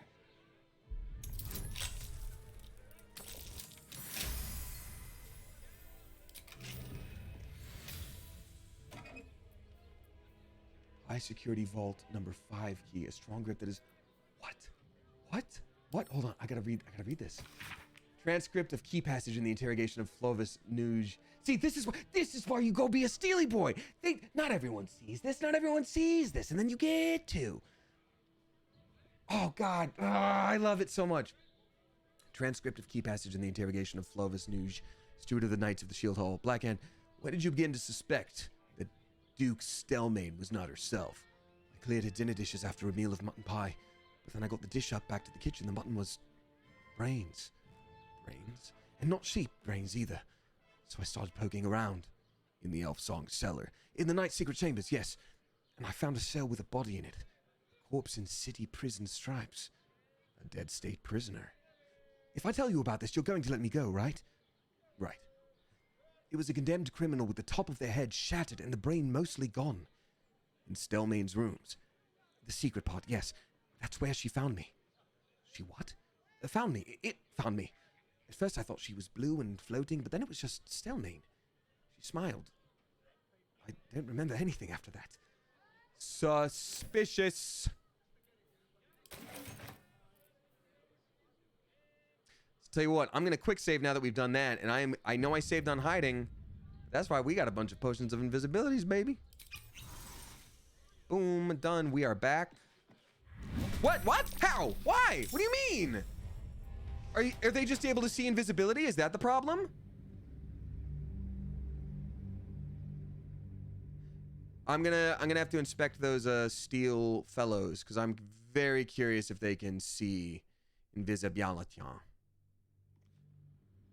High security vault number 5 key. A strong grip that is... What? What? What? Hold on. I gotta read this. Transcript of key passage in the interrogation of Flovis Nuge. See, this is why you go be a Steely boy. Not everyone sees this. Not everyone sees this. And then you get to. Oh, God. Oh, I love it so much. Transcript of key passage in the interrogation of Flovis Nuge, steward of the Knights of the Shield Hall. Blackhand, when did you begin to suspect that Duke Stelmane was not herself? I cleared her dinner dishes after a meal of mutton pie, but then I got the dish up back to the kitchen. The mutton was brains. Brains? And not sheep brains either. So I started poking around. In the Elf Song cellar. In the Knight's secret chambers, yes. And I found a cell with a body in it. A corpse in city prison stripes. A dead state prisoner. If I tell you about this, you're going to let me go, right? Right. It was a condemned criminal with the top of their head shattered and the brain mostly gone. In Stelmane's rooms. The secret part, yes. That's where she found me. She what? Found me. It found me. At first I thought she was blue and floating, but then it was just Stelmane. She smiled. I don't remember anything after that. Suspicious. Tell you what, I'm going to quick save now that we've done that, and I know I saved on hiding. That's why we got a bunch of potions of invisibilities, baby. Boom, done. We are back. What? What? How? Why? What do you mean? Are they just able to see invisibility? Is that the problem? I'm gonna have to inspect those steel fellows because I'm very curious if they can see invisibility.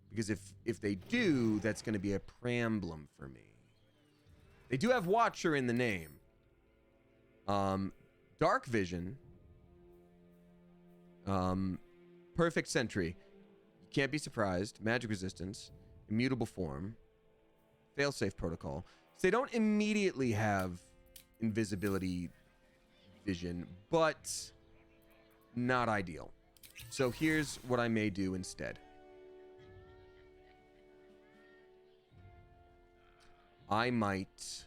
Because if they do, that's gonna be a problem for me. They do have Watcher in the name. Dark Vision. Perfect Sentry. You can't be surprised. Magic Resistance. Immutable Form. Failsafe Protocol. So they don't immediately have invisibility vision, but not ideal. So here's what I may do instead. I might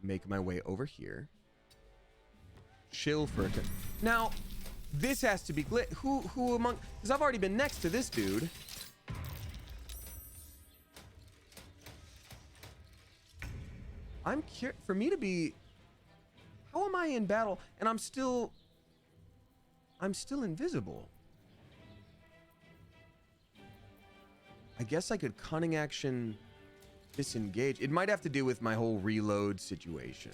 make my way over here. Chill for a second. Now, this has to be who among, because I've already been next to this dude. I'm curious, for me to be, how am I in battle and I'm still invisible? I guess I could cunning action disengage. It might have to do with my whole reload situation.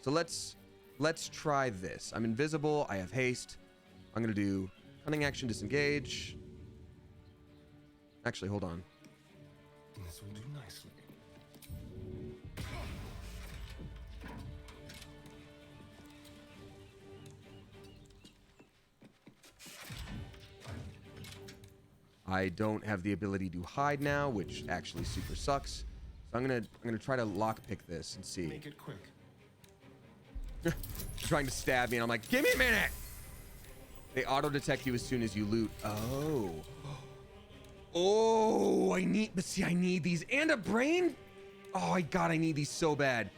So let's try this. I'm invisible. I have haste. I'm going to do cunning action disengage. Actually, hold on. This will do nicely. I don't have the ability to hide now, which actually super sucks. So I'm gonna try to lockpick this and see. Make it quick. Trying to stab me, and I'm like, give me a minute. They auto detect you as soon as you loot. Oh. Oh, but see, I need these and a brain. Oh my God, I need these so bad.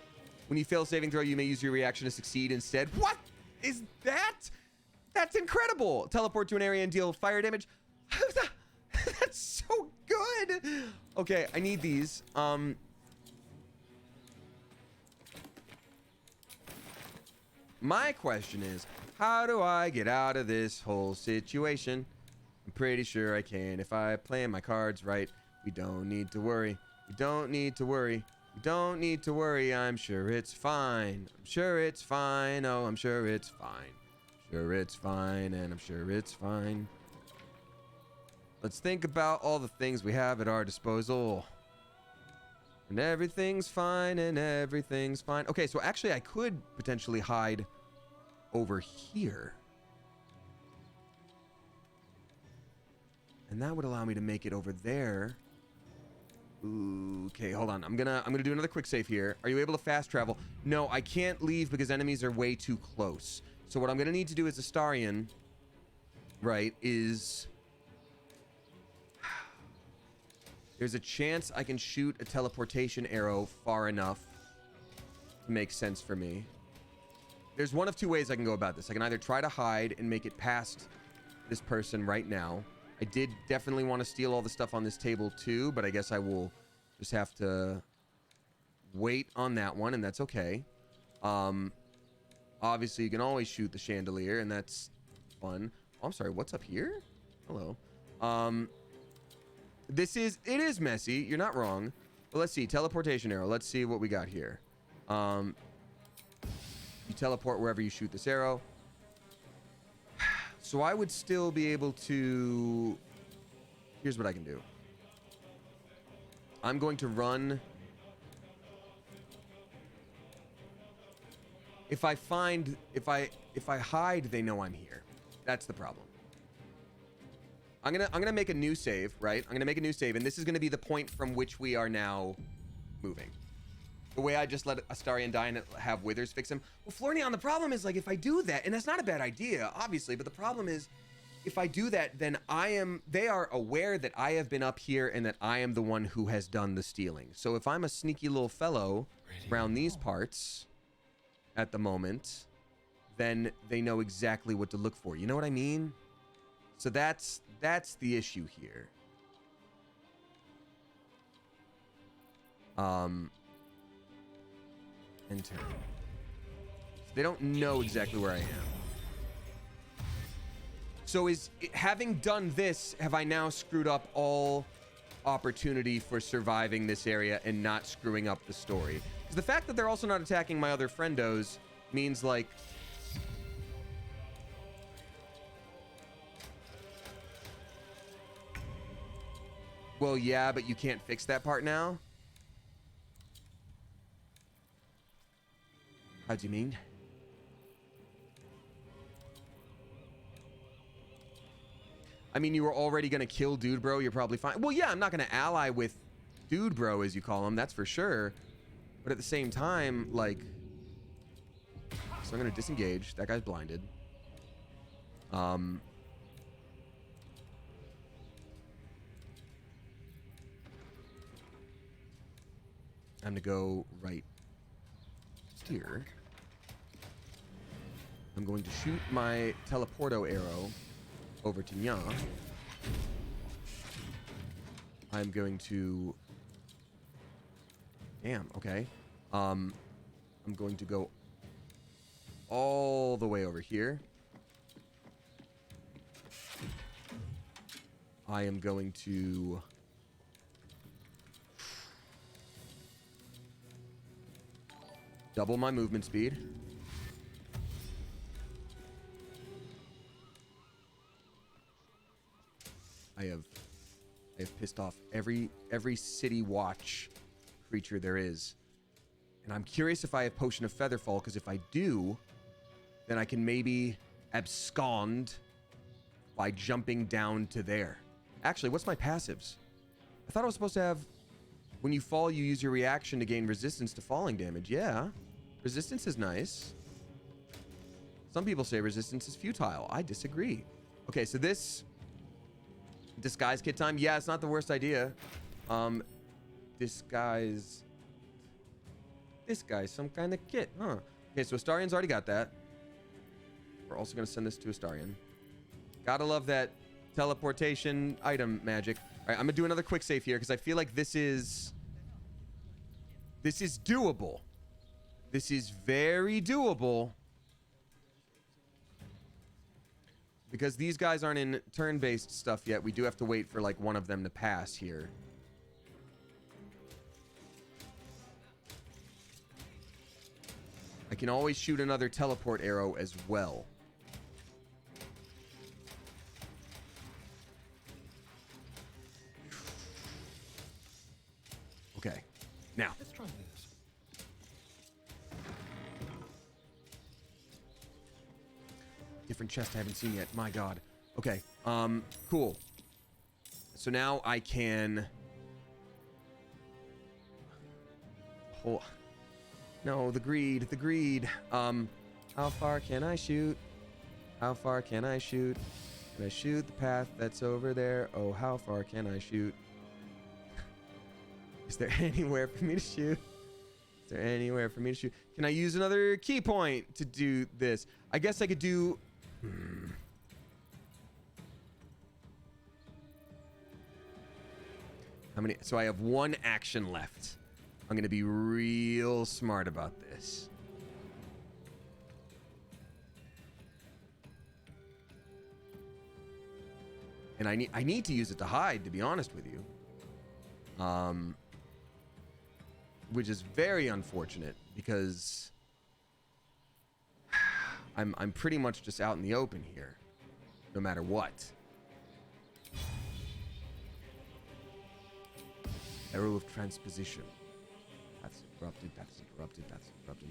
When you fail a saving throw, you may use your reaction to succeed instead. What is that? That's incredible. Teleport to an area and deal fire damage. That's so good. Okay, I need these. My question is, how do I get out of this whole situation? I'm pretty sure I can if I play my cards right. We don't need to worry. We don't need to worry. We don't need to worry. I'm sure it's fine. I'm sure it's fine. Oh, I'm sure it's fine. Sure it's fine, and I'm sure it's fine. Let's think about all the things we have at our disposal. And everything's fine, and everything's fine. Okay, so actually I could potentially hide over here. And that would allow me to make it over there. Ooh, okay, hold on. I'm gonna do another quick save here. Are you able to fast travel? No, I can't leave because enemies are way too close. So what I'm gonna need to do as Astarion, right, is there's a chance I can shoot a teleportation arrow far enough to make sense for me. There's one of two ways I can go about this. I can either try to hide and make it past this person right now. I did definitely want to steal all the stuff on this table too, but I guess I will just have to wait on that one, and that's okay. Obviously, you can always shoot the chandelier, and that's fun. Oh, I'm sorry, what's up here? Hello. It is messy. You're not wrong. But let's see. Teleportation arrow. Let's see what we got here. You teleport wherever you shoot this arrow. So I would still be able to... Here's what I can do. I'm going to run... If I hide, they know I'm here. That's the problem. I'm gonna make a new save, right? I'm gonna make a new save, and this is gonna be the point from which we are now moving. The way I just let Astarion die and have Withers fix him. Well, Florian, the problem is, like, if I do that, and that's not a bad idea, obviously, but the problem is, if I do that, then they are aware that I have been up here and that I am the one who has done the stealing. So if I'm a sneaky little fellow around these parts at the moment, then they know exactly what to look for. You know what I mean? So that's the issue here. Enter. They don't know exactly where I am. So having done this, have I now screwed up all opportunity for surviving this area and not screwing up the story? Because the fact that they're also not attacking my other friendos means, like... Well, yeah, but you can't fix that part now? How do you mean? I mean, you were already gonna kill Dude Bro, you're probably fine. Well, yeah, I'm not gonna ally with Dude Bro, as you call him, that's for sure. But at the same time, like... So I'm gonna disengage. That guy's blinded. I'm gonna go right here. I'm going to shoot my teleporto arrow over to Nya. I'm going to... Damn, okay. I'm going to go all the way over here. I am going to... double my movement speed. I have pissed off every city watch creature there is. And I'm curious if I have Potion of Featherfall, because if I do, then I can maybe abscond by jumping down to there. Actually, what's my passives? I thought I was supposed to have... When you fall, you use your reaction to gain resistance to falling damage. Yeah. Resistance is nice. Some people say resistance is futile. I disagree. Okay, so this... Disguise kit time. Yeah, it's not the worst idea. Disguise. This guy's some kind of kit, huh? Okay, so Astarion's already got that. We're also gonna send this to Astarion. Gotta love that teleportation item magic. All right, I'm gonna do another quick save here because I feel like this is doable. This is very doable. Because these guys aren't in turn-based stuff yet, we do have to wait for like one of them to pass here. I can always shoot another teleport arrow as well. Okay, now. Let's try this. Different chest I haven't seen yet. My God. Okay. Cool. So now I can. Oh. No, the greed. The greed. How far can I shoot? How far can I shoot? Can I shoot the path that's over there? Oh, how far can I shoot? Is there anywhere for me to shoot? Is there anywhere for me to shoot? Can I use another key point to do this? I guess I could do. How many? So I have one action left. I'm gonna be real smart about this. And I need to use it to hide, to be honest with you. Which is very unfortunate because I'm pretty much just out in the open here, no matter what. Arrow of transposition. That's interrupted. That's interrupted. That's interrupted.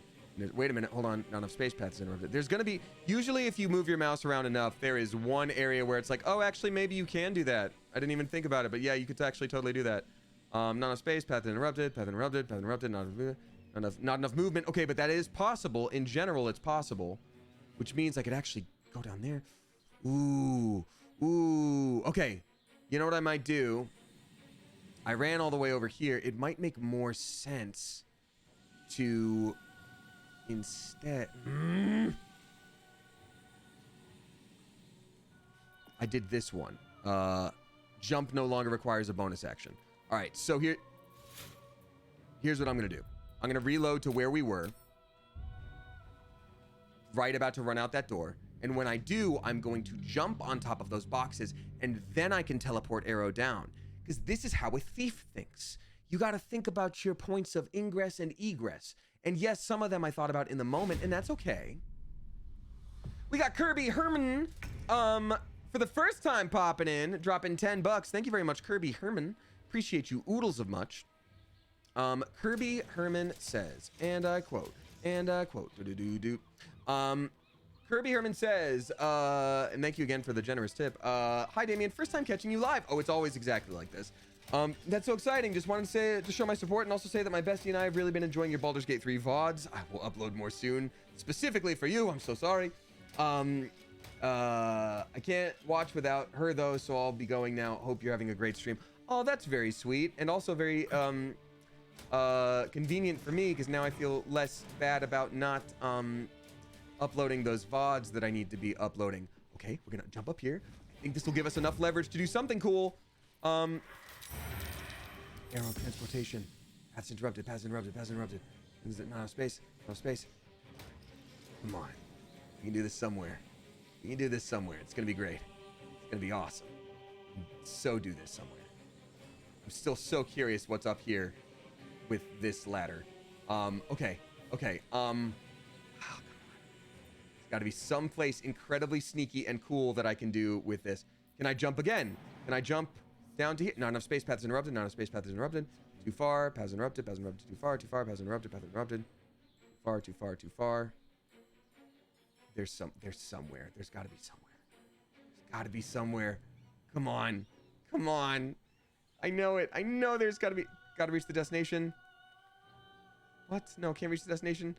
Wait a minute. Hold on. Not enough space paths interrupted. There's gonna be usually if you move your mouse around enough, there is one area where it's like, oh, actually, maybe you can do that. I didn't even think about it, but yeah, you could actually totally do that. Not enough space. Path interrupted. Path interrupted. Path interrupted. Not enough movement. Okay, but that is possible. In general, it's possible. Which means I could actually go down there. Ooh. Ooh. Okay. You know what I might do? I ran all the way over here. It might make more sense to instead... I did this one. Jump no longer requires a bonus action. All right, so here's what I'm going to do. I'm going to reload to where we were. Right about to run out that door. And when I do, I'm going to jump on top of those boxes, and then I can teleport arrow down. Because this is how a thief thinks. You got to think about your points of ingress and egress. And yes, some of them I thought about in the moment, and that's okay. We got Kirby Herman, for the first time popping in, dropping $10. Thank you very much, Kirby Herman. Appreciate you oodles of much. Kirby Herman says, and I quote, Kirby Herman says, and thank you again for the generous tip. Hi, Damien. First time catching you live. Oh, it's always exactly like this. That's so exciting. Just wanted to show my support and also say that my bestie and I have really been enjoying your Baldur's Gate 3 VODs. I will upload more soon, specifically for you. I'm so sorry. I can't watch without her though, so I'll be going now. Hope you're having a great stream. Oh, that's very sweet and also very convenient for me because now I feel less bad about not uploading those VODs that I need to be uploading. Okay, we're gonna jump up here. I think this will give us enough leverage to do something cool. Arrow transportation. Paths interrupted. Paths interrupted. Paths interrupted. Is it not enough space? No space. Come on. You can do this somewhere. You can do this somewhere. It's gonna be great. It's gonna be awesome. So do this somewhere. I'm still so curious what's up here with this ladder. Okay. Got to be someplace incredibly sneaky and cool that I can do with this. Can I jump again? Can I jump down to here? Not enough space. Paths interrupted. Not enough space. Paths interrupted. Too far. Paths interrupted. Paths interrupted. Too far. Too far. Paths interrupted. Paths interrupted. Too far. Too far. Too far. There's somewhere. There's got to be somewhere. There's got to be somewhere. Come on. Come on. I know it. I know there's got to be. Got to reach the destination. What? No, can't reach the destination.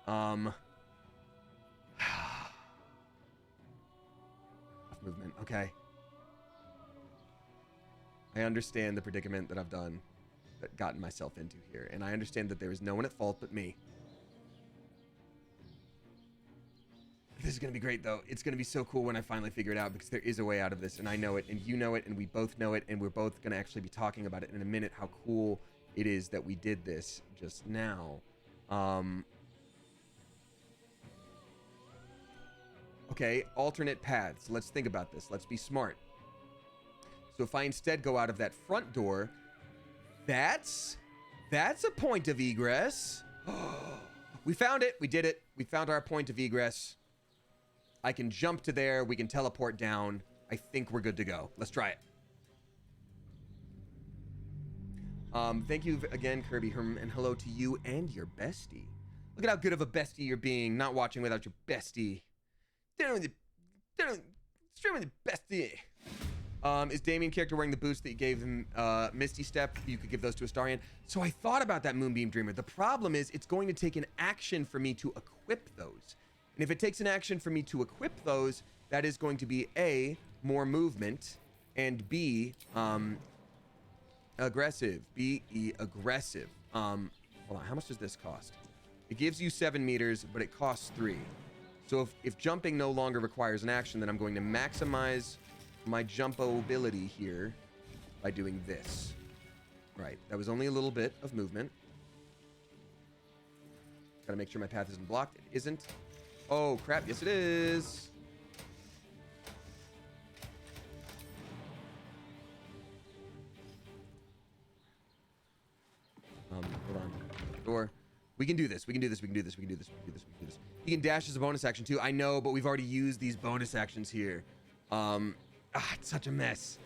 Movement. Okay. I understand the predicament that I've gotten myself into here, and I understand that there is no one at fault but me. This is gonna be great, though. It's gonna be so cool when I finally figure it out, because there is a way out of this, and I know it, and you know it, and we both know it, and we're both gonna actually be talking about it in a minute, how cool it is that we did this just now. Okay, alternate paths. Let's think about this. Let's be smart. So if I instead go out of that front door, that's a point of egress. We found it. We did it. We found our point of egress. I can jump to there. We can teleport down. I think we're good to go. Let's try it. Thank you again, Kirby Herm, and hello to you and your bestie. Look at how good of a bestie you're being, not watching without your bestie. Streaming the bestie. Is Damien character wearing the boost that you gave him Misty Step? You could give those to Astarion. So I thought about that Moonbeam Dreamer. The problem is it's going to take an action for me to equip those. And if it takes an action for me to equip those, that is going to be A, more movement, and B, aggressive. B-E, aggressive. Hold on, how much does this cost? It gives you 7 meters, but it costs 3. So if jumping no longer requires an action, then I'm going to maximize my jump ability here by doing this. Right, that was only a little bit of movement. Gotta make sure my path isn't blocked. It isn't. Oh, crap. Yes, it is. Hold on. Door. We can do this. We can do this. We can do this. We can do this. We can do this. We can do this. He can dash as a bonus action too. I know, but we've already used these bonus actions here. It's such a mess.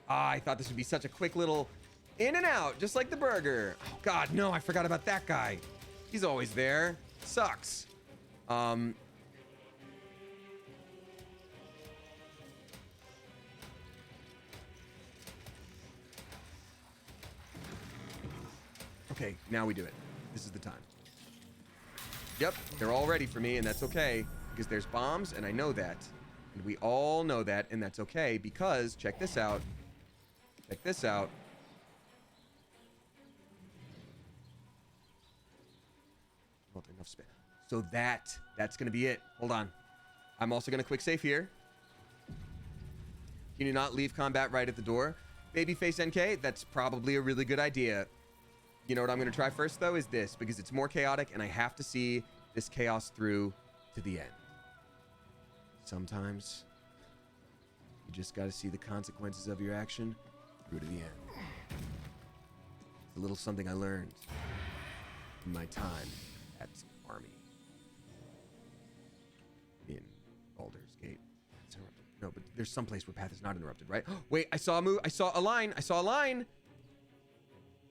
I thought this would be such a quick little in and out, just like the burger. Oh, God, no, I forgot about that guy. He's always there. Sucks. Okay, now we do it. This is the time. Yep, they're all ready for me, and that's okay, because there's bombs, and I know that. And we all know that, and that's okay, because, check this out. Check this out. Not enough space. So that's going to be it. Hold on. I'm also going to quick save here. Can you not leave combat right at the door? Babyface NK, that's probably a really good idea. You know what I'm going to try first, though, is this, because it's more chaotic, and I have to see this chaos through to the end. Sometimes, you just got to see the consequences of your action through to the end. It's a little something I learned in my time at Army. In Baldur's Gate. No, but there's some place where path is not interrupted, right? Wait, I saw a move. I saw a line. I saw a line.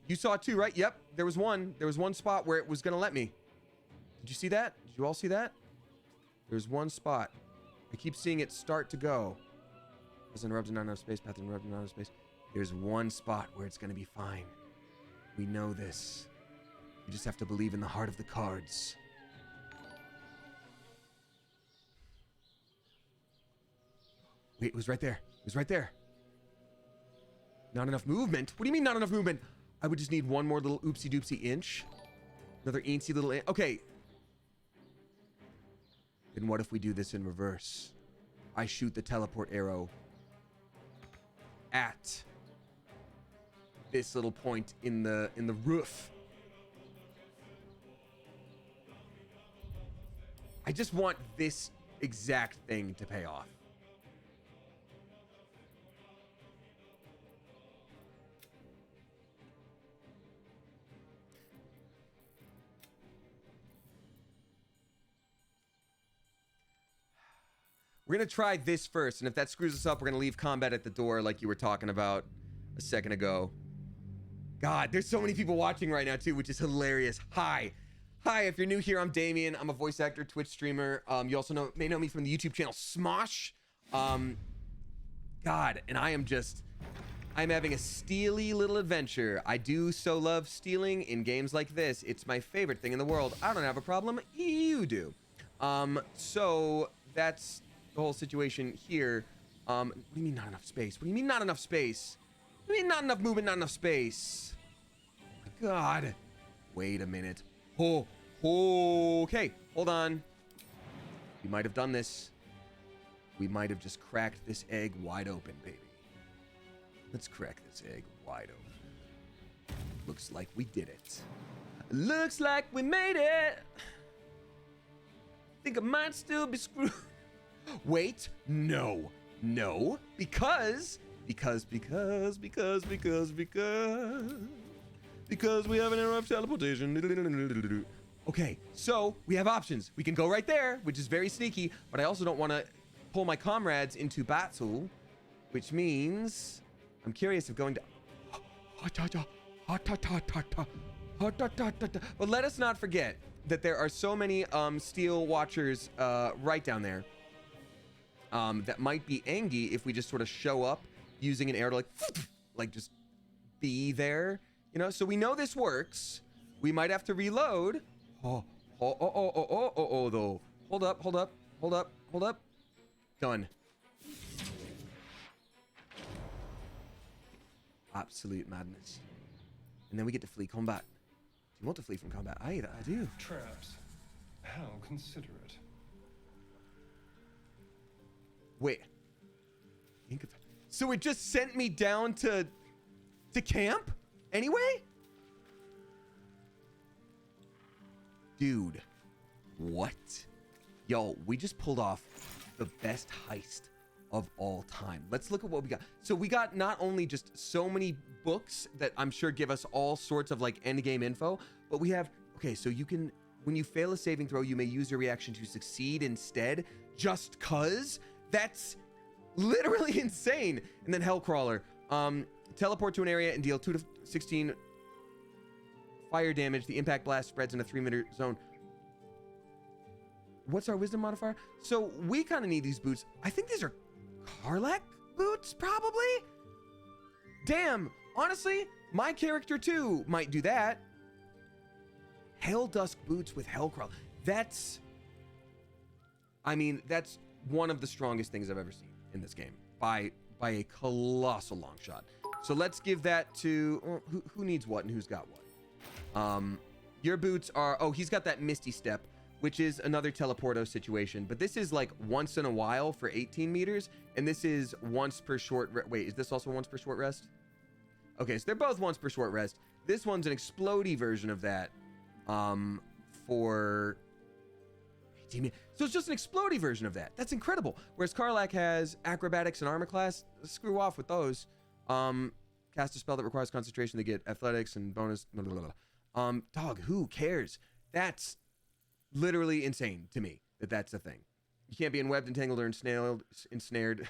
You saw it too, right? Yep, there was one. There was one spot where it was gonna let me. Did you see that? Did you all see that? There's one spot. I keep seeing it start to go. Path interrupted, not enough space. Path interrupted, not enough space. There's one spot where it's gonna be fine. We know this. You just have to believe in the heart of the cards. Wait, it was right there. It was right there. Not enough movement? What do you mean not enough movement? I would just need one more little oopsie doopsie inch. Another eensy little inch. Okay. Then what if we do this in reverse? I shoot the teleport arrow at this little point in the roof. I just want this exact thing to pay off. We're going to try this first, and if that screws us up, we're going to leave combat at the door like you were talking about a second ago. God, there's so many people watching right now, too, which is hilarious. Hi, if you're new here, I'm Damien. I'm a voice actor, Twitch streamer. You also may know me from the YouTube channel Smosh. God, and I am just I'm having a steely little adventure. I do so love stealing in games like this. It's my favorite thing in the world. I don't have a problem. You do. So that's the whole situation here. What do you mean not enough space? What do you mean not enough space? What do you mean not enough movement, not enough space? Oh my God. Wait a minute. Oh, okay. Hold on. We might have done this. We might have just cracked this egg wide open, baby. Let's crack this egg wide open. Looks like we did it. Looks like we made it. Think I might still be screwed. Wait, no, because we have an error of teleportation. Okay, so we have options. We can go right there, which is very sneaky, but I also don't want to pull my comrades into battle, which means I'm curious if going to... But let us not forget that there are so many steel watchers right down there that might be angry if we just sort of show up using an arrow to like just be there, you know? So we know this works. We might have to reload. Though. Hold up. Done. Absolute madness. And then we get to flee combat. Do you want to flee from combat? I do. Traps. How considerate. Wait. So it just sent me down to camp? Anyway? Dude. What? Yo, we just pulled off the best heist of all time. Let's look at what we got. So we got not only just so many books that I'm sure give us all sorts of like end game info, but we have, okay, so you can, when you fail a saving throw, you may use your reaction to succeed instead, just cause. That's literally insane. And then Hellcrawler, teleport to an area and deal 2 to 16 fire damage. The impact blast spreads in a 3-meter zone. What's our wisdom modifier? So we kind of need these boots. I think these are Karlach boots, probably? Damn, honestly, my character too might do that. Hell Dusk boots with Hellcrawl. That's one of the strongest things I've ever seen in this game by a colossal long shot. So let's give that to, who needs what and who's got what? Your boots are, he's got that Misty Step, which is another teleporto situation, but this is like once in a while for 18 meters, and this is once per short wait, is this also once per short rest? Okay, so they're both once per short rest. This one's an explodey version of that, for 18 meters. So it's just an explodey version of that. That's incredible. Whereas Karlach has acrobatics and armor class. Screw off with those. Cast a spell that requires concentration to get athletics and bonus. Blah, blah, blah. Dog, who cares? That's literally insane to me that's a thing. You can't be enwebbed, entangled, or ensnared,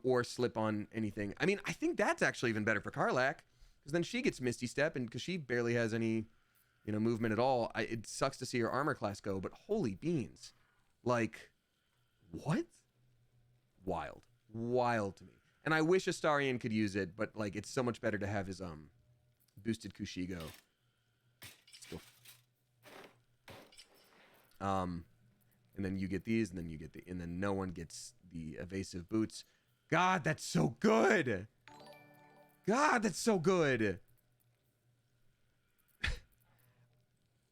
or slip on anything. I mean, I think that's actually even better for Karlach, because then she gets Misty Step, and because she barely has any, movement at all. It sucks to see her armor class go, but holy beans, like, what? Wild to me. And I wish Astarion could use it, but like, it's so much better to have his boosted Kushigo. Still. And then you get these, and then you get and then no one gets the evasive boots. God, that's so good. God, that's so good.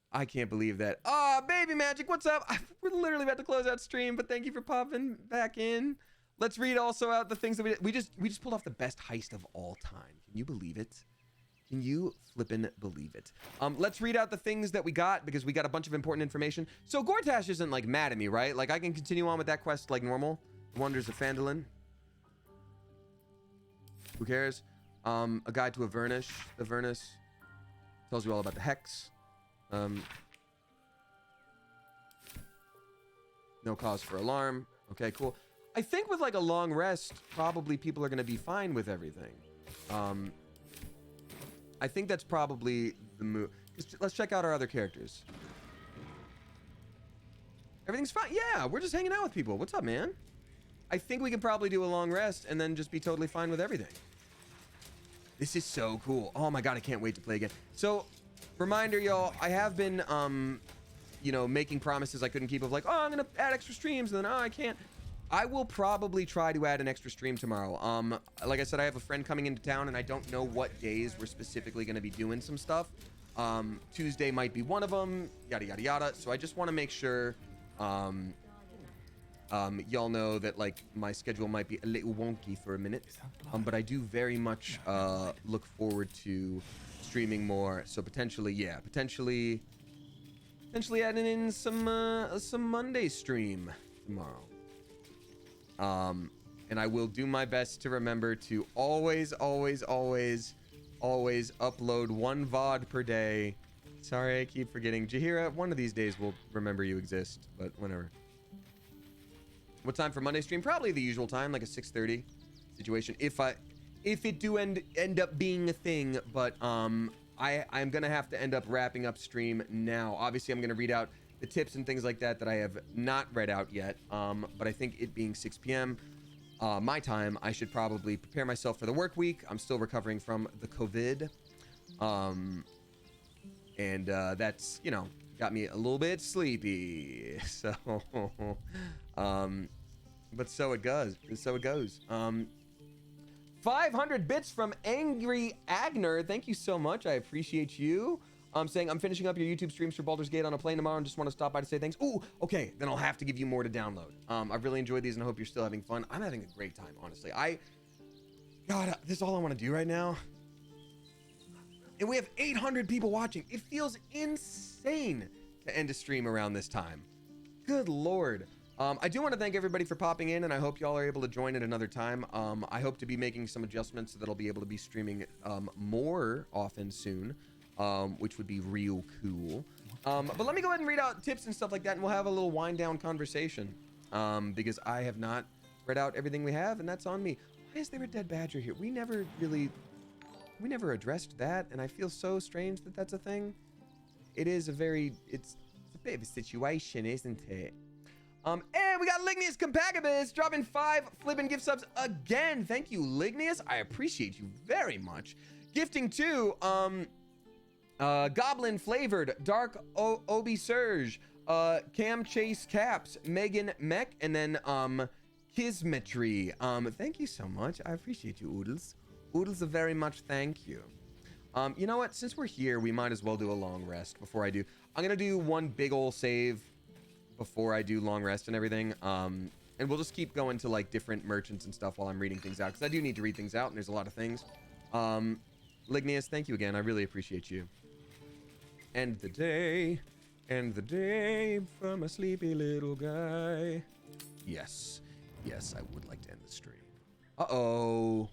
I can't believe that. Baby Magic, what's up? We're literally about to close out stream, but thank you for popping back in. Let's read also out the things that we just pulled off the best heist of all time. Can you believe it? Can you flippin' believe it? Let's read out the things that we got, because we got a bunch of important information. So Gortash isn't like mad at me, right? Like I can continue on with that quest like normal. Wonders of Phandalin. Who cares? A guide to Avernus. Avernus tells you all about the Hex. No cause for alarm. Okay, cool. I think with like a long rest, probably people are going to be fine with everything. I think that's probably the move. Let's check out our other characters. Everything's fine. Yeah, we're just hanging out with people. What's up, man? I think we can probably do a long rest and then just be totally fine with everything. This is so cool. Oh my God, I can't wait to play again. So, reminder, y'all, I have been, you know, making promises I couldn't keep of like, oh, I'm gonna add extra streams, and then, oh, I can't. I will probably try to add an extra stream tomorrow. Like I said, I have a friend coming into town, and I don't know what days we're specifically gonna be doing some stuff. Tuesday might be one of them, yada, yada, yada. So I just want to make sure, y'all know that like my schedule might be a little wonky for a minute. But I do very much, look forward to streaming more. So potentially, yeah, potentially adding in some Monday stream tomorrow. And I will do my best to remember to always upload 1 VOD per day. Sorry, I keep forgetting. Jahira, one of these days we'll remember you exist, but whatever. What time for Monday stream? Probably the usual time, like a 6:30 situation. If it do end up being a thing, but I'm gonna have to end up wrapping up stream now. Obviously, I'm gonna read out the tips and things like that I have not read out yet. But I think it being 6 p.m. My time, I should probably prepare myself for the work week. I'm still recovering from the COVID. And that's, you know, got me a little bit sleepy. So, but so it goes. 500 bits from Angry Agner. Thank you so much. I appreciate you. Saying I'm finishing up your YouTube streams for Baldur's Gate on a plane tomorrow and just want to stop by to say thanks. Ooh, okay, then I'll have to give you more to download. I've really enjoyed these and I hope you're still having fun. I'm having a great time, honestly. God, this is all I want to do right now. And we have 800 people watching. It feels insane to end a stream around this time. Good Lord. I do want to thank everybody for popping in, and I hope y'all are able to join at another time. I hope to be making some adjustments so that I'll be able to be streaming more often soon. Which would be real cool. But let me go ahead and read out tips and stuff like that, and we'll have a little wind down conversation. Because I have not read out everything we have, and that's on me. Why is there a dead badger here? We never addressed that, and I feel so strange that that's a thing. It's a bit of a situation, isn't it? And we got Lignius Compagibus dropping 5 flippin' gift subs again. Thank you, Lignius. I appreciate you very much. Gifting to, Goblin Flavored, Dark Obi Surge, Cam Chase Caps, Megan Mech, and then Kismetry. Thank you so much. I appreciate you, Oodles. Oodles, a very much thank you. You know what? Since we're here, we might as well do a long rest before I do. I'm gonna do one big ol' save before I do long rest and everything. And we'll just keep going to like different merchants and stuff while I'm reading things out, because I do need to read things out and there's a lot of things. Lignius, thank you again. I really appreciate you. End the day from a sleepy little guy. Yes, I would like to end the stream. Uh-oh.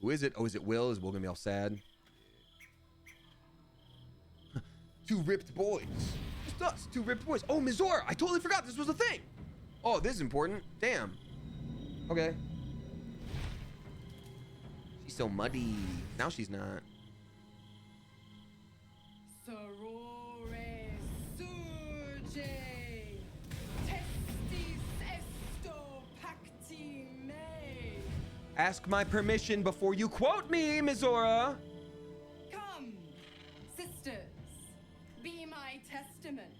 Who is it? Oh, is it Will? Is Will gonna be all sad? 2 ripped boys. Just us, 2 ripped boys. Oh, Mizora, I totally forgot this was a thing. Oh, this is important. Damn. Okay. She's so muddy. Now she's not. Sorore suje, testis esto pacti me. Ask my permission before you quote me, Mizora. Come, sisters, be my testament.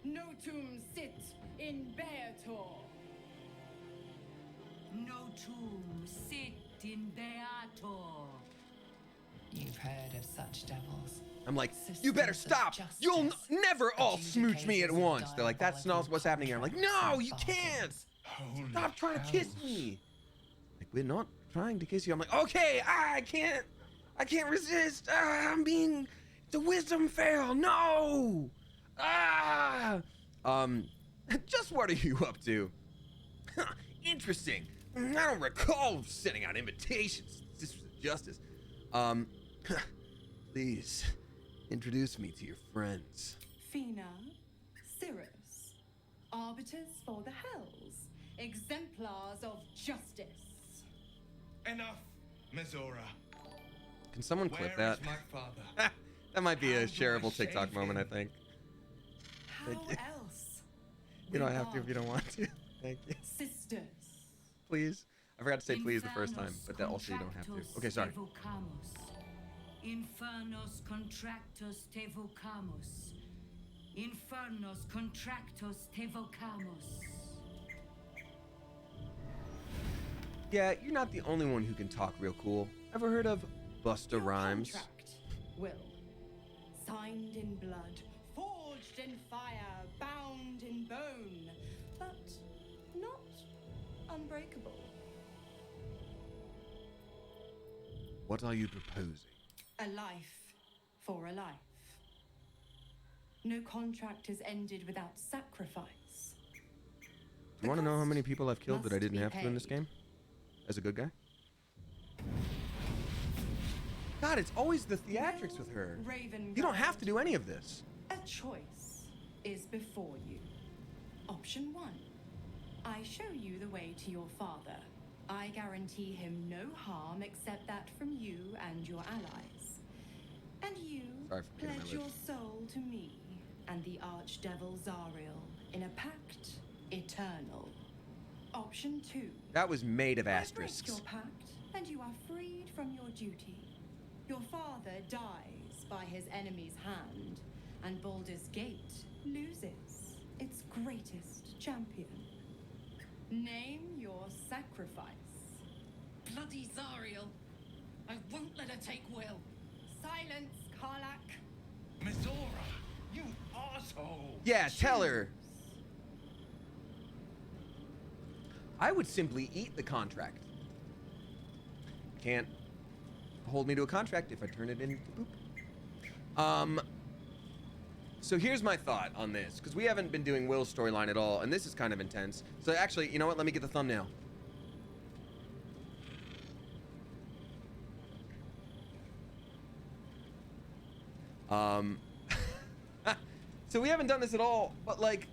Notum sit in beator. Notum sit in beator. You've heard of such devils. I'm like, you better stop. You'll never all smooch me at once. They're like, that's not what's happening here. I'm like, no, you can't. Stop trying to kiss me. Like, we're not trying to kiss you. I'm like, okay, I can't resist. The wisdom fail. No. Just what are you up to? Interesting. I don't recall sending out invitations. This was justice. Please introduce me to your friends. Fina, Cirrus, arbiters for the hells, exemplars of justice. Enough, Mizora. Can someone clip Where that? is my father? That might be How a do I shareable TikTok shave moment, I him? think. How else? You don't have to if you don't want to. Thank you. Sisters. Please. I forgot to say please the first time, but that also you don't have to. Okay, sorry. Infernos contractos te vocamus. Infernos contractos te vocamus. Yeah, you're not the only one who can talk real cool. Ever heard of Busta Rhymes? Contract, Will. Signed in blood, forged in fire, bound in bone, but not unbreakable. What are you proposing? A life for a life. No contract is ended without sacrifice. Do you want to know how many people I've killed that I didn't have to in this game? As a good guy? God, it's always the theatrics with her. You don't have to do any of this. A choice is before you. Option 1. I show you the way to your father. I guarantee him no harm except that from you and your allies. And you pledge your soul to me and the archdevil Zariel in a pact eternal. Option 2. That was made of I break asterisks. your pact, and you are freed from your duty. Your father dies by his enemy's hand, and Baldur's Gate loses its greatest champion. Name your sacrifice. Bloody Zariel. I won't let her take Will. Silence, Karlak. Mizora, you asshole. Yeah, tell her. I would simply eat the contract. Can't hold me to a contract if I turn it into poop. So here's my thought on this, because we haven't been doing Will's storyline at all, and this is kind of intense. So actually, you know what? Let me get the thumbnail. So we haven't done this at all, but like,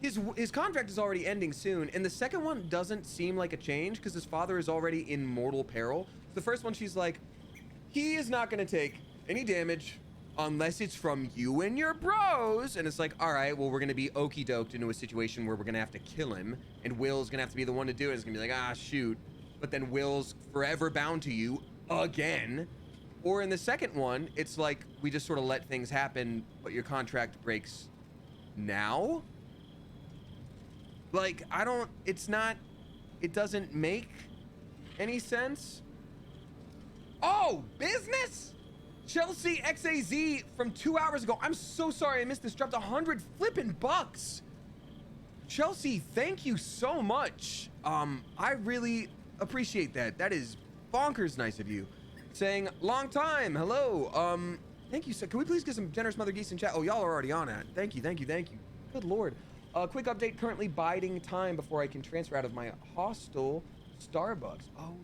his contract is already ending soon, and the second one doesn't seem like a change because his father is already in mortal peril. The first one, she's like, he is not going to take any damage unless it's from you and your bros. And it's like, all right, well, we're going to be okie doked into a situation where we're going to have to kill him, and Will's going to have to be the one to do it. It's going to be like, ah, shoot. But then Will's forever bound to you again. Or in the second one, it's like we just sort of let things happen, but your contract breaks now. Like, it doesn't make any sense. Oh, business? Chelsea XAZ from 2 hours ago. I'm so sorry I missed this. Dropped 100 flippin' bucks. Chelsea, thank you so much. I really appreciate that. That is bonkers nice of you. Saying, long time, hello. Thank you. So can we please get some generous mother geese in chat? Oh, y'all are already on it. Thank you, thank you, thank you. Good Lord. Quick update, currently biding time before I can transfer out of my hostel Starbucks. Oh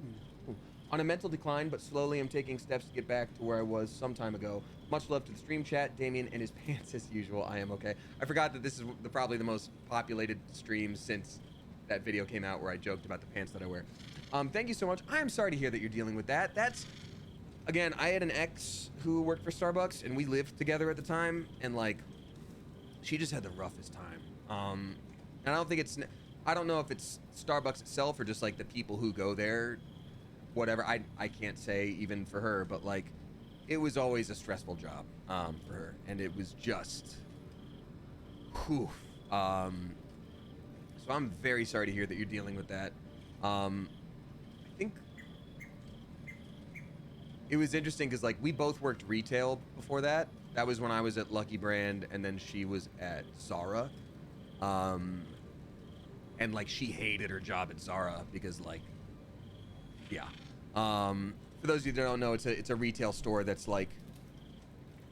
no. On a mental decline, but slowly I'm taking steps to get back to where I was some time ago. Much love to the stream chat, Damien and his pants as usual. I am okay. I forgot that this is probably the most populated stream since that video came out where I joked about the pants that I wear. Thank you so much. I am sorry to hear that you're dealing with that. That's, again, I had an ex who worked for Starbucks and we lived together at the time, and like, she just had the roughest time. And I don't know if it's Starbucks itself or just like the people who go there, whatever. I can't say even for her, but like, it was always a stressful job for her, and it was just, whew. So I'm very sorry to hear that you're dealing with that. I think it was interesting because like we both worked retail before that. That was when I was at Lucky Brand, and then she was at Zara. And like she hated her job at Zara because like, yeah. For those of you that don't know, it's a retail store that's like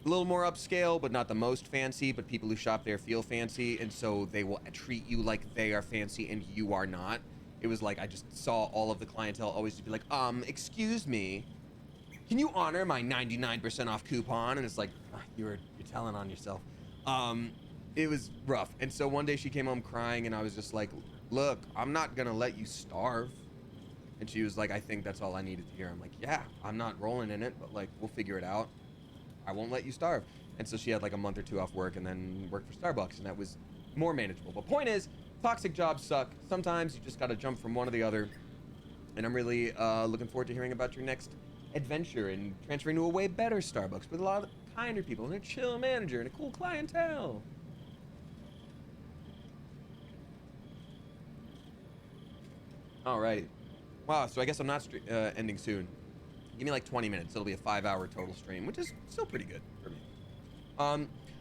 a little more upscale, but not the most fancy, but people who shop there feel fancy, and so they will treat you like they are fancy and you are not. It was like I just saw all of the clientele always just be like, excuse me, can you honor my 99% off coupon? And it's like, you're telling on yourself. It was rough. And so one day she came home crying, and I was just like, look, I'm not gonna let you starve. And she was like, I think that's all I needed to hear. I'm like, yeah, I'm not rolling in it, but like, we'll figure it out. I won't let you starve. And so she had like a month or two off work and then worked for Starbucks, and that was more manageable. But point is, toxic jobs suck. Sometimes you just gotta jump from one to the other. And I'm really looking forward to hearing about your next adventure and transferring to a way better Starbucks with a lot of kinder people and a chill manager and a cool clientele. All right. Wow, so I guess I'm not ending soon. Give me like 20 minutes. It'll be a 5-hour total stream, which is still pretty good for me.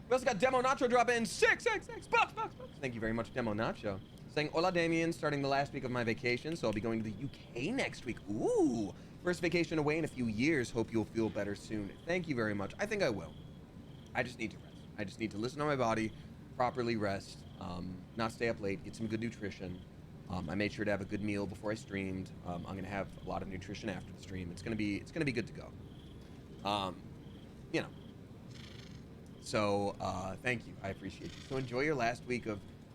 We also got Demo Nacho drop in 666 bucks. Thank you very much, Demo Nacho. Saying, hola, Damien, starting the last week of my vacation, so I'll be going to the UK next week. Ooh, first vacation away in a few years. Hope you'll feel better soon. Thank you very much. I think I will. I just need to rest. I just need to listen to my body, properly rest, not stay up late, get some good nutrition. I made sure to have a good meal before I streamed. I'm gonna have a lot of nutrition after the stream. It's gonna be good to go. You know. So thank you. I appreciate you. So enjoy your last week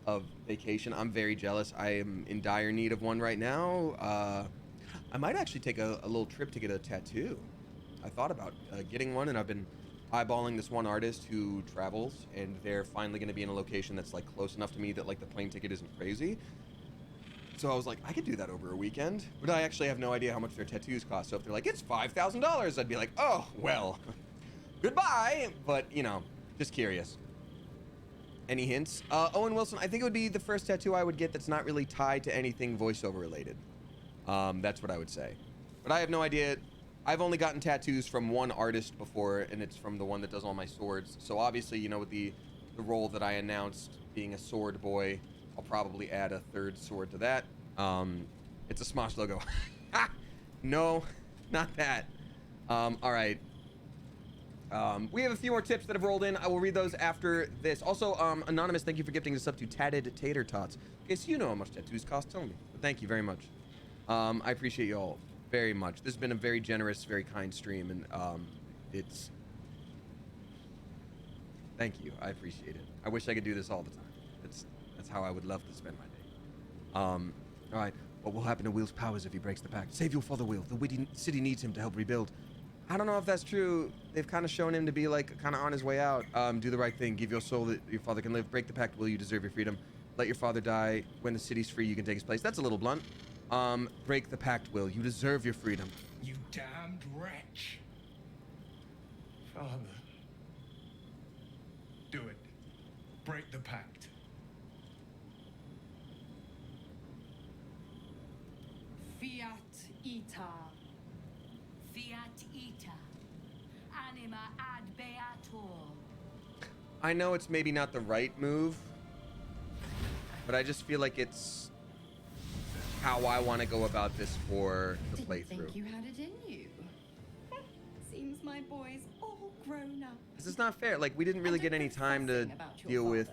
of vacation. I'm very jealous. I am in dire need of one right now. I might actually take a little trip to get a tattoo. I thought about getting one, and I've been eyeballing this one artist who travels, and they're finally going to be in a location that's like close enough to me that like the plane ticket isn't crazy. So I was like, I could do that over a weekend, but I actually have no idea how much their tattoos cost. So if they're like, it's $5,000, I'd be like, oh, well, goodbye. But, you know, just curious. Any hints? Owen Wilson, I think it would be the first tattoo I would get that's not really tied to anything voiceover related. That's what I would say. But I have no idea. I've only gotten tattoos from one artist before, and it's from the one that does all my swords. So obviously, you know, with the role that I announced being a sword boy, I'll probably add a third sword to that. It's a Smosh logo. No, not that. All right. We have a few more tips that have rolled in. I will read those after this. Also, Anonymous, thank you for gifting us up to Tatted Tater Tots. Okay, so you know how much tattoos cost, tell me. But thank you very much. I appreciate you all very much. This has been a very generous, very kind stream, and it's... Thank you. I appreciate it. I wish I could do this all the time. That's how I would love to spend my day. All right. What will happen to Will's powers if he breaks the pact? Save your father, Will. The witty city needs him to help rebuild. I don't know if that's true. They've kind of shown him to be like kind of on his way out. Do the right thing. Give your soul that your father can live. Break the pact, Will. You deserve your freedom. Let your father die. When the city's free, you can take his place. That's a little blunt. Break the pact, Will. You deserve your freedom. You damned wretch. Father. Do it. Break the pact. Fiat ita. Fiat ita. Anima ad beator. I know it's maybe not the right move, but I just feel like it's how I want to go about this for the playthrough. Didn't think you had it in you. Seems my boy's all grown up. This is not fair. Like, we didn't really get any time to deal with...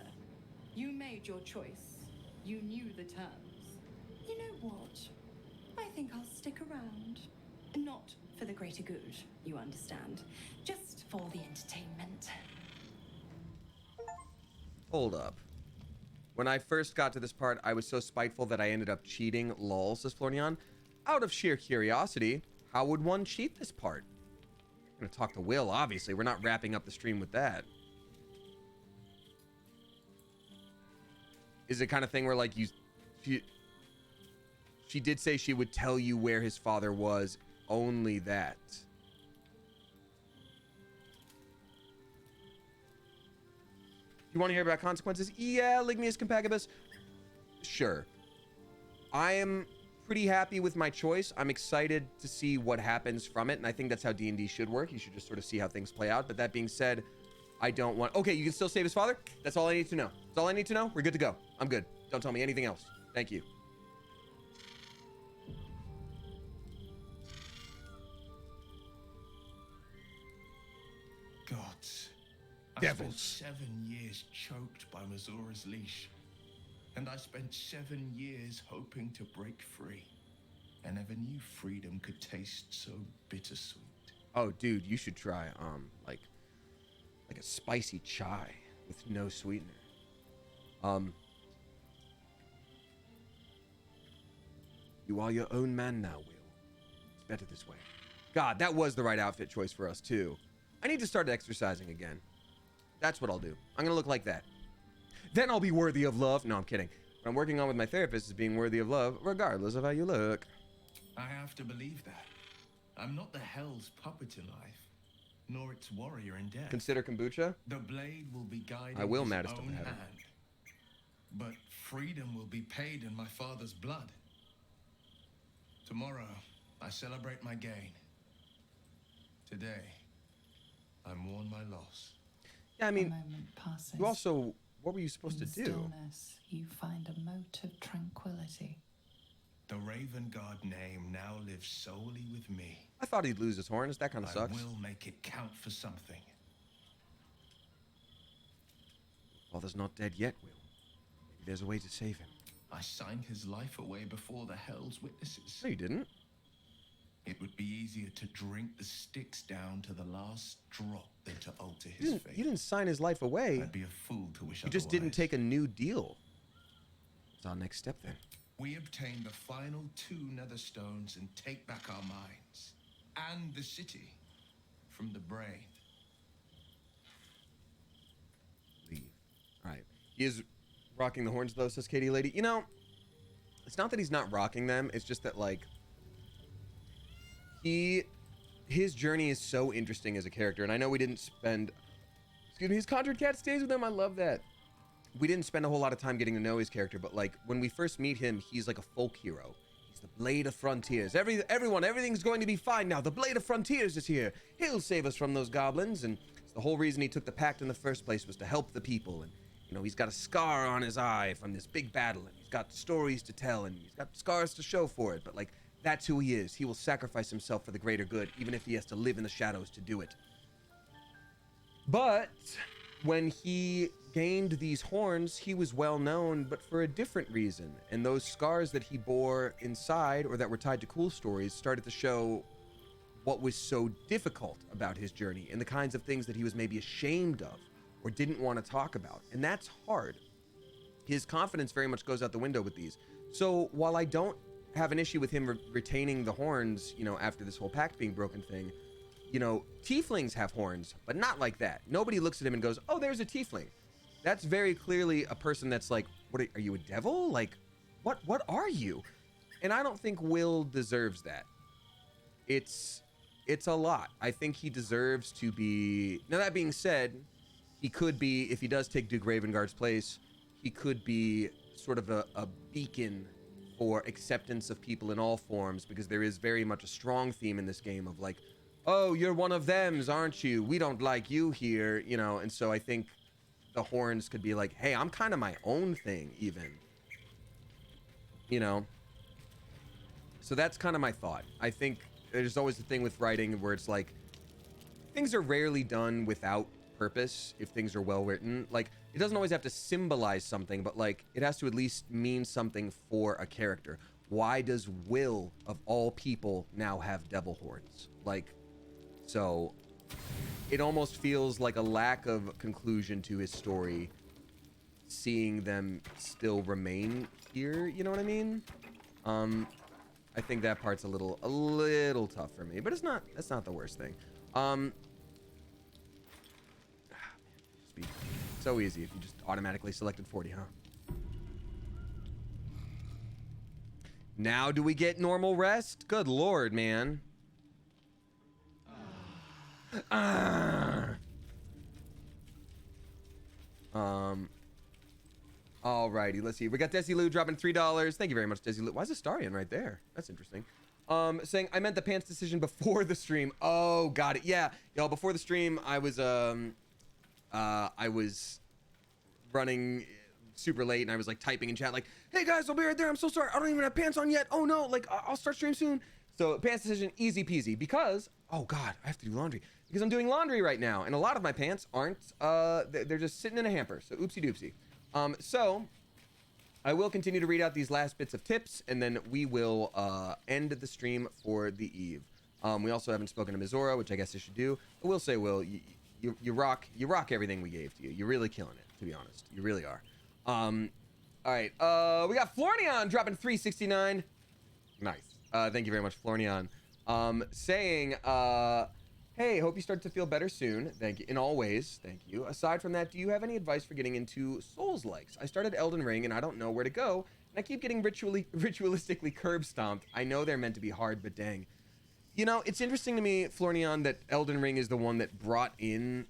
You made your choice. You knew the terms. You know what? I think I'll stick around. Not for the greater good, you understand. Just for the entertainment. Hold up. When I first got to this part, I was so spiteful that I ended up cheating, lol, says Florian. Out of sheer curiosity, how would one cheat this part? I'm gonna talk to Will, obviously. We're not wrapping up the stream with that. Is it kind of thing where, like, she did say she would tell you where his father was, only that. You want to hear about consequences? Yeah, Lignius Compagibus. Sure. I am pretty happy with my choice. I'm excited to see what happens from it, and I think that's how D&D should work. You should just sort of see how things play out. But that being said, I don't want... Okay, you can still save his father? That's all I need to know. That's all I need to know? We're good to go. I'm good. Don't tell me anything else. Thank you. Gods. Devils. I spent 7 years choked by Mazora's leash. And I spent 7 years hoping to break free. I never knew freedom could taste so bittersweet. Oh, dude, you should try, like a spicy chai with no sweetener. You are your own man now, Will. It's better this way. God, that was the right outfit choice for us, too. I need to start exercising again. That's what I'll do. I'm gonna look like that. Then I'll be worthy of love. No, I'm kidding. What I'm working on with my therapist is being worthy of love, regardless of how you look. I have to believe that. I'm not the Hell's puppet in life, nor its warrior in death. Consider kombucha. The blade will be guided I will, his maddest of own the heaven. hand. But freedom will be paid in my father's blood. Tomorrow, I celebrate my gain. Today, I mourn my loss. Yeah, I mean, A moment passes. you also, what were you supposed to In do? stillness, you find a mote of tranquility. The Raven Guard name now lives solely with me. I thought he'd lose his horns. That kind of sucks. I will make it count for something. Father's not dead yet, Will. Maybe there's a way to save him. I signed his life away before the Hell's witnesses. No, you didn't. It would be easier to drink the sticks down to the last drop than to alter his fate. You didn't sign his life away. I'd be a fool to wish You just didn't take a new deal. What's our next step then? We obtain the final 2 nether stones and take back our minds and the city from the brain. Leave. All right. He is rocking the horns though, says Katie Lady. You know, it's not that he's not rocking them. It's just that like his journey is so interesting as a character. And I know we didn't spend, excuse me, his conjured cat stays with him. I love that. We didn't spend a whole lot of time getting to know his character, but like when we first meet him, he's like a folk hero. He's the Blade of Frontiers. Everyone, everything's going to be fine now. The Blade of Frontiers is here. He'll save us from those goblins. And it's the whole reason he took the pact in the first place was to help the people. And you know, he's got a scar on his eye from this big battle, and he's got stories to tell, and he's got scars to show for it. But like, that's who he is. He will sacrifice himself for the greater good, even if he has to live in the shadows to do it. But when he gained these horns, he was well known, but for a different reason. And those scars that he bore inside, or that were tied to cool stories, started to show what was so difficult about his journey and the kinds of things that he was maybe ashamed of or didn't want to talk about. And that's hard. His confidence very much goes out the window with these. So while I don't have an issue with him retaining the horns, you know, after this whole pact being broken thing, you know, tieflings have horns, but not like that. Nobody looks at him and goes, oh, there's a tiefling. That's very clearly a person that's like, what are you, a devil? Like, what are you? And I don't think Will deserves that. It's a lot. I think he deserves to be. Now that being said, he could be, if he does take Duke Ravengard's place, he could be sort of a beacon for acceptance of people in all forms, because there is very much a strong theme in this game of like, oh, you're one of thems, aren't you? We don't like you here, you know. And so I think the horns could be like, hey, I'm kind of my own thing even, you know. So that's kind of my thought. I think there's always the thing with writing where it's like things are rarely done without purpose if things are well written. Like, it doesn't always have to symbolize something, but like it has to at least mean something for a character. Why does Will of all people now have devil horns? Like, so it almost feels like a lack of conclusion to his story seeing them still remain here, you know what I mean? I think that part's a little tough for me, but that's not the worst thing. Speed. So easy if you just automatically selected 40, huh? Now do we get normal rest? Good lord, man. Alrighty, let's see. We got Desi Lou dropping $3. Thank you very much, Desi Lou. Why is Astarion right there? That's interesting. Saying I meant the pants decision before the stream. Oh, got it. Yeah, y'all. Before the stream, I was running super late, and I was like typing in chat like, "Hey guys, I'll be right there. I'm so sorry. I don't even have pants on yet. Oh no, like I'll start stream soon." So pants decision, easy peasy. Because oh god, I have to do laundry because I'm doing laundry right now, and a lot of my pants aren't. They're just sitting in a hamper. So oopsie doopsie. So I will continue to read out these last bits of tips, and then we will end the stream for the eve. We also haven't spoken to Mizora, which I guess I should do. I will say, Will, you rock everything we gave to you. You're really killing it, to be honest. You really are. All right. We got Flornion dropping $3.69. Nice. Thank you very much, Flornion. Saying, hey, hope you start to feel better soon. Thank you. In all ways, thank you. Aside from that, do you have any advice for getting into Souls-likes? I started Elden Ring and I don't know where to go. I keep getting ritualistically curb stomped. I know they're meant to be hard, but dang. You know, it's interesting to me, Florian, that Elden Ring is the one that brought in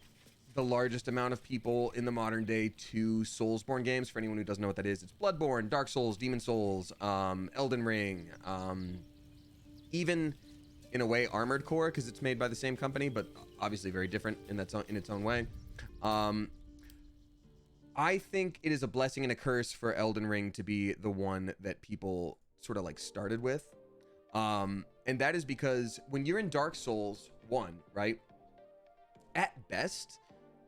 the largest amount of people in the modern day to Soulsborne games. For anyone who doesn't know what that is, it's Bloodborne, Dark Souls, Demon Souls, Elden Ring, even in a way Armored Core, because it's made by the same company, but obviously very different in its own way. I think it is a blessing and a curse for Elden Ring to be the one that people sort of like started with. And that is because when you're in Dark Souls 1, right? At best,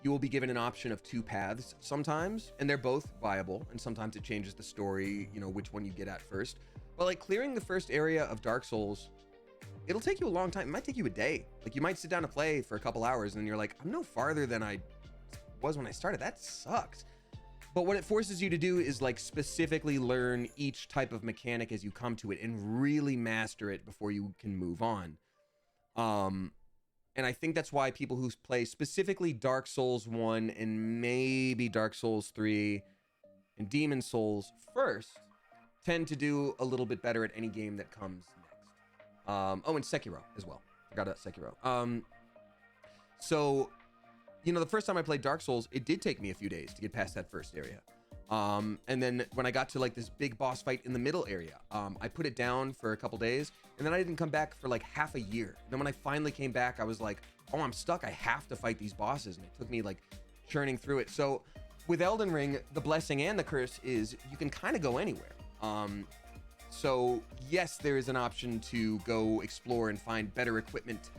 you will be given an option of 2 paths sometimes, and they're both viable, and sometimes it changes the story, you know, which one you get at first. But like clearing the first area of Dark Souls, it'll take you a long time. It might take you a day. Like you might sit down to play for a couple hours and then you're like, I'm no farther than I was when I started. That sucks. But what it forces you to do is like specifically learn each type of mechanic as you come to it and really master it before you can move on. And I think that's why people who play specifically Dark Souls 1 and maybe Dark Souls 3 and Demon Souls first tend to do a little bit better at any game that comes next. Oh, and Sekiro as well. Forgot about Sekiro. So, you know, the first time I played Dark Souls, it did take me a few days to get past that first area. And then when I got to like this big boss fight in the middle area, I put it down for a couple days and then I didn't come back for like half a year. Then when I finally came back, I was like, oh, I'm stuck. I have to fight these bosses. And it took me like churning through it. So with Elden Ring, the blessing and the curse is you can kind of go anywhere. So yes, there is an option to go explore and find better equipment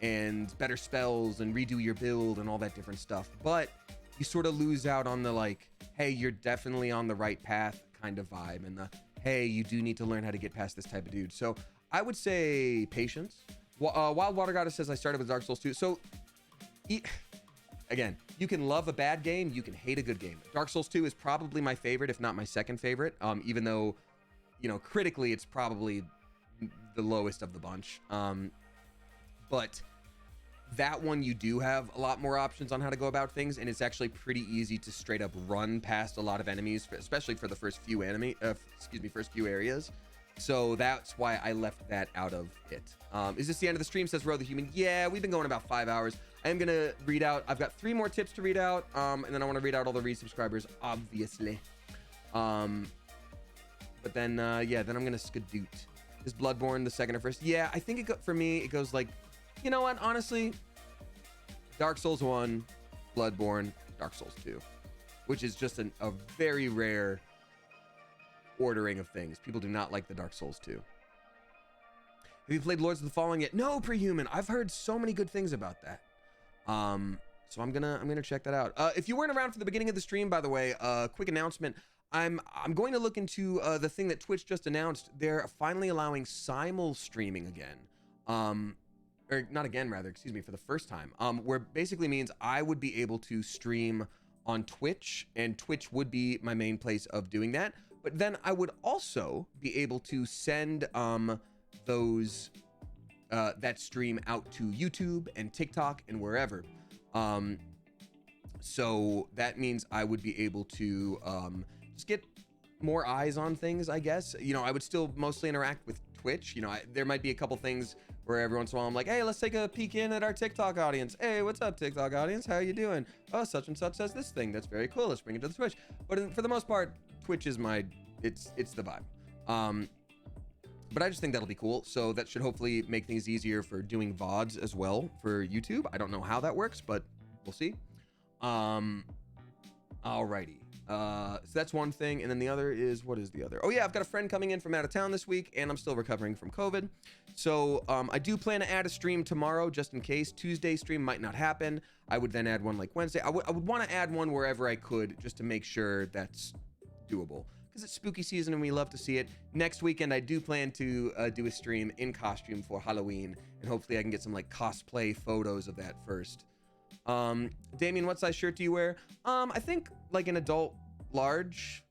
and better spells and redo your build and all that different stuff. But you sort of lose out on the like, hey, you're definitely on the right path kind of vibe, and the, hey, you do need to learn how to get past this type of dude. So I would say patience. Wild Water Goddess says I started with Dark Souls 2. So again, you can love a bad game, you can hate a good game. Dark Souls 2 is probably my favorite, if not my second favorite, even though, you know, critically it's probably the lowest of the bunch. But that one, you do have a lot more options on how to go about things, and it's actually pretty easy to straight up run past a lot of enemies, especially for the first few first few areas. So that's why I left that out of it. Is this the end of the stream? Says Ro the Human. Yeah, we've been going about 5 hours. I am gonna read out. I've got 3 more tips to read out, and then I want to read out all the resubscribers, obviously. But then, yeah, then I'm gonna skadoot. Is Bloodborne the second or first? Yeah, I think for me, it goes like, you know what? Honestly, Dark Souls 1, Bloodborne, Dark Souls 2, which is just a very rare ordering of things. People do not like the Dark Souls 2. Have you played Lords of the Fallen yet? No, Prehuman. I've heard so many good things about that. So I'm gonna check that out. If you weren't around for the beginning of the stream, by the way, quick announcement. I'm going to look into the thing that Twitch just announced. They're finally allowing simul streaming again. Or not again, rather, excuse me, for the first time, where basically means I would be able to stream on Twitch, and Twitch would be my main place of doing that. But then I would also be able to send that stream out to YouTube and TikTok and wherever. So that means I would be able to just get more eyes on things, I guess. You know, I would still mostly interact with Twitch. You know, there might be a couple things where every once in a while I'm like, hey, let's take a peek in at our TikTok audience. Hey, what's up, TikTok audience? How you doing? Oh, such and such says this thing. That's very cool. Let's bring it to the Twitch. But for the most part, Twitch is it's the vibe. But I just think that'll be cool. So that should hopefully make things easier for doing VODs as well for YouTube. I don't know how that works, but we'll see. Alrighty. So that's one thing, and then the other is, what is the other? Oh yeah, I've got a friend coming in from out of town this week, and I'm still recovering from COVID. So I do plan to add a stream tomorrow, just in case. Tuesday stream might not happen. I would then add one like Wednesday. I would want to add one wherever I could, just to make sure that's doable, because it's spooky season and we love to see it. Next weekend, I do plan to do a stream in costume for Halloween, and hopefully I can get some like cosplay photos of that first. Damien, what size shirt do you wear? I think like an adult large,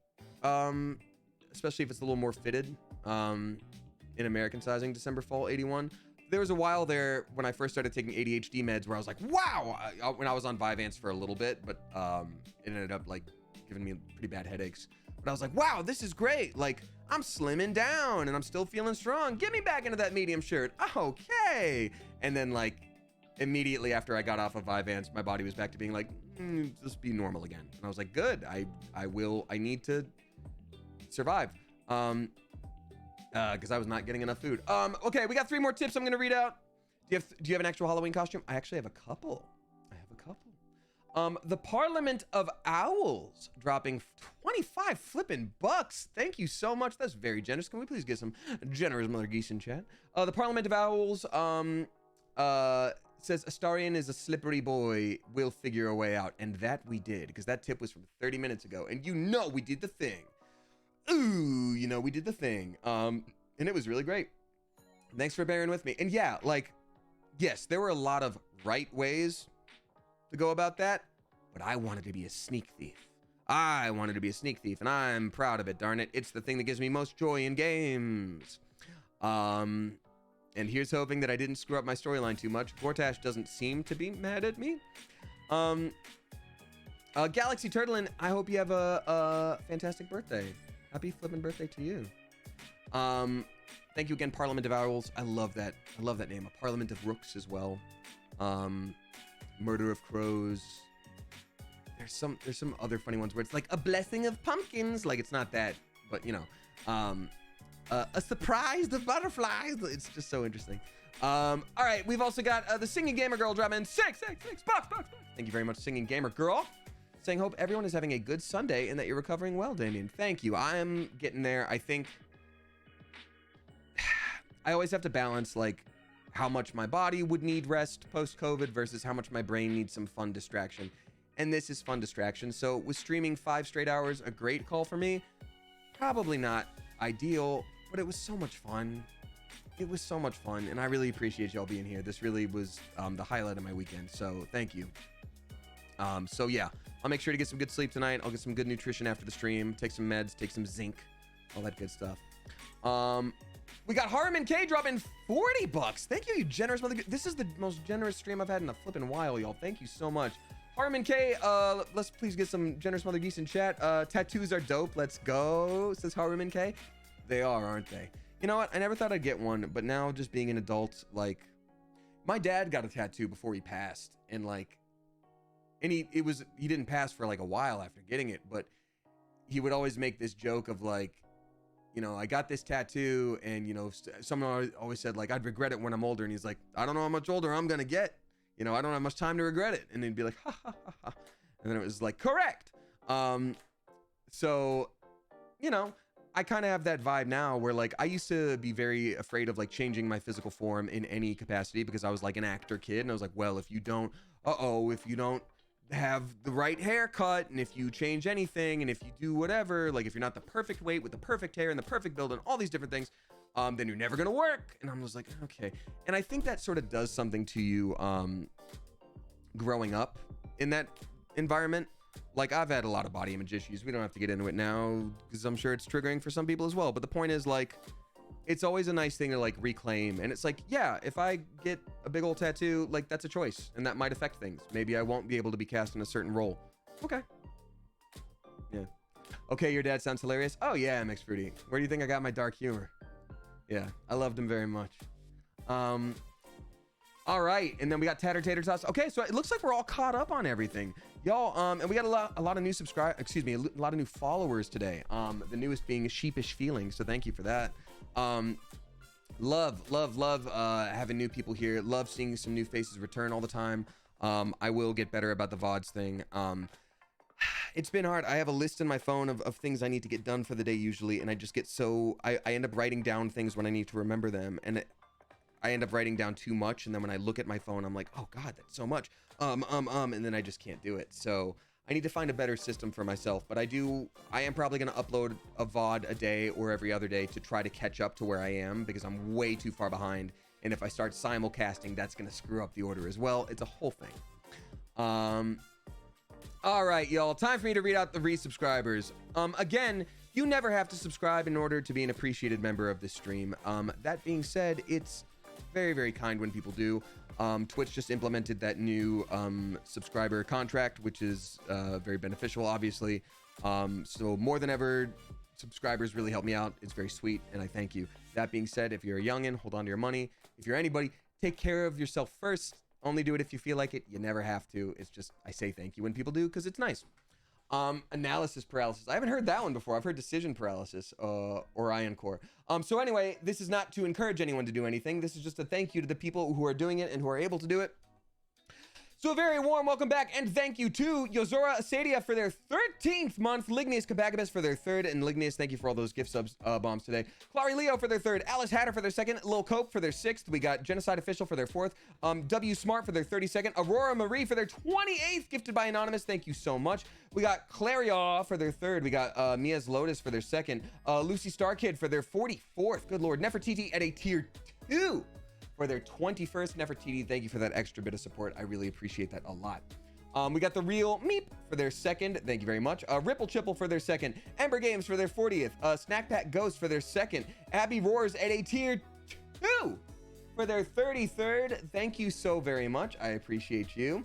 especially if it's a little more fitted, in American sizing, December fall 81. There was a while there when I first started taking ADHD meds where I was like, wow, when I was on Vyvanse for a little bit, but it ended up like giving me pretty bad headaches. but I was like, wow, this is great. Like, I'm slimming down and I'm still feeling strong. Get me back into that medium shirt. Okay. And then like immediately after I got off of Vyvanse, my body was back to being like, just be normal again. And I was like, good. I need to survive. Because I was not getting enough food. Okay, we got 3 more tips I'm gonna read out. Do you have an actual Halloween costume? I actually have a couple. The Parliament of Owls dropping 25 flippin' bucks. Thank you so much. That's very generous. Can we please get some generous Mother Geese in chat? The Parliament of Owls says Astarion is a slippery boy. We'll figure a way out. And that we did, because that tip was from 30 minutes ago. And you know we did the thing. Ooh, you know we did the thing. And it was really great. Thanks for bearing with me. And yeah, like, yes, there were a lot of right ways to go about that, but I wanted to be a sneak thief. I wanted to be a sneak thief, and I'm proud of it, darn it. It's the thing that gives me most joy in games. And here's hoping that I didn't screw up my storyline too much. Gortash doesn't seem to be mad at me. Galaxy Turtlin, I hope you have a fantastic birthday. Happy flippin' birthday to you. Thank you again, Parliament of Owls. I love that. I love that name. A Parliament of Rooks as well. Murder of Crows. There's some other funny ones where it's like a blessing of pumpkins. Like it's not that, but you know, a surprise of butterflies. It's just so interesting. All right, we've also got the Singing Gamer Girl dropping in 6 box. Thank you very much, Singing Gamer Girl. Saying hope everyone is having a good Sunday and that you're recovering well, Damien. Thank you. I am getting there. I think I always have to balance like how much my body would need rest post-COVID versus how much my brain needs some fun distraction. And this is fun distraction. So with streaming 5 straight hours, a great call for me. Probably not ideal, but it was so much fun. It was so much fun, and I really appreciate y'all being here. This really was the highlight of my weekend, so thank you. So yeah, I'll make sure to get some good sleep tonight. I'll get some good nutrition after the stream, take some meds, take some zinc, all that good stuff. We got Harmon K dropping 40 bucks. Thank you, you generous mother. This is the most generous stream I've had in a flipping while, y'all. Thank you so much. Harmon K, let's please get some generous mother geese in chat. Tattoos are dope. Let's go, says Harmon K. They are, aren't they? You know what? I never thought I'd get one, but now just being an adult, like, my dad got a tattoo before he passed, and like, and he didn't pass for like a while after getting it, but he would always make this joke of like, you know, I got this tattoo, and you know, someone always said like, I'd regret it when I'm older, and he's like, I don't know how much older I'm gonna get, you know, I don't have much time to regret it, and he'd be like, ha ha ha ha, and then it was like, correct. So, you know, I kind of have that vibe now where like I used to be very afraid of like changing my physical form in any capacity because I was like an actor kid, and I was like, well, if you don't have the right haircut, and if you change anything, and if you do whatever, like if you're not the perfect weight with the perfect hair and the perfect build and all these different things, then you're never gonna work. And I'm just like, okay. And I think that sort of does something to you growing up in that environment. Like, I've had a lot of body image issues. We don't have to get into it now because I'm sure it's triggering for some people as well. But the point is, like, it's always a nice thing to like reclaim. And it's like, yeah, if I get a big old tattoo, like that's a choice, and that might affect things. Maybe I won't be able to be cast in a certain role. Okay. Yeah. Okay, your dad sounds hilarious. Oh yeah, Mixed Fruity. Where do you think I got my dark humor? Yeah, I loved him very much. All right, and then we got Tater Tots. Okay, so it looks like we're all caught up on everything, y'all. And we got a lot of new a lot of new followers today. The newest being Sheepish Feelings. So thank you for that. Love having new people here. Love seeing some new faces return all the time. I will get better about the VODs thing. It's been hard. I have a list in my phone of things I need to get done for the day usually, and I just get so I end up writing down things when I need to remember them, and I end up writing down too much, and then when I look at my phone, I'm like, oh god, that's so much. And then I just can't do it. So I need to find a better system for myself. But I am probably gonna upload a VOD a day or every other day to try to catch up to where I am, because I'm way too far behind. And if I start simulcasting, that's gonna screw up the order as well. It's a whole thing. All right, y'all, time for me to read out the resubscribers. Again, you never have to subscribe in order to be an appreciated member of this stream. That being said, it's very, very kind when people do. Twitch just implemented that new subscriber contract, which is very beneficial, obviously. So more than ever, subscribers really help me out. It's very sweet, and I thank you. That being said, if you're a youngin', hold on to your money. If you're anybody, take care of yourself first. Only do it if you feel like it. You never have to. It's just, I say thank you when people do because it's nice. Analysis paralysis. I haven't heard that one before. I've heard decision paralysis, or iron core. So anyway, this is not to encourage anyone to do anything. This is just a thank you to the people who are doing it and who are able to do it. So a very warm welcome back and thank you to Yozora Asadia for their 13th month, Lignius Capacibus for their 3rd, and Lignius, thank you for all those gift subs bombs today. Clary Leo for their 3rd, Alice Hatter for their 2nd, Lil Cope for their 6th, we got Genocide Official for their 4th, W Smart for their 32nd, Aurora Marie for their 28th, gifted by Anonymous, thank you so much. We got Clariaw for their 3rd, we got Mia's Lotus for their 2nd, Lucy Star Kid for their 44th, good lord, Nefertiti at a tier 2. For their 21st. Nefertiti, thank you for that extra bit of support. I really appreciate that a lot. We got the Real Meep for their 2nd. Thank you very much. Ripple Chipple for their 2nd. Ember Games for their 40th. Snack Pack Ghost for their 2nd. Abby Roars at a tier 2 for their 33rd. Thank you so very much. I appreciate you.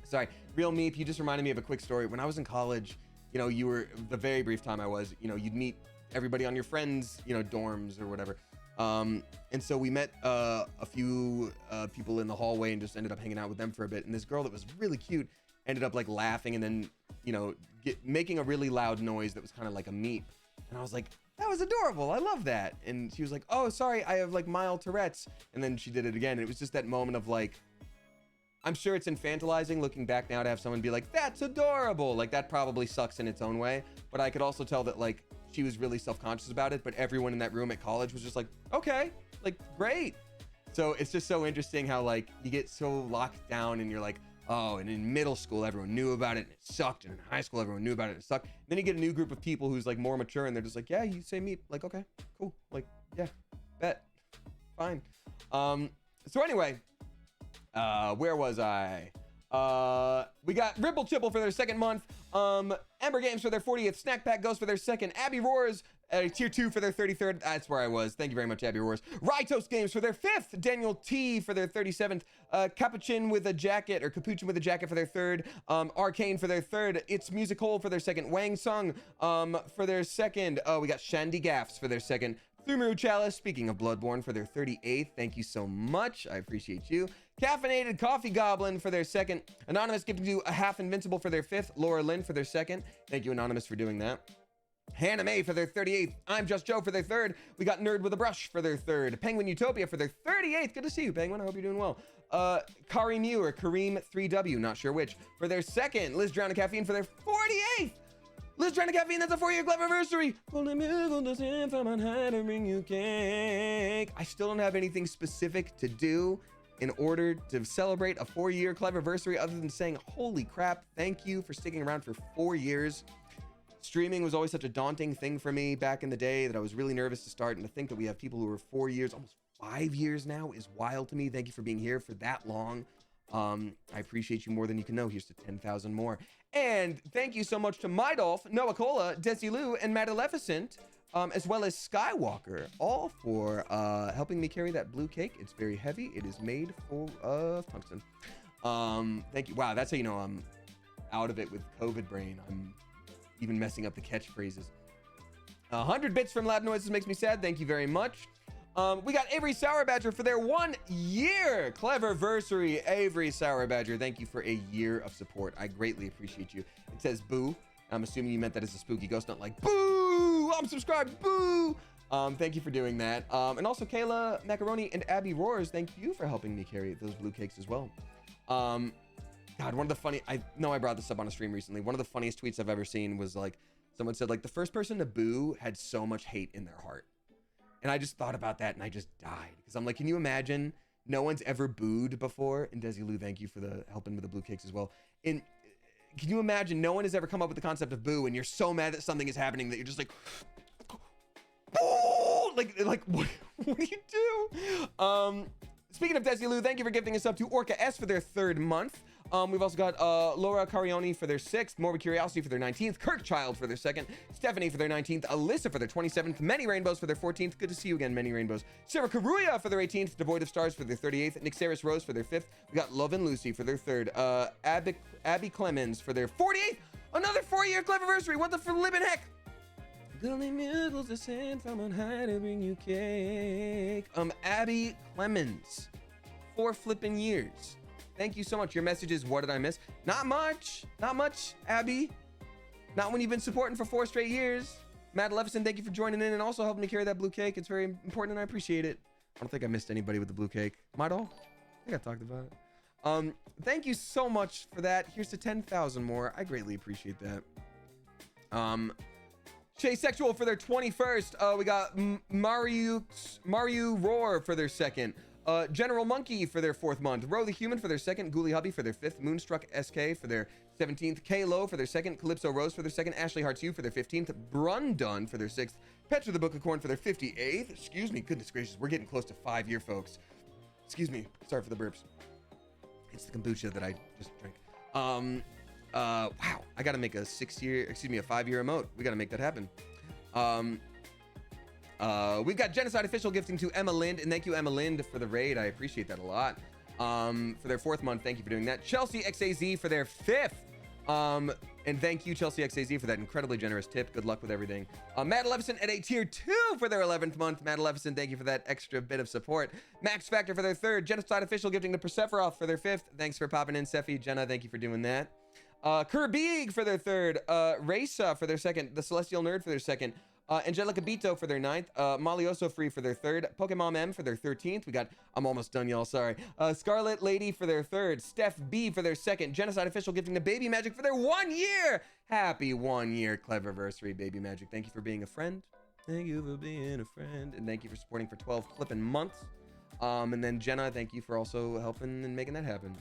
Sorry, Real Meep, you just reminded me of a quick story. When I was in college, you know, you were, the very brief time I was, you know, you'd meet everybody on your friends, you know, dorms or whatever. And so we met a few people in the hallway and just ended up hanging out with them for a bit. And this girl that was really cute ended up like laughing and then, you know, making a really loud noise that was kind of like a meep. And I was like, that was adorable. I love that. And she was like, oh, sorry, I have like mild Tourette's. And then she did it again. And it was just that moment of like, I'm sure it's infantilizing looking back now to have someone be like, that's adorable. Like that probably sucks in its own way. But I could also tell that like, she was really self-conscious about it, but everyone in that room at college was just like, okay, like, great. So it's just so interesting how like you get so locked down and you're like, oh, and in middle school, everyone knew about it and it sucked. And in high school, everyone knew about it and it sucked. Then you get a new group of people who's like more mature and they're just like, yeah, you say me, like, okay, cool. Like, yeah, bet, fine. So anyway, where was I? We got Ripple Chipple for their 2nd month. Ember Games for their 40th. Snack Pack Ghost for their 2nd. Abby Roars tier 2 for their 33rd. That's where I was. Thank you very much, Abby Roars. Rytos Games for their 5th. Daniel T for their 37th. Capuchin with a Jacket or Capuchin with a Jacket for their 3rd. Arcane for their 3rd. It's Musical for their 2nd. Wang Sung for their 2nd. We got Shandy Gaffs for their 2nd. Thumru Chalice, speaking of Bloodborne, for their 38th. Thank you so much. I appreciate you. Caffeinated Coffee Goblin for their 2nd. Anonymous giving you a half Invincible for their 5th. Laura Lynn for their 2nd. Thank you, Anonymous, for doing that. Hannah May for their 38th. I'm Just Joe for their 3rd. We got Nerd with a Brush for their 3rd. Penguin Utopia for their 38th. Good to see you, Penguin. I hope you're doing well. Kari Mew or Kareem 3W, not sure which, for their 2nd. Liz Drown of Caffeine for their 48th. Liz Drown of Caffeine, that's a 4-year club anniversary. I still don't have anything specific to do in order to celebrate a 4-year Cleverversary other than saying, holy crap, thank you for sticking around for 4 years. Streaming was always such a daunting thing for me back in the day that I was really nervous to start, and to think that we have people who are 4 years, almost 5 years now is wild to me. Thank you for being here for that long. I appreciate you more than you can know. Here's to 10,000 more. And thank you so much to Mydolph, Noah Cola, Desilu, and Madeleficent, as well as Skywalker, all for helping me carry that blue cake. It's very heavy. It is made full of tungsten. Thank you. Wow, that's how you know I'm out of it with COVID brain. I'm even messing up the catchphrases. 100 bits from Loud Noises makes me sad. Thank you very much. We got Avery Sour Badger for their 1 year Cleverversary. Avery Sour Badger, thank you for a year of support. I greatly appreciate you. It says boo. I'm assuming you meant that as a spooky ghost, not like boo, I'm subscribed, boo. Thank you for doing that. And also Kayla Macaroni and Abby Roars, thank you for helping me carry those blue cakes as well. God, one of the funny, I know I brought this up on a stream recently. One of the funniest tweets I've ever seen was like, someone said like the first person to boo had so much hate in their heart. And I just thought about that and I just died. Because I'm like, can you imagine no one's ever booed before? And Desilu, thank you for the helping with the blue cakes as well. And can you imagine no one has ever come up with the concept of boo and you're so mad that something is happening that you're just like, boo! Like what do you do? Speaking of Desilu, thank you for gifting us up to Orca S for their 3rd month. We've also got Laura Carioni for their 6th, Morbid Curiosity for their 19th, Kirkchild for their 2nd, Stephanie for their 19th, Alyssa for their 27th, Many Rainbows for their 14th. Good to see you again, Many Rainbows. Sarah Karuya for their 18th, Devoid of Stars for their 38th, Nixaris Rose for their 5th. We got Love and Lucy for their 3rd, Abby Clemens for their 48th. Another 4-year Cleverversary. What the flippin' heck? Gully Muggles descend from on high to bring you cake. Abby Clemens. 4 flippin' years. Thank you so much. Your message is, what did I miss? Not much. Not much, Abby. Not when you've been supporting for 4 straight years. Matt Levison, thank you for joining in and also helping me carry that blue cake. It's very important and I appreciate it. I don't think I missed anybody with the blue cake. Might all? I think I talked about it. Thank you so much for that. Here's to 10,000 more. I greatly appreciate that. Shay Sexual for their 21st. We got Mario Roar for their 2nd. General Monkey for their 4th month. Ro the Human for their 2nd. Ghoulie Hubby for their 5th. Moonstruck SK for their 17th. K-Lo for their 2nd. Calypso Rose for their 2nd. Ashley Hearts U for their 15th. Brundun for their 6th. Petra the Book of Corn for their 58th. Excuse me, goodness gracious, we're getting close to 5-year, folks. Excuse me, sorry for the burps. It's the kombucha that I just drank. Wow, I gotta make a 5-year emote. We gotta make that happen. We've got Genocide Official gifting to Emma Lind, and thank you, Emma Lind, for the raid. I appreciate that a lot. For their 4th month, thank you for doing that. Chelsea XAZ for their 5th. And thank you, Chelsea XAZ, for that incredibly generous tip. Good luck with everything. Matt Levison at a tier 2 for their 11th month. Matt Levison, thank you for that extra bit of support. Max Factor for their 3rd. Genocide Official gifting to Persephoroth for their 5th. Thanks for popping in, Sephi. Jenna, thank you for doing that. Kirbeeg for their 3rd. Raisa for their 2nd. The Celestial Nerd for their 2nd. Angelica Bito for their 9th. Malioso Free for their 3rd. Pokemon M for their 13th. We got, I'm almost done, y'all, sorry. Scarlet Lady for their 3rd. Steph B for their 2nd. Genocide Official gifting to Baby Magic for their 1 year. Happy 1 year Cleverversary, Baby Magic. Thank you for being a friend. Thank you for being a friend. And thank you for supporting for 12 flipping months. And then Jenna, thank you for also helping and making that happen.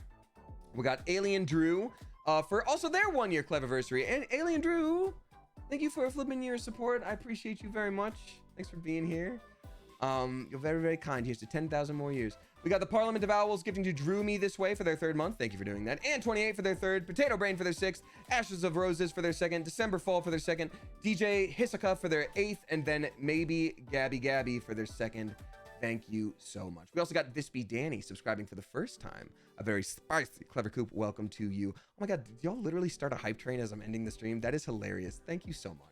We got Alien Drew for also their 1 year Cleverversary. And Alien Drew, thank you for a flipping year of support. I appreciate you very much. Thanks for being here. You're very, very kind. Here's to 10,000 more years. We got the Parliament of Owls gifting to Drew Me This Way for their 3rd month. Thank you for doing that. And 28 for their 3rd. Potato Brain for their 6th. Ashes of Roses for their 2nd. December Fall for their 2nd. DJ Hisoka for their 8th. And then maybe Gabby for their 2nd. Thank you so much. We also got This Be Danny subscribing for the first time. A very spicy, Clever Coop, welcome to you. Oh my God, did y'all literally start a hype train as I'm ending the stream? That is hilarious. Thank you so much.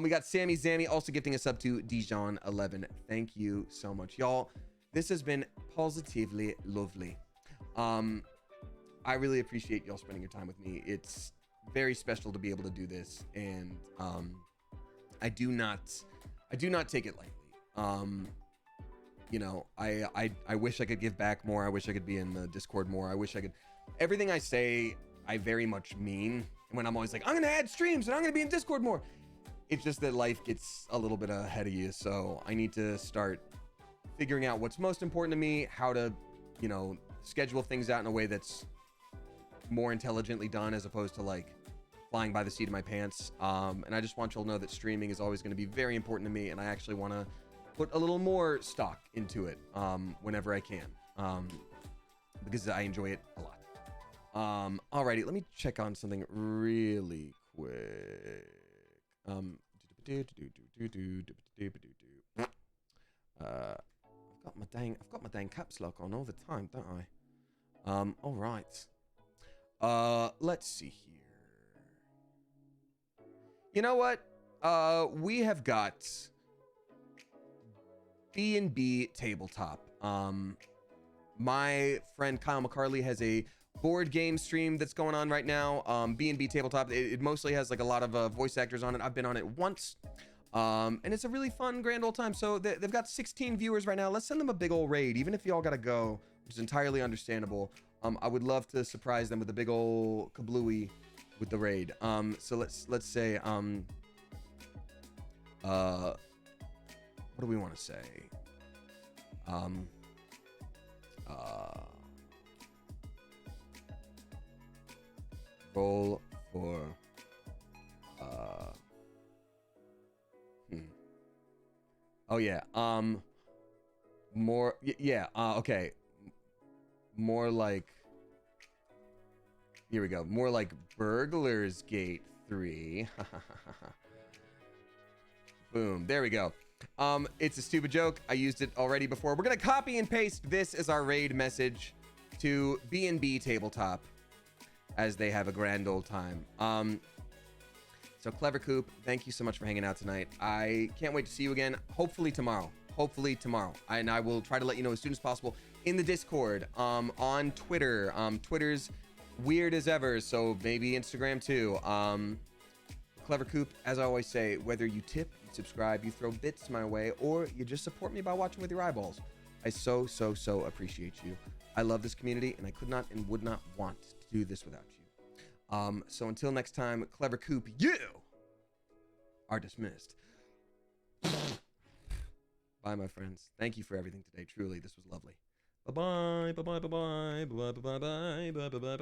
We got Sammy Zammy also gifting us up to Dijon11. Thank you so much. Y'all, this has been positively lovely. I really appreciate y'all spending your time with me. It's very special to be able to do this. And I do not take it lightly. You know, I wish I could give back more. I wish I could be in the Discord more. I wish I could. Everything I say, I very much mean. When I'm always like, I'm going to add streams and I'm going to be in Discord more. It's just that life gets a little bit ahead of you. So I need to start figuring out what's most important to me, how to, you know, schedule things out in a way that's more intelligently done as opposed to like flying by the seat of my pants. And I just want you all to know that streaming is always going to be very important to me. And I actually want to put a little more stock into it whenever I can, because I enjoy it a lot. Alrighty, let me check on something really quick. I've got my dang caps lock on all the time, don't I? All right. Let's see here. You know what? We have got B&B Tabletop. My friend Kyle McCarley has a board game stream that's going on right now. B&B Tabletop. It mostly has like a lot of voice actors on it. I've been on it once. And it's a really fun, grand old time. So they've got 16 viewers right now. Let's send them a big old raid, even if y'all gotta go, which is entirely understandable. I would love to surprise them with a big old kablooey with the raid. So let's say, what do we want to say? Roll for, oh yeah, more, yeah, okay. More like, here we go. More like Burglar's Gate 3. Boom, there we go. It's a stupid joke. I used it already before. We're gonna copy and paste this as our raid message to B&B Tabletop as they have a grand old time. So Clever Coop, thank you so much for hanging out tonight. I can't wait to see you again. Hopefully tomorrow. And I will try to let you know as soon as possible in the Discord, on Twitter. Twitter's weird as ever, so maybe Instagram too. Clever Coop, as I always say, whether you tip, you subscribe, you throw bits my way, or you just support me by watching with your eyeballs, I so appreciate you. I love this community, and I could not and would not want to do this without you. So until next time, Clever Coop, you are dismissed. Bye, my friends. Thank you for everything today. Truly, this was lovely. Bye-bye. Bye-bye. Bye-bye. Bye-bye. Bye-bye. Bye-bye. Bye-bye.